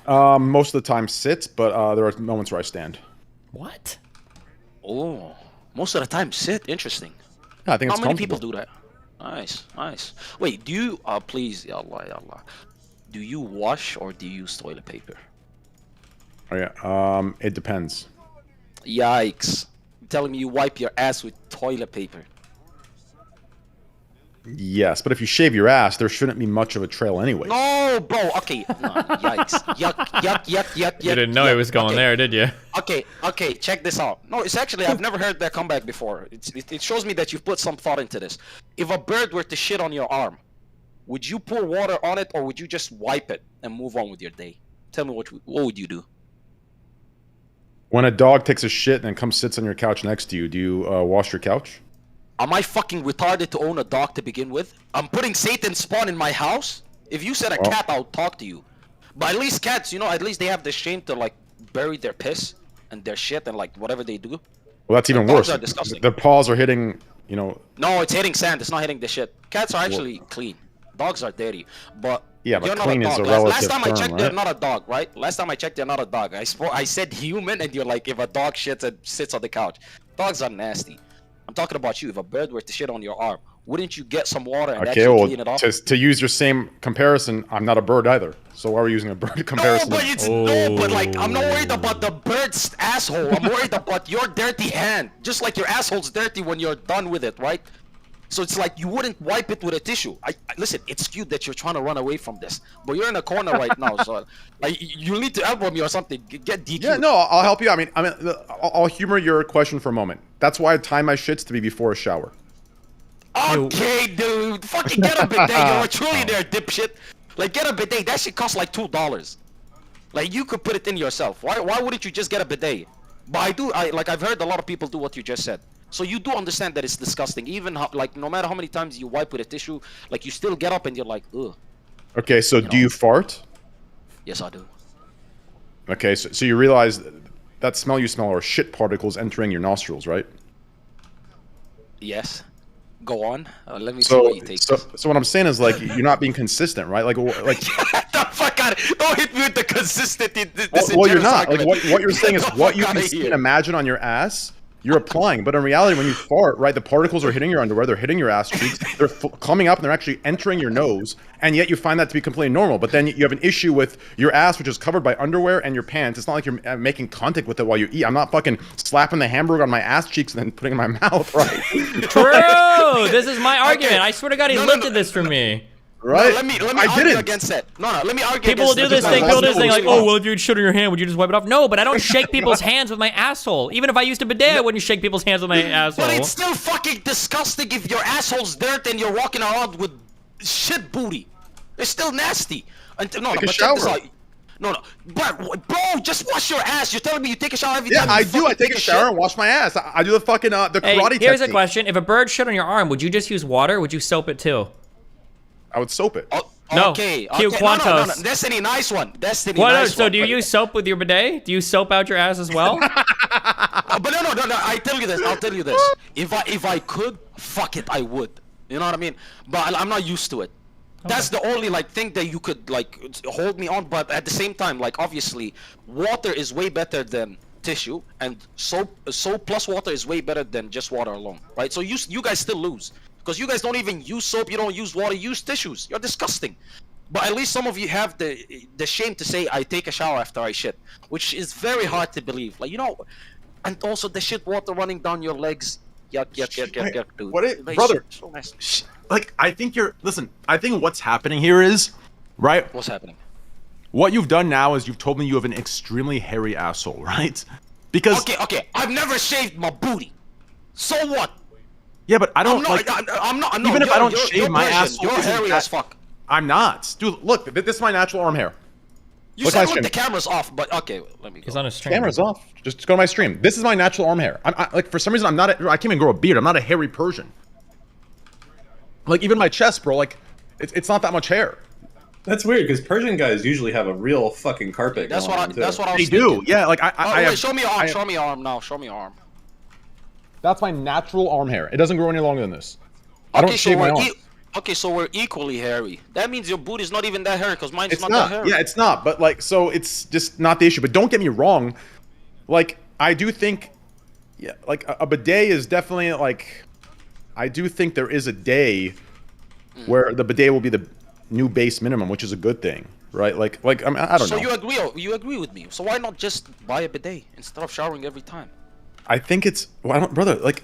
Speaker 11: Most of the time sit, but there are moments where I stand.
Speaker 2: What?
Speaker 19: Oh, most of the time sit. Interesting.
Speaker 11: Yeah, I think
Speaker 19: How
Speaker 11: it's
Speaker 19: many people
Speaker 11: comfortable.
Speaker 19: do that? Nice. Wait, do you please, ya Allah, do you wash or do you use toilet paper?
Speaker 11: Oh yeah. It depends.
Speaker 19: Yikes! You're telling me you wipe your ass with toilet paper?
Speaker 11: Yes, but if you shave your ass, there shouldn't be much of a trail anyway.
Speaker 19: No, bro. Okay. No, yikes. Yuck.
Speaker 2: You didn't know it was going there, did you?
Speaker 19: Okay. Check this out. No, it's actually I've never heard that comeback before. It shows me that you've put some thought into this. If a bird were to shit on your arm, would you pour water on it or would you just wipe it and move on with your day? Tell me what would you do?
Speaker 11: When a dog takes a shit and then comes sits on your couch next to you, do you wash your couch?
Speaker 19: Am I fucking retarded to own a dog to begin with? I'm putting Satan's spawn in my house? If you said a cat, I'll talk to you. But at least cats, at least they have the shame to like bury their piss and their shit and like whatever they do.
Speaker 11: Well, that's even
Speaker 19: dogs
Speaker 11: worse.
Speaker 19: are disgusting.
Speaker 11: The paws are hitting,
Speaker 19: No, it's hitting sand. It's not hitting the shit. Cats are actually clean. Dogs are dirty. But
Speaker 11: Yeah, but
Speaker 19: you're not
Speaker 11: clean
Speaker 19: a
Speaker 11: is
Speaker 19: dog.
Speaker 11: a
Speaker 19: Last
Speaker 11: relative
Speaker 19: time I
Speaker 11: term,
Speaker 19: checked, they're
Speaker 11: right?
Speaker 19: not a dog, right? Last time I checked, they're not a dog. I said human, and you're like, if a dog shits and sits on the couch. Dogs are nasty. I'm talking about you. If a bird were to shit on your arm, wouldn't you get some water and
Speaker 11: Okay,
Speaker 19: actually
Speaker 11: well,
Speaker 19: clean it off?
Speaker 11: to use your same comparison, I'm not a bird either. So why are we using a bird comparison?
Speaker 19: No, but like, I'm not worried about the bird's asshole. I'm worried about your dirty hand. Just like your asshole's dirty when you're done with it, right? So it's like you wouldn't wipe it with a tissue. Listen, it's cute that you're trying to run away from this, but you're in a corner right now, so like you need to elbow me or something. Get DQ.
Speaker 11: Yeah, no, I'll help you. I mean, I'll humor your question for a moment. That's why I time my shits to be before a shower.
Speaker 19: Okay, dude. Fucking get a bidet. You're a trillionaire, dipshit. Like, get a bidet. That shit costs like $2. Like, you could put it in yourself. Why wouldn't you just get a bidet? But I've heard a lot of people do what you just said. So you do understand that it's disgusting. Even like, no matter how many times you wipe with a tissue, like, you still get up and you're like, ugh.
Speaker 11: Okay, so do you fart?
Speaker 19: Yes, I do.
Speaker 11: Okay, so you realize that smell you smell are shit particles entering your nostrils, right?
Speaker 19: Yes. Go on. Let me see what you take.
Speaker 11: So what I'm saying is like you're not being consistent, right? Like
Speaker 19: the fuck out! Don't hit me with the consistency.
Speaker 11: well, you're not. Like what you're saying is what you can see and imagine on your ass, you're applying. But in reality, when you fart, right, the particles are hitting your underwear, they're hitting your ass cheeks, they're coming up, and they're actually entering your nose, and yet you find that to be completely normal. But then you have an issue with your ass, which is covered by underwear and your pants. It's not like you're making contact with it while you eat. I'm not fucking slapping the hamburger on my ass cheeks and then putting it in my mouth, right?
Speaker 2: True. This is my argument. I swear to God, he lifted this from me.
Speaker 11: Right?
Speaker 19: No, let me argue against that. No, let me argue
Speaker 2: People will do this thing. People do this thing like, oh, well, if you'd shit on your hand, would you just wipe it off? No, but I don't shake people's hands with my asshole. Even if I used a bidet, I wouldn't shake people's hands with my asshole.
Speaker 19: But it's still fucking disgusting if your asshole's dirt and you're walking around with shit booty. It's still nasty. Take a shower. No, bro, just wash your ass. You're telling me you take a shower every time?
Speaker 11: Yeah, I do. I take a shower and wash my ass. I do the fucking the karate
Speaker 2: Here's
Speaker 11: technique.
Speaker 2: a question: if a bird shit on your arm, would you just use water? Or would you soap it too?
Speaker 11: I would soap it.
Speaker 2: No.
Speaker 19: Okay.
Speaker 2: Cue Quantos.
Speaker 19: No. Destiny, nice one. Destiny,
Speaker 2: What?
Speaker 19: nice
Speaker 2: So
Speaker 19: one.
Speaker 2: do you use soap with your bidet? Do you soap out your ass as well?
Speaker 19: But no. I tell you this. I'll tell you this. If I could, fuck it, I would. You know what I mean? But I'm not used to it. That's the only like thing that you could like hold me on. But at the same time, like obviously, water is way better than tissue, and soap plus water is way better than just water alone, right? So you guys still lose because you guys don't even use soap. You don't use water. You use tissues. You're disgusting. But at least some of you have the shame to say I take a shower after I shit, which is very hard to believe. Like, you know, and also the shit water running down your legs. Yuck, dude.
Speaker 11: What it,
Speaker 19: Like,
Speaker 11: brother?
Speaker 19: so nice.
Speaker 11: Like, I think listen, I think what's happening here is, right?
Speaker 19: What's happening?
Speaker 11: What you've done now is you've told me you have an extremely hairy asshole, right? Because
Speaker 19: Okay, I've never shaved my booty. So what?
Speaker 11: Yeah, but I don't
Speaker 19: I'm not.
Speaker 11: Even if I don't shave my asshole,
Speaker 19: you're
Speaker 11: isn't
Speaker 19: hairy
Speaker 11: that-
Speaker 19: as fuck.
Speaker 11: I'm not, dude. Look, this is my natural arm hair.
Speaker 19: You
Speaker 11: Look
Speaker 19: said
Speaker 11: at my
Speaker 19: look,
Speaker 11: stream.
Speaker 19: the camera's off, but okay, let me go.
Speaker 2: He's on his stream.
Speaker 11: Camera's off. Just go to my stream. This is my natural arm hair. Like, for some reason, I can't even grow a beard. I'm not a hairy Persian. Like, even my chest, bro. Like, it's not that much hair.
Speaker 21: That's weird because Persian guys usually have a real fucking carpet.
Speaker 19: That's
Speaker 21: going
Speaker 19: what
Speaker 21: on,
Speaker 19: I.
Speaker 21: too.
Speaker 19: That's what I was
Speaker 11: They do.
Speaker 19: thinking.
Speaker 11: Yeah. Like
Speaker 19: Oh,
Speaker 11: I
Speaker 19: wait,
Speaker 11: have,
Speaker 19: show me your arm. Show me your arm now. Show me your arm.
Speaker 11: That's my natural arm hair. It doesn't grow any longer than this. I don't shave my arms.
Speaker 19: Okay, so we're equally hairy. That means your booty's not even that hairy because mine's
Speaker 11: It's
Speaker 19: not
Speaker 11: not.
Speaker 19: that hairy.
Speaker 11: Yeah, it's not. But like, so it's just not the issue. But don't get me wrong. Like, I do think, yeah, like a bidet is definitely like, I do think there is a day where the bidet will be the new base minimum, which is a good thing, right? Like I mean, I don't know.
Speaker 19: So you agree with me? So why not just buy a bidet instead of showering every time?
Speaker 11: I think it's, well, I don't, brother. Like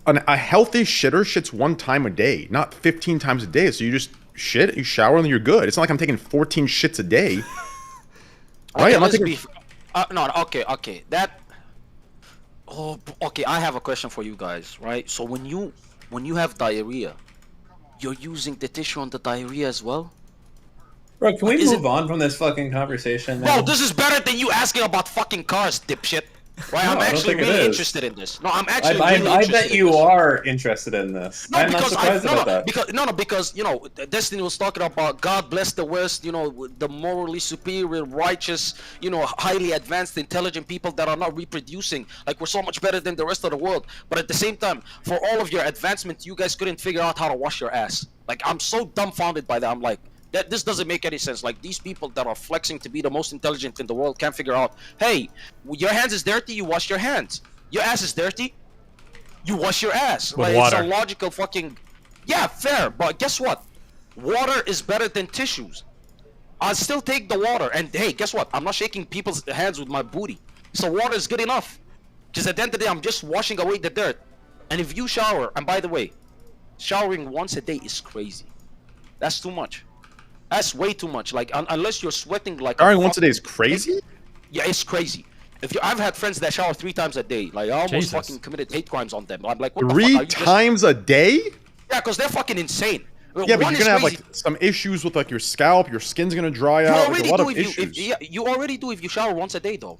Speaker 11: a healthy shitter shits 1 time a day, not 15 times a day. So you just shit, you shower, and you're good. It's not like I'm taking 14 shits a day. Right? I'm not taking.
Speaker 19: No, okay. That. Oh, okay. I have a question for you guys, right? So when you have diarrhea, you're using the tissue on the diarrhea as well?
Speaker 21: Bro, can we move on from this fucking conversation now?
Speaker 19: Bro, this is better than you asking about fucking cars, dipshit. Right?
Speaker 21: No,
Speaker 19: I'm
Speaker 21: I don't
Speaker 19: actually
Speaker 21: think it
Speaker 19: really
Speaker 21: is.
Speaker 19: interested in this. No, I'm actually
Speaker 21: I
Speaker 19: really interested
Speaker 21: bet
Speaker 19: in
Speaker 21: you
Speaker 19: this.
Speaker 21: are interested in this.
Speaker 19: No,
Speaker 21: I'm not
Speaker 19: because
Speaker 21: surprised about that.
Speaker 19: Because you know, Destiny was talking about God bless the West, you know, the morally superior, righteous, you know, highly advanced, intelligent people that are not reproducing. Like, we're so much better than the rest of the world. But at the same time, for all of your advancement, you guys couldn't figure out how to wash your ass. Like, I'm so dumbfounded by that. I'm like, this doesn't make any sense. Like, these people that are flexing to be the most intelligent in the world can't figure out, hey, your hands is dirty, you wash your hands. Your ass is dirty, you wash your ass.
Speaker 2: With
Speaker 19: like,
Speaker 2: water.
Speaker 19: It's a logical fucking... Yeah, fair, but guess what? Water is better than tissues. I'll still take the water. And hey, guess what? I'm not shaking people's hands with my booty. So water is good enough. Because at the end of the day, I'm just washing away the dirt. And if you shower, and by the way, showering once a day is crazy. That's too much. That's way too much. Like, unless you're sweating like...
Speaker 11: Showering once a day is crazy?
Speaker 19: Yeah, it's crazy. I've had friends that shower 3 times a day. Like, I almost
Speaker 2: Jesus.
Speaker 19: fucking committed hate crimes on them. I'm like, what the fuck?
Speaker 11: 3
Speaker 19: Are you just-
Speaker 11: times a day?
Speaker 19: Yeah, because they're fucking insane.
Speaker 11: Yeah, but
Speaker 19: One
Speaker 11: you're
Speaker 19: is
Speaker 11: gonna have
Speaker 19: crazy.
Speaker 11: like some issues with like your scalp. Your skin's gonna dry
Speaker 19: You
Speaker 11: out. Like,
Speaker 19: already
Speaker 11: a lot
Speaker 19: do
Speaker 11: of
Speaker 19: if
Speaker 11: issues.
Speaker 19: you already do if you shower once a day, though.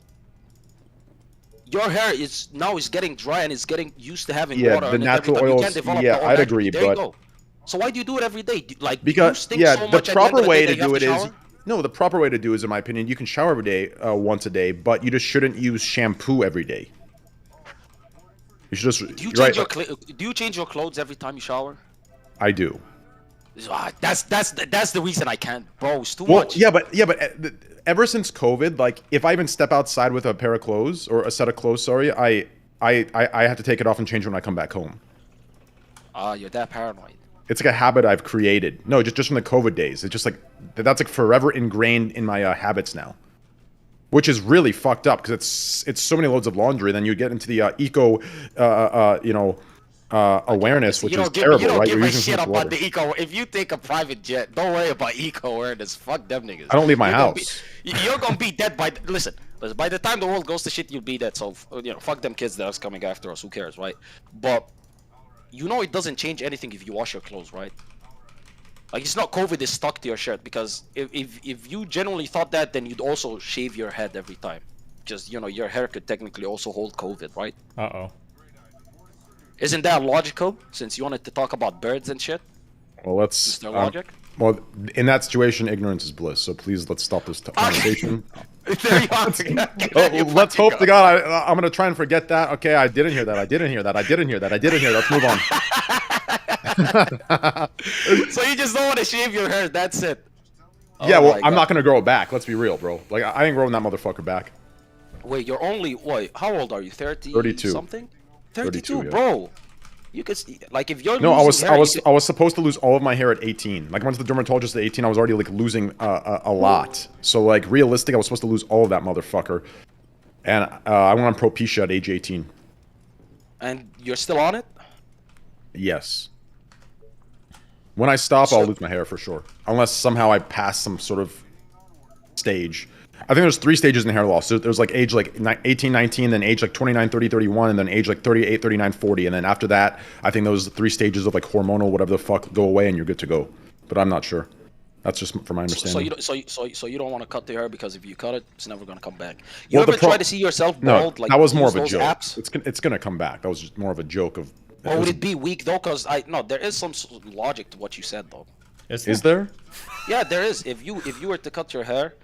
Speaker 19: Your hair is getting dry and it's getting used to having
Speaker 11: Yeah,
Speaker 19: water.
Speaker 11: the
Speaker 19: and
Speaker 11: natural
Speaker 19: everything. You
Speaker 11: oils-
Speaker 19: can't develop
Speaker 11: yeah,
Speaker 19: the own
Speaker 11: I'd
Speaker 19: natural-
Speaker 11: agree,
Speaker 19: there you
Speaker 11: but-
Speaker 19: go. So why do you do it every day? Like,
Speaker 11: Because
Speaker 19: you stink
Speaker 11: yeah,
Speaker 19: so
Speaker 11: the
Speaker 19: much at the end
Speaker 11: proper
Speaker 19: of the
Speaker 11: way
Speaker 19: day
Speaker 11: to
Speaker 19: that you
Speaker 11: do
Speaker 19: have
Speaker 11: it
Speaker 19: to
Speaker 11: is
Speaker 19: shower?
Speaker 11: no. The proper way to do, is in my opinion, you can shower every day, once a day, but you just shouldn't use shampoo every day. You should just.
Speaker 19: Do you
Speaker 11: right,
Speaker 19: change your clothes every time you shower?
Speaker 11: I do.
Speaker 19: That's the reason I can't, bro. It's too
Speaker 11: Well,
Speaker 19: much.
Speaker 11: yeah, but ever since COVID, like if I even step outside with a pair of clothes or a set of clothes, sorry, I have to take it off and change when I come back home.
Speaker 19: You're that paranoid.
Speaker 11: It's like a habit I've created. No, just from the COVID days. It's just like that's like forever ingrained in my habits now, which is really fucked up because it's so many loads of laundry. Then you get into the eco, awareness, which is terrible,
Speaker 19: you don't
Speaker 11: right?
Speaker 19: give
Speaker 11: You're
Speaker 19: a
Speaker 11: using so
Speaker 19: shit
Speaker 11: much
Speaker 19: about
Speaker 11: water.
Speaker 19: the eco. If you take a private jet, don't worry about eco awareness. Fuck them niggas.
Speaker 11: I don't leave my
Speaker 19: You're gonna
Speaker 11: house.
Speaker 19: you're gonna be dead by. Listen, by the time the world goes to shit, you'll be dead. So fuck them kids that are coming after us. Who cares, right? But you know it doesn't change anything if you wash your clothes, right? Like, it's not COVID is stuck to your shirt, because if you genuinely thought that, then you'd also shave your head every time. Just, your hair could technically also hold COVID, right?
Speaker 2: Uh-oh.
Speaker 19: Isn't that logical, since you wanted to talk about birds and shit?
Speaker 11: Well, let's.
Speaker 19: Is there logic?
Speaker 11: Well, in that situation, ignorance is bliss. So please, let's stop this conversation.
Speaker 19: There you are.
Speaker 11: Let's hope to God I'm gonna try and forget that. Okay, I didn't hear that. I didn't hear that. I didn't hear that. I didn't hear. Let's move on.
Speaker 19: So you just don't want to shave your hair. That's it.
Speaker 11: Yeah,
Speaker 19: Oh
Speaker 11: well,
Speaker 19: my
Speaker 11: I'm
Speaker 19: God.
Speaker 11: not gonna grow it back. Let's be real, bro. Like, I ain't growing that motherfucker back.
Speaker 19: Wait, you're only how old are you? 30
Speaker 11: 32.
Speaker 19: something? 32,
Speaker 11: 32, yeah.
Speaker 19: bro. You could like if you're
Speaker 18: no,
Speaker 19: losing hair,
Speaker 18: I was supposed to lose all of my hair at 18. Like I went to the dermatologist at 18. I was already like losing a lot. So like realistic, I was supposed to lose all of that motherfucker. And I went on Propecia at age 18.
Speaker 19: And you're still on it?
Speaker 18: Yes. When I stop, I'll lose my hair for sure. Unless somehow I pass some sort of stage. I think there's 3 stages in hair loss. There's like age like 18, 19, then age like 29, 30, 31, and then age like 38, 39, 40. And then after that, I think those 3 stages of like hormonal, whatever the fuck, go away and you're good to go. But I'm not sure. That's just from my understanding.
Speaker 19: So you don't want to cut the hair because if you cut it, it's never gonna come back. You ever try to see yourself bald?
Speaker 18: No,
Speaker 19: like
Speaker 18: that was more of a
Speaker 19: those
Speaker 18: joke.
Speaker 19: Apps?
Speaker 18: It's gonna come back. That was just more of a joke of.
Speaker 19: Or would it be weak though? Because there is some logic to what you said though.
Speaker 18: Is there?
Speaker 19: Yeah, there is. If you were to cut your hair,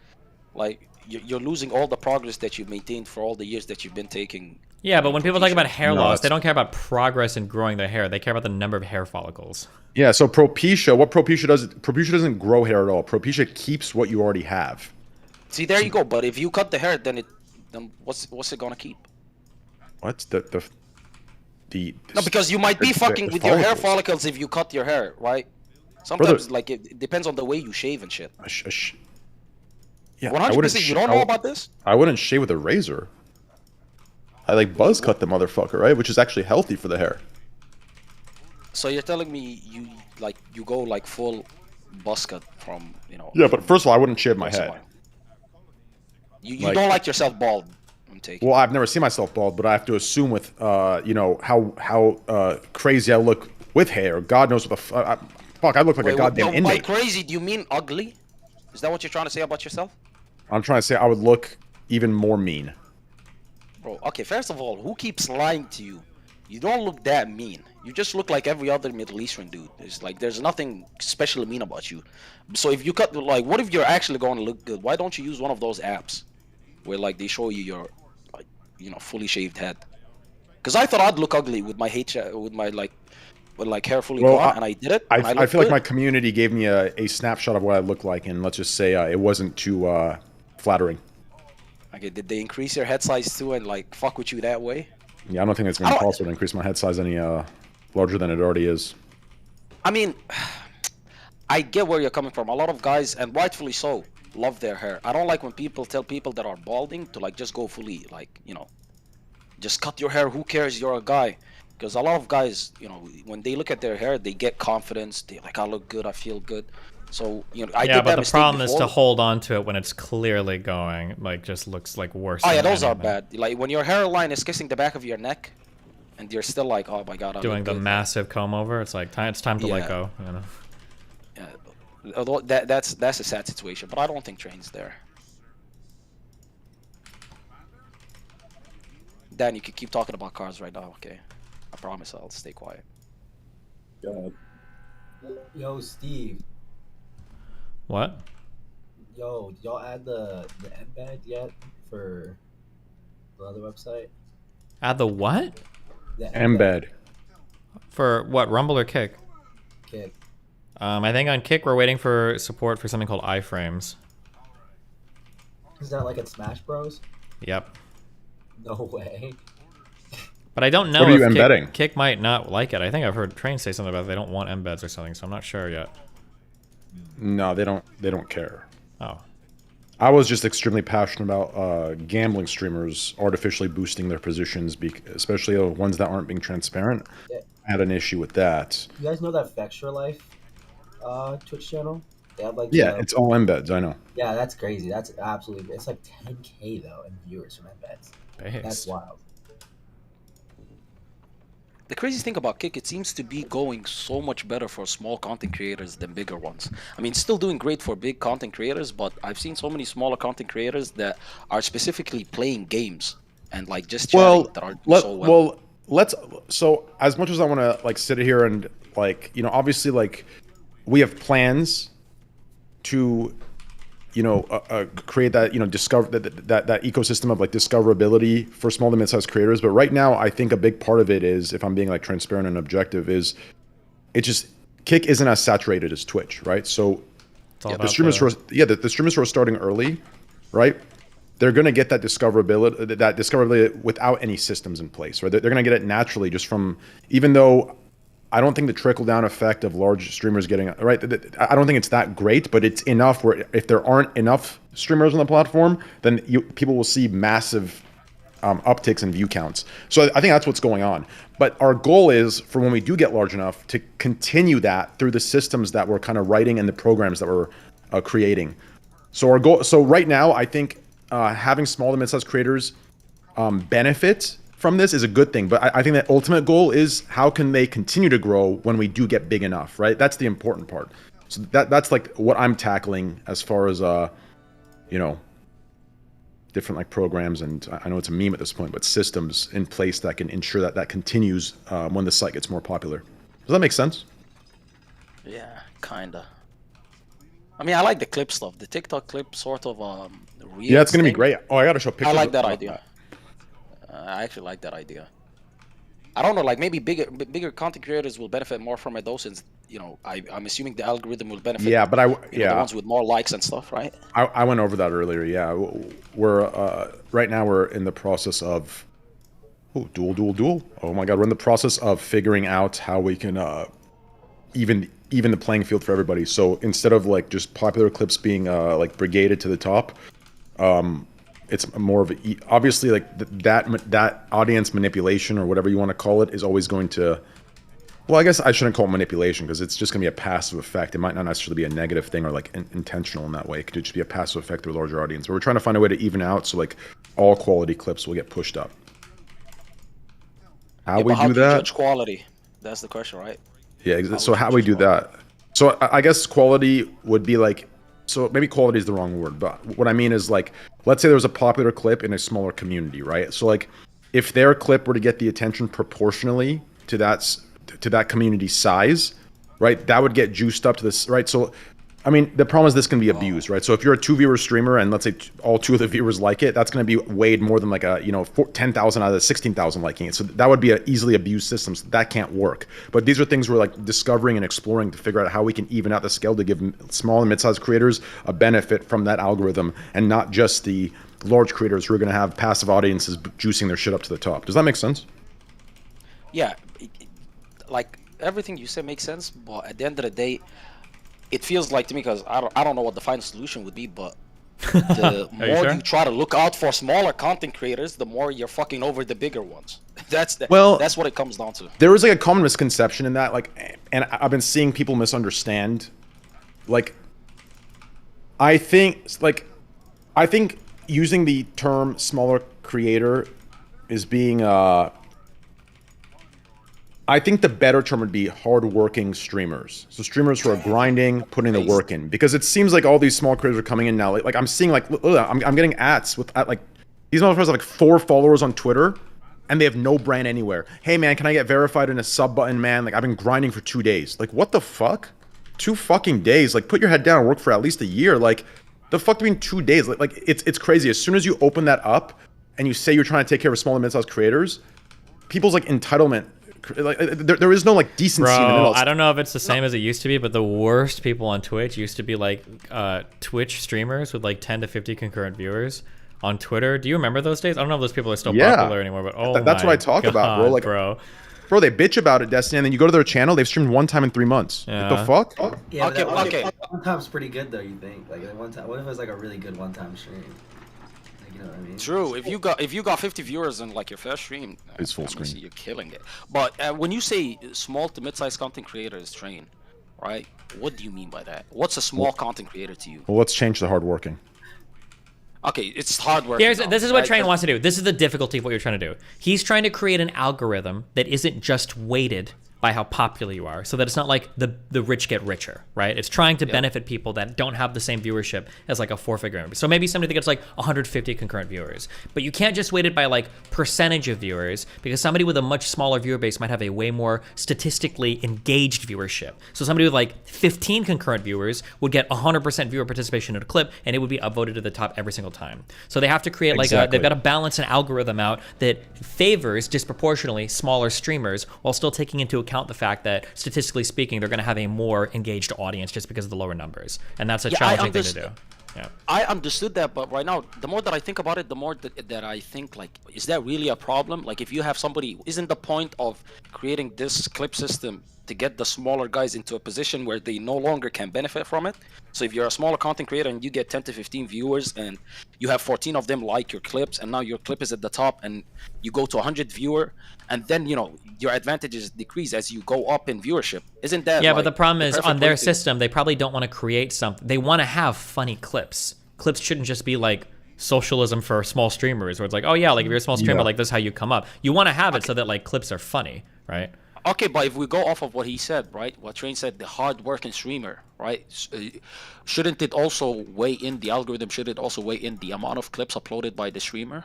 Speaker 19: like you're losing all the progress that you've maintained for all the years that you've been taking.
Speaker 2: Yeah, but when people talk about hair loss, they don't care about progress in growing their hair. They care about the number of hair follicles.
Speaker 18: Yeah, so Propecia, what Propecia does, Propecia doesn't grow hair at all. Propecia keeps what you already have.
Speaker 19: See, there you go. But if you cut the hair, then what's it gonna keep?
Speaker 18: What's
Speaker 19: No, because you might be fucking with your hair follicles if you cut your hair, right? Sometimes, like, it depends on the way you shave and shit.
Speaker 18: Yeah,
Speaker 19: 100%. You don't know about this?
Speaker 18: I wouldn't shave with a razor. I like buzz cut the motherfucker, right? Which is actually healthy for the hair.
Speaker 19: So you're telling me you go like full buzz cut from, you know?
Speaker 18: Yeah, but first of all, I wouldn't shave my head.
Speaker 19: You don't like yourself bald. I'm taking.
Speaker 18: Well, I've never seen myself bald, but I have to assume with you know how crazy I look with hair. God knows what the fuck I look like a goddamn
Speaker 19: by
Speaker 18: inmate.
Speaker 19: Crazy? Do you mean ugly? Is that what you're trying to say about yourself?
Speaker 18: I'm trying to say I would look even more mean.
Speaker 19: Bro, okay, first of all, who keeps lying to you? You don't look that mean. You just look like every other Middle Eastern dude. It's like there's nothing especially mean about you. So if you cut, like, what if you're actually going to look good? Why don't you use one of those apps where like they show you your, like, you know, fully shaved head? Because I thought I'd look ugly with my hair fully gone, and I did it.
Speaker 18: I feel like my community gave me a snapshot of what I look like, and let's just say it wasn't too flattering.
Speaker 19: Okay, did they increase your head size too and like fuck with you that way?
Speaker 18: Yeah, I don't think it's going to possible to increase my head size any larger than it already is.
Speaker 19: I mean, I get where you're coming from. A lot of guys, and rightfully so, love their hair. I don't like when people tell people that are balding to like just go fully, like, you know, just cut your hair. Who cares? You're a guy. Because a lot of guys, you know, when they look at their hair, they get confidence. They like, I look good. I feel good. So, you know, I did that
Speaker 2: but the
Speaker 19: mistake
Speaker 2: problem
Speaker 19: before.
Speaker 2: is to hold on to it when it's clearly going, like, just looks like worse.
Speaker 19: Oh yeah,
Speaker 2: than
Speaker 19: those are
Speaker 2: anything.
Speaker 19: bad. Like when your hairline is kissing the back of your neck, and you're still like, oh my god, I
Speaker 2: Doing
Speaker 19: look
Speaker 2: the
Speaker 19: good.
Speaker 2: massive comb over, it's like it's time to let go. You know.
Speaker 19: Yeah, although that's a sad situation, but I don't think Train's there. Dan, you can keep talking about cars right now, okay? I promise I'll stay quiet.
Speaker 1: Yo, Steve.
Speaker 2: What?
Speaker 1: Yo, did y'all add the embed yet for the other website?
Speaker 2: Add the what?
Speaker 1: The
Speaker 18: Embed.
Speaker 2: For what? Rumble or Kick?
Speaker 1: Kick.
Speaker 2: I think on Kick we're waiting for support for something called iframes.
Speaker 1: Is that like at Smash Bros?
Speaker 2: Yep.
Speaker 1: No way.
Speaker 2: But I don't know
Speaker 18: What are you
Speaker 2: if
Speaker 18: embedding?
Speaker 2: Kick might not like it. I think I've heard Train say something about they don't want embeds or something, so I'm not sure yet.
Speaker 18: No, they don't care.
Speaker 2: Oh.
Speaker 18: I was just extremely passionate about gambling streamers artificially boosting their positions, especially the ones that aren't being transparent.
Speaker 1: Yeah.
Speaker 18: I had an issue with that.
Speaker 1: You guys know that Vextra Life Twitch channel? They have like
Speaker 18: It's all embeds, I know.
Speaker 1: Yeah, that's crazy. That's absolutely. It's like 10K though in viewers from embeds. That's wild.
Speaker 19: The crazy thing about Kick, it seems to be going so much better for small content creators than bigger ones. I mean, still doing great for big content creators, but I've seen so many smaller content creators that are specifically playing games and like just chatting that are so well.
Speaker 18: So as much as I want to like sit here and like, you know, obviously like we have plans to, you know, create that, you know, discover that ecosystem of like discoverability for small to mid-sized creators. But right now, I think a big part of it is, if I'm being like transparent and objective, is it just Kick isn't as saturated as Twitch, right? So the streamers the streamers who are starting early, right? They're gonna get that discoverability without any systems in place, right? They're gonna get it naturally just from, even though I don't think the trickle down effect of large streamers getting right. I don't think it's that great, but it's enough where if there aren't enough streamers on the platform, then people will see massive upticks in view counts. So I think that's what's going on. But our goal is for when we do get large enough to continue that through the systems that we're kind of writing and the programs that we're creating. So our goal. So right now, I think having small to mid-sized creators benefit from this is a good thing. But I think that ultimate goal is how can they continue to grow when we do get big enough, right? That's the important part. So that's like what I'm tackling as far as you know, different like programs, and I know it's a meme at this point, but systems in place that can ensure that that continues when the site gets more popular. Does that make sense?
Speaker 19: Yeah, kinda. I mean, I like the clip stuff. The TikTok clip sort of
Speaker 18: yeah, it's gonna be great. Oh, I gotta show pictures.
Speaker 19: I like that idea. I actually like that idea. I don't know, like maybe bigger content creators will benefit more from it though, since you know I'm assuming the algorithm will benefit.
Speaker 18: Yeah, but
Speaker 19: the ones with more likes and stuff, right?
Speaker 18: I went over that earlier. Yeah, we're right now we're in the process of dual. Oh my god, we're in the process of figuring out how we can even the playing field for everybody. So instead of like just popular clips being like brigaded to the top, it's more of obviously like that audience manipulation or whatever you want to call it is always going to, well, I guess I shouldn't call it manipulation because it's just gonna be a passive effect. It might not necessarily be a negative thing or like intentional in that way. It could just be a passive effect through a larger audience. But we're trying to find a way to even out so like all quality clips will get pushed up. How we do that?
Speaker 19: Judge quality. That's the question, right?
Speaker 18: Yeah. So how we do that? So I guess quality would be like. So maybe quality is the wrong word, but what I mean is like, let's say there was a popular clip in a smaller community, right? So like, if their clip were to get the attention proportionally to that community size, right, that would get juiced up to this, right? So, I mean, the problem is this can be abused, right? So if you're a 2-viewer streamer and let's say all 2 of the viewers like it, that's going to be weighed more than like a 10,000 out of the 16,000 liking it. So that would be an easily abused system. So that can't work. But these are things we're like discovering and exploring to figure out how we can even out the scale to give small and mid-sized creators a benefit from that algorithm and not just the large creators who are going to have passive audiences juicing their shit up to the top. Does that make sense?
Speaker 19: Yeah, like everything you said makes sense, but at the end of the day, it feels like to me, because I don't know what the final solution would be, but the more you try to look out for smaller content creators, the more you're fucking over the bigger ones. That's what it comes down to.
Speaker 18: There is like a common misconception in that, like, and I've been seeing people misunderstand. Like, I think using the term smaller creator is being I think the better term would be hardworking streamers. So streamers who are grinding, putting the work in. Because it seems like all these small creators are coming in now. Like I'm seeing like, I'm getting ads with like, these motherfuckers have like 4 followers on Twitter and they have no brand anywhere. Hey man, can I get verified in a sub button, man? Like I've been grinding for 2 days. Like what the fuck? 2 fucking days? Like put your head down and work for at least a year. Like the fuck do you mean 2 days? Like it's crazy. As soon as you open that up and you say you're trying to take care of small and mid-sized creators, people's like entitlement, like there is no like decency in the middle.
Speaker 2: I don't know if it's the same as it used to be, but the worst people on Twitch used to be like Twitch streamers with like 10 to 50 concurrent viewers on Twitter. Do you remember those days? I don't know if those people are still popular anymore, but
Speaker 18: that's what I talk about, bro. Like, bro, they bitch about it, Destiny, and then you go to their channel, they've streamed 1 time in 3 months.
Speaker 2: Yeah.
Speaker 18: What the fuck?
Speaker 1: Yeah, okay. One time's pretty good though. You think like one time? What if it was like a really good one-time stream? You know what I mean?
Speaker 19: True. If you got 50 viewers in like your first stream,
Speaker 18: it's full screen.
Speaker 19: You're killing it. But when you say small to mid-sized content creators train, right? What do you mean by that? What's a small content creator to you?
Speaker 18: Well, let's change the hardworking.
Speaker 19: Okay, it's hard work.
Speaker 2: This is what Train wants to do. This is the difficulty of what you're trying to do. He's trying to create an algorithm that isn't just weighted by how popular you are, so that it's not like the rich get richer, right? It's trying to benefit people that don't have the same viewership as like a 4-figure. So maybe somebody that gets like 150 concurrent viewers, but you can't just weight it by like percentage of viewers, because somebody with a much smaller viewer base might have a way more statistically engaged viewership. So somebody with like 15 concurrent viewers would get 100% viewer participation in a clip, and it would be upvoted to the top every single time. So they have to create like they've got to balance an algorithm out that favors disproportionately smaller streamers while still taking into account the fact that statistically speaking they're going to have a more engaged audience just because of the lower numbers, and that's a challenging thing to do. Yeah,
Speaker 19: I understood that, but right now the more that I think about it, the more that I think like, is that really a problem? Like if you have somebody, isn't the point of creating this clip system to get the smaller guys into a position where they no longer can benefit from it. So if you're a smaller content creator and you get 10 to 15 viewers and you have 14 of them like your clips, and now your clip is at the top and you go to 100 viewer, and then, you know, your advantages decrease as you go up in viewership. Isn't that
Speaker 2: Yeah,
Speaker 19: like
Speaker 2: but the problem is on their
Speaker 19: way to-
Speaker 2: system, they probably don't want to create something. They want to have funny clips. Clips shouldn't just be like socialism for small streamers where it's like, oh yeah, like if you're a small streamer, like this is how you come up. You want to have it so that like clips are funny, right?
Speaker 19: Okay, but if we go off of what he said, right? What Train said, the hard-working streamer, right? Shouldn't it also weigh in the algorithm? Should it also weigh in the amount of clips uploaded by the streamer?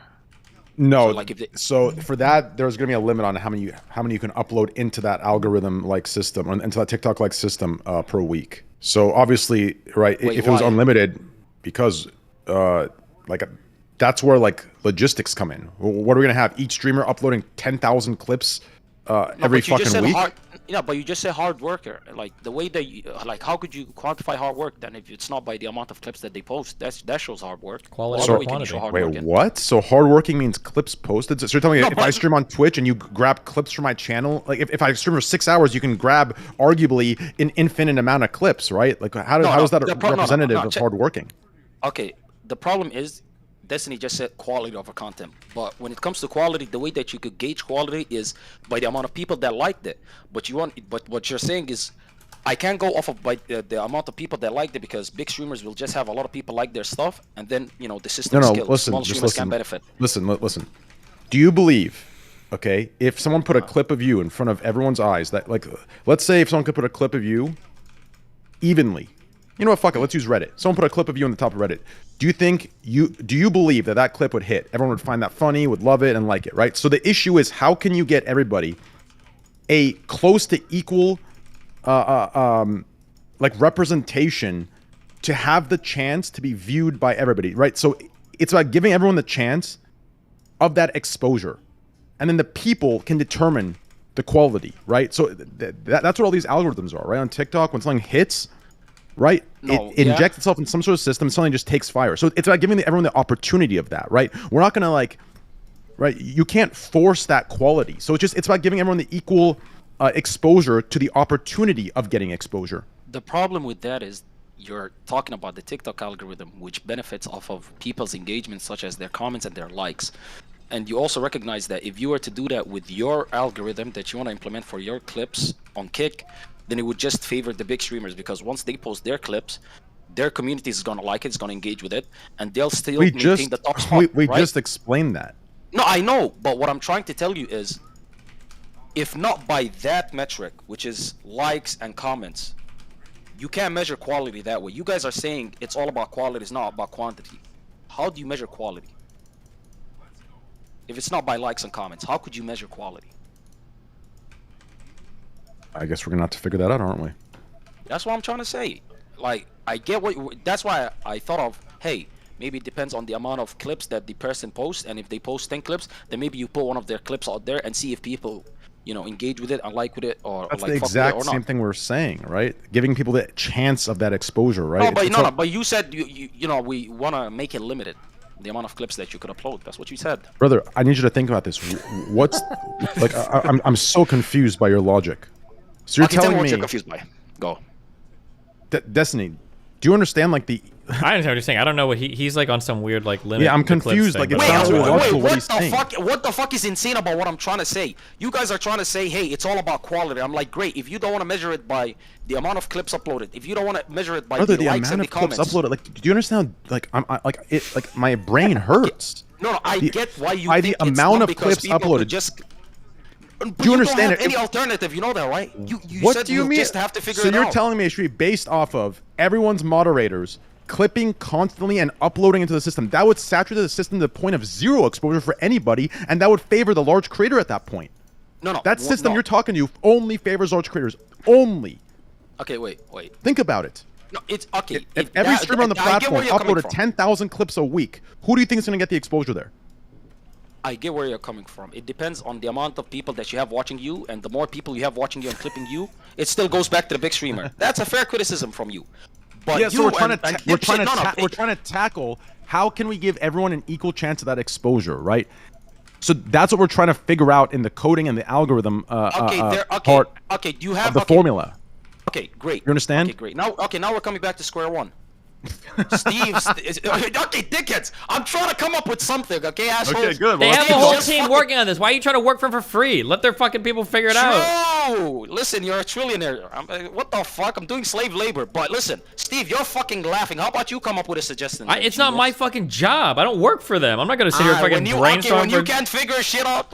Speaker 18: No,
Speaker 19: So, like, if
Speaker 18: so for that, there's going to be a limit on how many you can upload into that algorithm-like system, or into that TikTok-like system per week. So obviously, right,
Speaker 19: Wait,
Speaker 18: if it was
Speaker 19: why?
Speaker 18: unlimited, because that's where like logistics come in. What are we going to have? Each streamer uploading 10,000 clips every fucking week?
Speaker 19: But you just said hard worker. Like the way that you, like, how could you quantify hard work then if it's not by the amount of clips that they post? That shows hard work.
Speaker 2: Quality
Speaker 19: What
Speaker 2: over
Speaker 19: other way can you
Speaker 2: quantity.
Speaker 19: show hard work
Speaker 18: Wait,
Speaker 19: in?
Speaker 18: what? So hardworking means clips posted? So you're telling me
Speaker 19: No,
Speaker 18: if I stream on Twitch and you grab clips from my channel, like if I stream for 6 hours, you can grab arguably an infinite amount of clips, right? Like how is that representative of hardworking?
Speaker 19: Okay, the problem is Destiny just said quality over content. But when it comes to quality, the way that you could gauge quality is by the amount of people that liked it. But what you're saying is, I can't go off of by the amount of people that liked it, because big streamers will just have a lot of people like their stuff, and then, you know, the system skills.
Speaker 18: Listen,
Speaker 19: Small
Speaker 18: just
Speaker 19: streamers
Speaker 18: listen.
Speaker 19: can benefit.
Speaker 18: Listen. Do you believe, okay, if someone put a clip of you in front of everyone's eyes, that like, let's say if someone could put a clip of you evenly, you know what, fuck it, let's use Reddit. Someone put a clip of you on the top of Reddit. Do you believe that clip would hit? Everyone would find that funny, would love it, and like it, right? So the issue is, how can you get everybody a close to equal like representation to have the chance to be viewed by everybody, right? So it's about giving everyone the chance of that exposure, and then the people can determine the quality, right? So that's what all these algorithms are, right? On TikTok, when something hits, right, it injects itself in some sort of system, something just takes fire. So it's about giving everyone the opportunity of that, right? We're not gonna like, right, you can't force that quality. So it's about giving everyone the equal exposure to the opportunity of getting exposure.
Speaker 19: The problem with that is you're talking about the TikTok algorithm, which benefits off of people's engagement, such as their comments and their likes. And you also recognize that if you were to do that with your algorithm that you want to implement for your clips on Kick, then it would just favor the big streamers, because once they post their clips, their community is going to like it, it's going to engage with it, and they'll still maintain the top spot.
Speaker 18: We
Speaker 19: right?
Speaker 18: just explained that.
Speaker 19: No, I know, but what I'm trying to tell you is, if not by that metric, which is likes and comments, you can't measure quality that way. You guys are saying it's all about quality, it's not about quantity. How do you measure quality? If it's not by likes and comments, how could you measure quality?
Speaker 18: I guess we're gonna have to figure that out, aren't we?
Speaker 19: That's what I'm trying to say. Like, I get what. That's why I thought of, hey, maybe it depends on the amount of clips that the person posts, and if they post 10 clips, then maybe you put one of their clips out there and see if people, you know, engage with it and like with it, or
Speaker 18: That's
Speaker 19: like
Speaker 18: the
Speaker 19: fuck
Speaker 18: exact
Speaker 19: with it or
Speaker 18: same
Speaker 19: not.
Speaker 18: thing we're saying, right? Giving people the chance of that exposure, right?
Speaker 19: No, but
Speaker 18: It's
Speaker 19: no,
Speaker 18: all-
Speaker 19: but you said you know, we want to make it limited, the amount of clips that you could upload. That's what you said.
Speaker 18: Brother, I need you to think about this. What's like? I'm so confused by your logic. So you're
Speaker 19: Okay, tell me
Speaker 18: telling
Speaker 19: what
Speaker 18: me,
Speaker 19: you're confused by. Go.
Speaker 18: Destiny, do you understand like the?
Speaker 2: I understand what you're saying. I don't know what he's like on some weird like limit.
Speaker 18: Yeah, I'm
Speaker 2: to clips
Speaker 18: confused,
Speaker 2: thing,
Speaker 18: like, it
Speaker 2: but-
Speaker 18: sounds really logical what
Speaker 19: What
Speaker 18: he's
Speaker 19: the
Speaker 18: saying.
Speaker 19: fuck? What the fuck is insane about what I'm trying to say? You guys are trying to say, hey, it's all about quality. I'm like, great. If you don't want to measure it by the amount of clips uploaded, if you don't want to measure it by
Speaker 18: Brother,
Speaker 19: the
Speaker 18: the
Speaker 19: likes and
Speaker 18: amount
Speaker 19: the
Speaker 18: of clips
Speaker 19: comments,
Speaker 18: uploaded, like, do you understand? Like, like my brain hurts.
Speaker 19: No, I get why you
Speaker 18: by
Speaker 19: think
Speaker 18: the
Speaker 19: it's
Speaker 18: amount
Speaker 19: not
Speaker 18: of
Speaker 19: because
Speaker 18: clips
Speaker 19: people could
Speaker 18: uploaded.
Speaker 19: just. But
Speaker 18: Do you understand
Speaker 19: don't have
Speaker 18: it?
Speaker 19: any alternative, you know that, right? You
Speaker 18: What
Speaker 19: said
Speaker 18: do you
Speaker 19: you
Speaker 18: mean?
Speaker 19: just have to figure
Speaker 18: so
Speaker 19: it
Speaker 18: you're
Speaker 19: out.
Speaker 18: telling me it should be based off of everyone's moderators clipping constantly and uploading into the system. That would saturate the system to the point of zero exposure for anybody, and that would favor the large creator at that point.
Speaker 19: No.
Speaker 18: That system you're talking to only favors large creators. Only.
Speaker 19: Okay, wait.
Speaker 18: Think about it.
Speaker 19: No, it's okay.
Speaker 18: If every streamer on the
Speaker 19: I get where
Speaker 18: platform
Speaker 19: you're coming
Speaker 18: uploaded
Speaker 19: from.
Speaker 18: 10,000 clips a week, who do you think is going to get the exposure there?
Speaker 19: I get where you're coming from. It depends on the amount of people that you have watching you, and the more people you have watching you and clipping you, it still goes back to the big streamer. That's a fair criticism from you. But
Speaker 18: yeah, so we're trying to tackle how can we give everyone an equal chance of that exposure, right? So that's what we're trying to figure out in the coding and the algorithm part
Speaker 19: Okay, do you have
Speaker 18: of the formula.
Speaker 19: Okay, great.
Speaker 18: You understand?
Speaker 19: Okay, great. Now we're coming back to square one. Steve, okay, dickheads. I'm trying to come up with something, okay, assholes?
Speaker 18: Okay, good.
Speaker 2: They have a whole team working on this. Why are you trying to work for them for free? Let their fucking people figure it out.
Speaker 19: True. Listen, you're a trillionaire. What the fuck? I'm doing slave labor. But listen, Steve, you're fucking laughing. How about you come up with a suggestion?
Speaker 2: It's not my fucking job. I don't work for them. I'm not gonna sit here and fucking brainstorm.
Speaker 19: When you can't figure shit out,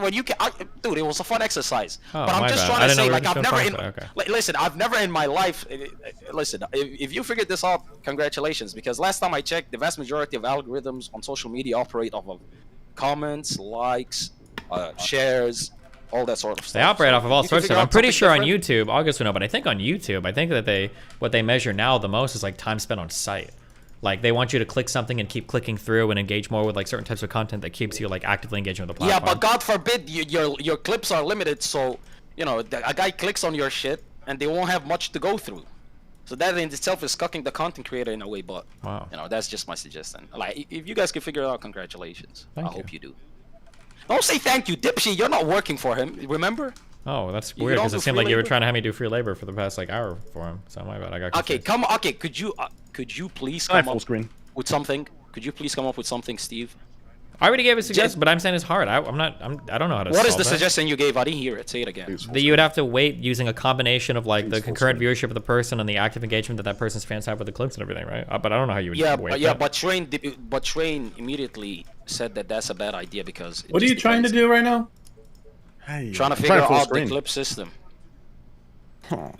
Speaker 19: dude, it was a fun exercise.
Speaker 2: Oh,
Speaker 19: but I'm
Speaker 2: my
Speaker 19: just
Speaker 2: bad.
Speaker 19: trying to say,
Speaker 2: I
Speaker 19: like,
Speaker 2: didn't know we were just
Speaker 19: I've
Speaker 2: gonna
Speaker 19: never, listen, I've never in my life, listen, if you figured this out, congratulations, because last time I checked, the vast majority of algorithms on social media operate off of comments, likes, shares, all that sort of stuff.
Speaker 2: They operate off of all sorts of stuff. I'm pretty sure on
Speaker 19: different?
Speaker 2: YouTube, August would know, but I think on YouTube, I think that what they measure now the most is like time spent on site. Like they want you to click something and keep clicking through and engage more with like certain types of content that keeps you like actively engaging with the platform.
Speaker 19: Yeah, but God forbid your clips are limited, so you know a guy clicks on your shit and they won't have much to go through. So that in itself is cucking the content creator in a way, but
Speaker 2: wow.
Speaker 19: You know, that's just my suggestion. Like, if you guys can figure it out, congratulations.
Speaker 2: Thank
Speaker 19: I hope you do. Don't say thank you, dipshit. You're not working for him, remember?
Speaker 2: Oh, that's weird because it seemed like you were trying to have me do free labor for the past like hour for him. So my bad. I got confused.
Speaker 19: Okay, could you please come up with something? Could you please come up with something, Steve?
Speaker 2: I already gave a suggestion, but I'm saying it's hard. I don't know how to.
Speaker 19: What is the suggestion you gave? I didn't hear it. Say it again.
Speaker 2: That you would have to wait using a combination of like the concurrent viewership of the person and the active engagement that person's fans have with the clips and everything, right? But I don't know how you would wait.
Speaker 19: But Train immediately said that that's a bad idea because.
Speaker 21: What are you trying to do right now?
Speaker 19: Hey, trying to figure out the clip system.
Speaker 2: Train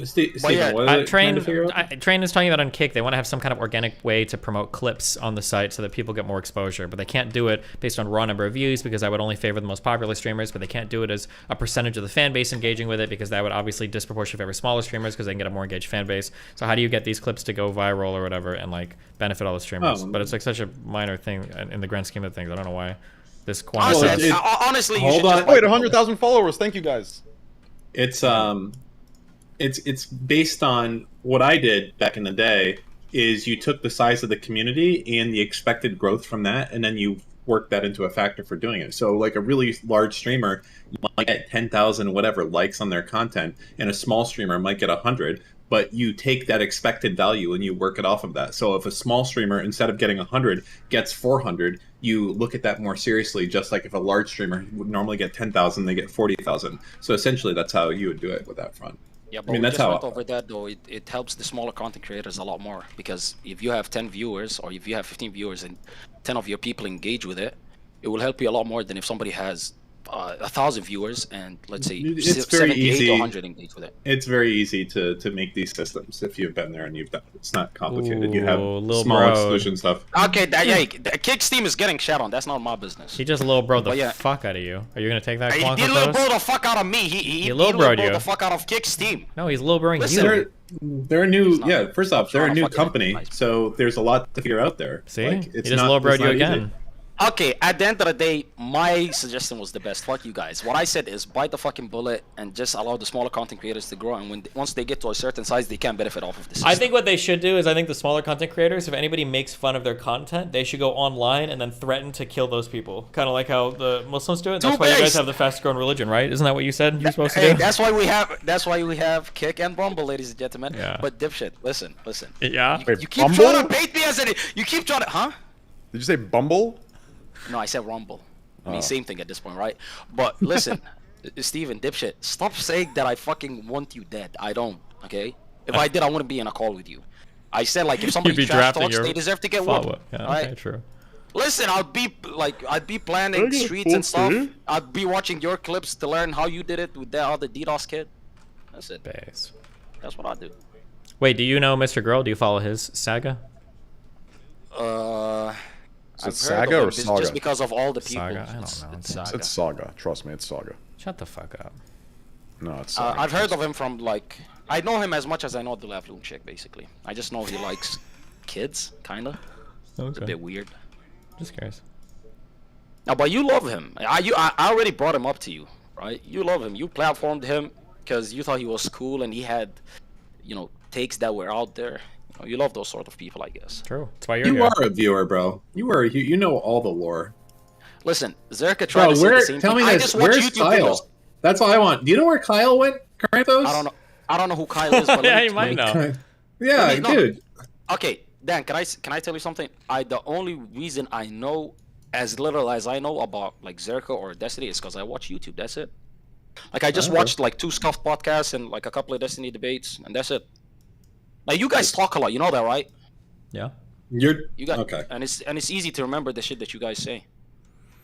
Speaker 2: is talking about on Kick. They want to have some kind of organic way to promote clips on the site so that people get more exposure, but they can't do it based on raw number of views because that would only favor the most popular streamers. But they can't do it as a percentage of the fan base engaging with it because that would obviously disproportionately favor smaller streamers because they can get a more engaged fan base. So how do you get these clips to go viral or whatever and like benefit all the streamers? But it's like such a minor thing in the grand scheme of things. I don't know why this quantity.
Speaker 19: Honestly,
Speaker 21: hold on.
Speaker 11: Wait, 100,000 followers. Thank you guys.
Speaker 21: It's based on what I did back in the day. Is you took the size of the community and the expected growth from that, and then you worked that into a factor for doing it. So, like a really large streamer might get 10,000 whatever likes on their content, and a small streamer might get 100. But you take that expected value and you work it off of that. So if a small streamer, instead of getting 100, gets 400, you look at that more seriously, just like if a large streamer would normally get 10,000, they get 40,000. So essentially that's how you would do it with that front.
Speaker 19: Yeah, but that's how. Over that though, it helps the smaller content creators a lot more because if you have 10 viewers or if you have 15 viewers and 10 of your people engage with it, it will help you a lot more than if somebody has 1,000 viewers and let's say
Speaker 21: it's very
Speaker 19: 78
Speaker 21: easy.
Speaker 19: to 100 engage with it.
Speaker 21: It's very easy to make these systems if you've been there and you've done it. It's not complicated. You have
Speaker 2: little
Speaker 21: small
Speaker 2: bro.
Speaker 21: exclusion stuff.
Speaker 19: Okay, Kick Steam is getting shat on. That's not my business.
Speaker 2: He just little bro the fuck out of you. Are you gonna take that?
Speaker 19: He little bro the fuck out of me. He little bro the fuck out of Kick Steam.
Speaker 2: No, he's little broing you.
Speaker 21: They're a new, first off, they're a new company, so there's a lot to figure out there.
Speaker 2: See,
Speaker 21: like,
Speaker 2: he just little broed you again.
Speaker 19: Okay, at the end of the day, my suggestion was the best. Fuck you guys. What I said is bite the fucking bullet and just allow the smaller content creators to grow. And once they get to a certain size, they can benefit off of this.
Speaker 2: I think what they should do is I think the smaller content creators, if anybody makes fun of their content, they should go online and then threaten to kill those people. Kind of like how the Muslims do it. That's why you guys have the fastest growing religion, right? Isn't that what you said you're supposed to do?
Speaker 19: That's why we have Kick and Bumble, ladies and gentlemen. Yeah. But dipshit, listen.
Speaker 2: Yeah.
Speaker 19: You keep trying to bait me as an. You keep trying to, huh?
Speaker 11: Did you say Bumble?
Speaker 19: No, I said Rumble. I mean, same thing at this point, right? But listen, Steven, dipshit, stop saying that I fucking want you dead. I don't, okay? If I did, I wouldn't be in a call with you. I said, like, if somebody trash talks, they deserve to get whooped.
Speaker 2: Yeah,
Speaker 19: right?
Speaker 2: Okay, true.
Speaker 19: Listen, I'd be planning streets and stuff. I'd be watching your clips to learn how you did it with that other DDoS kid. That's it.
Speaker 2: Base.
Speaker 19: That's what I do.
Speaker 2: Wait, do you know Mr. Girl? Do you follow his saga?
Speaker 11: Is it Saga or Saga?
Speaker 19: Just because of all the people.
Speaker 2: Saga? I don't know.
Speaker 11: It's Saga. Trust me, it's Saga.
Speaker 2: Shut the fuck up.
Speaker 11: No, it's Saga.
Speaker 19: I've heard of him from, like... I know him as much as I know the Lavloon chick, basically. I just know he likes kids, kinda. Okay. It's a bit weird.
Speaker 2: Just curious.
Speaker 19: No, but you love him. I already brought him up to you, right? You love him. You platformed him because you thought he was cool and he had, takes that were out there. You love those sort of people, I guess.
Speaker 2: True. That's why you're
Speaker 21: You
Speaker 2: here.
Speaker 21: are a viewer, bro. You know all the lore.
Speaker 19: Listen, Zerka tried to say the same
Speaker 21: tell
Speaker 19: thing.
Speaker 21: me
Speaker 19: I
Speaker 21: this.
Speaker 19: just watch
Speaker 21: Where's
Speaker 19: YouTube
Speaker 21: Kyle?
Speaker 19: videos.
Speaker 21: That's all I want. Do you know where Kyle went, Corinthos?
Speaker 19: I don't know who Kyle is, but
Speaker 2: Yeah,
Speaker 19: let me
Speaker 2: you might know.
Speaker 21: Yeah,
Speaker 19: no.
Speaker 21: dude.
Speaker 19: Okay, Dan, can I tell you something? The only reason I know as little as I know about like Zerka or Destiny is because I watch YouTube. That's it. Like I just watched like 2 Scuffed podcasts and like a couple of Destiny debates, and that's it. Like you guys talk a lot, you know that, right?
Speaker 2: Yeah.
Speaker 19: You got okay, and it's easy to remember the shit that you guys say.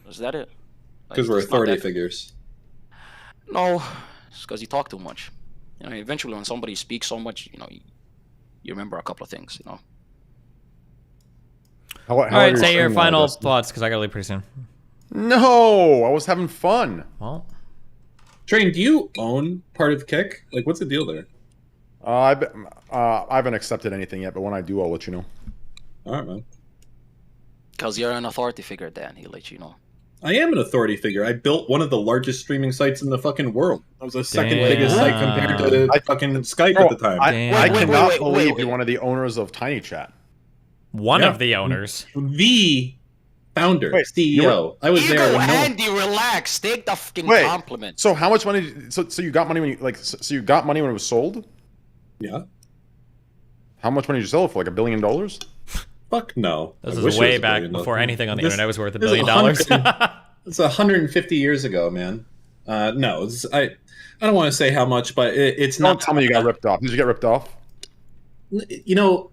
Speaker 19: Is that it?
Speaker 21: Because we're authority figures.
Speaker 19: No, it's because you talk too much. You know, eventually when somebody speaks so much, you know, you remember a couple of things. You know.
Speaker 2: All right, say your final thoughts because I gotta leave pretty soon.
Speaker 18: No, I was having fun.
Speaker 2: Well,
Speaker 21: Train, do you own part of Kick? Like, what's the deal there?
Speaker 18: I haven't accepted anything yet, but when I do, I'll let you know.
Speaker 21: All right, man.
Speaker 19: Because you're an authority figure, Dan. He'll let you know.
Speaker 21: I am an authority figure. I built one of the largest streaming sites in the fucking world. I was the second biggest site compared to fucking Skype at the time.
Speaker 18: I cannot believe you're one of the owners of Tiny Chat.
Speaker 2: One of the owners.
Speaker 21: The founder, CEO. I was there when
Speaker 19: Andy, relax. Take the fucking compliment.
Speaker 18: So how much money? So you got money when you So you got money when it was sold?
Speaker 21: Yeah.
Speaker 2: How much money did you sell it for? Like $1 billion?
Speaker 21: Fuck no.
Speaker 2: This is way back before anything on the internet was worth $1 billion.
Speaker 21: It's 150 years ago, man. No, I don't want to say how much, but it's not.
Speaker 18: Don't tell me you got ripped off. Did you get ripped off?
Speaker 21: You know,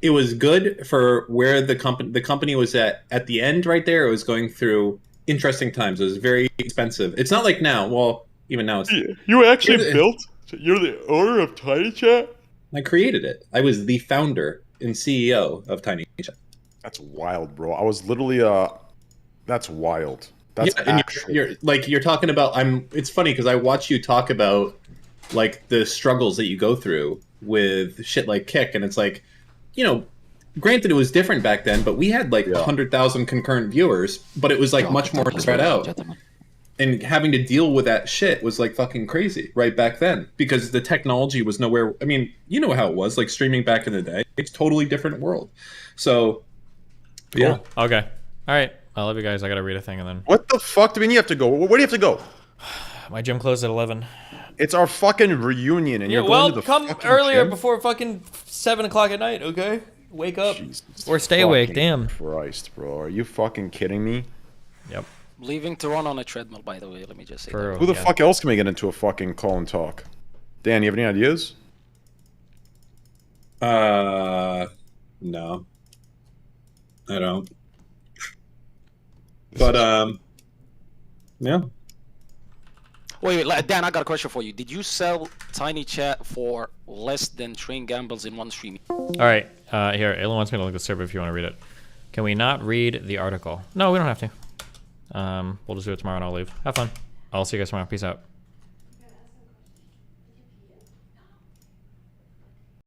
Speaker 21: it was good for where the company was at the end right there. It was going through interesting times. It was very expensive. It's not like now. Well, even now it's.
Speaker 18: You actually built? You're the owner of Tiny Chat?
Speaker 21: I created it. I was the founder and CEO of Tiny Chat.
Speaker 18: That's wild, bro. I was literally that's wild. That's
Speaker 21: you're talking about. It's funny because I watch you talk about like the struggles that you go through with shit like Kick, and it's like, you know, granted it was different back then, but we had like 100,000 concurrent viewers, but it was like much more spread out. And having to deal with that shit was like fucking crazy right back then because the technology was nowhere. I mean, you know how it was like streaming back in the day. It's totally different world. So, yeah.
Speaker 2: Cool. Okay. All right. I love you guys. I got to read a thing and then.
Speaker 18: What the fuck do you mean you have to go? Where do you have to go?
Speaker 2: My gym closed at 11.
Speaker 18: It's our fucking reunion and you're going to the
Speaker 2: come
Speaker 18: fucking
Speaker 2: earlier
Speaker 18: gym?
Speaker 2: before fucking 7 o'clock at night, okay? Wake up.
Speaker 18: Jesus
Speaker 2: or stay awake,
Speaker 18: fucking
Speaker 2: damn.
Speaker 18: Christ, bro. Are you fucking kidding me?
Speaker 2: Yep.
Speaker 19: Leaving to run on a treadmill, by the way. Let me just say that.
Speaker 18: Who the fuck else can we get into a fucking call and talk? Dan, you have any ideas?
Speaker 21: No. I don't. But, yeah.
Speaker 19: Wait, Dan, I got a question for you. Did you sell Tiny Chat for less than Train Gambles in one stream?
Speaker 2: All right. Here, Elon wants me to link the server if you want to read it. Can we not read the article? No, we don't have to. We'll just do it tomorrow and I'll leave. Have fun. I'll see you guys tomorrow. Peace out.